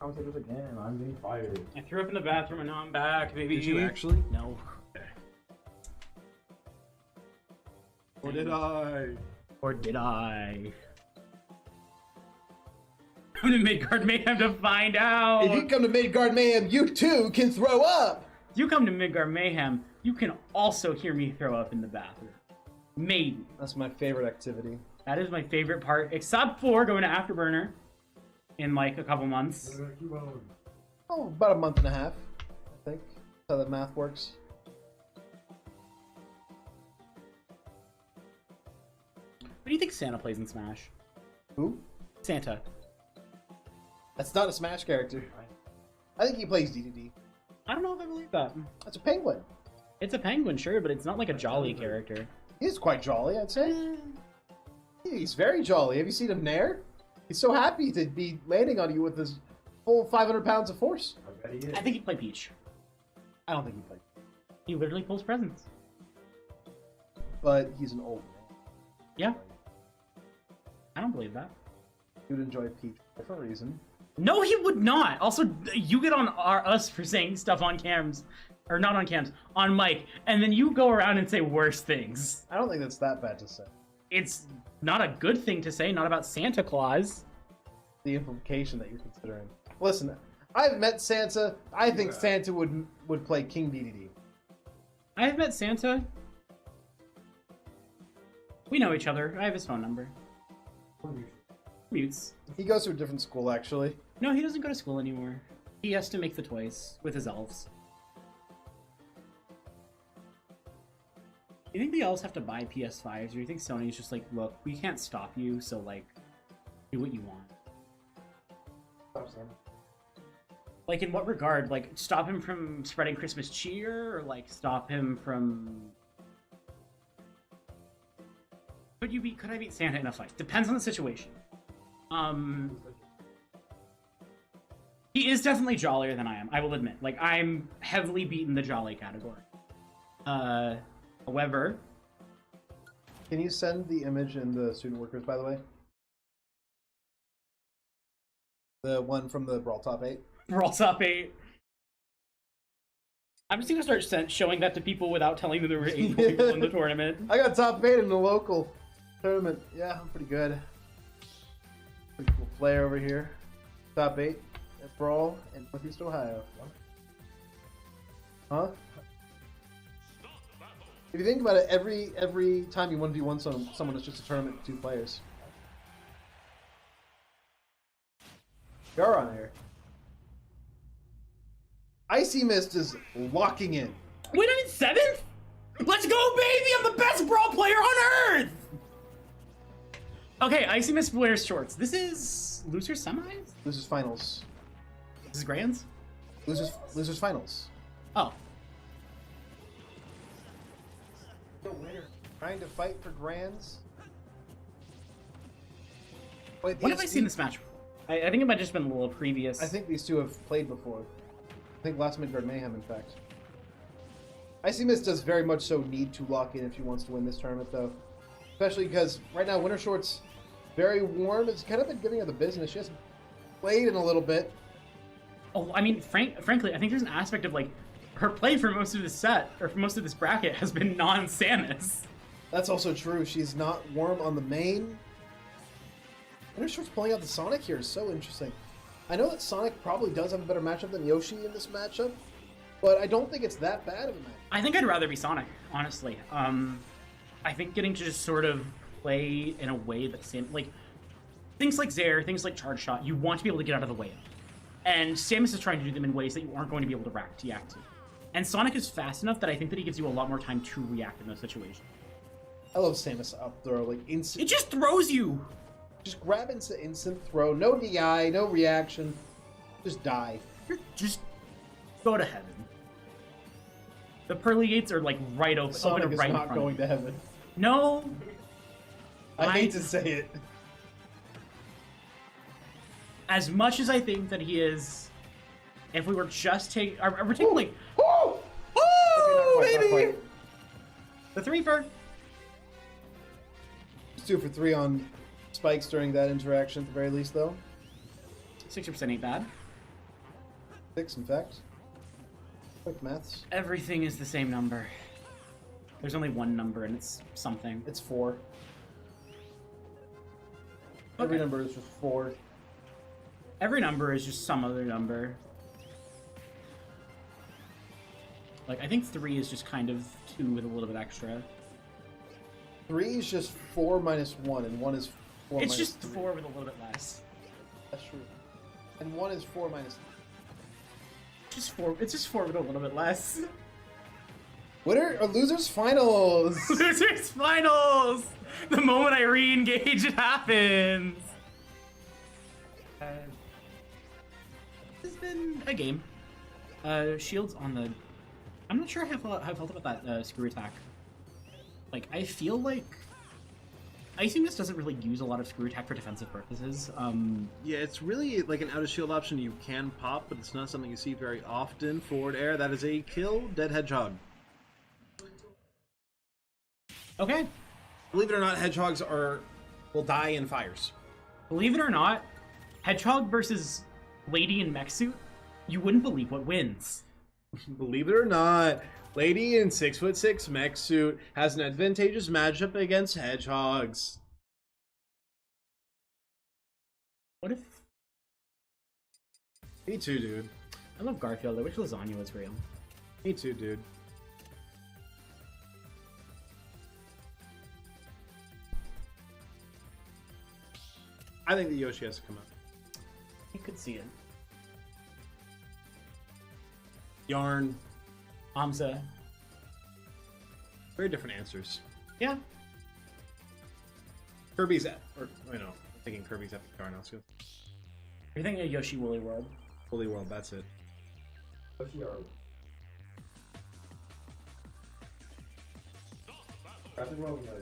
commentators again. I'm being fired. I threw up in the bathroom and now I'm back, baby. Did you actually? No. Or did I? Or did I? Come to Midgard Mayhem to find out. If you come to Midgard Mayhem, you too can throw up. If you come to Midgard Mayhem, you can also hear me throw up in the bathroom. Maybe. That's my favorite activity. That is my favorite part, except for going to Afterburner in like a couple months. Oh, about a month and a half, I think. That's how the math works. What do you think Santa plays in Smash? Who? Santa. That's not a Smash character. I think he plays DDD. I don't know if I believe that. That's a penguin. It's a penguin, sure, but it's not like a jolly character. He's quite jolly, I'd say. He's very jolly. Have you seen him nair? He's so happy to be landing on you with his full 500 pounds of force. I think he'd play Peach. I don't think he plays. He literally pulls presents. But he's an old man. Yeah. I don't believe that. He would enjoy Peach for a different reason. No, he would not. Also, you get on us for saying stuff on cams, or not on cams, on mic, and then you go around and say worse things. I don't think that's that bad to say. It's not a good thing to say, not about Santa Claus. The implication that you're considering. Listen, I've met Santa. I think Santa would play King DDD. I've met Santa. We know each other. I have his phone number. Mutes. He goes to a different school, actually. No, he doesn't go to school anymore. He has to make the toys with his elves. You think the elves have to buy PS5s, or do you think Sony's just like, look, we can't stop you, so like, do what you want? Like, in what regard? Like, stop him from spreading Christmas cheer, or like, stop him from... Could I beat Santa in a fight? Depends on the situation. He is definitely jollier than I am, I will admit. Like, I'm heavily beaten the jolly category. However... Can you send the image in the student workers, by the way? The one from the Brawl Top 8? Brawl Top 8. I'm just gonna start showing that to people without telling them there were 8 people in the tournament. I got top 8 in the local tournament. Yeah, I'm pretty good. Pretty cool player over here. Top 8 at Brawl in Northeast Ohio. Huh? If you think about it, every time you 1v1 someone, it's just a tournament with 2 players. You're on here. IcyMist is locking in. Wait, I'm in 7th? Let's go, baby! I'm the best Brawl player on Earth! Okay, IcyMist Wintershorts. This is losers semis? Losers finals. This is grands? Losers finals. Oh. The winner trying to fight for grands. Wait, When have I seen this match? I think it might have just been a little previous. I think these two have played before. I think last Midgard Mayhem, in fact. IcyMist does very much so need to lock in if she wants to win this tournament, though. Especially because right now Wintershorts, very warm. It's kind of been giving her the business. She hasn't played in a little bit. Oh, I mean, frankly, I think there's an aspect of like her play for most of this set or for most of this bracket has been non-Samus. That's also true. She's not warm on the main. Wintershorts pulling out the Sonic here is so interesting. I know that Sonic probably does have a better matchup than Yoshi in this matchup, but I don't think it's that bad of a match. I think I'd rather be Sonic, honestly. I think getting to just sort of play in a way that like things like Zaire, things like Charge Shot, you want to be able to get out of the way of. And Samus is trying to do them in ways that you aren't going to be able to react to. And Sonic is fast enough that I think that he gives you a lot more time to react in those situations. I love Samus up throw, like instant. It just throws you. Just grab into instant throw, no DI, no reaction, just die. Just go to heaven. The pearly gates are like right open. Sonic open is right in not front going to heaven. No. I hate to say it. As much as I think that he is, if we were just taking, we're taking like, oh, okay, baby, the 3 for. It's 2 for 3 on spikes during that interaction at the very least, though. 60% ain't bad. 6, in fact. Quick maths. Everything is the same number. There's only one number, and it's something. It's 4. Every Okay. number is just 4. Every number is just some other number. Like, I think 3 is just kind of 2 with a little bit extra. 3 is just 4 minus 1, and 1 is 4 It's minus just 3. 4 with a little bit less. That's true. And 1 is 4 minus 3. Just 4. It's just 4 with a little bit less. Winner or losers finals! Losers finals! The moment I re-engage, it happens. This has been a game. Shields on the. I'm not sure how I felt about that screw attack. Like, I feel like IcyMist doesn't really use a lot of screw attack for defensive purposes. Yeah, it's really like an out of shield option you can pop, but it's not something you see very often. Forward air, that is a kill. Dead hedgehog. Okay. Believe it or not, hedgehogs will die in fires. Believe it or not, Hedgehog versus Lady in mech suit, you wouldn't believe what wins. Believe it or not, Lady in 6'6" mech suit has an advantageous matchup against hedgehogs. What if... Me too, dude. I love Garfield. I wish lasagna was real. Me too, dude. I think that Yoshi has to come out. You could see it. Yarn. Hamza. Very different answers. Yeah. Kirby's at, or, I'm thinking Kirby's at the car now. So. You're thinking of Yoshi Woolly World. Holy World, that's it.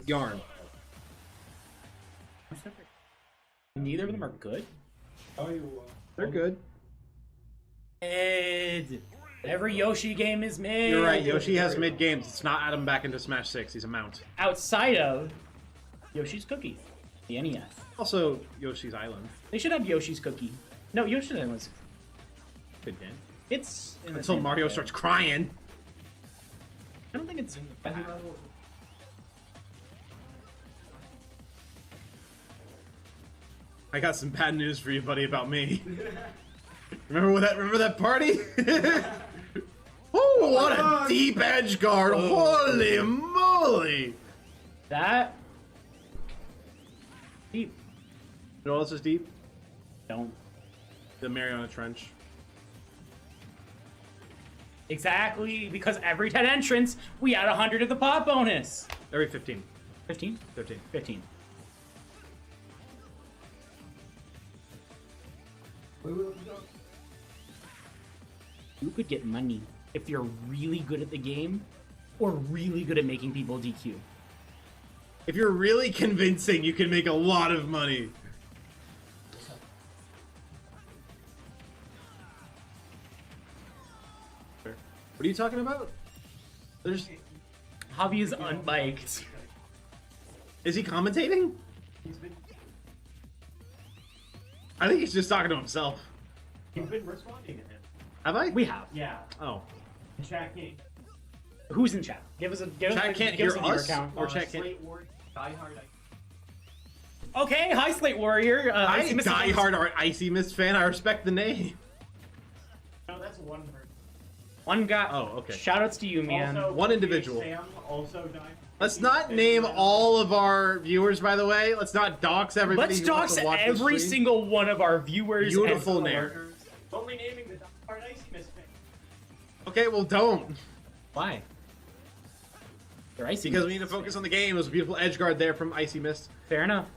Yarn. Neither of them are good. They're good. Mid. Every Yoshi game is mid. You're right, Yoshi has mid games. It's not add him back into Smash 6. He's a mount. Outside of Yoshi's Cookie, the NES. Also, Yoshi's Island. They should have Yoshi's Cookie. No, Yoshi's Island was... Good game. It's... in the Until same Mario bucket. starts crying. I don't think it's... I got some bad news for you, buddy, about me. Remember that party? Oh, what a deep edge guard! Holy moly! That... Deep. You know what else is deep? Don't. The Mariana Trench. Exactly, because every 10 entrants, we add 100 to the pot bonus. Every 15. 15? 15. 15. You could get money if you're really good at the game or really good at making people DQ. If you're really convincing, you can make a lot of money. What are you talking about? There's... Javi is unmiked. Is he commentating? I think he's just talking to himself. You've been responding to him. Have I? We have. Yeah. Oh. Chat game. Who's in chat? Give us a Chat can't hear us? Or chat can't... Slate Ward, diehard. Okay, hi Slate Warrior. I'm a IcyMist is- diehard IcyMist fan. I respect the name. No, that's one person. One guy. Oh, okay. Shoutouts to you, man. Also, One individual. Sam also died. Let's not name all of our viewers, by the way. Let's not dox everybody. Let's who wants dox to watch the every stream. single one of our viewers. Beautiful and name. coworkers. Only naming the diehard IcyMist fan. Okay, well, don't. Why? They're icy. Because we need to focus on the game. It was a beautiful edge guard there from IcyMist. Fair enough.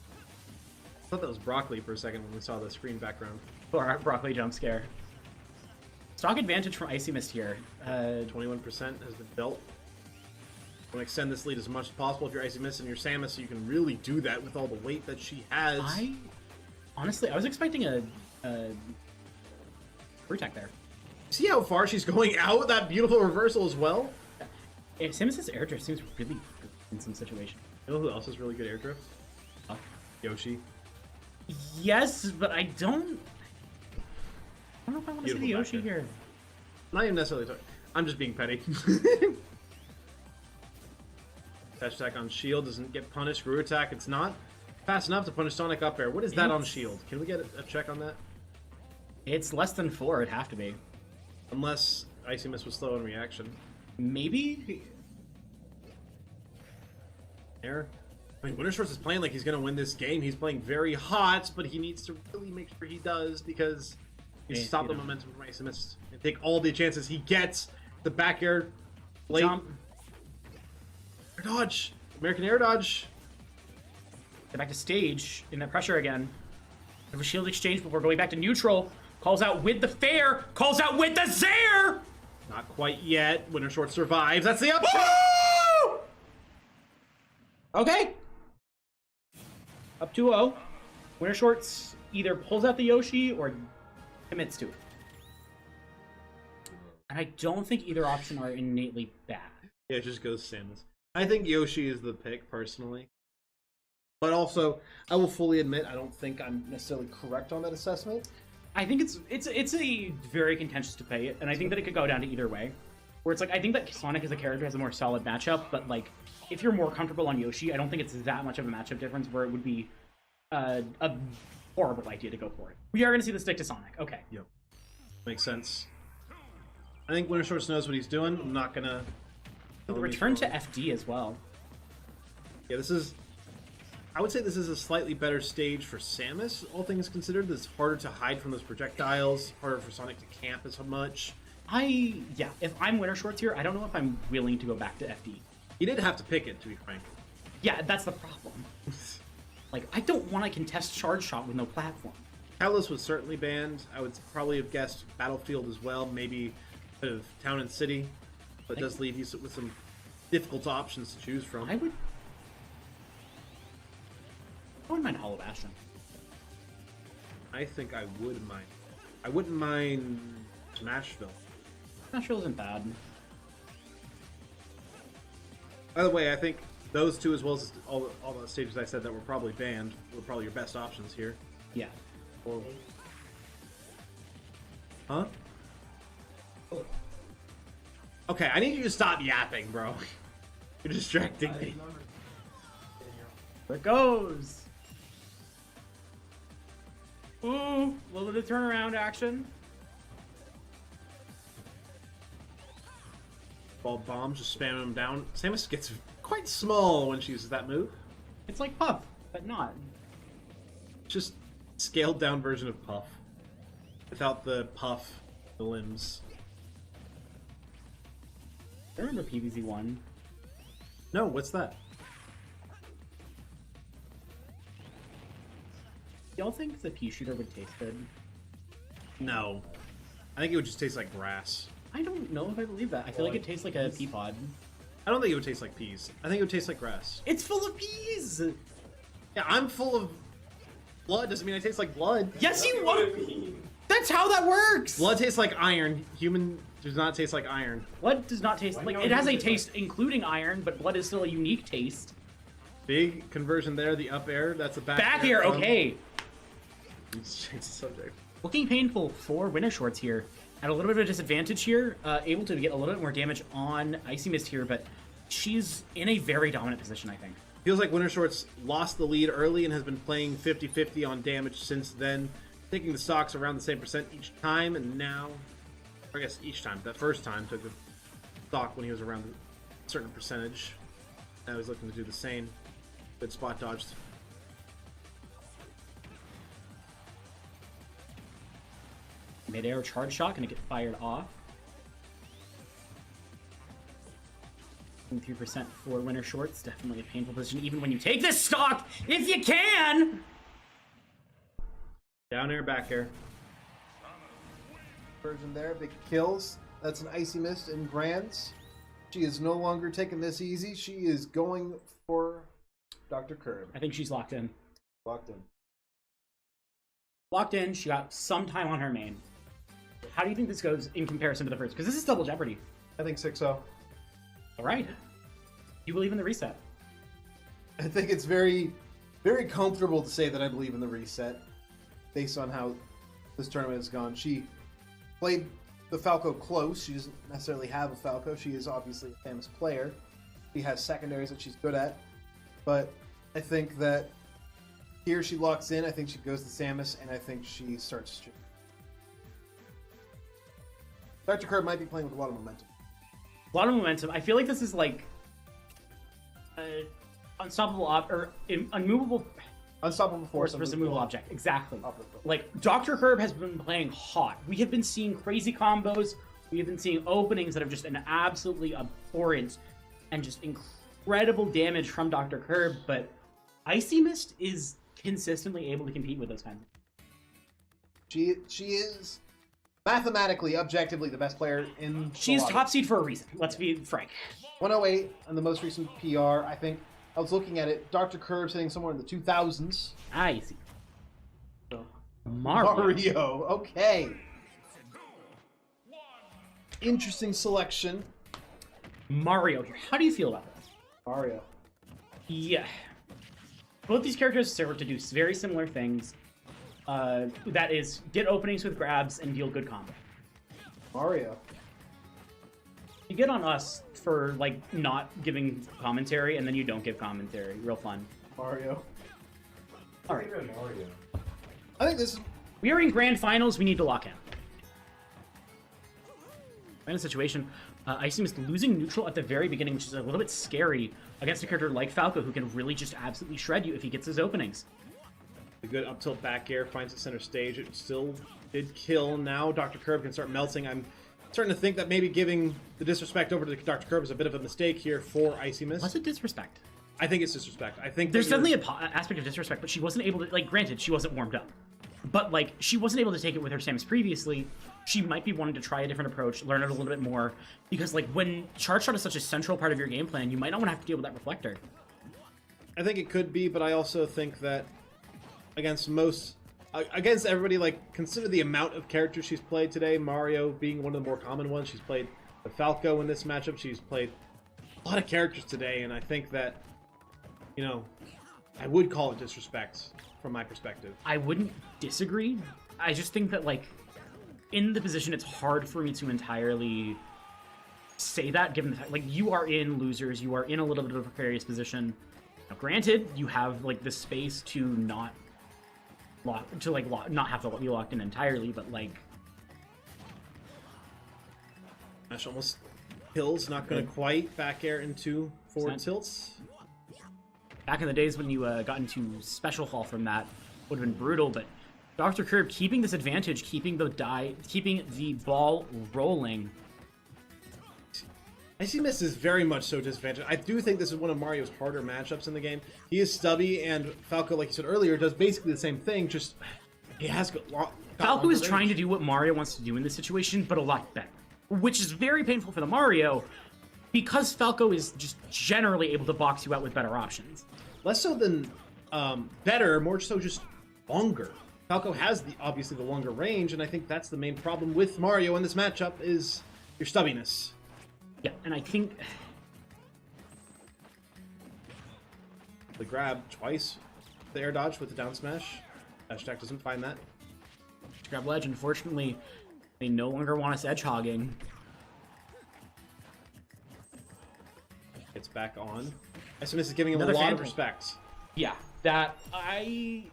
I thought that was broccoli for a second when we saw the screen background. For our broccoli jump scare. Stock advantage from IcyMist here. 21% has been built. I want to extend this lead as much as possible if you're IcyMist and you're Samus, so you can really do that with all the weight that she has. Honestly, I was expecting a protect there. See how far she's going out? That beautiful reversal as well. Samus's air drift seems really good in some situations. You know who else is really good air drift? Huh? Yoshi. Yes, but I don't don't know if I want to see the Beautiful Yoshi back here. Not even necessarily talking. I'm just being petty. Dash attack on shield doesn't get punished. Screw attack, it's not fast enough to punish Sonic up air. What is that on shield? Can we get a check on that? It's less than 4, it'd have to be. Unless IcyMist was slow in reaction. Maybe? There. I mean, Wintershorts is playing like he's going to win this game. He's playing very hot, but he needs to really make sure he does because he needs to stop the momentum from IcyMist and take all the chances he gets. The back air, late. Jump. Air dodge. American air dodge. Get back to stage in that pressure again. Have a shield exchange before going back to neutral. Calls out with the fair. Calls out with the Zaire. Not quite yet. Wintershorts survives. That's the up. Okay. Up 2-0. Wintershorts either pulls out the Yoshi or commits to it. And I don't think either option are innately bad. Yeah, it just goes Samus. I think Yoshi is the pick, personally. But also, I will fully admit, I don't think I'm necessarily correct on that assessment. I think it's a very contentious debate, and I think that it could go down to either way. Where it's like, I think that Sonic as a character has a more solid matchup, but like, if you're more comfortable on Yoshi, I don't think it's that much of a matchup difference where it would be a horrible idea to go for it. We are going to see the stick to Sonic. Okay. Yep. Makes sense. I think Wintershorts knows what he's doing. I'm not going to... The return to FD as well. Yeah, this is... I would say this is a slightly better stage for Samus, all things considered. It's harder to hide from those projectiles, harder for Sonic to camp as much. Yeah, if I'm Wintershorts here, I don't know if I'm willing to go back to FD. He did have to pick it, to be frank. Yeah, that's the problem. Like, I don't want to contest Charge Shot with no platform. Catalyst was certainly banned. I would probably have guessed Battlefield as well, maybe a bit of Town and City. But it does leave you with some difficult options to choose from. I wouldn't mind Hollow Bastion. I think I would mind. I wouldn't mind Smashville. Smashville isn't bad. By the way, I think those two, as well as all the stages I said that were probably banned, were probably your best options here. Yeah. Or... Huh? Okay, I need you to stop yapping, bro. You're distracting me. There it goes. Ooh, a little bit of turnaround action. Ball bombs, just spamming them down. Samus gets quite small when she uses that move. It's like Puff, but not. Just scaled down version of Puff. Without the puff, the limbs. I remember PVZ1. No, what's that? Y'all think the pea shooter would taste good? No. I think it would just taste like grass. I don't know if I believe that. I feel like it tastes like a pea pod. I don't think it would taste like peas. I think it would taste like grass. It's full of peas! Yeah, I'm full of blood. Doesn't mean I taste like blood. Yes, you want. That's how that works! Blood tastes like iron. Human does not taste like iron. Blood does not taste like... It has a taste including iron, but blood is still a unique taste. Big conversion there. The up air. That's a back air, okay. Let's change the subject. Looking painful for Wintershorts here. At a little bit of a disadvantage here. Able to get a little bit more damage on IcyMist here, but she's in a very dominant position, I think. Feels like Wintershorts lost the lead early and has been playing 50-50 on damage since then. Taking the stocks around the same percent each time, and now... I guess each time. That first time took the stock when he was around a certain percentage. Now he's looking to do the same. Good spot dodged. Mid-air charge shot, gonna get fired off. 3% for Wintershorts, definitely a painful position, even when you take this stock, if you can! Down air, back air. Version there, big kills. That's an IcyMist in Grands. She is no longer taking this easy. She is going for Dr. Kirb. I think she's locked in. Locked in. Locked in, she got some time on her main. How do you think this goes in comparison to the first? Because this is double jeopardy. I think 6-0. Alright. You believe in the reset? I think it's very, very comfortable to say that I believe in the reset based on how this tournament has gone. She played the Falco close. She doesn't necessarily have a Falco. She is obviously a famous player. She has secondaries that she's good at. But I think that here she locks in. I think she goes to Samus, and I think she starts. Dr. Kirb might be playing with a lot of momentum. A lot of momentum. I feel like this is like unstoppable unmovable Unstoppable force versus immovable object. Exactly. Like Dr. Kirb has been playing hot. We have been seeing crazy combos. We have been seeing openings that have just an absolutely abhorrent and just incredible damage from Dr. Kirb. But IcyMist is consistently able to compete with those kinds of things. She is mathematically, objectively the best player in. She's top seed for a reason. Let's be frank. 108 on the most recent PR. I think I was looking at it. Dr. Kirb sitting somewhere in the 2000s. I see. So, Mario. Okay. Interesting selection. Mario here. How do you feel about this? Mario. Yeah. Both these characters serve to do very similar things. That is, get openings with grabs and deal good combo. Mario. You get on us for, like, not giving commentary, and then you don't give commentary. Real fun. Mario. Alright. Mario. I think this is... We are in grand finals. We need to lock in. In a situation, IcyMist losing neutral at the very beginning, which is a little bit scary against a character like Falco, who can really just absolutely shred you if he gets his openings. A good up tilt back air finds the center stage. It still did kill. Now Dr. Kirb can start melting. I'm starting to think that maybe giving the disrespect over to Dr. Kirb is a bit of a mistake here for IcyMist. Was it disrespect? I think it's disrespect. I think there's definitely an aspect of disrespect, but she wasn't able to, like, granted, she wasn't warmed up. But, like, she wasn't able to take it with her Samus previously. She might be wanting to try a different approach, learn it a little bit more. Because, like, when charge shot is such a central part of your game plan, you might not want to have to deal with that reflector. I think it could be, but I also think that against everybody, like, consider the amount of characters she's played today, Mario being one of the more common ones. She's played the Falco in this matchup. She's played a lot of characters today, and I think that, you know, I would call it disrespect from my perspective. I wouldn't disagree. I just think that, like, in the position, it's hard for me to entirely say that, given the fact, like, you are in losers, you are in a little bit of a precarious position. Now, granted, you have, like, the space to not not have to be locked in entirely, but, like, Ash almost kills, not going to quite back air into forward tilts. Back in the days when you got into special fall from that, would have been brutal, but Dr. Kirb keeping this advantage, keeping the ball rolling. IcyMist is very much so disadvantaged. I do think this is one of Mario's harder matchups in the game. He is stubby, and Falco, like you said earlier, does basically the same thing, just he has got Falco is trying to do what Mario wants to do in this situation, but a lot better. Which is very painful for the Mario, because Falco is just generally able to box you out with better options. Less so than better, more so just longer. Falco has obviously the longer range, and I think that's the main problem with Mario in this matchup is your stubbiness. Yeah, and I think the grab twice, the air dodge with the down smash. Dash attack doesn't find that. Grab ledge, unfortunately, they no longer want us edge hogging. It's back on. IcyMist is giving him a lot of respect. Yeah, that I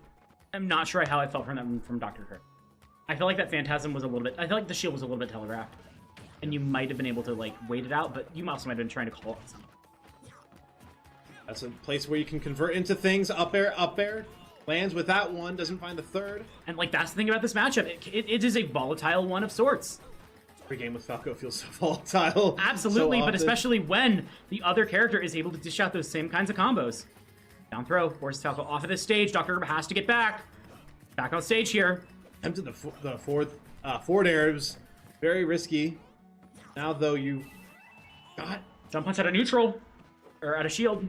am not sure how I felt from Dr. Kirb. I felt like that Phantasm was a little bit. I felt like the shield was a little bit telegraphed, and you might have been able to, like, wait it out, but you also might have been trying to call it something. That's a place where you can convert into things. Up air. Lands with that one, doesn't find the third. And, like, that's the thing about this matchup. It is a volatile one of sorts. Every game with Falco feels so volatile. Absolutely, so but especially when the other character is able to dish out those same kinds of combos. Down throw, forces Falco off of this stage. Dr. Kirb has to get back. Back on stage here. Attempted the forward airs. Very risky. Now, though, you got... Jump punch out of neutral. Or out of shield.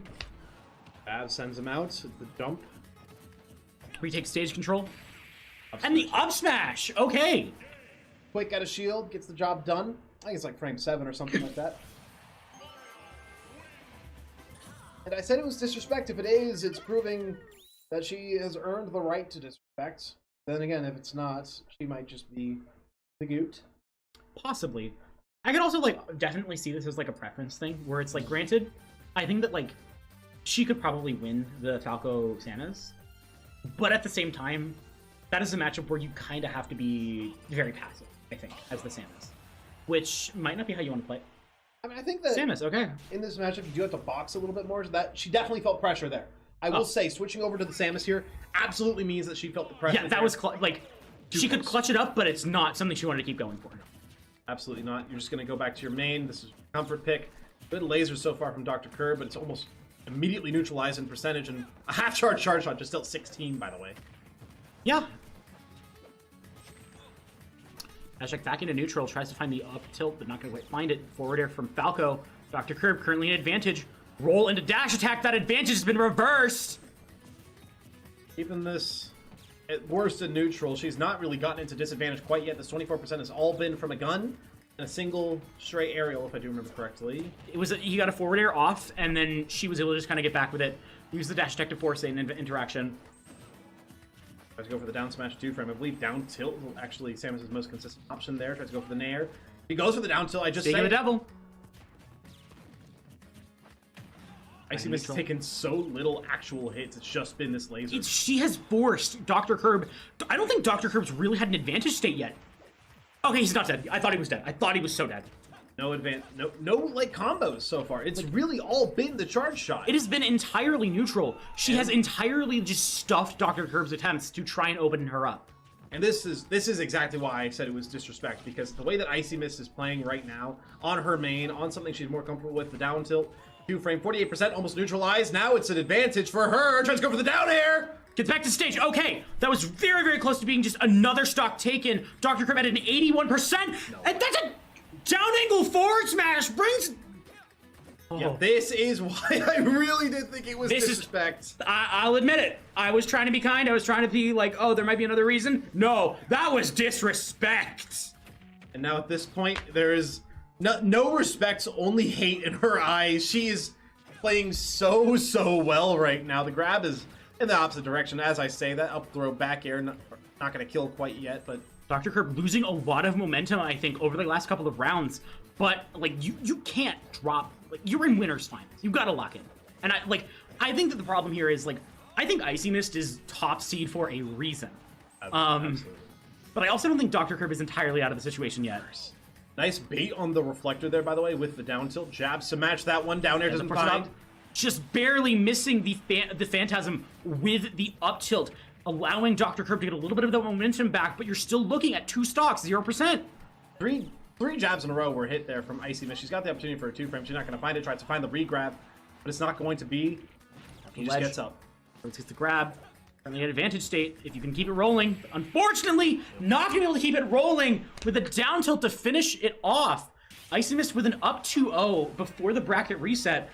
Bav sends him out. The jump. Retake stage control. And the up smash! Okay! Quick out of shield, gets the job done. I think it's like frame 7 or something like that. And I said it was disrespect. If it is, it's proving that she has earned the right to disrespect. Then again, if it's not, she might just be the goot. possibly. I could also like definitely see this as like a preference thing, where it's like, granted, I think that like she could probably win the Falco Samus, but at the same time, that is a matchup where you kind of have to be very passive, I think, as the Samus, which might not be how you want to play. I mean, I think that Samus, okay. in this matchup, you do have to box a little bit more. So that she definitely felt pressure there. I will say, switching over to the Samus here absolutely means that she felt the pressure. Yeah, that was like she could clutch it up, but it's not something she wanted to keep going for. Absolutely not. You're just going to go back to your main. This is comfort pick. Good laser so far from Dr. Kirb, but it's almost immediately neutralized in percentage, and a half-charge charge shot, just still 16, by the way. Yeah. Ashek back into neutral, tries to find the up tilt, but not going to find it. Forward air from Falco. Dr. Kirb currently in advantage. Roll into dash attack. That advantage has been reversed. Keeping this at worst in neutral. She's not really gotten into disadvantage quite yet. This 24% has all been from a gun and a single stray aerial, if I do remember correctly. It was he got a forward air off, and then she was able to just kind of get back with it. Use the dash attack to force an interaction. Tries to go for the down smash 2-frame. I believe down tilt is actually Samus' most consistent option there. Tries to go for the nair. He goes for the down tilt. I just Speaking say of the devil. IcyMist has taken so little actual hits. It's just been this laser. She has forced Dr. Kirb. I don't think Dr. Kirb's really had an advantage state yet. Okay, he's not dead. I thought he was dead. I thought he was so dead. No like combos so far. It's really all been the charge shot. It has been entirely neutral. She has entirely just stuffed Dr. Kirb's attempts to try and open her up. And this is exactly why I said it was disrespect, because the way that IcyMist is playing right now on her main, on something she's more comfortable with, the down tilt, 2-frame, 48% almost neutralized. Now it's an advantage for her. Tries to go for the down air. Gets back to stage. Okay, that was very, very close to being just another stock taken. Dr. Kirb had an 81%. And that's a down angle forward smash. Brings... Oh. Yeah, this is why I really did think it was disrespect. I'll admit it. I was trying to be kind. I was trying to be like, oh, there might be another reason. No, that was disrespect. And now at this point, there is no respect, only hate in her eyes. She is playing so well right now. The grab is in the opposite direction. As I say that, up throw, back air, not going to kill quite yet, but... Dr. Kirb losing a lot of momentum, I think, over the last couple of rounds. But, like, you can't drop... Like, you're in winner's finals. You've got to lock in. And, I think that the problem here is, like, I think IcyMist is top seed for a reason. Absolutely. But I also don't think Dr. Kirb is entirely out of the situation yet. Nice bait on the reflector there, by the way, with the down tilt. Jabs to match that one. Down air doesn't find. Just barely missing the Phantasm with the up tilt, allowing Dr. Kirb to get a little bit of the momentum back, but you're still looking at 2 stocks, 0%. Three jabs in a row were hit there from IcyMist. She's got the opportunity for a 2-frame. She's not going to find it. Tries to find the re-grab, but it's not going to be. He just gets up. Let's get the grab. Currently at advantage state, if you can keep it rolling. Unfortunately, not going to be able to keep it rolling with a down tilt to finish it off. IcyMist with an up 2-0 before the bracket reset.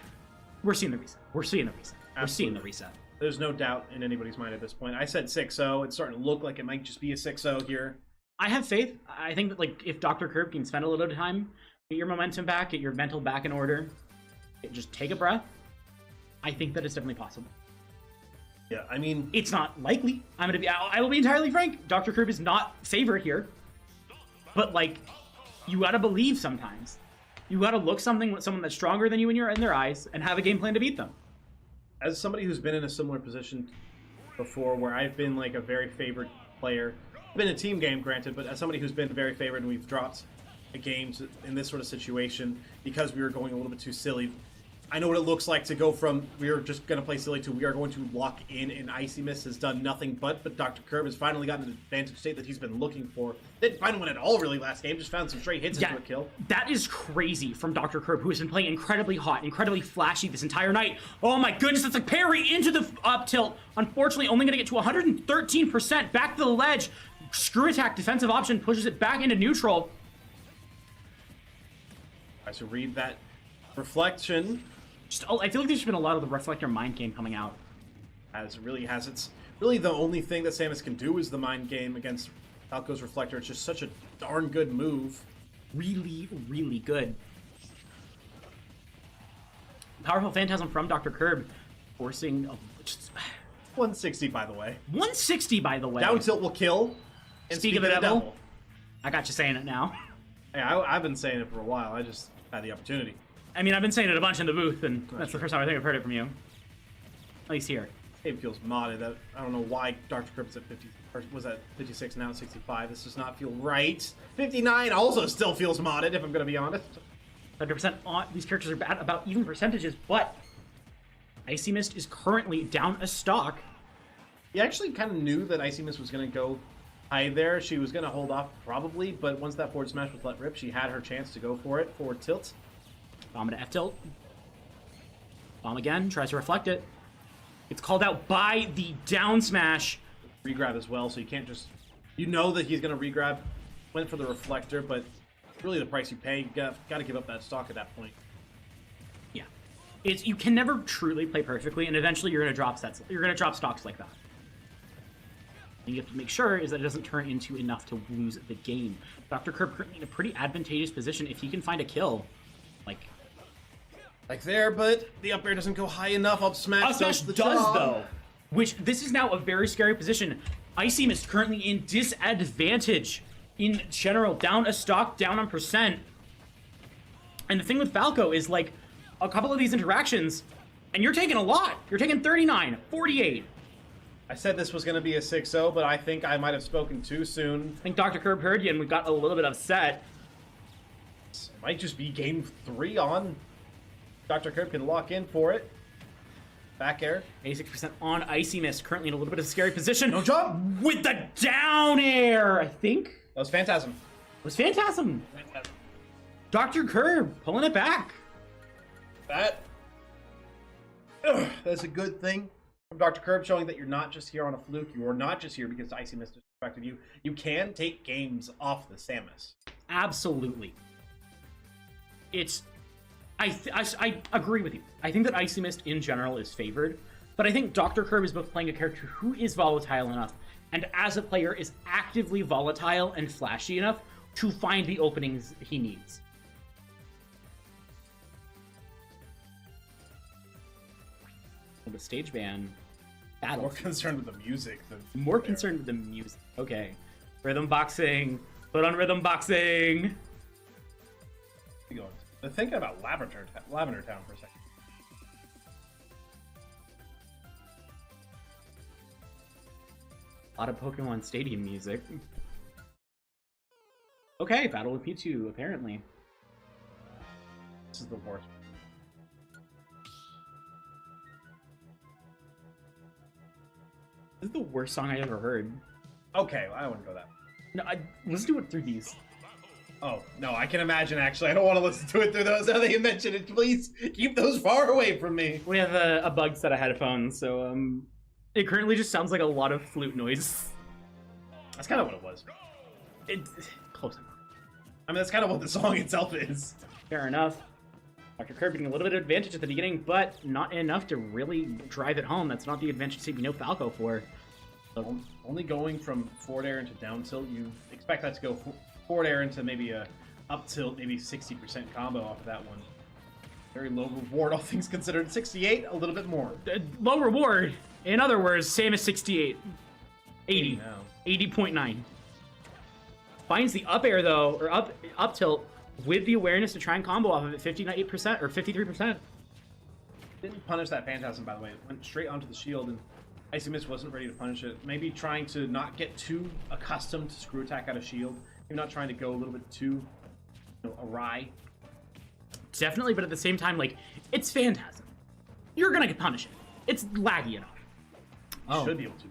We're seeing the reset. We're seeing the reset. We're seeing the reset. There's no doubt in anybody's mind at this point. I said 6-0. It's starting to look like it might just be a 6-0 here. I have faith. I think that, like, if Dr. Kirb can spend a little bit of time, get your momentum back, get your mental back in order, just take a breath, I think that it's definitely possible. Yeah, I mean... It's not likely. I will be entirely frank. Dr. Kirb is not favorite here. But, like, you gotta believe sometimes. You gotta look someone that's stronger than you in their eyes and have a game plan to beat them. As somebody who's been in a similar position before, where I've been, like, a very favorite player, been a team game, granted, but as somebody who's been very favored and we've dropped a game in this sort of situation because we were going a little bit too silly, I know what it looks like to go from we are just going to play silly to we are going to lock in, and IcyMist has done nothing but Dr. Kirb has finally gotten an advantage state that he's been looking for. Didn't find one at all really last game, just found some straight hits into a kill. That is crazy from Dr. Kirb, who has been playing incredibly hot, incredibly flashy this entire night. Oh my goodness, that's a parry into the up tilt. Unfortunately, only going to get to 113%. Back to the ledge. Screw attack, defensive option, pushes it back into neutral. Tries to read that reflection. I feel like there's been a lot of the reflector mind game coming out. As it really has. It's really the only thing that Samus can do is the mind game against Falco's reflector. It's just such a darn good move. Really, really good. Powerful Phantasm from Dr. Kirb, forcing... 160, by the way. 160, by the way. Down tilt will kill. And Speak of the devil. I got you saying it now. Hey, I've been saying it for a while. I just had the opportunity. I mean, I've been saying it a bunch in the booth, and that's the first time I think I've heard it from you. At least here. It feels modded. I don't know why Dr. Kirb's at 50, or was at 56 now, 65. This does not feel right. 59 also still feels modded, if I'm going to be honest. 100% on. These characters are bad about even percentages, but IcyMist is currently down a stock. You actually kind of knew that IcyMist was going to go high there. She was going to hold off probably, but once that forward smash was let rip, she had her chance to go for it. Forward tilt. Bomb to F tilt. Bomb again, tries to reflect it. It's called out by the down smash. Regrab as well, so you can't just... You know that he's going to regrab. Went for the reflector, but really the price you pay. You got to give up that stock at that point. Yeah. You can never truly play perfectly, and eventually you're going to drop sets. You're going to drop stocks like that. And you have to make sure is that it doesn't turn into enough to lose the game. Dr. Kirb currently in a pretty advantageous position if he can find a kill. Like there, but the up air doesn't go high enough. Up smash does though. Which, this is now a very scary position. IcyMist currently in disadvantage in general. Down a stock, down on percent. And the thing with Falco is, like, a couple of these interactions, and you're taking a lot. You're taking 39, 48. I said this was going to be a 6-0, but I think I might have spoken too soon. I think Dr. Kirb heard you, and we got a little bit upset. This might just be game 3 on. Dr. Kirb can lock in for it. Back air. 86% on IcyMist, currently in a little bit of a scary position. No jump! With the down air, I think. That was Phantasm. It was Phantasm. Dr. Kirb pulling it back. That's a good thing from Dr. Kirb, showing that you're not just here on a fluke. You are not just here because IcyMist disrespected you. You can take games off the Samus. Absolutely. I agree with you. I think that IcyMist in general is favored, but I think Dr. Kirb is both playing a character who is volatile enough, and as a player is actively volatile and flashy enough to find the openings he needs. The stage ban battle. More concerned with the music than more concerned with the music. Okay. Rhythm boxing. Put on rhythm boxing. They're thinking about Lavender Town for a second. A lot of Pokemon Stadium music. Okay, battle with Mewtwo, apparently. This is the worst. This is the worst song I ever heard. Okay, I wouldn't go that. No, let's do it through these. Oh, no, I can imagine, actually. I don't want to listen to it through those. Now that you mentioned it, please keep those far away from me. We have a bugged set of headphones, so it currently just sounds like a lot of flute noise. That's kind of what it was. Close enough. I mean, that's kind of what the song itself is. Fair enough. Dr. Kirb getting a little bit of advantage at the beginning, but not enough to really drive it home. That's not the advantage we know Falco for. So, only going from forward air into down tilt, you expect that to go forward air into maybe a up tilt, maybe 60% combo off of that one. Very low reward, all things considered. 68, a little bit more. Low reward. In other words, same as 68. 80. now. 80.9. Finds the up air though, or up tilt with the awareness to try and combo off of it. 58% or 53%. Didn't punish that Phantasm, by the way. It went straight onto the shield, and IcyMist wasn't ready to punish it. Maybe trying to not get too accustomed to screw attack out of shield. Maybe not trying to go a little bit too, awry. Definitely, but at the same time, like, it's Phantasm. You're gonna punish it. It's laggy enough. Oh. Should be able to.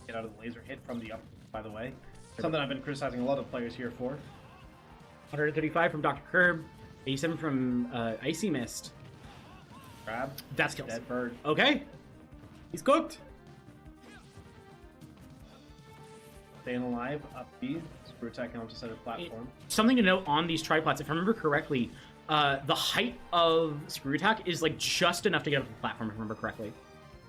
Get out of the laser hit from the up, by the way. Something I've been criticizing a lot of players here for. 135 from Dr. Kirb. 87 from IcyMist. Grab. That's kills. Dead bird. Okay. He's cooked. Staying alive, up B. Screw attack onto center platform. Something to note on these tripods, if I remember correctly, the height of screw attack is like just enough to get up the platform, if I remember correctly.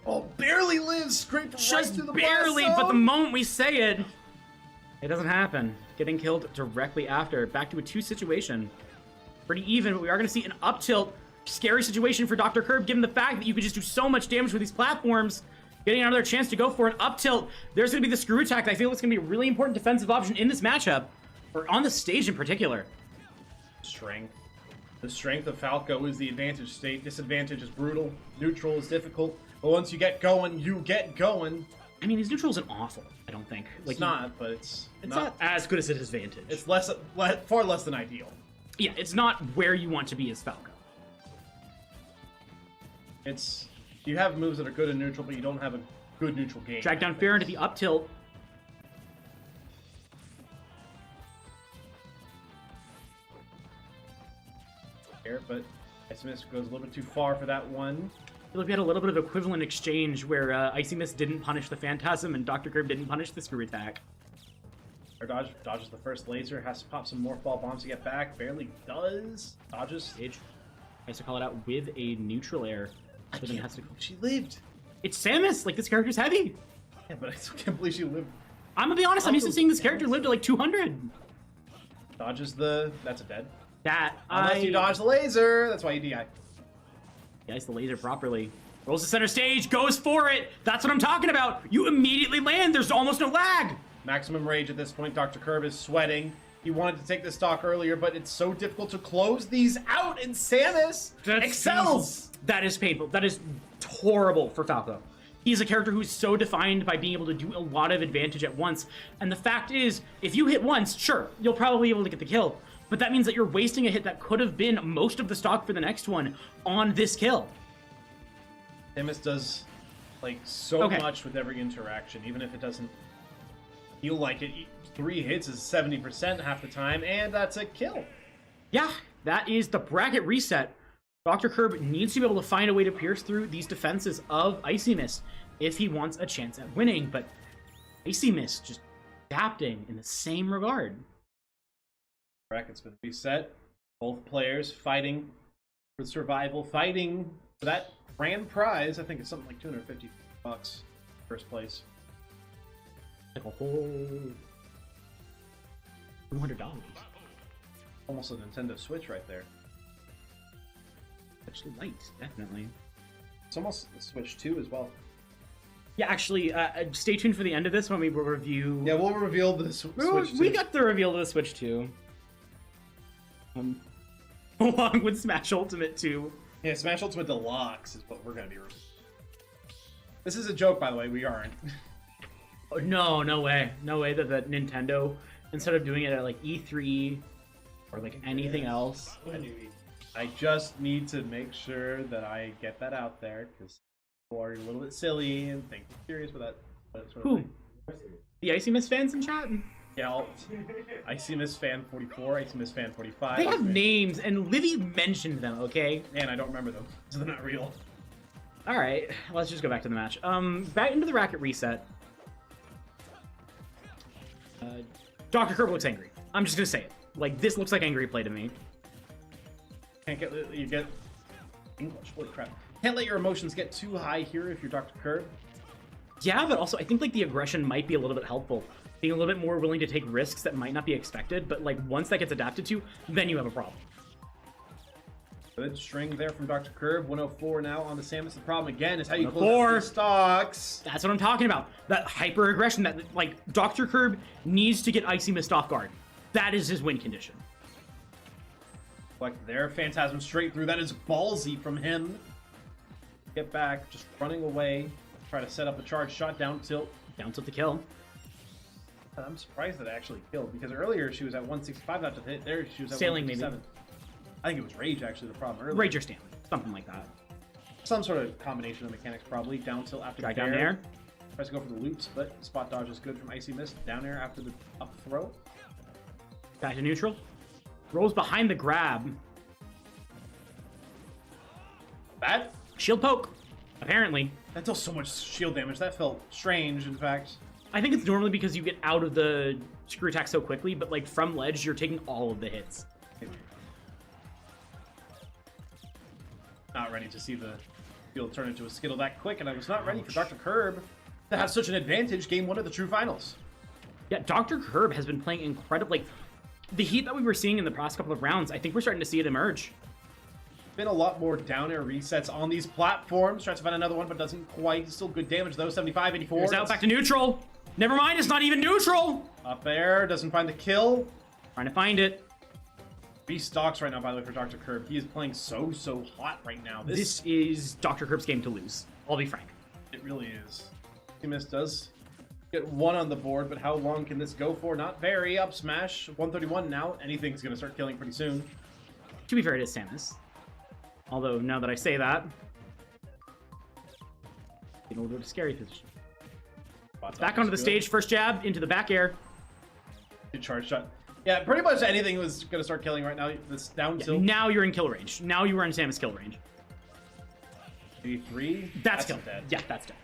Oh, barely lives! Scraped right through the barely, blast but the zone. moment we say it, it doesn't happen. Getting killed directly after. Back to a 2 situation. Pretty even, but we are going to see an up tilt. Scary situation for Dr. Kirb, given the fact that you could just do so much damage with these platforms. getting another chance to go for an up tilt. There's going to be the screw attack. I feel it's going to be a really important defensive option in this matchup, or on the stage in particular. Strength. The strength of Falco is the advantage state. Disadvantage is brutal. Neutral is difficult. But once you get going, you get going. I mean, his neutral isn't awful, I don't think. Like, It's not, but it's not as good as his advantage. It's far less than ideal. Yeah, it's not where you want to be as Falco. You have moves that are good in neutral, but you don't have a good neutral game. Drag down Fair into the up tilt. But IcyMist goes a little bit too far for that one. I feel like we had a little bit of equivalent exchange where IcyMist didn't punish the Phantasm and Dr. Kirb didn't punish the screw attack. Or dodges the first laser, has to pop some more fall bombs to get back. Barely does. Dodges. Stage has to call it out with a neutral air. But then it has to... She lived. It's Samus! Like, this character's heavy! Yeah, but I still can't believe she lived. I'm gonna be honest, I'm used to seeing this character live to like 200. Dodges the... That's a dead. Unless you dodge the laser, that's why you DI. Dice the laser properly. Rolls to center stage, goes for it! That's what I'm talking about! You immediately land, there's almost no lag! Maximum rage at this point. Dr. Kirb is sweating. He wanted to take the stock earlier, but it's so difficult to close these out, and Samus excels! That is painful. That is horrible for Falco. He's a character who's so defined by being able to do a lot of advantage at once. And the fact is, if you hit once, sure, you'll probably be able to get the kill. But that means that you're wasting a hit that could have been most of the stock for the next one on this kill. Samus does like so much with every interaction, even if it doesn't feel like it. 3 hits is 70% half the time, and that's a kill. Yeah, that is the bracket reset. Dr. Kirb needs to be able to find a way to pierce through these defenses of IcyMist if he wants a chance at winning, but IcyMist just adapting in the same regard. Bracket's been reset. Both players fighting for survival, fighting for that grand prize. I think it's something like $250 first place. Like a whole $200. Almost a Nintendo Switch right there. Actually light, definitely. It's almost a Switch 2 as well. Yeah, actually, stay tuned for the end of this when we will review... Yeah, we'll reveal the Switch 2. We got the reveal of the Switch 2. Along with Smash Ultimate 2. Yeah, Smash Ultimate Deluxe is what we're going to be reviewing. This is a joke, by the way. We aren't. Oh, no way. No way that Nintendo, instead of doing it at like E3 or like anything else... I just need to make sure that I get that out there, because people are a little bit silly and think I'm serious with that. Sort of Who? thing. The IcyMist fans in chat? Yeah, IcyMist fan 44, IcyMist fan 45. They have names, and Livy mentioned them, okay? Man, I don't remember them, so they're not real. Alright, let's just go back to the match. Back into the racket reset. Dr. Kirb looks angry. I'm just gonna say it. Like, this looks like angry play to me. You get English. Holy crap! Can't let your emotions get too high here if you're Dr. Kirb. Yeah, but also I think like the aggression might be a little bit helpful. Being a little bit more willing to take risks that might not be expected, but like once that gets adapted to, then you have a problem. Good string there from Dr. Kirb. 104 now on the Samus. The problem again is how you close 104. the stocks. That's what I'm talking about. That hyper aggression that like Dr. Kirb needs to get IcyMist off guard. That is his win condition. Like there, Phantasm straight through. That is ballsy from him. Get back, just running away. Try to set up a charge shot, down tilt. Down tilt to kill. I'm surprised that it actually killed, because earlier she was at 165 not to hit. There she was at Sailing, 157. I think it was Rage actually the problem earlier. Rage or Stanley, something like that. Some sort of combination of mechanics probably. Down tilt after Drag the down there. Tries to go for the loops, but spot dodge is good from IcyMist. Down air after the up throw. Back to neutral. Rolls behind the grab. That? Shield poke. Apparently. That deals so much shield damage. That felt strange, in fact. I think it's normally because you get out of the screw attack so quickly, but like from ledge, you're taking all of the hits. Not ready to see the field turn into a Skittle that quick, and I was not ready for Dr. Kirb to have such an advantage game 1 of the true finals. Yeah, Dr. Kirb has been playing incredible. Like, the heat that we were seeing in the past couple of rounds, I think we're starting to see it emerge. been a lot more down air resets on these platforms. Tries to find another one, but doesn't quite. Still good damage though. 75, 84. Here's out back to neutral. Never mind, it's not even neutral. Up air, doesn't find the kill. Trying to find it. Restocks right now, by the way, for Dr. Kirb. He is playing so hot right now. This is Dr. Kirb's game to lose. I'll be frank. It really is. IcyMist does get one on the board, but how long can this go for? Not very. Up smash. 131 now. Anything's going to start killing pretty soon. To be fair, it is Samus. Although, now that I say that, in a little bit of a scary position. Back onto the stage, first jab, into the back air. Good charge shot. Yeah, pretty much anything was going to start killing right now. This down tilt. Now you're in kill range. Now you are in Samus kill range. 83. That's kill. dead. Yeah, that's dead.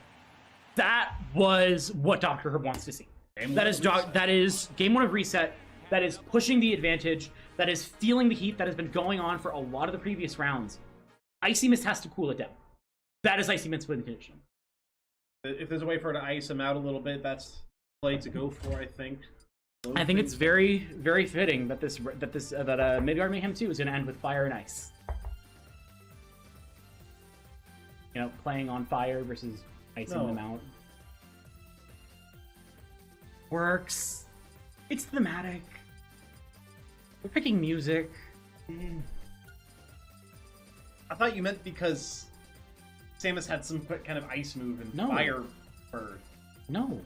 That was what Dr. Herb wants to see. That is game one of reset. That is pushing the advantage. That is feeling the heat that has been going on for a lot of the previous rounds. IcyMist has to cool it down. That is IcyMist's win condition. If there's a way for her to ice him out a little bit, that's the play to go for, I think. I think it's very, very fitting that Midgard Mayhem 2 is going to end with fire and ice. You know, playing on fire versus icing them out. Works. It's thematic. We're picking music. I thought you meant because Samus had some kind of ice move and fire bird. No.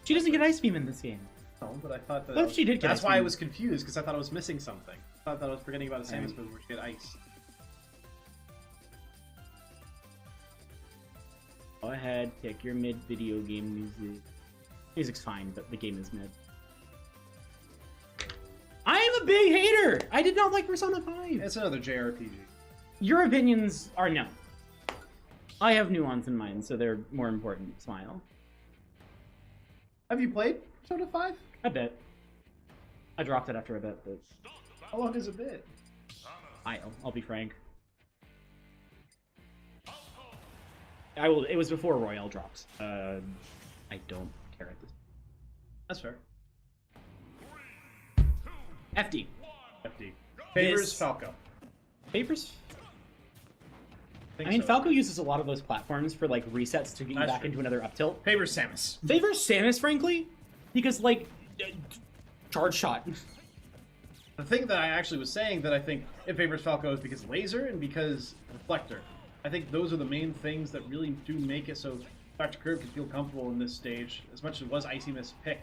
She doesn't get Ice Beam in this game. No, but I thought that. What if she did get That's Ice why I Beam? was confused, because I thought I was missing something. I thought that I was forgetting about a Samus move where she get ice. Go ahead, pick your mid video game music. Music's fine, but the game is mid. I am a big hater! I did not like Persona 5! It's another JRPG. Your opinions are no. I have nuance in mine, so they're more important. Smile. Have you played Persona 5? A bit. I dropped it after a bit, but... How long is a bit? I'll be frank. It was before Royale dropped. I don't care at this point. That's fair. FD. FD. Favors Falco. Favors? I I mean, so. Falco uses a lot of those platforms for, like, resets to get you That's back true. into another up tilt. Favors Samus. Favors Samus, frankly, because, like, charge shot. The thing that I actually was saying that I think it favors Falco is because laser and because reflector. I think those are the main things that really do make it so Dr. Kirb can feel comfortable in this stage, as much as it was IcyMist's pick.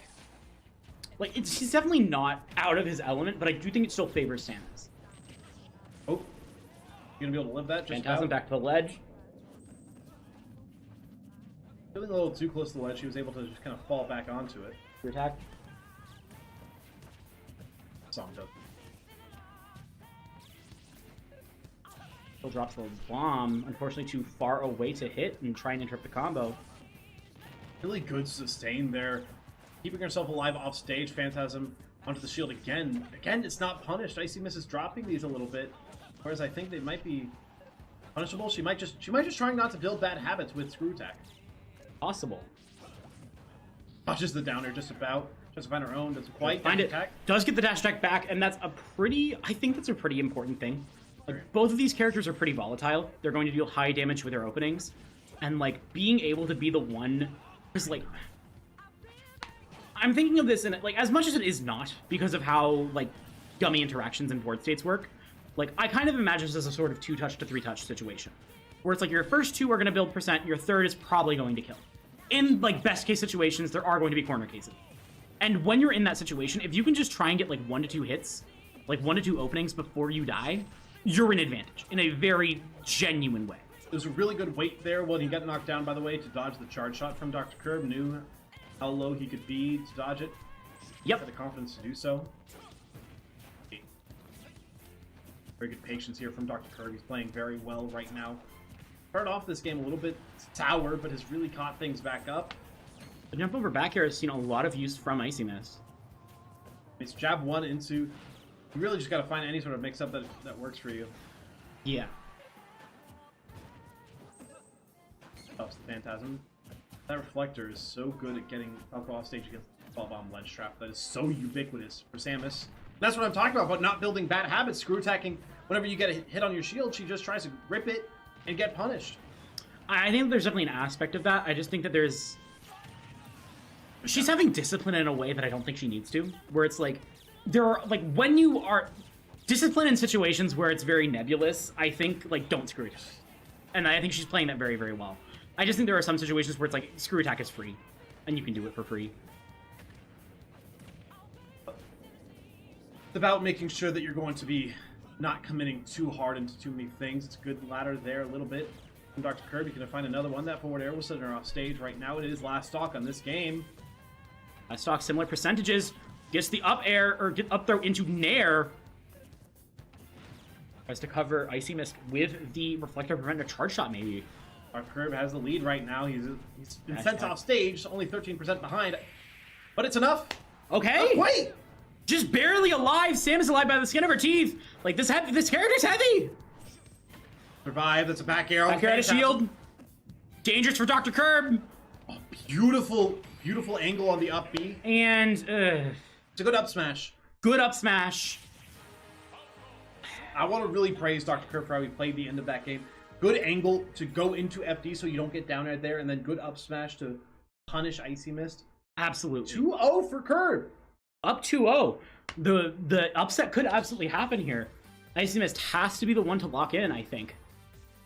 Like, he's definitely not out of his element, but I do think it still favors Samus. Oh. You gonna be able to live that? Just Phantasm out? back to the ledge. Feeling a little too close to the ledge, she was able to just kind of fall back onto it. Your attack. Song does. Still drops the bomb. Unfortunately, too far away to hit and try and interrupt the combo. Really good sustain there. Keeping herself alive off stage. Phantasm onto the shield again. Again, it's not punished. IcyMist is dropping these a little bit. Whereas I think they might be punishable. She might just trying not to build bad habits with screw attack. Possible. Dodges the downer just about. Just to find her own. Doesn't quite Find it. attack. Does get the dash attack back, and that's I think that's a pretty important thing. Like, both of these characters are pretty volatile. They're going to deal high damage with their openings. And, like, being able to be the one... Because, like... I'm thinking of this in, like, as much as it is not, because of how, like, gummy interactions and board states work, like, I kind of imagine this as a sort of 2-touch to 3-touch situation. Where it's like your first 2 are going to build percent, your third is probably going to kill. In, like, best case situations, there are going to be corner cases. And when you're in that situation, if you can just try and get, like, 1 to 2 hits, like, 1 to 2 openings before you die, you're in advantage in a very genuine way. There's a really good weight there when he got knocked down, by the way, to dodge the charge shot from Dr. Kirb. Knew how low he could be to dodge it. Yep. Had the confidence to do so. Very good patience here from Dr. Kirb. He's playing very well right now. Started off this game a little bit sour, but has really caught things back up. The jump over back air has seen a lot of use from IcyMist. It's jab 1 into... You really just got to find any sort of mix-up that works for you. Yeah. Stops the Phantasm. That reflector is so good at getting Falco off stage against the 12-bomb ledge trap. That is so ubiquitous for Samus. And that's what I'm talking about not building bad habits. Screw attacking whenever you get a hit on your shield, she just tries to grip it and get punished. I think there's definitely an aspect of that. I just think that she's having discipline in a way that I don't think she needs to, where it's like, there are, like, when you are discipline in situations where it's very nebulous, I think, like, don't screw attack. And I think she's playing that very, very well. I just think there are some situations where it's like, screw attack is free, and you can do it for free. It's about making sure that you're going to be not committing too hard into too many things. It's a good ladder there a little bit. From Dr. Kirb, you can find another one. That forward air will send her off stage. Right now, it is last stock on this game. Last stock, similar percentages. Gets the up air, or get up throw into Nair. Tries to cover IcyMist with the Reflector Prevent a charge shot, maybe. Dr. Kirb has the lead right now. He's been sent off stage, only 13% behind. But it's enough. Okay. Wait! Just barely alive. Sam is alive by the skin of her teeth. Like, this character's heavy. Survive. That's a back arrow. Back air out of shield. Dangerous for Dr. Kirb. Oh, beautiful, beautiful angle on the up B. And, it's a good up smash. Good up smash. I want to really praise Dr. Kirb for how he played the end of that game. Good angle to go into FD so you don't get down right there, and then good up smash to punish IcyMist. Absolutely. 2-0 for Kirb. Up 2-0. The upset could absolutely happen here. IcyMist has to be the one to lock in, I think.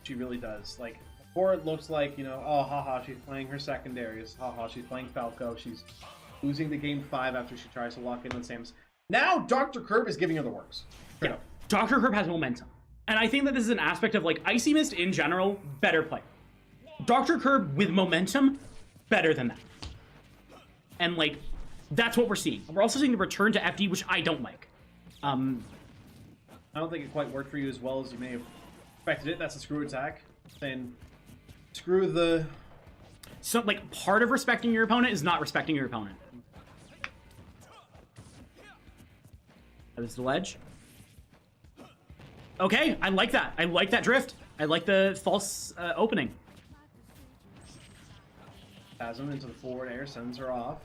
She really does. Like, before it looks like, you know, oh, haha, she's playing her secondaries. Haha, she's playing Falco. She's losing the game 5 after she tries to lock in on Samus. Now, Dr. Kirb is giving her the works. Yeah. Dr. Kirb has momentum. And I think that this is an aspect of, like, IcyMist in general, better player. Dr. Kirb with momentum, better than that. And, like, that's what we're seeing. We're also seeing the return to FD, which I don't like. I don't think it quite worked for you as well as you may have expected it. That's a screw attack. Saying, screw the... So, like, part of respecting your opponent is not respecting your opponent. This is the ledge. Okay, I like that. I like that drift. I like the false opening. Phasm into the forward air, sends her off.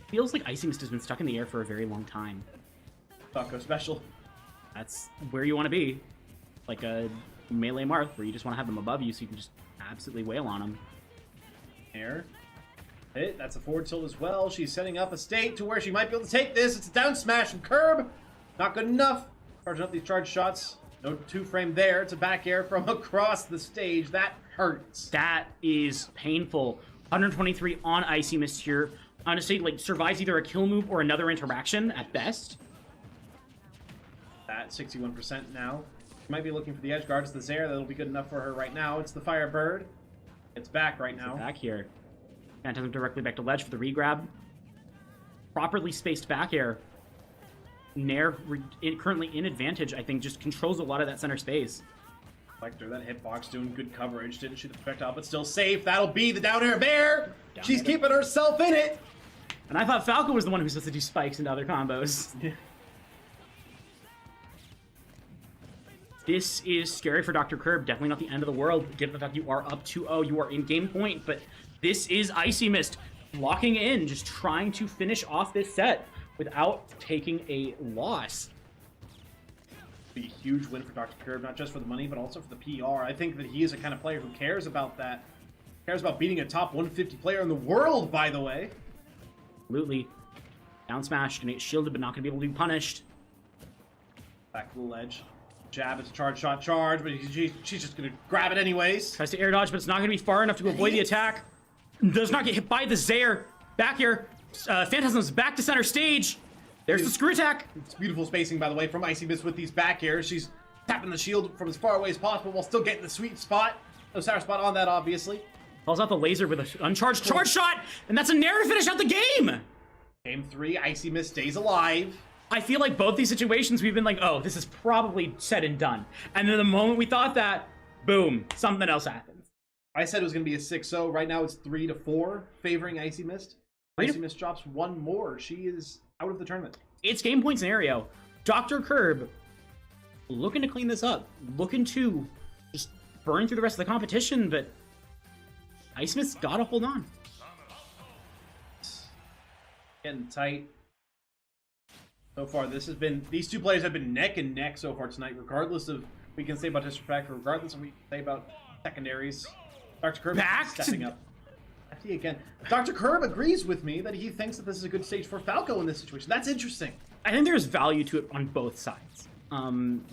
Feels like IcyMist has been stuck in the air for a very long time. Falco special. That's where you want to be. Like a melee Marth, where you just want to have them above you so you can just absolutely wail on them. Air. Hit. That's a forward tilt as well. She's setting up a state to where she might be able to take this. It's a down smash from Kirb. Not good enough. Charging up these charge shots. No 2-frame there. It's a back air from across the stage. That hurts. That is painful. 123 on IcyMist here. Honestly, like, survives either a kill move or another interaction at best. That 61% now. She might be looking for the edge guard. It's the Zaire. That'll be good enough for her right now. It's the Firebird. It's back right now. Back here. Phantasm directly back to ledge for the regrab. Properly spaced back air. Nair, currently in advantage, I think, just controls a lot of that center space. Reflector, that hitbox doing good coverage. Didn't shoot the projectile, but still safe. That'll be the down air bear. She's keeping herself in it. And I thought Falco was the one who's supposed to do spikes into other combos. This is scary for Dr. Kirb. Definitely not the end of the world, given the fact you are up 2-0. You are in game point, but this is IcyMist locking in, just trying to finish off this set without taking a loss. Be a huge win for Dr. Kirb, not just for the money, but also for the PR. I think that he is a kind of player who cares about that. Cares about beating a top 150 player in the world, by the way. Absolutely. Down smash, gonna get shielded, but not gonna be able to be punished. Back to the ledge. Jab, it's a charge shot charge, but she's just gonna grab it anyways. Tries to air dodge, but it's not gonna be far enough to avoid the attack. Does not get hit by the Zaire. Back here. Phantasm's back to center stage. There's the screw attack. It's beautiful spacing, by the way, from IcyMist with these back airs. She's tapping the shield from as far away as possible while still getting the sweet spot. No sour spot on that, obviously. Calls out the laser with an uncharged charge shot, and that's a Nair to finish out the game! Game 3, IcyMist stays alive. I feel like both these situations we've been like, oh, this is probably said and done. And then the moment we thought that, boom, something else happens. I said it was going to be a 6-0. Right now it's 3-4, favoring IcyMist. IcyMist drops one more. She is out of the tournament. It's game point scenario. Dr. Kirb looking to clean this up. Looking to just burn through the rest of the competition, but IcyMist's got to hold on. Getting tight. So far, these two players have been neck and neck so far tonight, regardless of what we can say about disrespect, regardless of what we can say about secondaries. Dr. Kirb stepping up. FD again. Dr. Kirb agrees with me that he thinks that this is a good stage for Falco in this situation. That's interesting. I think there's value to it on both sides. And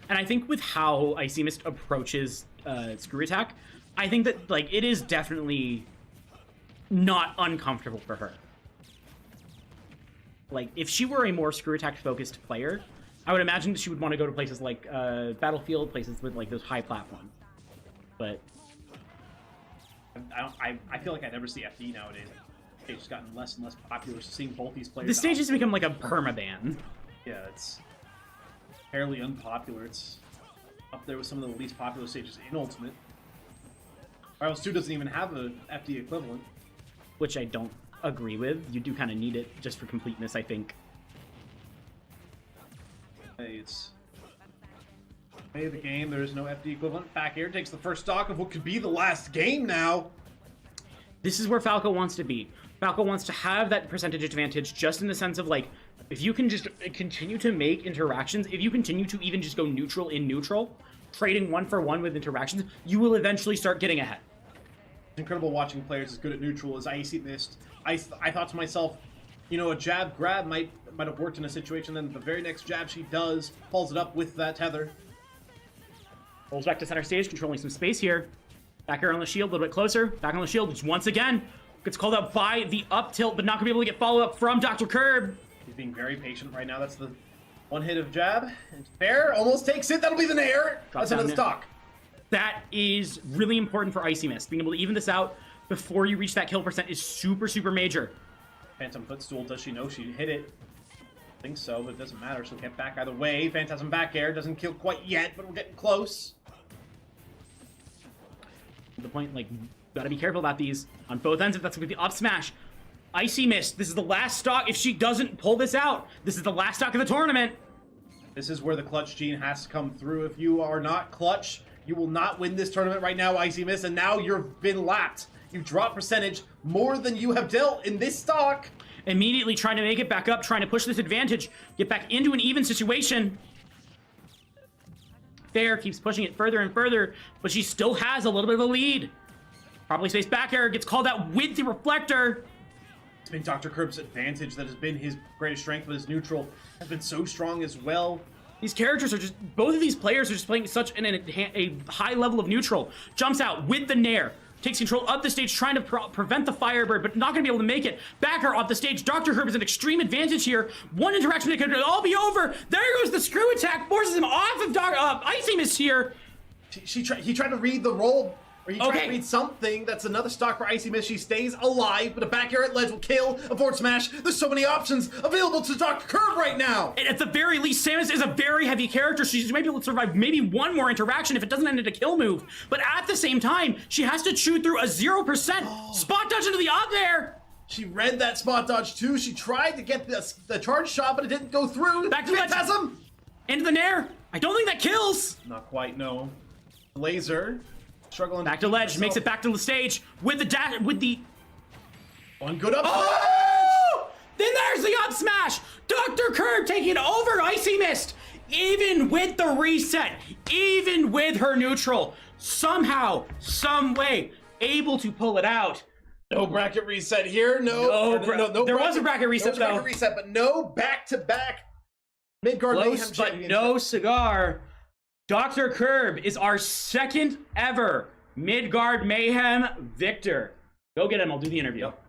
I think with how IcyMist approaches Screw Attack, I think that like it is definitely not uncomfortable for her. Like, if she were a more Screw Attack-focused player, I would imagine that she would want to go to places like Battlefield, places with, like, those high platforms. But... I feel like I never see FD nowadays. It's just gotten less and less popular, so seeing both these players... The stage has become, like, a permaban. Yeah, it's fairly unpopular. It's up there with some of the least popular stages in Ultimate. Rivals 2 doesn't even have an FD equivalent. Which I don't agree with. You do kind of need it just for completeness, I think. Hey, it's play of the game. There is no FD equivalent. Back air takes the first stock of what could be the last game now. This is where Falco wants to be. Falco wants to have that percentage advantage just in the sense of, like, if you can just continue to make interactions, if you continue to even just go neutral in neutral, trading 1-for-1 with interactions, you will eventually start getting ahead. It's incredible watching players as good at neutral as IcyMist. I thought to myself, you know, a jab grab might have worked in a situation, then the very next jab she does follows it up with that tether. Rolls back to center stage, controlling some space here. Back air on the shield, a little bit closer. Back on the shield, which once again gets called out by the up tilt, but not gonna be able to get follow-up from Dr. Kirb. He's being very patient right now. That's the one hit of jab. And fair, almost takes it. That'll be the nair. That's another stock. That is really important for IcyMist. Being able to even this out before you reach that kill percent is super, super major. Phantom footstool, does she know she hit it? I think so, but it doesn't matter. She'll get back either way. Phantasm back air doesn't kill quite yet, but we're getting close. The point, like, gotta be careful about these on both ends if that's gonna be the up smash. IcyMist, this is the last stock. If she doesn't pull this out, this is the last stock of the tournament. This is where the clutch gene has to come through. If you are not clutch, you will not win this tournament right now, IcyMist, and now you've been lapped. You drop percentage more than you have dealt in this stock. Immediately trying to make it back up, trying to push this advantage, get back into an even situation. Fair keeps pushing it further and further, but she still has a little bit of a lead. Probably space back air, gets called out with the reflector. It's been Dr. Kirb's advantage that has been his greatest strength, but his neutral has been so strong as well. These characters are just, both of these players are just playing such a high level of neutral. Jumps out with the nair. Takes control of the stage, trying to prevent the Firebird, but not going to be able to make it. Backer off the stage. Dr. Kirb is an extreme advantage here. One interaction, it could all be over. There goes the screw attack. Forces him off of IcyMist here. He tried to read the roll. Or he tried to read something. That's another stock for IcyMist. She stays alive, but a back air at ledge will kill. A forward smash. There's so many options available to Dr. Kirb right now. And at the very least, Samus is a very heavy character. She's maybe able to survive maybe one more interaction if it doesn't end in a kill move. But at the same time, she has to chew through a 0% spot dodge into the up there. She read that spot dodge too. She tried to get the charge shot, but it didn't go through. Back to Phantasm. Into the nair. I don't think that kills. Not quite, no. Laser. Struggling back to ledge, makes it back to the stage with the dash, with the one good up. Oh! Then there's the up smash. Dr. Kirb taking over IcyMist, even with the reset, even with her neutral, somehow, some way, able to pull it out. No bracket reset here. No, there was a bracket reset though. Bracket reset, but no back-to-back Midgard Mayhem but no cigar. Dr. Kirb is our second ever Midgard Mayhem victor. Go get him, I'll do the interview. Yep.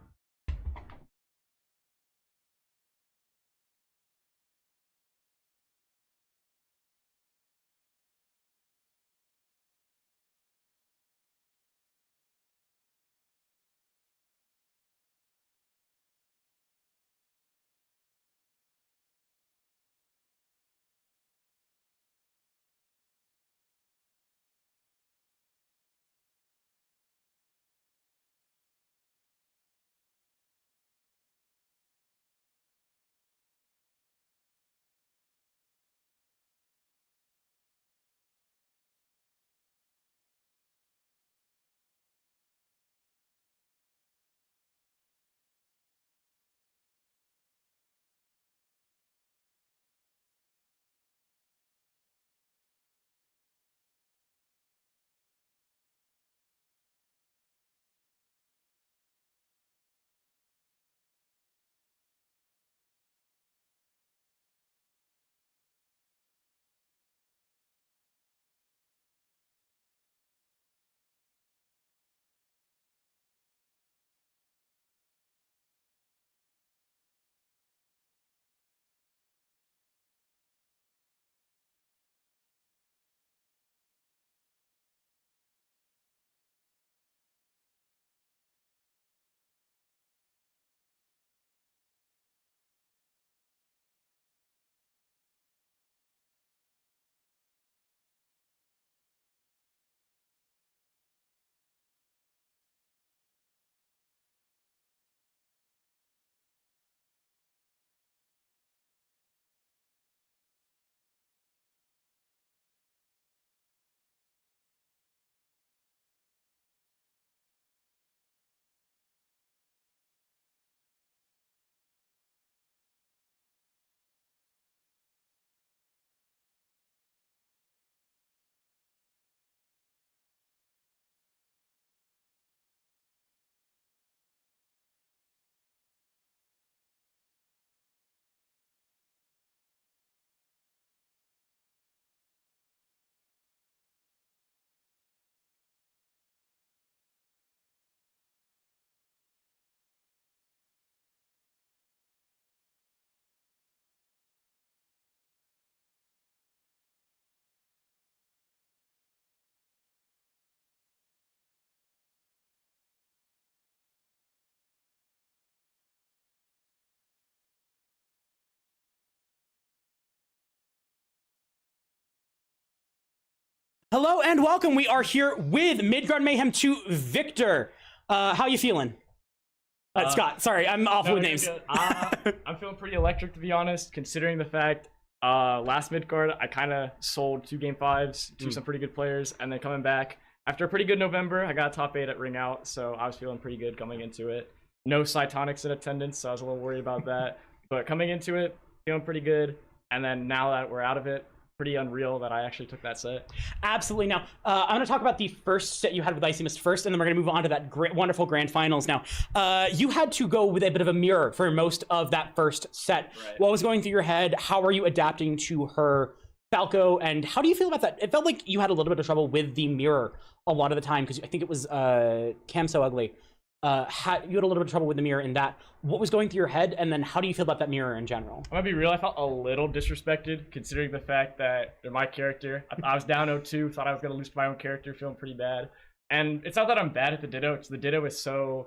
Hello and welcome. We are here with Midgard Mayhem 2 Victor. How you feeling? Scott, sorry, I'm awful with names. I'm feeling pretty electric, to be honest, considering the fact last Midgard I kind of sold 2 Game 5s to some pretty good players, and then coming back after a pretty good November, I got top 8 at Ring Out, so I was feeling pretty good coming into it. No Cytonics in attendance, so I was a little worried about that. But coming into it, feeling pretty good, and then now that we're out of it, pretty unreal that I actually took that set. Absolutely. Now, I'm going to talk about the first set you had with IcyMist first, and then we're going to move on to that wonderful grand finals. Now, you had to go with a bit of a mirror for most of that first set. Right. What was going through your head? How are you adapting to her Falco, and how do you feel about that? It felt like you had a little bit of trouble with the mirror a lot of the time, because I think it was Cam So Ugly. You had a little bit of trouble with the mirror in that. What was going through your head, and then how do you feel about that mirror in general? I'm gonna be real, I felt a little disrespected considering the fact that they're my character. I was down 0-2, thought I was gonna lose to my own character, feeling pretty bad. And it's not that I'm bad at the Ditto, it's the Ditto is so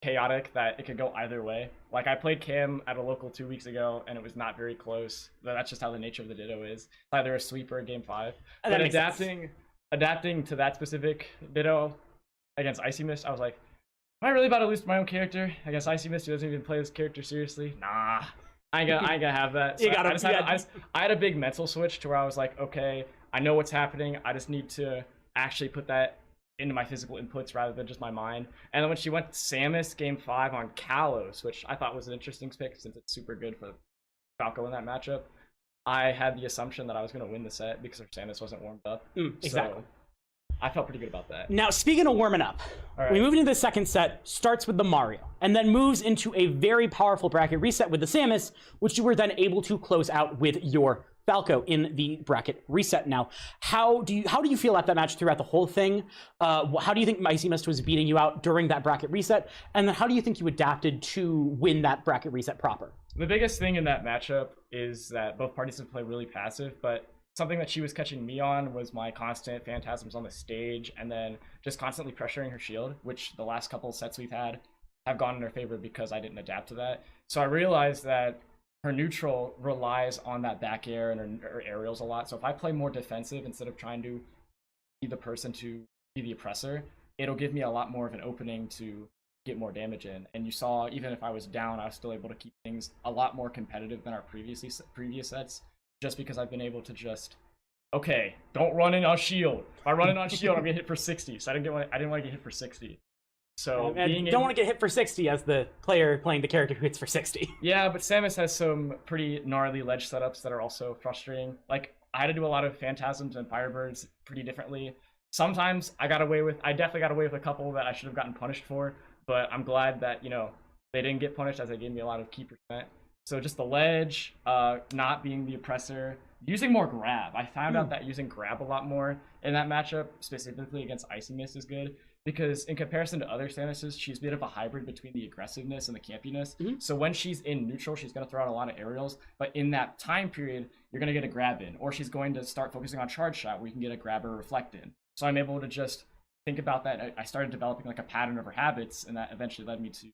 chaotic that it could go either way. Like, I played Cam at a local 2 weeks ago, and it was not very close. That's just how the nature of the Ditto is. It's either a sweep or a Game 5. But adapting to that specific Ditto against IcyMist, I was like, am I really about to lose to my own character against IcyMist, who doesn't even play this character seriously? Nah, I ain't gonna have that. So I had a big mental switch to where I was like, okay, I know what's happening. I just need to actually put that into my physical inputs rather than just my mind. And then when she went Samus Game 5 on Kalos, which I thought was an interesting pick since it's super good for Falco in that matchup, I had the assumption that I was going to win the set because her Samus wasn't warmed up. Exactly. So I felt pretty good about that. Now, speaking of warming up, we move into the second set, starts with the Mario, and then moves into a very powerful bracket reset with the Samus, which you were then able to close out with your Falco in the bracket reset. Now, how do you feel at that match throughout the whole thing? How do you think IcyMist was beating you out during that bracket reset? And then how do you think you adapted to win that bracket reset proper? The biggest thing in that matchup is that both parties have played really passive, but something that she was catching me on was my constant phantasms on the stage and then just constantly pressuring her shield, which the last couple of sets we've had have gone in her favor because I didn't adapt to that. So I realized that her neutral relies on that back air and her aerials a lot. So if I play more defensive instead of trying to be the person to be the oppressor, it'll give me a lot more of an opening to get more damage in. And you saw, even if I was down, I was still able to keep things a lot more competitive than our previous sets, just because I've been able to just, okay, don't run in on shield. If I run in on shield, I'm gonna hit for 60. So I didn't want to get hit for 60. So don't want to get hit for 60 as the player playing the character who hits for 60. Yeah, but Samus has some pretty gnarly ledge setups that are also frustrating. Like, I had to do a lot of phantasms and firebirds pretty differently. Sometimes I definitely got away with a couple that I should have gotten punished for, but I'm glad that, you know, they didn't get punished as they gave me a lot of key percent. So just the ledge, not being the oppressor, using more grab. I found out that using grab a lot more in that matchup, specifically against IcyMist, is good. Because in comparison to other Samuses, she's a bit of a hybrid between the aggressiveness and the campiness. So when she's in neutral, she's going to throw out a lot of aerials. But in that time period, you're going to get a grab in. Or she's going to start focusing on charge shot, where you can get a grab or reflect in. So I'm able to just think about that. I started developing like a pattern of her habits, and that eventually led me to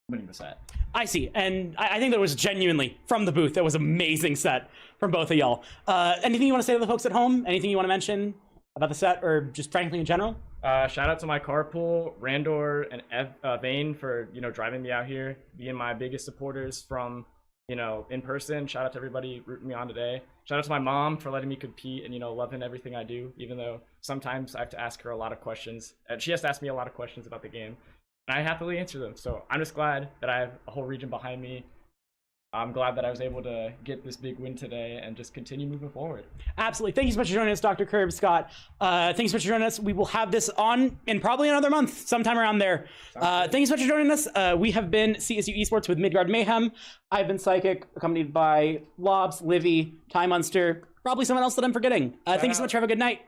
winning the set. I see, and I think that was genuinely, from the booth, that was an amazing set from both of y'all. Anything you want to say to the folks at home? Anything you want to mention about the set, or just frankly in general? Shout out to my carpool, RandoR and Vaen, for, you know, driving me out here, being my biggest supporters from, you know, in person. Shout out to everybody rooting me on today. Shout out to my mom for letting me compete and, you know, loving everything I do, even though sometimes I have to ask her a lot of questions. And she has to ask me a lot of questions about the game, and I happily answer them. So I'm just glad that I have a whole region behind me. I'm glad that I was able to get this big win today and just continue moving forward. Absolutely. Thank you so much for joining us, Dr. Kirb, Scott. Thank you so much for joining us. We will have this on in probably another month, sometime around there. Thank you so much for joining us. We have been CSU Esports with Midgard Mayhem. I've been Psychic, accompanied by Lobs, Livy, Ty Munster, probably someone else that I'm forgetting. Thank you so much. Have a good night.